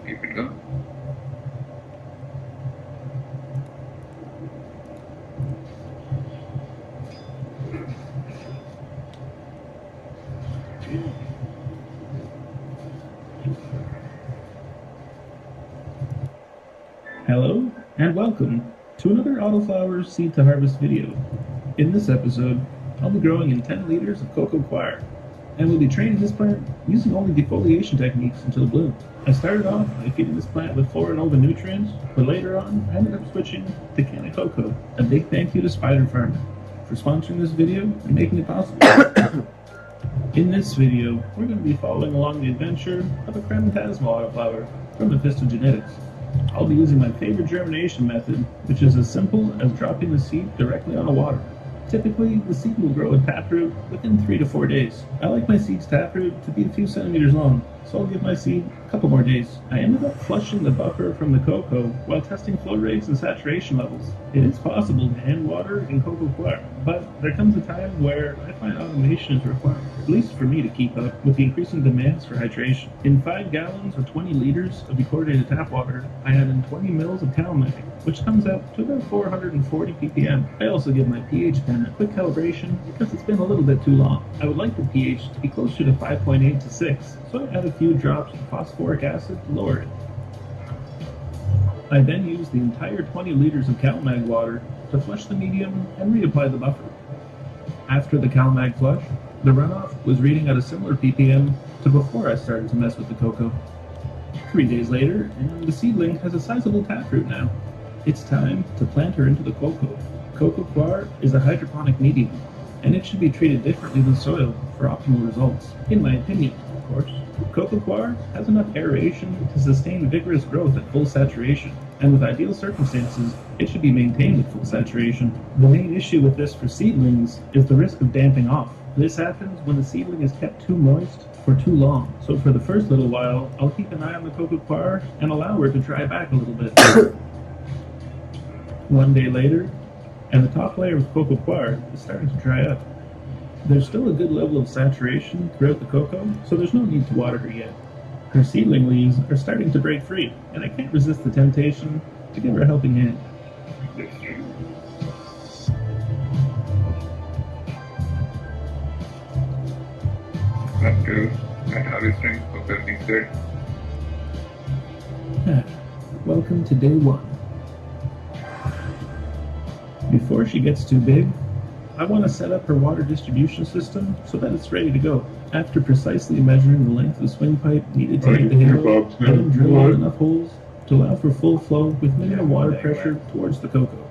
Keep it going. Hello and welcome to another Autoflowers Seed to Harvest video. In this episode, I'll be growing in 10 liters of cocoa coir, and will be training this plant using only defoliation techniques until bloom. I started off by feeding this plant with Flora Nova nutrients, but later on I ended up switching to Canna Coco. A big thank you to Spider Farm for sponsoring this video and making it possible. In this video, we're going to be following along the adventure of a Crematasma autoflower from Mephisto Genetics. I'll be using my favorite germination method, which is as simple as dropping the seed directly on a water. Typically, the seed will grow at taproot within 3 to 4 days. I like my seed's taproot to be a few centimeters long, so I'll give my seed a couple more days. I ended up flushing the buffer from the cocoa while testing flow rates and saturation levels. It is possible to hand water in cocoa coir, but there comes a time where I find automation is required, at least for me to keep up with the increasing demands for hydration. In 5 gallons or 20 liters of decordated tap water, I add in 20 mils of CalMag, which comes out to about 440 ppm. I also give my pH pen a quick calibration because it's been a little bit too long. I would like the pH to be closer to 5.8 to 6, so I add a few drops of phosphoric acid to lower it. I then use the entire 20 liters of CalMag water to flush the medium and reapply the buffer. After the CalMag flush, the runoff was reading at a similar ppm to before I started to mess with the cocoa. 3 days later, and the seedling has a sizable taproot now. It's time to plant her into the cocoa. Cocoa coir is a hydroponic medium, and it should be treated differently than soil for optimal results, in my opinion, of course. Cocoa coir has enough aeration to sustain vigorous growth at full saturation, and with ideal circumstances, it should be maintained at full saturation. The main issue with this for seedlings is the risk of damping off. This happens when the seedling is kept too moist for too long. So for the first little while, I'll keep an eye on the cocoa coir and allow her to dry back a little bit. 1 day later, and the top layer of cocoa coir is starting to dry up. There's still a good level of saturation throughout the cocoa, so there's no need to water her yet. Her seedling leaves are starting to break free, and I can't resist the temptation to give her a helping hand. Let's do that harvesting. Hope everything's good. Welcome to day 1. Before she gets too big, I want to set up her water distribution system so that it's ready to go. After precisely measuring the length of the swing pipe needed to hit the hill, I then drill out enough holes to allow for full flow with minimum water pressure towards the cocoa.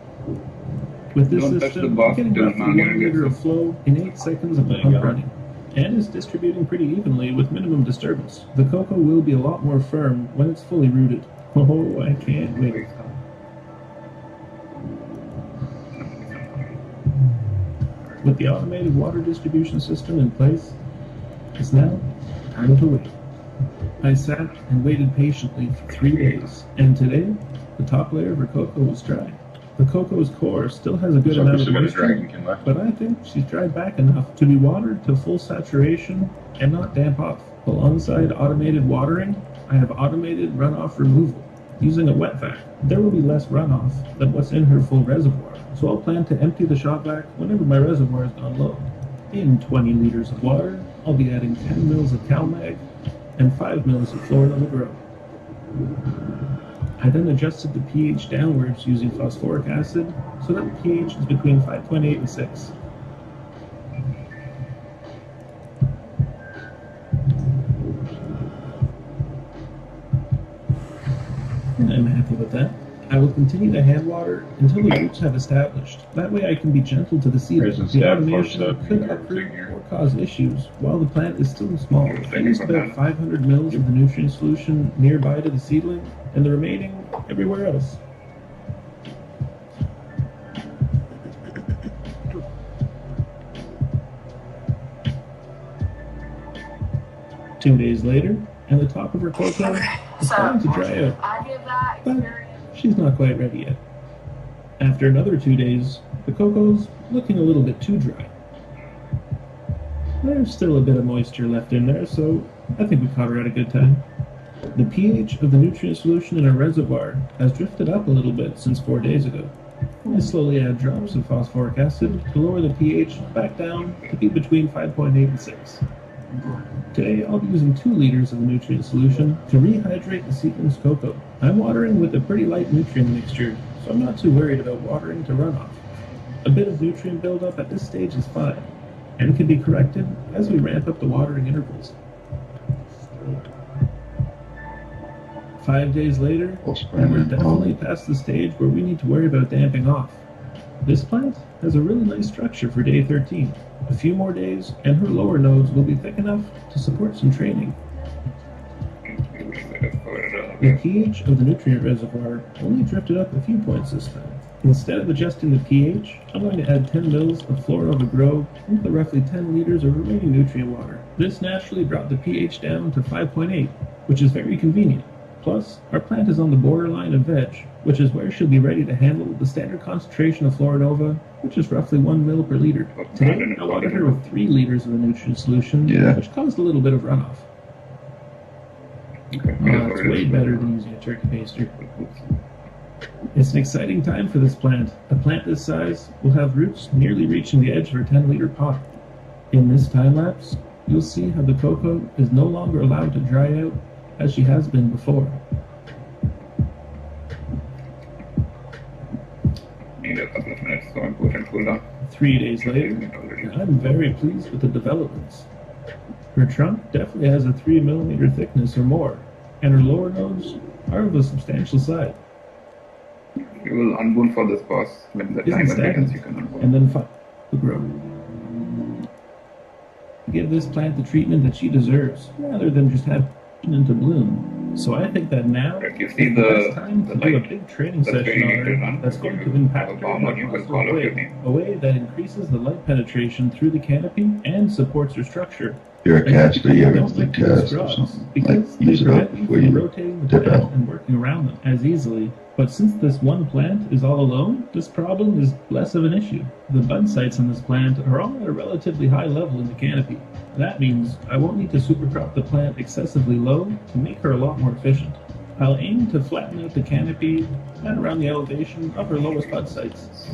With this system, I'm getting roughly 1 liter of flow in 8 seconds of the pump running, and is distributing pretty evenly with minimum disturbance. The cocoa will be a lot more firm when it's fully rooted. Oh, I can't wait. With the automated water distribution system in place, it's now time to wait. I sat and waited patiently for 3 days, and today, the top layer of her cocoa was dry. The cocoa's core still has a good amount of moisture, but I think she's dried back enough to be watered to full saturation and not damp off. Alongside automated watering, I have automated runoff removal. Using a wet vac, there will be less runoff than what's in her full reservoir, so I'll plan to empty the shop vac whenever my reservoir is gone low. In 20 liters of water, I'll be adding 10 mils of CalMag and 5 mils of Flora Nova Grow. I then adjusted the pH downwards using phosphoric acid so that the pH is between 5.8 and 6. And I'm happy with that. I will continue to hand water until the roots have established. That way I can be gentle to the seedling. The automation could uproot or cause issues while the plant is still small. I used about 500 mils of the nutrient solution nearby to the seedling, and the remaining everywhere else. Two days later, and the top of her cocoa is starting to dry out. But she's not quite ready yet. After another 2 days, the cocoa's looking a little bit too dry. There's still a bit of moisture left in there, so I think we caught her at a good time. The pH of the nutrient solution in our reservoir has drifted up a little bit since 4 days ago. I slowly add drops of phosphoric acid to lower the pH back down to be between 5.8 and 6. Today I'll be using 2 liters of the nutrient solution to rehydrate the seedling's cocoa. I'm watering with a pretty light nutrient mixture, so I'm not too worried about watering to runoff. A bit of nutrient buildup at this stage is fine. and can be corrected as we ramp up the watering intervals. 5 days later, and we're definitely past the stage where we need to worry about damping off. This plant has a really nice structure for day 13. A few more days, and her lower nodes will be thick enough to support some training. The pH of the nutrient reservoir only drifted up a few points this time. Instead of adjusting the pH, I'm going to add 10 mils of Florinova Grow into the roughly 10 liters of remaining nutrient water. This naturally brought the pH down to 5.8, which is very convenient. Plus, our plant is on the borderline of veg, which is where she'll be ready to handle the standard concentration of Florinova, which is roughly 1 mil per liter. Today, I watered her with 3 liters of the nutrient solution, which caused a little bit of runoff. It's way better than using a turkey baster. It's an exciting time for this plant. A plant this size will have roots nearly reaching the edge of her 10-liter pot. In this time lapse, you'll see how the cocoa is no longer allowed to dry out as she has been before. Need a couple of minutes so important cool down. 3 days later, I'm very pleased with the developments. Her trunk definitely has a 3 millimeter thickness or more, and her lower nodes are of a substantial size. You will unboon for this boss when the time begins. You can unboon. And then the grow. Give this plant the treatment that she deserves, rather than just have it into bloom. So I think that now is the best time to do a big training session on her that's going to impact her in a way that increases the light penetration through the canopy and supports her structure. You're a caster, you ever think cast or something? Like, use it up before you rotating the plant and working around them as easily. But since this one plant is all alone, this problem is less of an issue. The bud sites on this plant are all at a relatively high level in the canopy. That means I won't need to supercrop the plant excessively low to make her a lot more efficient. I'll aim to flatten out the canopy at around the elevation of her lowest bud sites.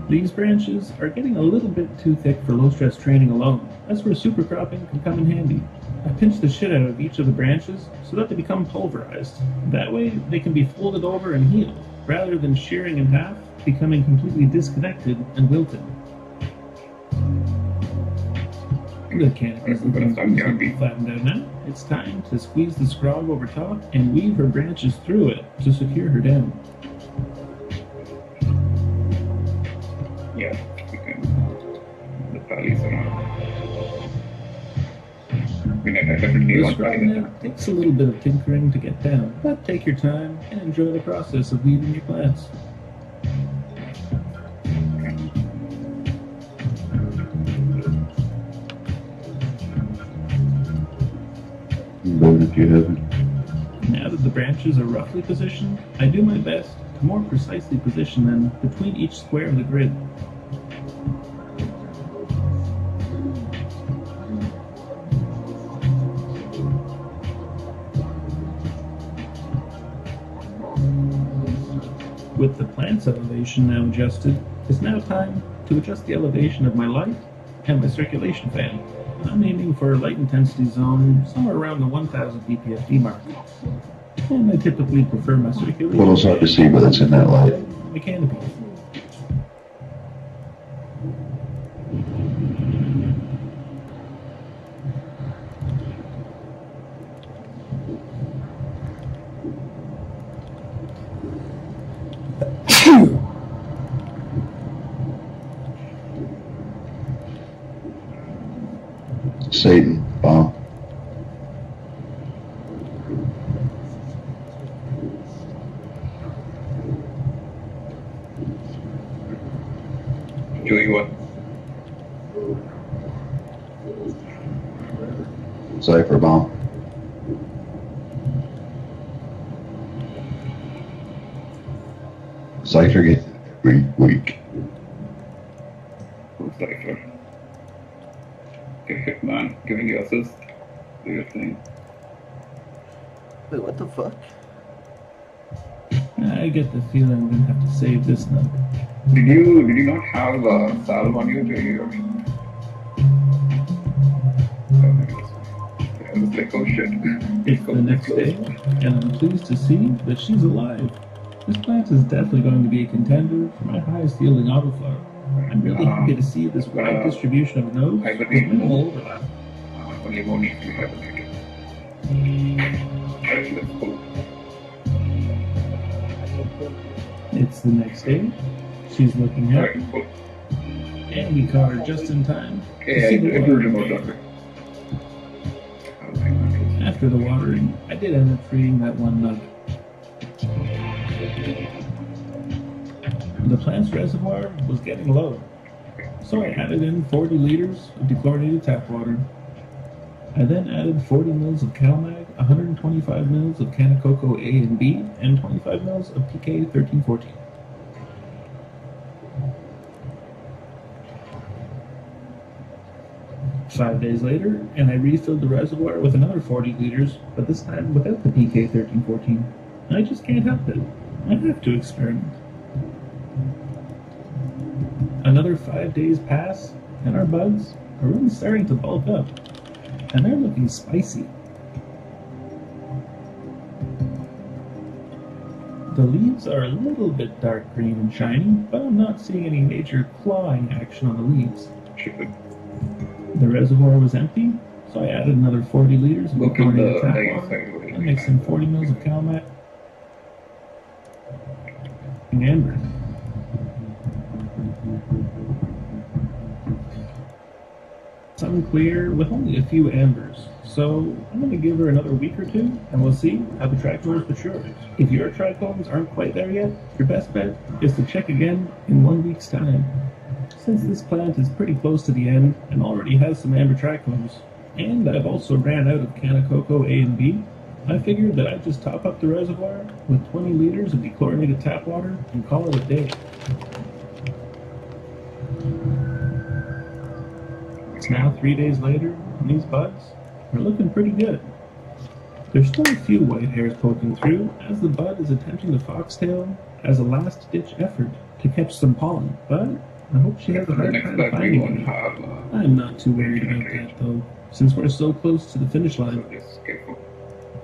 These branches are getting a little bit too thick for low-stress training alone. That's where supercropping can come in handy. I pinch the shit out of each of the branches so that they become pulverized. That way, they can be folded over and healed, rather than shearing in half, becoming completely disconnected and wilted. The canopy is looking flattened out now. It's time to squeeze the scrog over top and weave her branches through it to secure her down. Yeah, we can. The valleys around. I definitely This want to round takes a little bit of tinkering to get down, but take your time and enjoy the process of weeding your plants. Vote if you haven't. Now that the branches are roughly positioned, I do my best to more precisely position them between each square of the grid. With the plant's elevation now adjusted, it's now time to adjust the elevation of my light and my circulation fan. I'm aiming for a light intensity zone somewhere around the 1000 ppfd mark. And I typically prefer my circulation Well, it's hard to see, but it's in that light. my canopy. Satan, bomb. Doing what? Cypher bomb. Cypher gets it every week. Who's Cypher? Okay, Hitman, giving you assist. Do your thing. Wait, what the fuck? I get the feeling I'm gonna have to save this now. Did you not have salve on you? I was like, oh shit. It's the next day, and I'm pleased to see that she's alive. This plant is definitely going to be a contender for my highest yielding autoflower. I'm really happy to see this wide distribution of nodes with minimal overlap. Only one needs to be hibernated. That's cool. It's the next day. She's looking happy. And we caught her just in time to see the water. After the watering, I did end up freeing that one nugget. The plant's reservoir was getting low, so I added in 40 liters of dechlorinated tap water. I then added 40 mils of CalMag, 125 mils of Canacoco A and B, and 25 mils of PK 1314. Five days later, and I refilled the reservoir with another 40 liters, but this time without the PK 1314. I just can't help it. I have to experiment. Another 5 days pass, and our buds are really starting to bulk up, and they're looking spicy. The leaves are a little bit dark green and shiny, but I'm not seeing any major clawing action on the leaves. The reservoir was empty, so I added another 40 liters of chlorinated tap water and mixed in 40 mils of CalMag and amber. Some clear with only a few ambers, so I'm going to give her another week or two, and we'll see how the trichomes mature. If your trichomes aren't quite there yet, your best bet is to check again in 1 week's time. Since this plant is pretty close to the end and already has some amber trichomes, and I've also ran out of Canacoco A and B, I figured that I'd just top up the reservoir with 20 liters of dechlorinated tap water and call it a day. It's now 3 days later, and these buds are looking pretty good. There's still a few white hairs poking through as the bud is attempting to foxtail as a last-ditch effort to catch some pollen, but I hope she has a hard time finding it. I'm not too worried about that though, since we're so close to the finish line.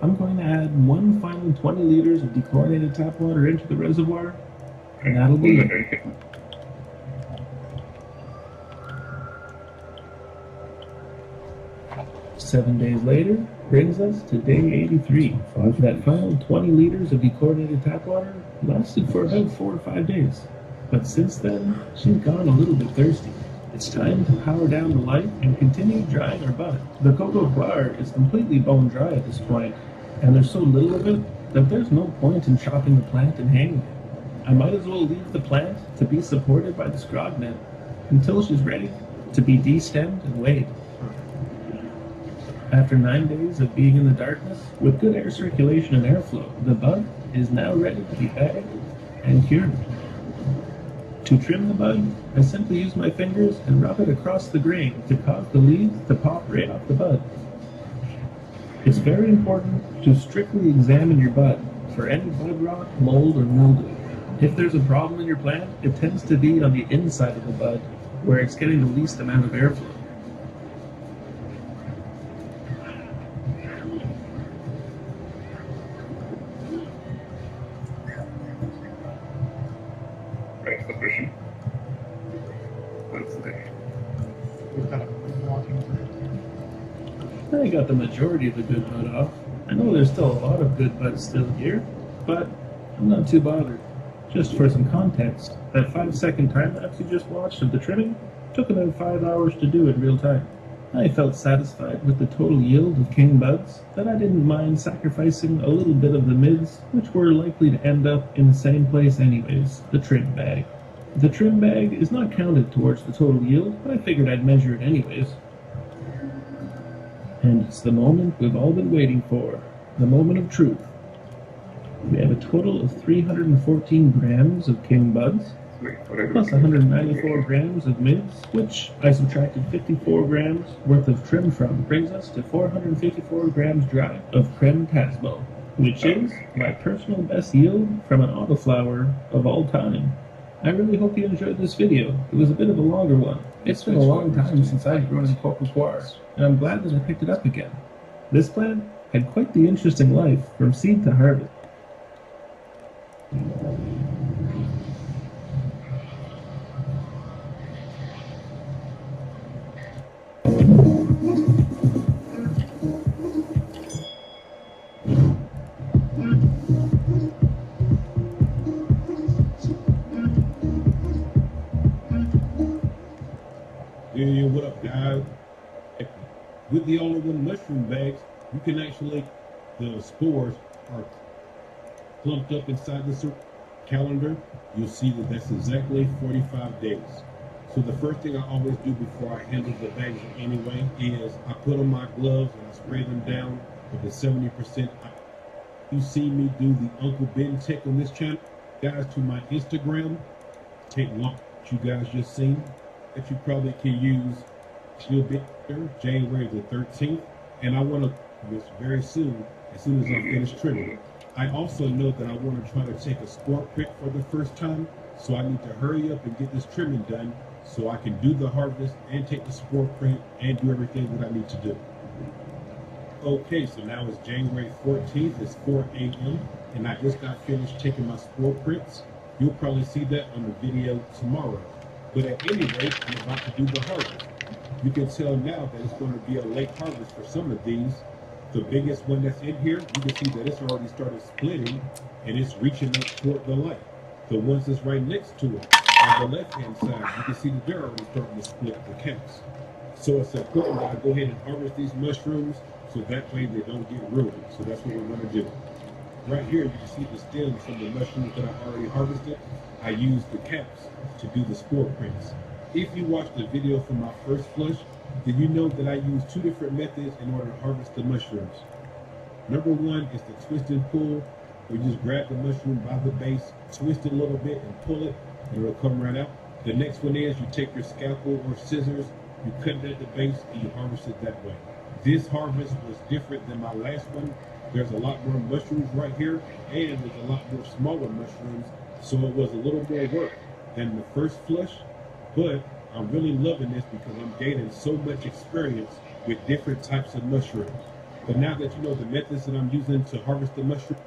I'm going to add one final 20 liters of dechlorinated tap water into the reservoir, and that'll be it. Seven days later brings us to day 83. That final 20 liters of dechlorinated tap water lasted for about 4 or 5 days. But since then, she's gone a little bit thirsty. It's time to power down the light and continue drying our bud. The cocoa flower is completely bone dry at this point, and there's so little of it that there's no point in chopping the plant and hanging it. I might as well leave the plant to be supported by the scrog net until she's ready to be destemmed and weighed. After 9 days of being in the darkness, with good air circulation and airflow, the bud is now ready to be bagged and cured. To trim the bud, I simply use my fingers and rub it across the grain to cause the leaves to pop right off the bud. It's very important to strictly examine your bud for any bud rot, mold, or mildew. If there's a problem in your plant, it tends to be on the inside of the bud, where it's getting the least amount of airflow. I got the majority of the good bud off. I know there's still a lot of good buds still here, but I'm not too bothered. Just for some context, that 5-second time lapse you just watched of the trimming took about 5 hours to do in real time. I felt satisfied with the total yield of king buds that I didn't mind sacrificing a little bit of the mids, which were likely to end up in the same place anyways, the trim bag. The trim bag is not counted towards the total yield, but I figured I'd measure it anyways. And it's the moment we've all been waiting for, the moment of truth. We have a total of 314 grams of king buds, plus 194 grams of mids, which I subtracted 54 grams worth of trim from, brings us to 454 grams dry of creme Tasmo, which is my personal best yield from an autoflower of all time. I really hope you enjoyed this video. It was a bit of a longer one. It's been a long time since I've grown in coco coir, and I'm glad that I picked it up again. This plant had quite the interesting life from seed to harvest. Yeah, what up, guys? With the all-in-one mushroom bags, you can actually, the spores are clumped up inside the calendar. You'll see that that's exactly 45 days. So the first thing I always do before I handle the bags anyway is I put on my gloves and I spray them down with the 70%. You see me do the Uncle Ben tech on this channel. Guys, to my Instagram, take long that you guys just seen, that you probably can use a little bit there, January the 13th. And I want to do this very soon as I finish trimming. I also know that I want to try to take a sport print for the first time, so I need to hurry up and get this trimming done so I can do the harvest and take the sport print and do everything that I need to do. Okay, so now it's January 14th, it's 4 a.m. and I just got finished taking my sport prints. You'll probably see that on the video tomorrow. But at any rate, I'm about to do the harvest. You can tell now that it's going to be a late harvest for some of these. The biggest one that's in here, you can see that it's already started splitting and it's reaching up toward the light. The ones that's right next to it, on the left-hand side, you can see that they're already starting to split the caps. So it's important that I go ahead and harvest these mushrooms so that way they don't get ruined. So that's what we're going to do. Right here, you can see the stems from the mushrooms that I already harvested. I used the caps to do the spore prints. If you watched the video from my first flush, then you know that I use two different methods in order to harvest the mushrooms. Number one is the twist and pull, where you just grab the mushroom by the base, twist it a little bit and pull it, and it'll come right out. The next one is you take your scalpel or scissors, you cut it at the base, and you harvest it that way. This harvest was different than my last one. There's a lot more mushrooms right here, and there's a lot more smaller mushrooms, so it was a little more work than the first flush, but I'm really loving this because I'm gaining so much experience with different types of mushrooms. But now that you know the methods that I'm using to harvest the mushroom,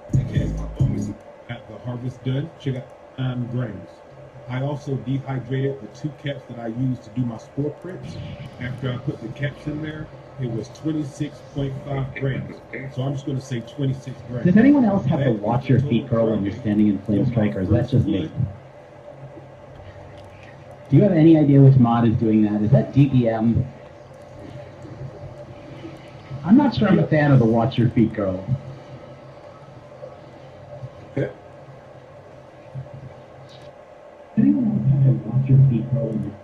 at the harvest done, check out 9 grams. I also dehydrated the 2 caps that I used to do my spore prints. After I put the caps in there, it was 26.5 grams. So I'm just going to say 26 grams. Does anyone else have to watch your feet curl when you're standing in Flame Strike, or is that just me? Do you have any idea which mod is doing that? Is that DBM? I'm not sure I'm a fan of the watch your feet curl. Okay. Does anyone else have to watch your feet curl when you're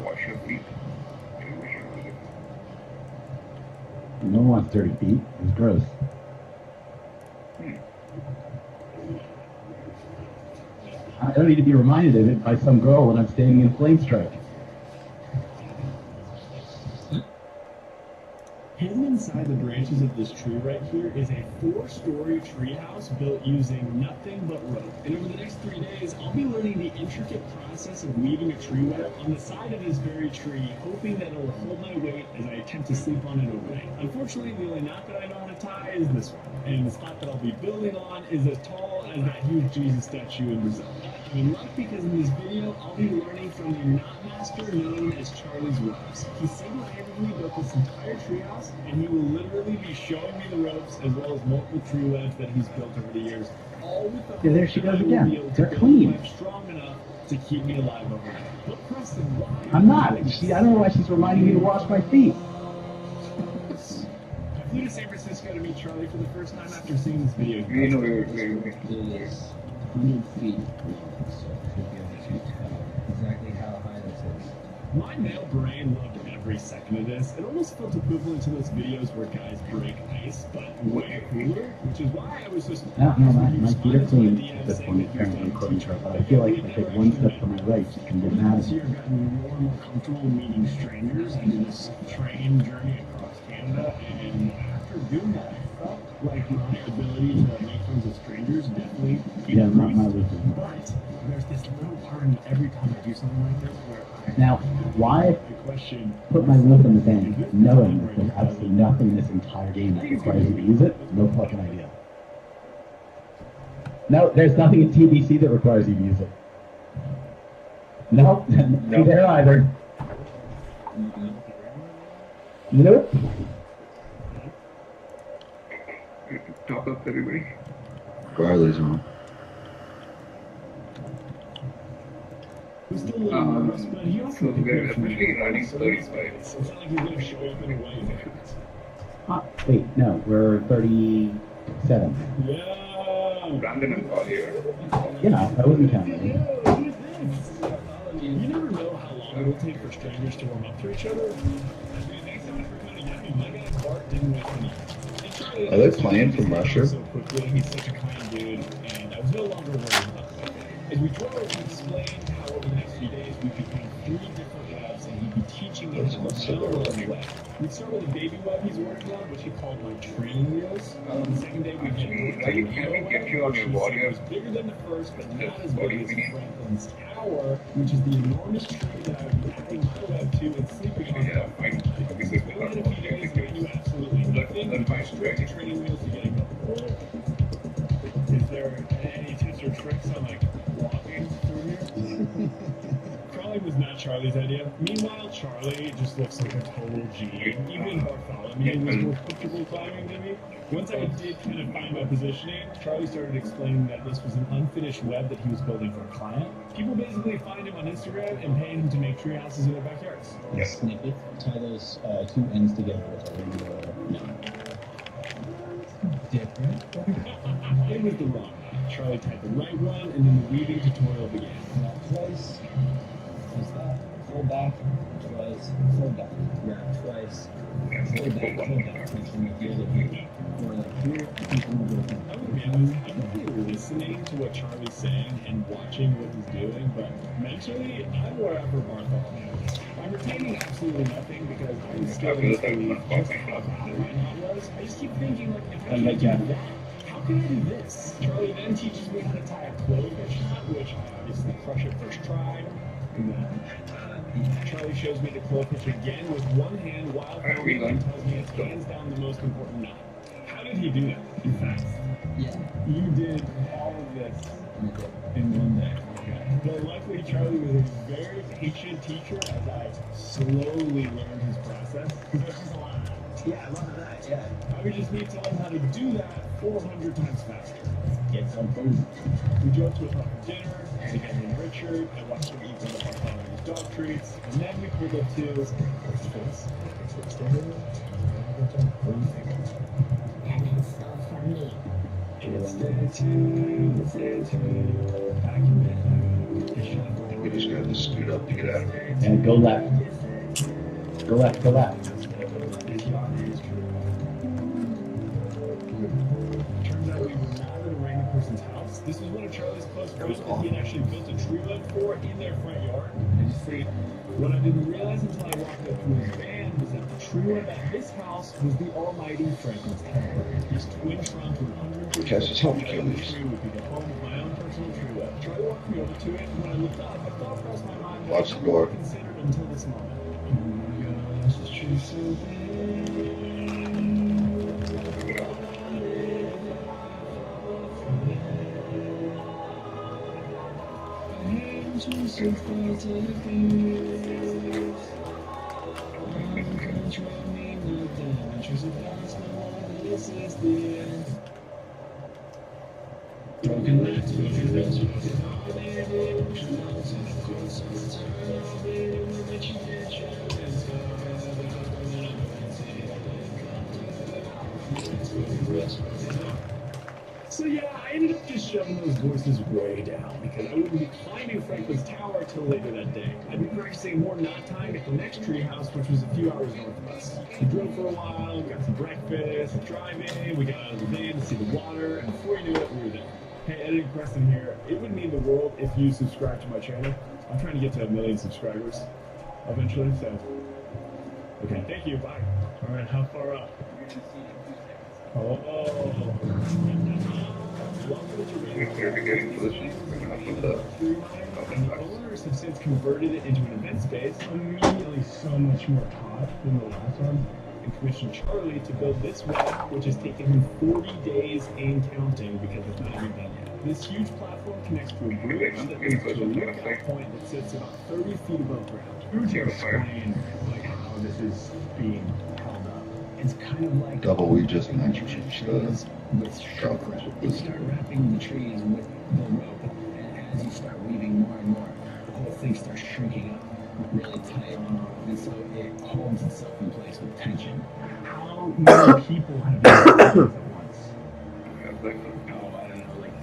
Wash your feet. No one wants dirty feet. It's gross. I don't need to be reminded of it by some girl when I'm standing in Flame Strike. Hidden inside the branches of this tree right here is a 4-story treehouse built using nothing but rope. And over the next 3 days, I'll be learning the intricate process of weaving a tree web on the side of this very tree, hoping that it will hold my weight as I attempt to sleep on it overnight. Unfortunately, the only knot that I know how to tie is this one. And the spot that I'll be building on is as tall as that huge Jesus statue in Brazil. I'm in luck because in this video, I'll be learning from the knot master known as Charlie's Ropes. He single-handedly built this entire treehouse, and he will literally be showing me the ropes as well as multiple tree webs that he's built over the years, all with the Yeah, there she goes hope that I will be again. able to They're build clean. a web strong enough to keep me alive overnight. Look across the wide I'm not. I don't know why she's reminding me to wash my feet. I flew to San Francisco to meet Charlie for the first time after seeing this video. Yes. 100 feet long, so I should be able to tell exactly how high this is. My male brain loved every second of this. It almost felt equivalent to those videos where guys break ice, but way cooler, which is why I was just No, my feet are clean at this point, apparently, according to her, but I feel like if I take one step to my right, she can get mad at me. I've gotten more and more comfortable meeting strangers in this train journey across Canada, and after doing that, I felt like my ability to make friends with strangers definitely Yeah, not my increased. wisdom. But there's this little part of me every time I do something like this where Now, why put my whip in the bank knowing that there's absolutely nothing in this entire game that requires you to use it? No fucking idea. No, there's nothing in TBC that requires you to use it. No, you there either. Nope. Top up everybody. Riley's on. Who's still a little nervous, but he also So could we're go for officially it. running So 35. it's not like he's gonna show up in a way that. Wait, no, we're 37. Yeah. Brandon and Paul here. Yeah, I wasn't counting. You never know how long it'll take for strangers to warm up to each other. Thanks so much for coming to get me. My guy Bart didn't wait for me. Are they playing from Russia? So quickly, he's such a kind dude, and I was no longer worried about the weather. As we drove, he explained how over the next few days we'd be doing 3 different webs, and he'd be teaching me how to build a web. We'd start with a baby web he's working on, which he called my training wheels. The second day, we'd Riley, can we get you on your warrior? was bigger than the first, but not as What do big you as mean? Franklin's Tower, which is the enormous tree that I would be adding my web to and sleeping on. Yeah, fine. This is Within a few days, we knew absolutely nothing. We fine. straight to training wheels to get it going. Is there any tips or tricks on like walking through here? Crawling was not Charlie's idea. Meanwhile, Charlie just looks like a total G. Even Bartholomew was more comfortable climbing than me. Once I did kind of find my positioning, Charlie started explaining that this was an unfinished web that he was building for a client. People basically find him on Instagram and pay him to make tree houses in their backyards. Yes. Snip it, tie those 2 ends together with a ring. Different. It was the wrong one. Charlie tied the right one, and then the weaving tutorial began. Now twice. What's that? Full back, twice, full back. Wrap twice, full back, full back. And then the other way. Or like here, I think a little bit of I'm gonna be honest, I'm really listening to what Charlie's saying and watching what he's doing, but mentally, I'm wherever Bartholomew is. I'm retaining absolutely nothing because I'm still in disbelief just how bad my knot was. I just keep thinking, like, if I can do that, how can I do this? Charlie then teaches me how to tie a cloverfish knot, which I obviously crush it first try. And then Charlie shows me the cloverfish again with one hand while filming and tells me it's hands down the most important knot. How did he do that? In fact, Yeah. you did all of this in one day. Okay. But luckily, Charlie was a very patient teacher as I slowly learned his process. Because there's just a lot of that. Yeah, a lot of that, yeah. I would just need to learn how to do that 400 times faster. Get some food. We drove to a pub for dinner, together with Richard. I watched him eat one of our family's dog treats, and then we pulled up to What's this? We just got to scoot up to get out of here. And go left. Go left, go left. Turns out we were not at a random person's house. This was one of Charlie's close friends that he had actually built a tree web for in their front yard. And you see, what I didn't realize until I walked up to his van was that the tree web at his house was the almighty Franklin's Tower. His twin trunk with 100 Cass is helping kill these. tree would be the home of my own personal tree web. Charlie walked me over to it, and when I looked up, I thought across my mind that Watch the door. I never considered until this moment. Oh my gosh, this tree's so big. So yeah, I ended up just shoving those voices way down because I wouldn't be climbing Franklin's Tower till later that day. I'd be practicing more knot time at the next treehouse, which was a few hours north of us. We drove for a while, got some breakfast, drive-in, we got out of the van to see the water, and before you knew it, we were there. Hey, Editing Preston here. It would mean the world if you subscribe to my channel. I'm trying to get to 1 million subscribers eventually, so. Okay, thank you, bye. Alright, how far up? Oh. We're getting positions. We're gonna have to And the owners have since converted it into an event space, immediately so much more hot than the last one, and commissioned Charlie to build this web, which has taken him 40 days and counting because it's not even done yet. This huge platform connects to a bridge that leads to a lookout point that sits about 30 feet above ground. Would you explain like how this is being held up? It's kind of like Double, we just mentioned trees with shrink wrap. You start wrapping the trees with the rope, and as you start weaving more and more, the whole thing starts shrinking up really tight, and so it holds itself in place with tension. How many people have been at once?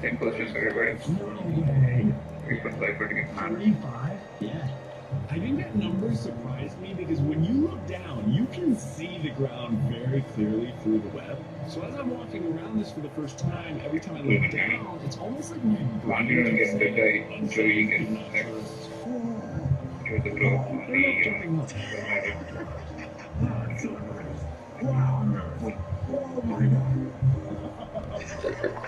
Same position as everybody. No way. People like putting it on. 35? Yeah. I think that number surprised me because when you look down, you can see the ground very clearly through the web. So as I'm walking around this for the first time, every time I look down, it's almost like my brain is saying, enjoying it. Enjoy the growth. Oh my god.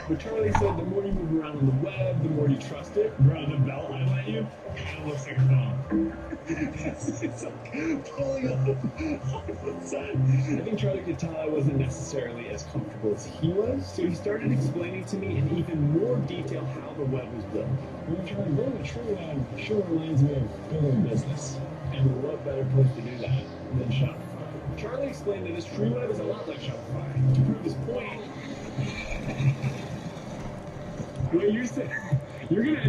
But Charlie said the more you move around on the web, the more you trust it. Bro, the belt I let you, it looks like a phone. It's like pulling up on the side. I think Charlie could tell I wasn't necessarily as comfortable as he was, so he started explaining to me in even more detail how the web was built. When you're trying to build a true web, sure reminds me of building a business. And what better place to do that than Shopify? Charlie explained that his true web is a lot like Shopify. To prove his point, wait, you're saying you're gonna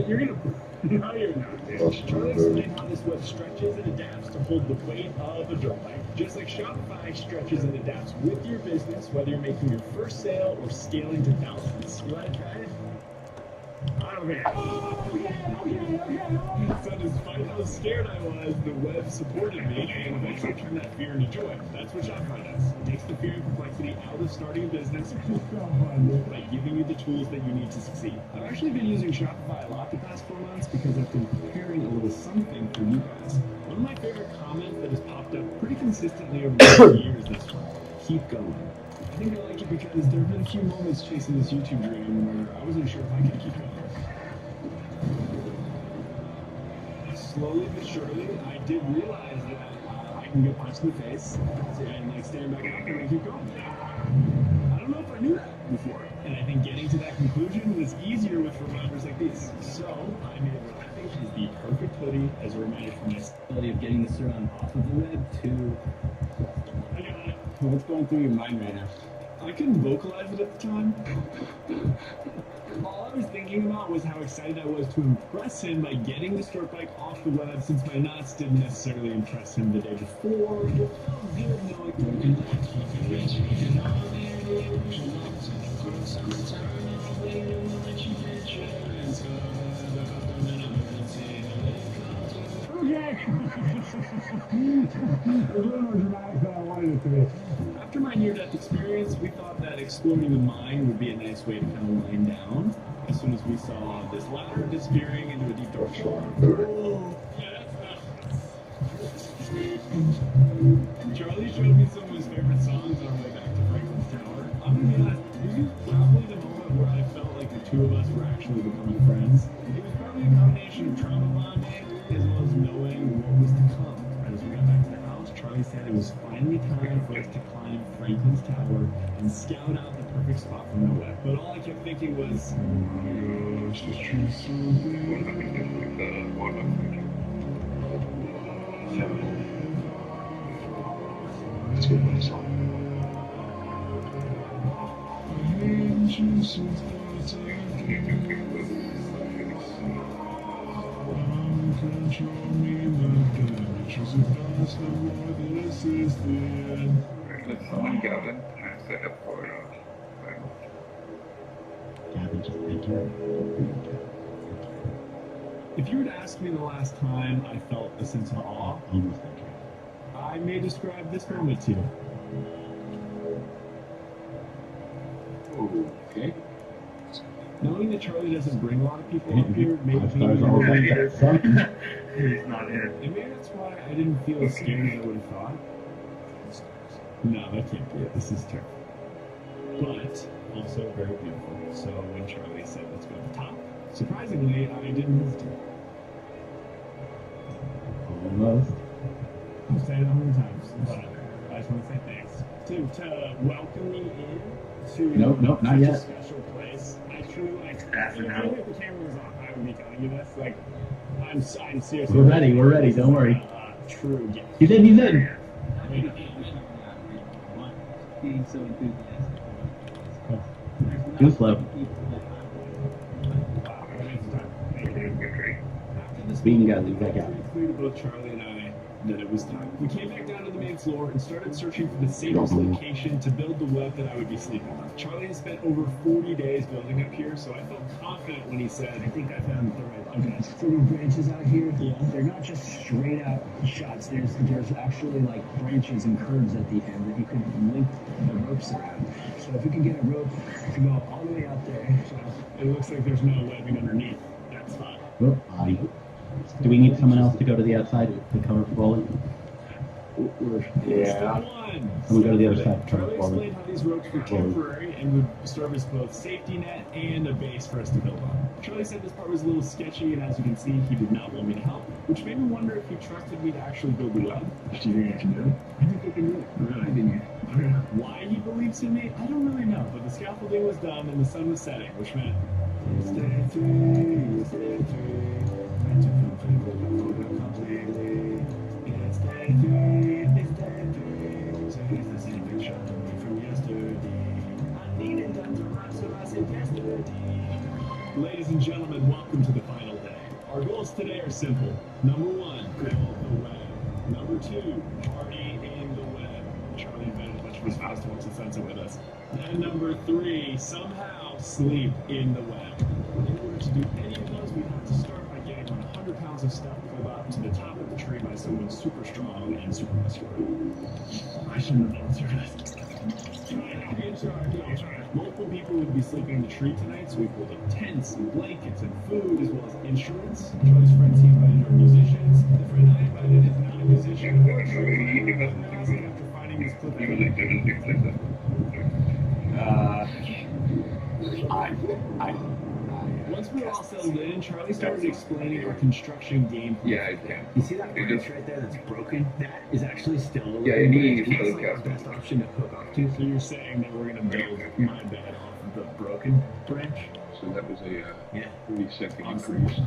no, you're not, dude. Charlie explained how this web stretches and adapts to hold the weight of a dirt bike. Just like Shopify stretches and adapts with your business, whether you're making your first sale or scaling to thousands. You wanna try it? Okay. So despite how scared I was, the web supported me and eventually turned that fear into joy. That's what Shopify does. It takes the fear and complexity out of starting a business by giving you the tools that you need to succeed. I've actually been using Shopify a lot the past 4 months because I've been preparing a little something for you guys. One of my favorite comments that has popped up pretty consistently over the last years is this one: keep going. I think I like it because there have been a few moments chasing this YouTube dream where I wasn't sure if I could keep going. Slowly but surely, I did realize that I can get punched in the face and like stand back up and keep going. I don't know if I knew that before, and I think getting to that conclusion was easier with reminders like these. So I made what I think is the perfect hoodie as a reminder for my ability of getting this around off of the web to. I got it. What's going through your mind right now? I couldn't vocalize it at the time. All I was thinking about was how excited I was to impress him by getting the dirt bike off the web, since my knots didn't necessarily impress him the day before. After my near-death experience, we thought that exploring the mine would be a nice way to kind of wind down. As soon as we saw this ladder disappearing into a deep dark shore. Charlie showed me some of his favorite songs on our way back to Franklin's Tower. I'm gonna be honest, this is probably the moment where I felt like the two of us were actually becoming friends. It was probably a combination of trauma bonding as well as knowing what was to come. As we got back to the house, Charlie said it was finally time for us to climb Franklin's Tower and scout out the perfect spot from the web. But all I kept thinking was, oh my gosh, this tree's so big. Let's get one song. Let's summon Gavin and set up for Gavin, just thank you. If you were to ask me the last time I felt a sense of awe, I may describe this moment to you. Okay. Knowing that Charlie doesn't bring a lot of people up here made me He's not here. And maybe that's why I didn't feel as scared as I would have thought. No, that can't be it. This is terrible. But also very beautiful. So when Charlie said, let's go to the top, surprisingly, I didn't hesitate. Almost. I've said it 100 times, but I just want to say thanks. To welcome me in to Nope, not such yet. a special place. I truly like faster now. If the camera was on, I would be telling you this. Like, I'm seriously. We're ready. We're ready. Don't worry. True gift. He's in. He's in. Being so enthusiastic. Too slow. Speaking got leave that guy. It's clear to both Charlie and I that it was time. We came back down to the main floor and started searching for the safest location to build the web that I would be sleeping on. Charlie has spent over 40 days building up here, so I felt confident when he said, I think I found the right location. Okay, so the branches out here, they're not just straight out shots. There's actually like branches and curves at the end that you can link the ropes around. So if you can get a rope to go all the way out there, so it looks like there's no webbing underneath. That's fine. Oh, do we need someone else to go to the outside to cover for bowling? Yeah. I'm gonna go to the other side to cover Charlie for bowling. explained how these ropes were temporary and would serve as both safety net and a base for us to build on. Charlie said this part was a little sketchy, and as you can see, he did not want me to help, which made me wonder if he trusted me to actually build the web. Do you think I can do it? I think I can do it. Really? Didn't you? Why he believes in me, I don't really know, but the scaffolding was done and the sun was setting, which meant stay free, stay free. So here's the same picture from yesterday. I needed that to run, so I said yesterday. Ladies and gentlemen, welcome to the final day. Our goals today are simple. Number 1, build the web. Number 2, party in the web. Charlie invited a bunch of his festivals to sunset with us. And number 3, somehow sleep in the web. In order to do any of those, we have to start by getting 100 pounds of stuff pulled up to the top of the tree by someone super strong and super muscular. I shouldn't have volunteered. Multiple people would be sleeping in the tree tonight, so we pulled up tents and blankets and food, as well as insurance. Charlie's friends, he invited our musicians. The friend I invited is not a musician. After finding this clip, once we were all settled in, Charlie started explaining our construction game plan. Yeah, I can. You see that branch right there that's broken? That is actually still a Yeah, it needs it's to like the best option to hook off to. So you're saying that we're going to build my bed off of the broken branch? So that was a yeah, 30-second increase.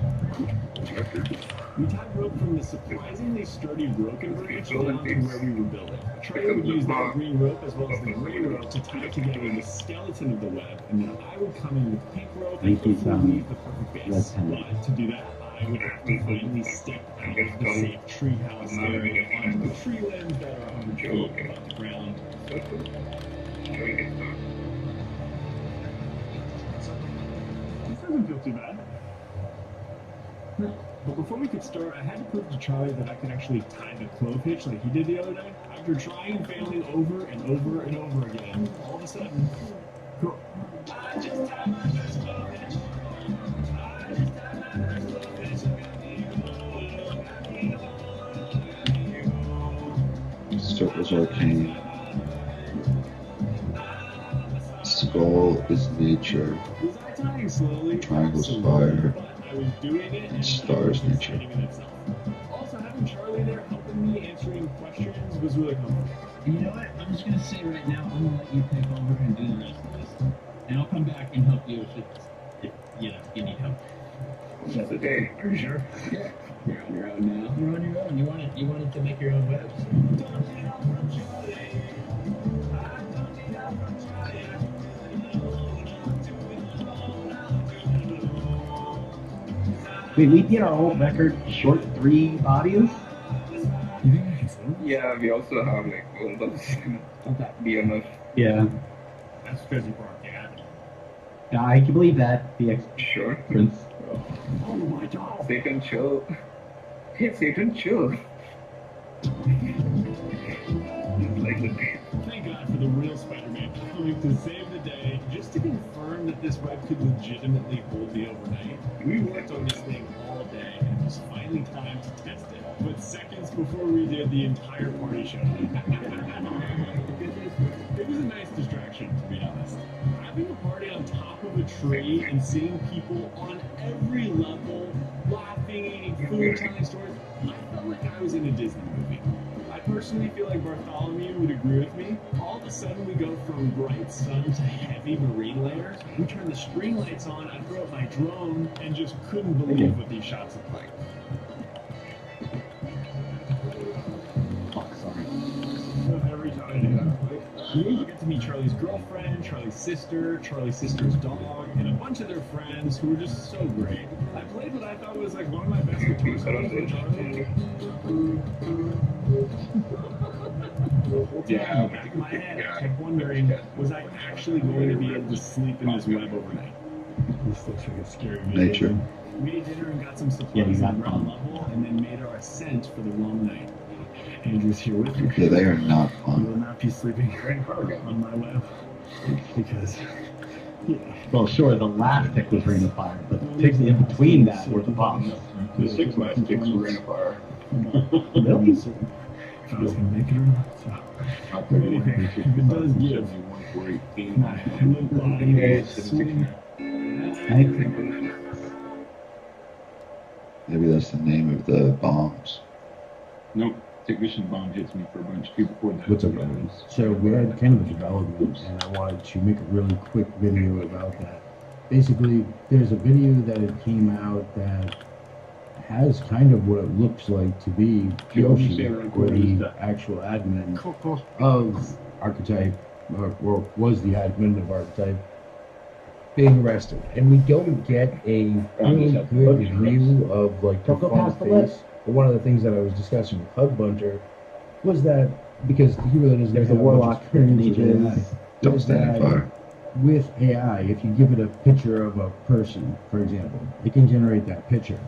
We tied rope from the surprisingly sturdy broken branch down to where we were building. Charlie would use that green rope as well as the gray rope to tie together the skeleton of the web, and then I would come in with pink rope and hopefully leave the perfect base. But to do that, I would have to finally step out of the safe treehouse area onto the tree limbs that are 100 feet above the ground. This doesn't feel too bad. But before we could start, I had to prove to Charlie that I could actually tie the clove hitch like he did the other day. After trying and failing over and over and over again, all of a sudden, cool. I just tied my first clove hitch. I just tied my first clove hitch. Circles arcane. Skull is nature. Triangle's fire. And stars nature. Also, having Charlie there helping me answering questions was really comfortable. And you know what? I'm just gonna say right now, I'm gonna let you take over and do the rest of this, and I'll come back and help you if you know you need help. That's okay. Are you sure? Yeah. You're on your own now. You're on your own. You wanted to make your own webs. Wait, we did our old record short 3 audios? Yeah, we also have like all those BMF. Yeah. That's because you brought Gavin. Yeah, I can believe that. The Sure. Prince. Oh my god. Satan, chill. Hey, Satan, chill. Like the Thank God for the real Spider-Man coming to save the day, just to confirm that this web could legitimately hold the overnight. We worked on this thing all day, and it was finally time to test it. But seconds before we did, the entire party showed up. It was a nice distraction, to be honest. Having a party on top of a tree and seeing people on every level laughing, eating food, telling stories, I felt like I was in a Disney movie. I personally feel like Bartholomew would agree with me. All of a sudden, we go from bright sun to heavy marine layers. We turn the string lights on, I throw up my drone, and just couldn't believe what these shots look like. Every time I do that, you get to meet Charlie's girlfriend, Charlie's sister's dog, and a bunch of their friends who were just so great. I played what I thought was like one of my best guitar solos with Charlie. Yeah, in the back of my head, I kept wondering, was I actually going to be able to sleep in this web overnight? This looks like a scary video. Nature. We ate dinner and got some supplies on ground level, and then made our ascent for the long night. Andrew's here with me. Yeah, they are not I fun. will not be sleeping on my web because. Yeah. Well, sure, the last tick was Ring of Fire, but the ticks in between that were the bombs. The 6 last ticks were Ring of Fire. Really? If I was going to make it or not. So. If it does give. Maybe that's the name of the bombs. Nope. Technician bomb hits me for a bunch of people before that. What's up, guys? So we had kind of a development, and I wanted to make a really quick video about that. Basically, there's a video that came out that has kind of what it looks like to be Yoshi, or the actual admin of Archetype, or was the admin of Archetype, being arrested. And we don't get a really good view of like the front face. But one of the things that I was discussing with Hug Bunter was that, because he really doesn't There's have a warlock much experience with ninja. AI, Don't is stand that fire. with AI, if you give it a picture of a person, for example, it can generate that picture.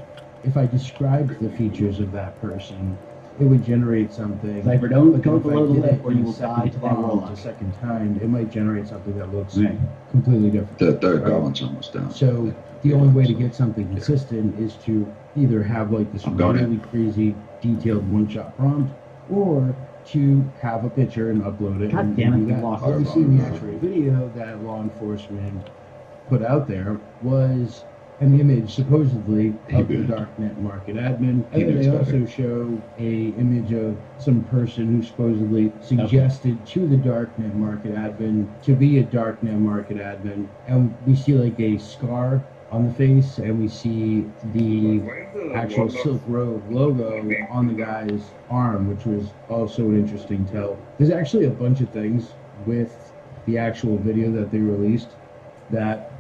If I described the features of that person, it would generate something. Cypher, don't But go if I below the did lip it or in you a will second die to that prompt, warlock. a second time, it might generate something that looks Right. completely different. The third Right? goblins almost down. So the only way to get something consistent is to either have like this I'm going really crazy detailed one-shot prompt, or to have a picture and upload it. God and damn it, do we that. lost All our we see in the phone. actual video that law enforcement put out there was an image supposedly of the darknet market admin, He and then knows they better. also show a image of some person who supposedly suggested to the darknet market admin to be a darknet market admin, and we see like a scar on the face, and we see the actual Silk Road logo on the guy's arm, which was also an interesting tell. There's actually a bunch of things with the actual video that they released that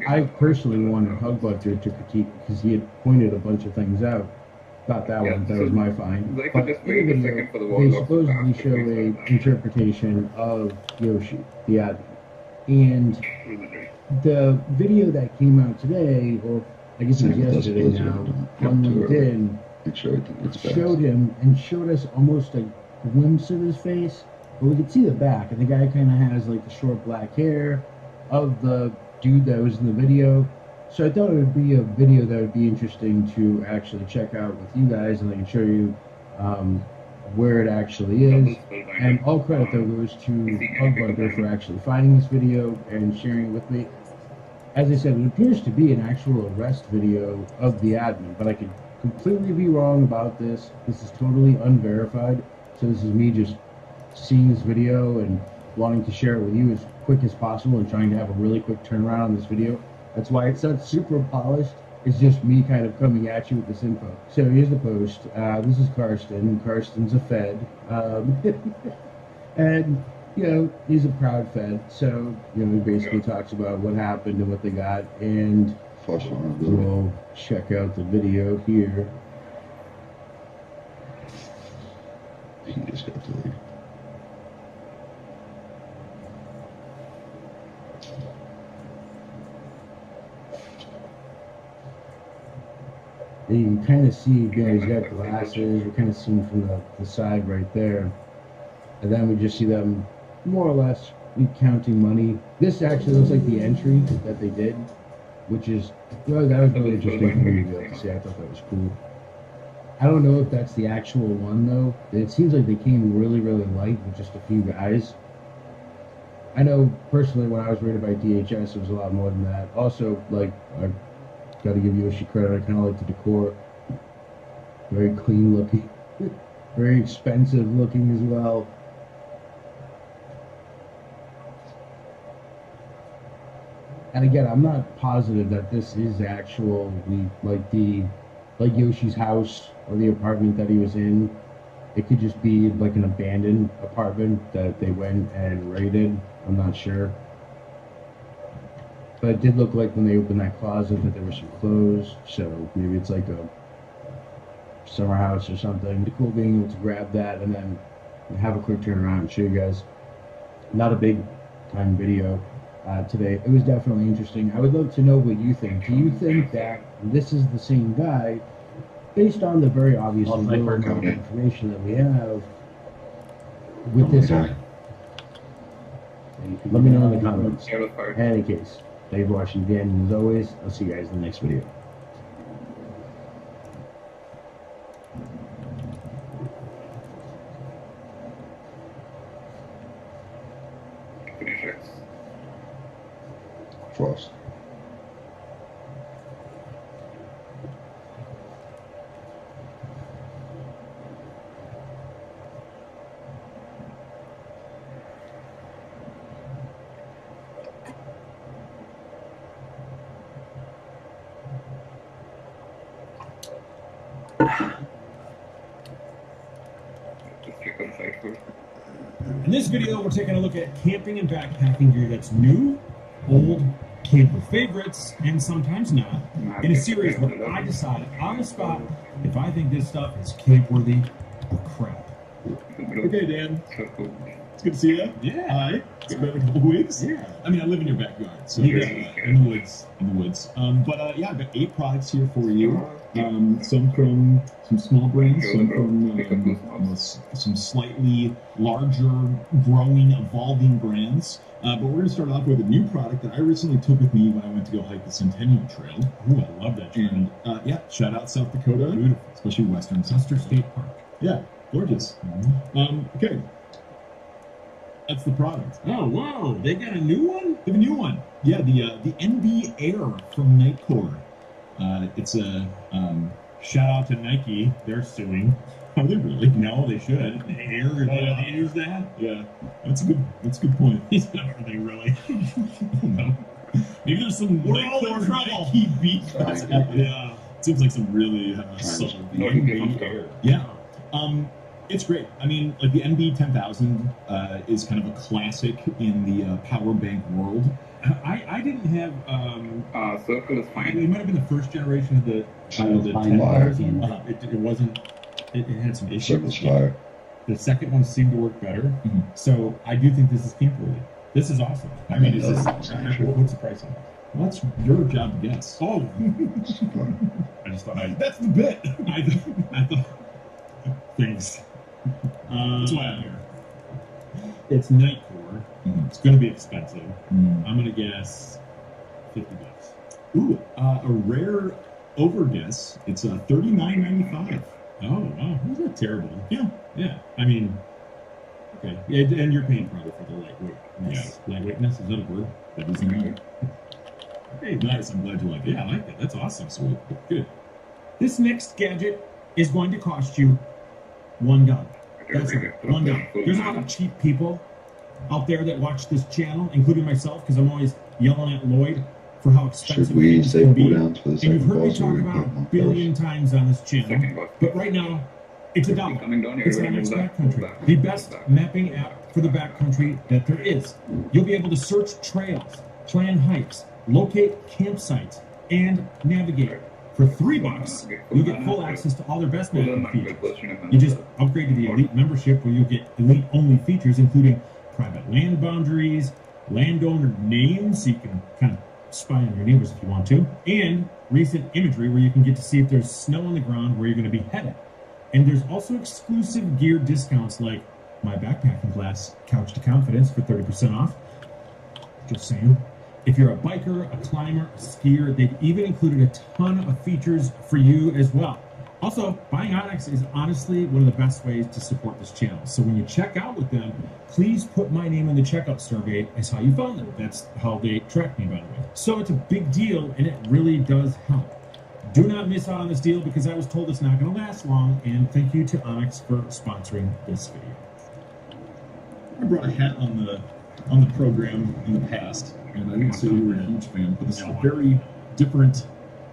I personally wanted Hug Bunter to critique, because he had pointed a bunch of things out. Thought that Yeah, one, that so was my find. they could But just in the wait a video, second for the they warlocks to supposedly pass show before a they interpretation of Yoshi, the admin. And the video that came out today, or I guess it was Same with us yesterday Blizzard, now, don't on jump too early. LinkedIn, Make sure everything gets fast. showed him and showed us almost a glimpse of his face, but we could see the back, and the guy kind of has like the short black hair of the dude that was in the video. So I thought it would be a video that would be interesting to actually check out with you guys, and I can show you where it actually is. And all credit though goes to Hug Bunter for actually finding this video and sharing it with me. As I said, it appears to be an actual arrest video of the admin, but I could completely be wrong about this. This is totally unverified. So this is me just seeing this video and wanting to share it with you as quick as possible and trying to have a really quick turnaround on this video. That's why it's not super polished. It's just me kind of coming at you with this info. So here's the post. This is Karsten. Karsten's a Fed. And, you know, he's a proud Fed. So, you know, he basically talks about what happened and what they got. And we'll check out the video here. He just got to leave. You can kind of see, you know, he's got glasses. We kind of see him from the side right there. And then we just see them more or less counting money. This actually looks like the entry that they did, which is, well, that was really interesting for me to be able to see. I thought that was cool. I don't know if that's the actual one, though. It seems like they came really, really light with just a few guys. I know, personally, when I was rated by DHS, it was a lot more than that. Also, like, I got to give Yoshi credit. I kind of like the decor. Very clean looking. Very expensive looking as well. And again, I'm not positive that this is actually like Yoshi's house or the apartment that he was in. It could just be like an abandoned apartment that they went and raided. I'm not sure. But it did look like when they opened that closet that there were some clothes. So maybe it's like a summer house or something. It'd be cool being able to grab that and then have a quick turnaround and show you guys. Not a big time video today. It was definitely interesting. I would love to know what you think. Do you think that this is the same guy, based on the very obvious little amount of information that we have with this guy? Let me know in the comments. In any case, thank you for watching again, and as always, I'll see you guys in the next video. Frost. In this video, we're taking a look at camping and backpacking gear that's new, old, camper favorites, and sometimes not, in a series where I decide on the spot if I think this stuff is camp-worthy or crap. Okay, Dan. It's good to see you. Yeah. Hi. It's been a couple weeks. Yeah. I mean, I live in your backyard, so in the woods. But yeah, I've got 8 products here for you. Some from some small brands, some from some slightly larger, growing, evolving brands. But we're going to start off with a new product that I recently took with me when I went to go hike the Centennial Trail. Ooh, I love that trail. And yeah, shout out South Dakota. Beautiful. Especially Western Custer State Park. Yeah, gorgeous. Okay. That's the product. Oh, wow. They got a new one? They have a new one. Yeah, the NB Air from Nitecore. It's a shout out to Nike. They're suing. Are they really? No, they should. Air, they use that? Yeah, that's a good point. Are they really? No. Maybe there's some Nitecore Nike beef. Yeah, seems like some really subtle air. Yeah. It's great. I mean, like the NB 10,000 is kind of a classic in the power bank world. I didn't have. Circle is fine. It might have been the first generation of the 10,000. It wasn't. It had some issues. Circle's fire. The second one seemed to work better. Mm-hmm. So I do think this is camp-worthy. This is awesome. I mean, is this? What's the price on it? Well, that's your job to guess. Oh, I just thought that's the bit. I thought. Thanks. That's why I'm here. It's Nitecore. It's going to be expensive. I'm going to guess $50. Ooh, a rare over guess. It's $39.95. Oh, wow. That's not terrible. Yeah, yeah. I mean, okay. Yeah, and you're paying probably for the lightweightness. Yeah. Lightweightness, is that a word? That isn't a word. Hey, nice. I'm glad you like it. Yeah, I like it. That's awesome. Sweet. Good. This next gadget is going to cost you $1. That's right, $1. There's a lot of cheap people out there that watch this channel, including myself, because I'm always yelling at Lloyd for how expensive Should we things save can be. cooldowns for the And second you've heard me boss, or talk we about put a them on billion times on this channel, but right now, it's $1. It's MapX Backcountry, the best mapping app for the backcountry that there is. You'll be able to search trails, plan hikes, locate campsites, and navigate. For $3, you get full access to all their best mapping features. You just upgrade to the Elite membership where you'll get Elite-only features, including private land boundaries, landowner names, so you can kind of spy on your neighbors if you want to, and recent imagery where you can get to see if there's snow on the ground where you're going to be headed. And there's also exclusive gear discounts like my backpacking class, Couch to Confidence, for 30% off. Just saying. If you're a biker, a climber, a skier, they've even included a ton of features for you as well. Also, buying Onyx is honestly one of the best ways to support this channel. So when you check out with them, please put my name in the checkout survey as how you found them. That's how they track me, by the way. So it's a big deal, and it really does help. Do not miss out on this deal because I was told it's not going to last long. And thank you to Onyx for sponsoring this video. I brought a hat on the program in the past, and I didn't say you were a huge fan, but this is a very different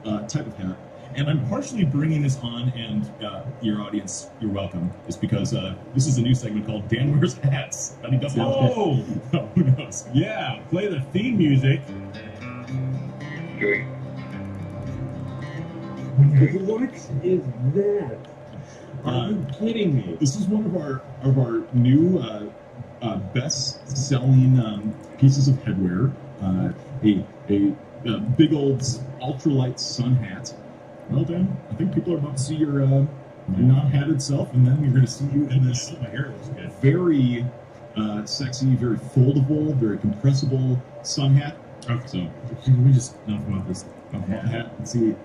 type of hat. And I'm partially bringing this on, and your audience, you're welcome, is because this is a new segment called Dan Wears Hats. And he doesn't. Oh, who knows? Yeah, play the theme music. What is that? Are you kidding me? This is one of our new best-selling pieces of headwear. A big old ultralight sun hat. Well, Dan, I think people are about to see your non-hatted self, and then you're going to see you in this very sexy, very foldable, very compressible sun hat. Okay, so can we just enough about this hat and see?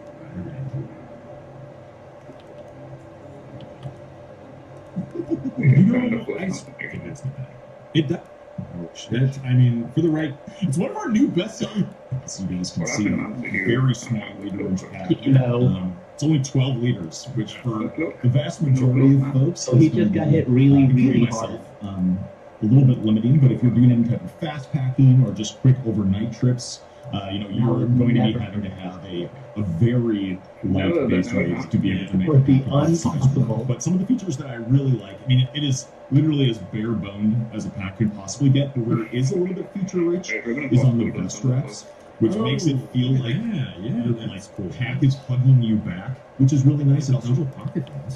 It does. Oh shit! I mean, for the right, it's one of our new best-selling. So you guys can see a very small liter-inch pack. It's only 12 liters, which for the vast majority of folks, So he just got hit really, really myself, a little bit limiting. But if you're doing any type of fast packing or just quick overnight trips, you're going to be having to have a very light base weight to be able to make it possible. But some of the features that I really like, I mean, it is literally as bare boned as a pack could possibly get, but where it is a little bit feature rich is on the vest straps, which makes it feel like the pack is hugging you back, which is really nice. It also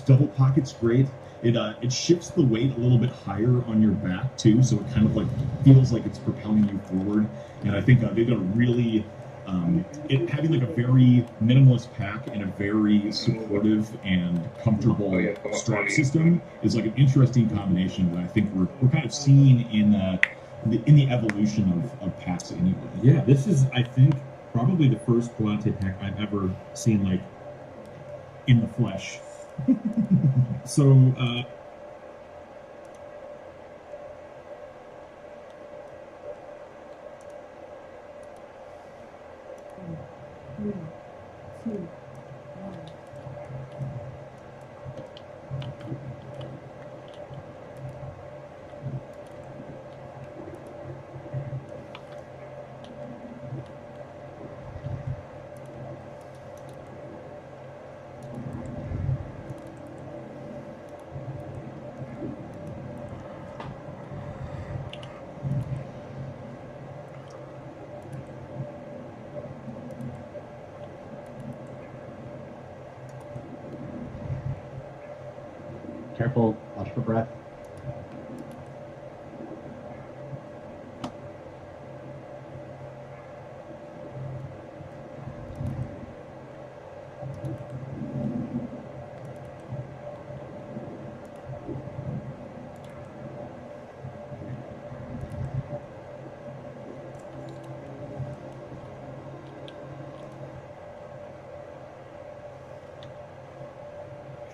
double pocket's great. It shifts the weight a little bit higher on your back too, so it kind of like feels like it's propelling you forward. And I think they've got a really having like a very minimalist pack and a very supportive and comfortable strap system is like an interesting combination that I think we're kind of seeing in the evolution of packs anyway. Yeah, this is, I think, probably the first Palante pack I've ever seen like in the flesh. So Careful, watch for breath.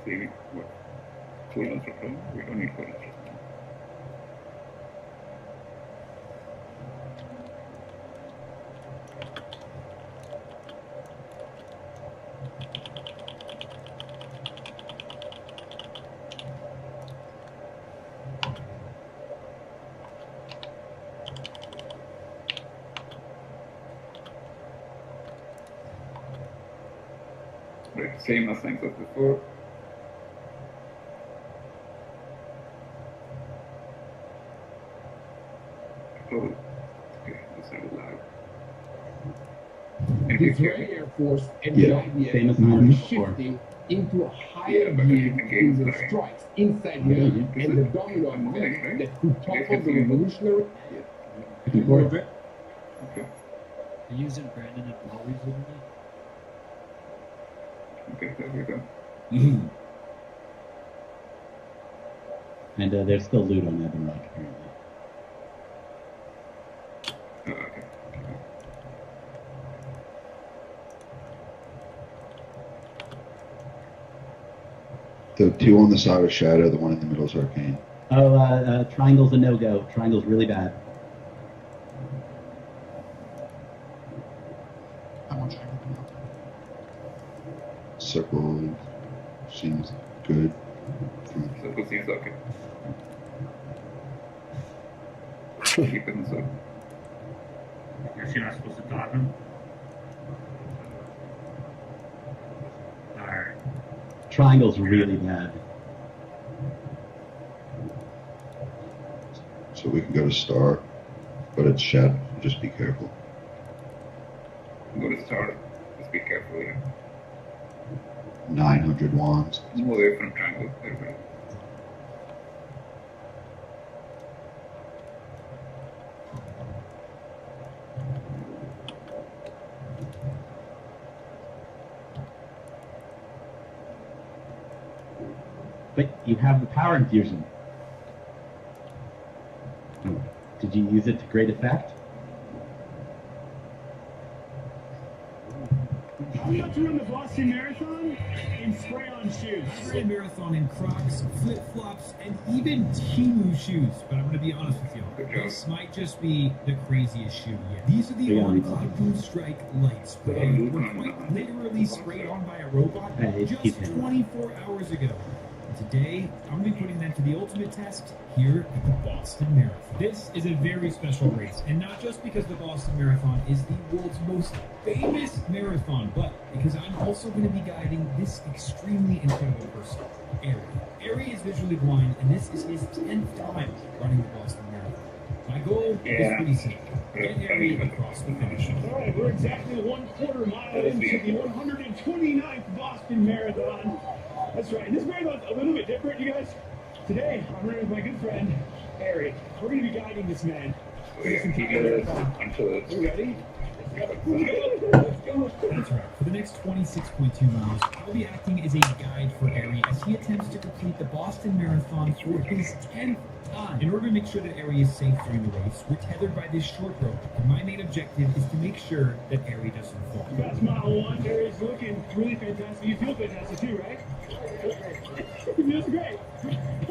See what? Coolants are from? We don't need coolants. Right, same as things as before. Okay, this sounded loud. The Israeli Air Force and Yeah. the IDF Same as are mine before. shifting into a higher gear in their strikes inside the army and the domino effect that could topple the revolutionary. Okay. They're using Brandon and Lowry's over there. Okay, there we go. And there's still loot on Ebon Rock, apparently. Oh, okay. The two on the side are Shadow, the one in the middle is Arcane. Oh, Triangle's a no-go. Triangle's really bad. I want Triangle to he's okay. Keep him so. Guess you're not supposed to dodge him. Alright. Triangle's really bad. So we can go to start, but it's shed. Just be careful. Go to start. Just be careful here. 900 wands. Move away from triangle. Everybody. But you have the power infusion. Did you use it to great effect? I'm about to run the Boston Marathon in spray-on shoes. I ran a marathon in Crocs, flip-flops, and even Temu shoes. But I'm going to be honest with you, this might just be the craziest shoe yet. These are the on-cloud Boom Strike Light Spray. They were quite literally sprayed on by a robot just 24 hours ago. Today, I'm going to be putting them to the ultimate test here at the Boston Marathon. This is a very special race, and not just because the Boston Marathon is the world's most famous marathon, but because I'm also going to be guiding this extremely incredible person, Ari. Ari is visually blind, and this is his 10th time running the Boston Marathon. My goal is pretty simple. Get Ari across the finish line. All right, we're exactly 1/4 mile into the 129th Boston Marathon. That's right. This marathon's a little bit different, you guys. Today, I'm running with my good friend, Ari. We're going to be guiding this man. This entire marathon. You ready? Let's go. That's right. For the next 26.2 miles, I'll be acting as a guide for Ari as he attempts to complete the Boston Marathon for his 10th time. In order to make sure that Ari is safe during the race, we're tethered by this short rope, and my main objective is to make sure that Ari doesn't fall. That's mile 1. Ari's looking really fantastic. You feel fantastic too, right? It feels great.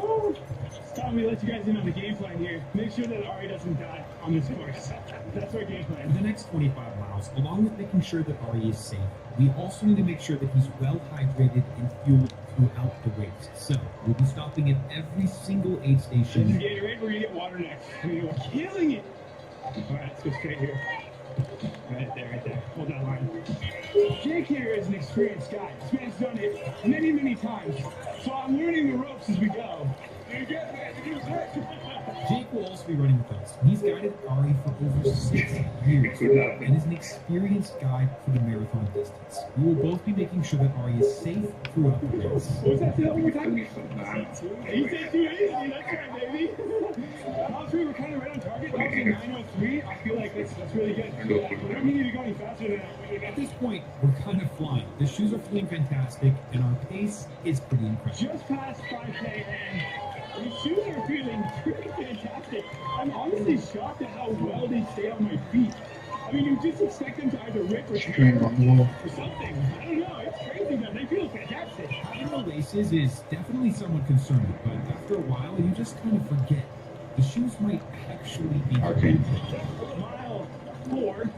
Oh. It's time we let you guys in on the game plan here. Make sure that Ari doesn't die on this course. That's our game plan. For the next 25 miles, along with making sure that Ari is safe, we also need to make sure that he's well hydrated and fueled throughout the race. So, we'll be stopping at every single aid station. This is Gatorade, we're gonna get water next. We're killing it. Alright, let's go straight here. Right there. Hold that line. Jake here is an experienced guy. This man's done it many, many times. So I'm learning the ropes as we go. Jake will also be running with us. He's guided Ari for over 6 years and is an experienced guide for the marathon distance. We will both be making sure that Ari is safe throughout the race. What was that? Say that one more time. You said too easy. That's right, baby. We're kind of right on target. That was a 9:03. I feel like that's really good. We don't need to go any faster than that. At this point, we're kind of flying. The shoes are feeling fantastic, and our pace is pretty incredible. Just past 5K, and these shoes are feeling pretty fantastic. I'm honestly shocked at how well they stay on my feet. I mean, you just expect them to either rip or tear or something. I don't know. It's crazy, but they feel fantastic. Having no laces is definitely somewhat concerning, but after a while, you just kind of forget. The shoes might actually be Mile 4,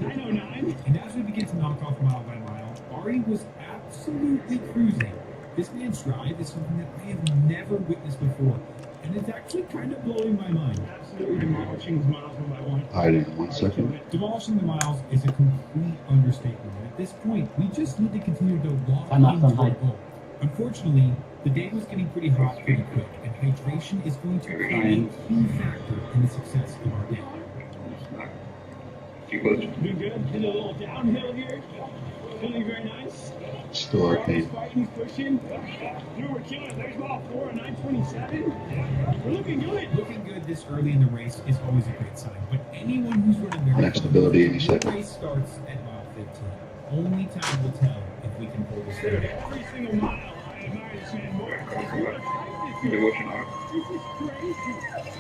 909. And as we begin to knock off mile by mile, Ari was absolutely cruising. This man's drive is something that I have never witnessed before, and it's actually kind of blowing my mind. Absolutely demolishing these miles one by one. Hiding 1 second. Demolishing the miles is a complete understatement, and at this point, we just need to continue to walk I'm not into done our hiding. goal. Unfortunately, the day was getting pretty hot pretty quick, and hydration is going to play a key factor in the success of our day. Doing good. Did a little downhill here. Feeling very nice. Still arcane. Fighting, pushing. Dude, we're killing it. There's mile 4 and 927. We're looking good. Looking good this early in the race is always a great sign, but anyone who's running marathon, Next ability any the second. race starts at mile 15. Only time will tell if we can pull this Dude, through. every single mile, I admire this man more. Devotion art. This is crazy.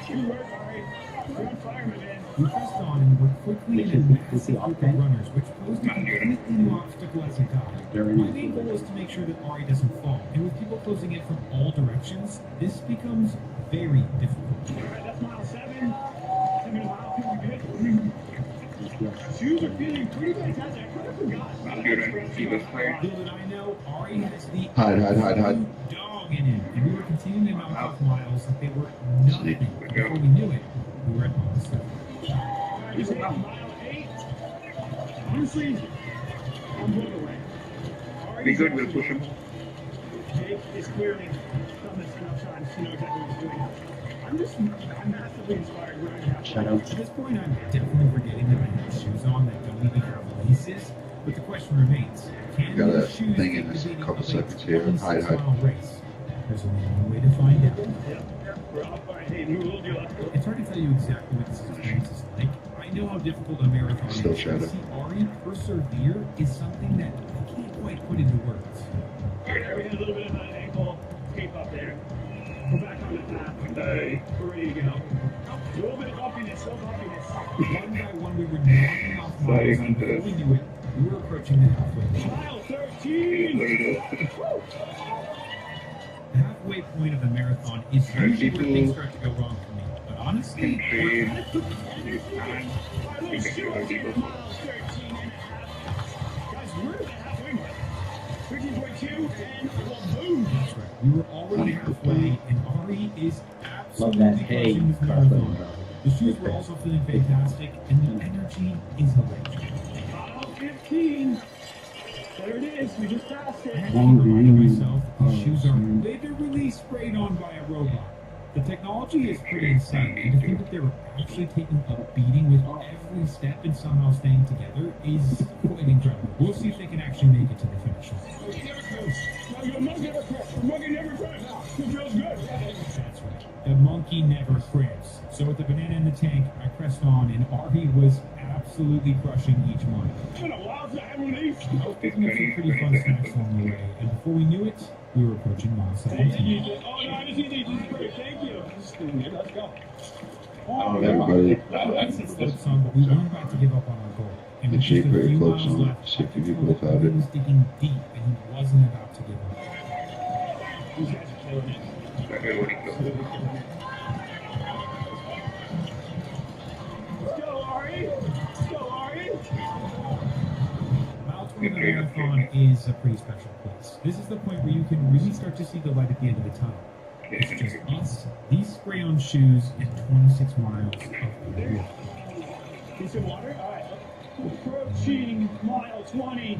Good work, Ari. You're on fire, my man. We pressed on and were quickly in a massive group of runners, which posed a completely new obstacle as a guide. My main goal is to make sure that Ari doesn't fall, and with people closing in from all directions, this becomes very difficult. Alright, that's mile 7. 7 mile, feeling good. Shoes are feeling pretty fantastic. I kind of forgot. Little did I know, Little did I know, Ari has the Hide. dog in him, and we were continuing to knock off miles like they were nothing. Before we knew it, we were at mile 7. He's at mile 8. Honestly, I'm blown away. Be good, we'll push him. Jake is clearly done this enough times to know exactly what he's doing. I'm massively inspired right now. At this point, I'm definitely forgetting that I have shoes on that don't even have laces. But the question remains, can Got these that shoes thing take in the this beating couple of a seconds here. 26-mile race? There's only one way to find out. We're off by hey, move, you up. It's hard to tell you exactly what this experience is like. I know how difficult a marathon Still is. shadow. To see Ari persevere is something that I can't quite put into words. Alright, we had a little bit of an ankle escape up there. We're back on the path. We're ready to go. A little bit of bumpiness, no bumpiness. One by one, we were knocking off miles, and before we knew it, we were approaching the halfway point. Mile 13! The halfway point of the marathon is usually where things start to go wrong for me. But honestly, we're kind of cooking. Guys, we're at the halfway mark. 13.2 and boom! That's right. We were already halfway, and Ari is Love that. absolutely Hey, crushing this marathon. The shoes were also feeling fantastic, and the energy is electric. Mile 15. There it is. We just passed it. I keep reminding myself these shoes are literally sprayed on by a robot. The technology is pretty insane, and to think that they were actually taking a beating with every step and somehow staying together is quite incredible. We'll see if they can actually make it to the finish line. The monkey never cramps. The monkey never cramps. It feels good. That's right. The monkey never cramps. So with the banana in the tank, I pressed on, and Ari was absolutely crushing each mile. It's been a while since I had one of these. I was picking up some pretty fun snacks along the way, and before we knew it, we were approaching mile 17. Oh, no, I just need these. This is great. Thank you. Let's go. Everybody, That's the slope song, but we weren't about to give up on our goal. And the with just a Jake Berry few close miles on. left, 60 I people felt without he it. was digging deep, and he wasn't about to give up. These guys are killing it. Let's go, Ari. Let's go, Ari. Mile 20 of the marathon is a pretty special place. This is the point where you can really start to see the light at the end of the tunnel. It's just us, these spray-on shoes, and 26 miles of pure work. Need some water? All right. Approaching mile 20.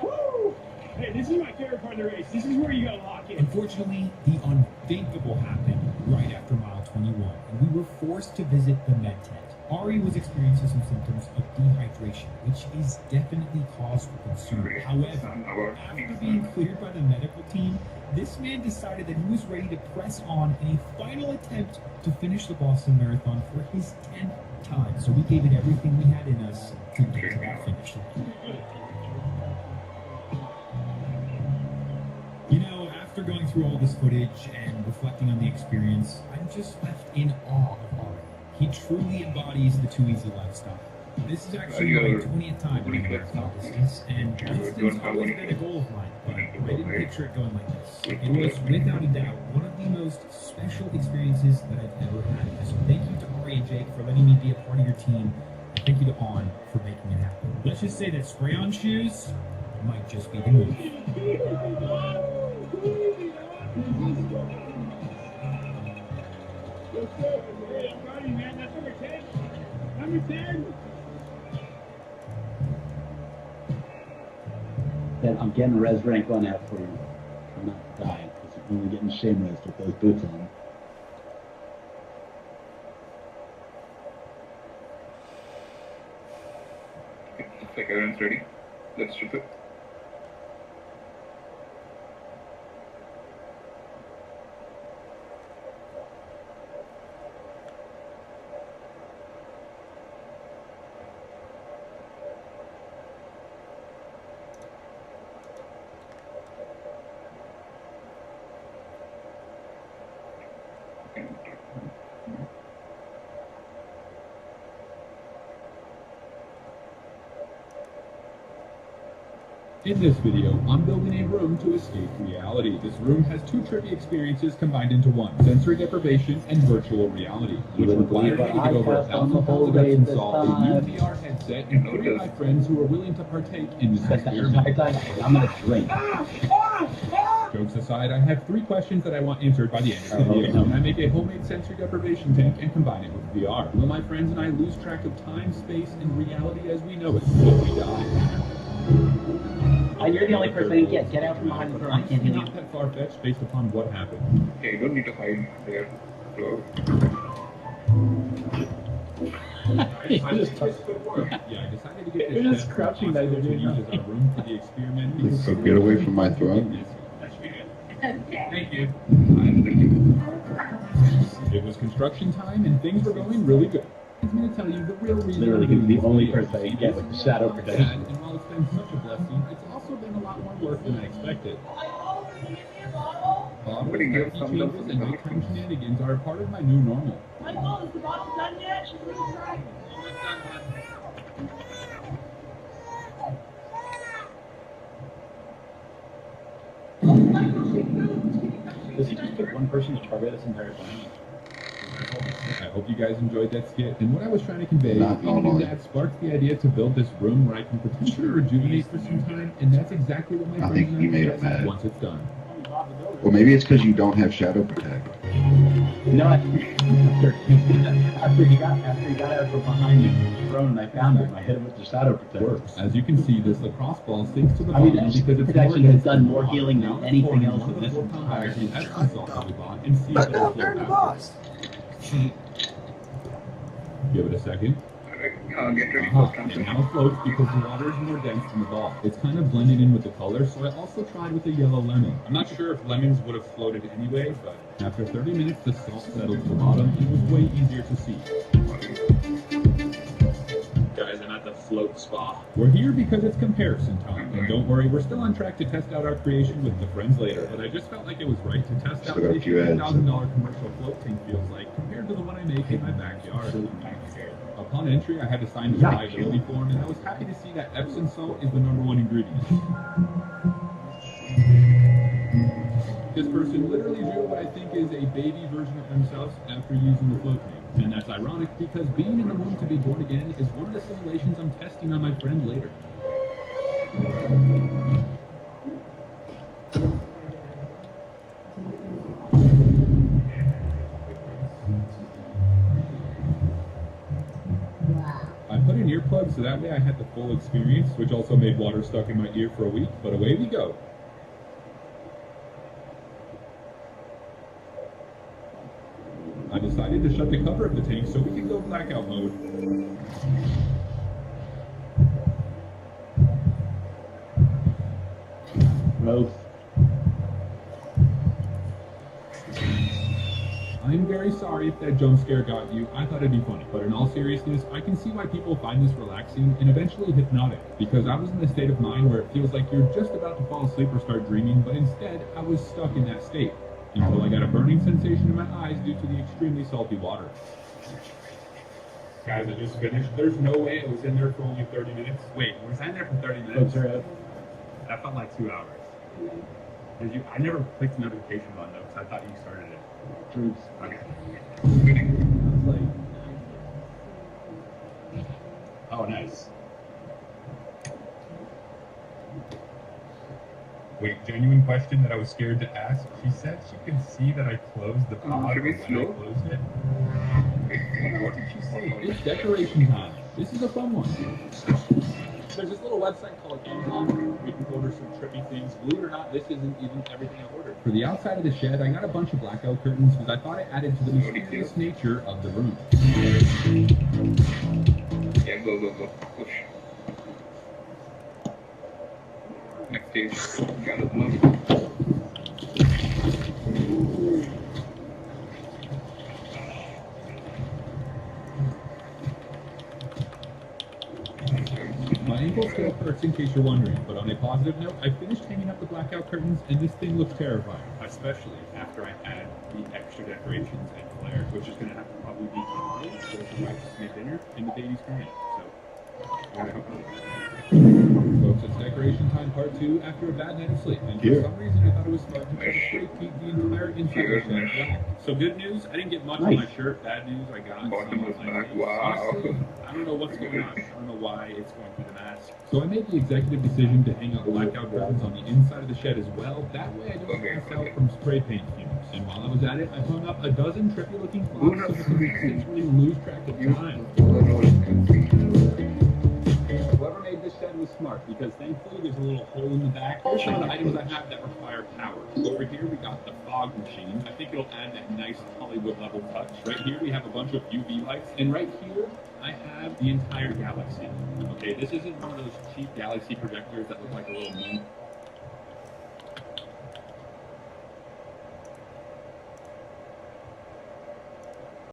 Woo! Hey, this is my favorite part of the race. This is where you gotta lock in. Unfortunately, the unthinkable happened right after mile 21, and we were forced to visit the med tent. Ari was experiencing some symptoms of dehydration, which is definitely cause for concern. However, after being cleared by the medical team, this man decided that he was ready to press on in a final attempt to finish the Boston Marathon for his 10th time. So we gave it everything we had in us to get to that finish line. You know, after going through all this footage and reflecting on the experience, I'm just left in awe of Ari. He truly embodies the Too Easy lifestyle. This is actually my 20th time running a marathon distance, and distance always been a goal of mine, but I didn't picture it going like this. It was, without a doubt, one of the most special experiences that I've ever had. So thank you to Ari and Jake for letting me be a part of your team, and thank you to On for making it happen. Let's just say that spray-on shoes might just be the move. I'm ready, man. That's number 10. Number 10. Then I'm getting res rank on that for you. I'm not dying because I'm only getting shame res with those boots on. Looks like everyone's ready. Let's strip it. In this video, I'm building a room to escape reality. This room has two trippy experiences combined into one: sensory deprivation and virtual reality, which requires me to give over 1,000 pounds of Epsom salt, a new VR headset, and 3 of my friends who are willing to partake in this experiment. I'm gonna drink. Jokes aside, I have 3 questions that I want answered by the end of the video. Can I make a homemade sensory deprivation tank and combine it with VR? Will my friends and I lose track of time, space, and reality as we know it? Will we die? You're the only person who can't get out from behind the door. I can't hear you. Not that far-fetched based upon what happened. Yeah, you don't need to hide there. So, I decided to get You're this just crouching down there doing use as our room for the experiment. So get away from my throne. Thank you. It was construction time and things were going really good. It's going to tell you the real reason. Literally, he's the only person I can get with shadow protection. And while it's been such a blessing, it's also been a lot more work than I expected. Bottles, changes, and nighttime shenanigans are a part of my new normal. Michael, is the bottle done yet? She's really dry. Does he just pick one person to target this entire time? I hope you guys enjoyed that skit. And what I was trying to convey is that sparked the idea to build this room where I can potentially rejuvenate for some time, and that's exactly what my I friends think you made it mad. once it's done. Well, maybe it's because you don't have Shadow Protect. No, after he got out from behind the throne and I found him, I hit him with the shadow protector. As you can see, this lacrosse ball sinks to the I mean, bottom that because it's protection more has done more healing than anything else in this Come back entire to season. Epsom salt that we bought and see if it'll float out. Give it a second. get ready It for transfer. now floats because the water is more dense than the ball. It's kind of blended in with the color, so I also tried with a yellow lemon. I'm not sure if lemons would have floated anyway, but after 30 minutes the salt settled to the bottom and it was way easier to see. Guys, I'm at the float spa. We're here because it's comparison time, and don't worry, we're still on track to test out our creation with the friends later, but I just felt like it was right to test out what a $50,000 commercial float tank feels like compared to the one I make in my backyard. Upon entry, I had to sign the liability form, and I was happy to see that Epsom salt is the #1 ingredient. This person literally drew what I think is a baby version of themselves after using the float tank. And that's ironic because being in the womb to be born again is one of the simulations I'm testing on my friend later. I put in earplugs so that way I had the full experience, which also made water stuck in my ear for a week, but away we go. I decided to shut the cover of the tank so we could go blackout mode. Growth. I'm very sorry if that jump scare got you. I thought it'd be funny. But in all seriousness, I can see why people find this relaxing and eventually hypnotic. Because I was in a state of mind where it feels like you're just about to fall asleep or start dreaming, but instead, I was stuck in that state. Until I got a burning sensation in my eyes due to the extremely salty water. Guys, I just finished. There's no way it was in there for only 30 minutes. Wait, was I in there for 30 minutes? That felt like 2 hours. I never clicked the notification button though, because I thought you started it. Troops. Okay. Oh, nice. Wait, genuine question that I was scared to ask. She said she could see that I closed the pod Should we when I slow? closed it. What did she say? It's decoration time. This is a fun one. There's this little website called Amazon where you can order some trippy things. Believe it or not, this isn't even everything I ordered. For the outside of the shed, I got a bunch of blackout curtains because I thought it added to the mysterious nature of the room. Yeah, go. Push. Next stage. Gather them up. My ankle still hurts in case you're wondering, but on a positive note, I finished hanging up the blackout curtains and this thing looks terrifying. Especially after I add the extra decorations and flares, which is going to have to probably be tomorrow, so the wife just made dinner and the baby's crying. So Folks, it's decoration time part 2 after a bad night of sleep, and for Here. some reason I thought it was smart to try to spray paint the entire inside of the shed black. So good news, I didn't get much on my shirt. Bad news, I got Bottom some is on my back. face. Wow. Honestly, I don't know what's going on. I don't know why it's going through the mask. So I made the executive decision to hang out blackout curtains on the inside of the shed as well. That way I don't pass out from spray paint fumes. And while I was at it, I hung up a dozen trippy looking clocks so that we could essentially lose track of time. Whoever made this shed was smart, because thankfully there's a little hole in the back. Here's some of the items I have that require power. Over here we got the fog machine. I think it'll add that nice Hollywood level touch. Right here we have a bunch of UV lights. And right here I have the entire galaxy. Okay, this isn't one of those cheap galaxy projectors that look like a little moon.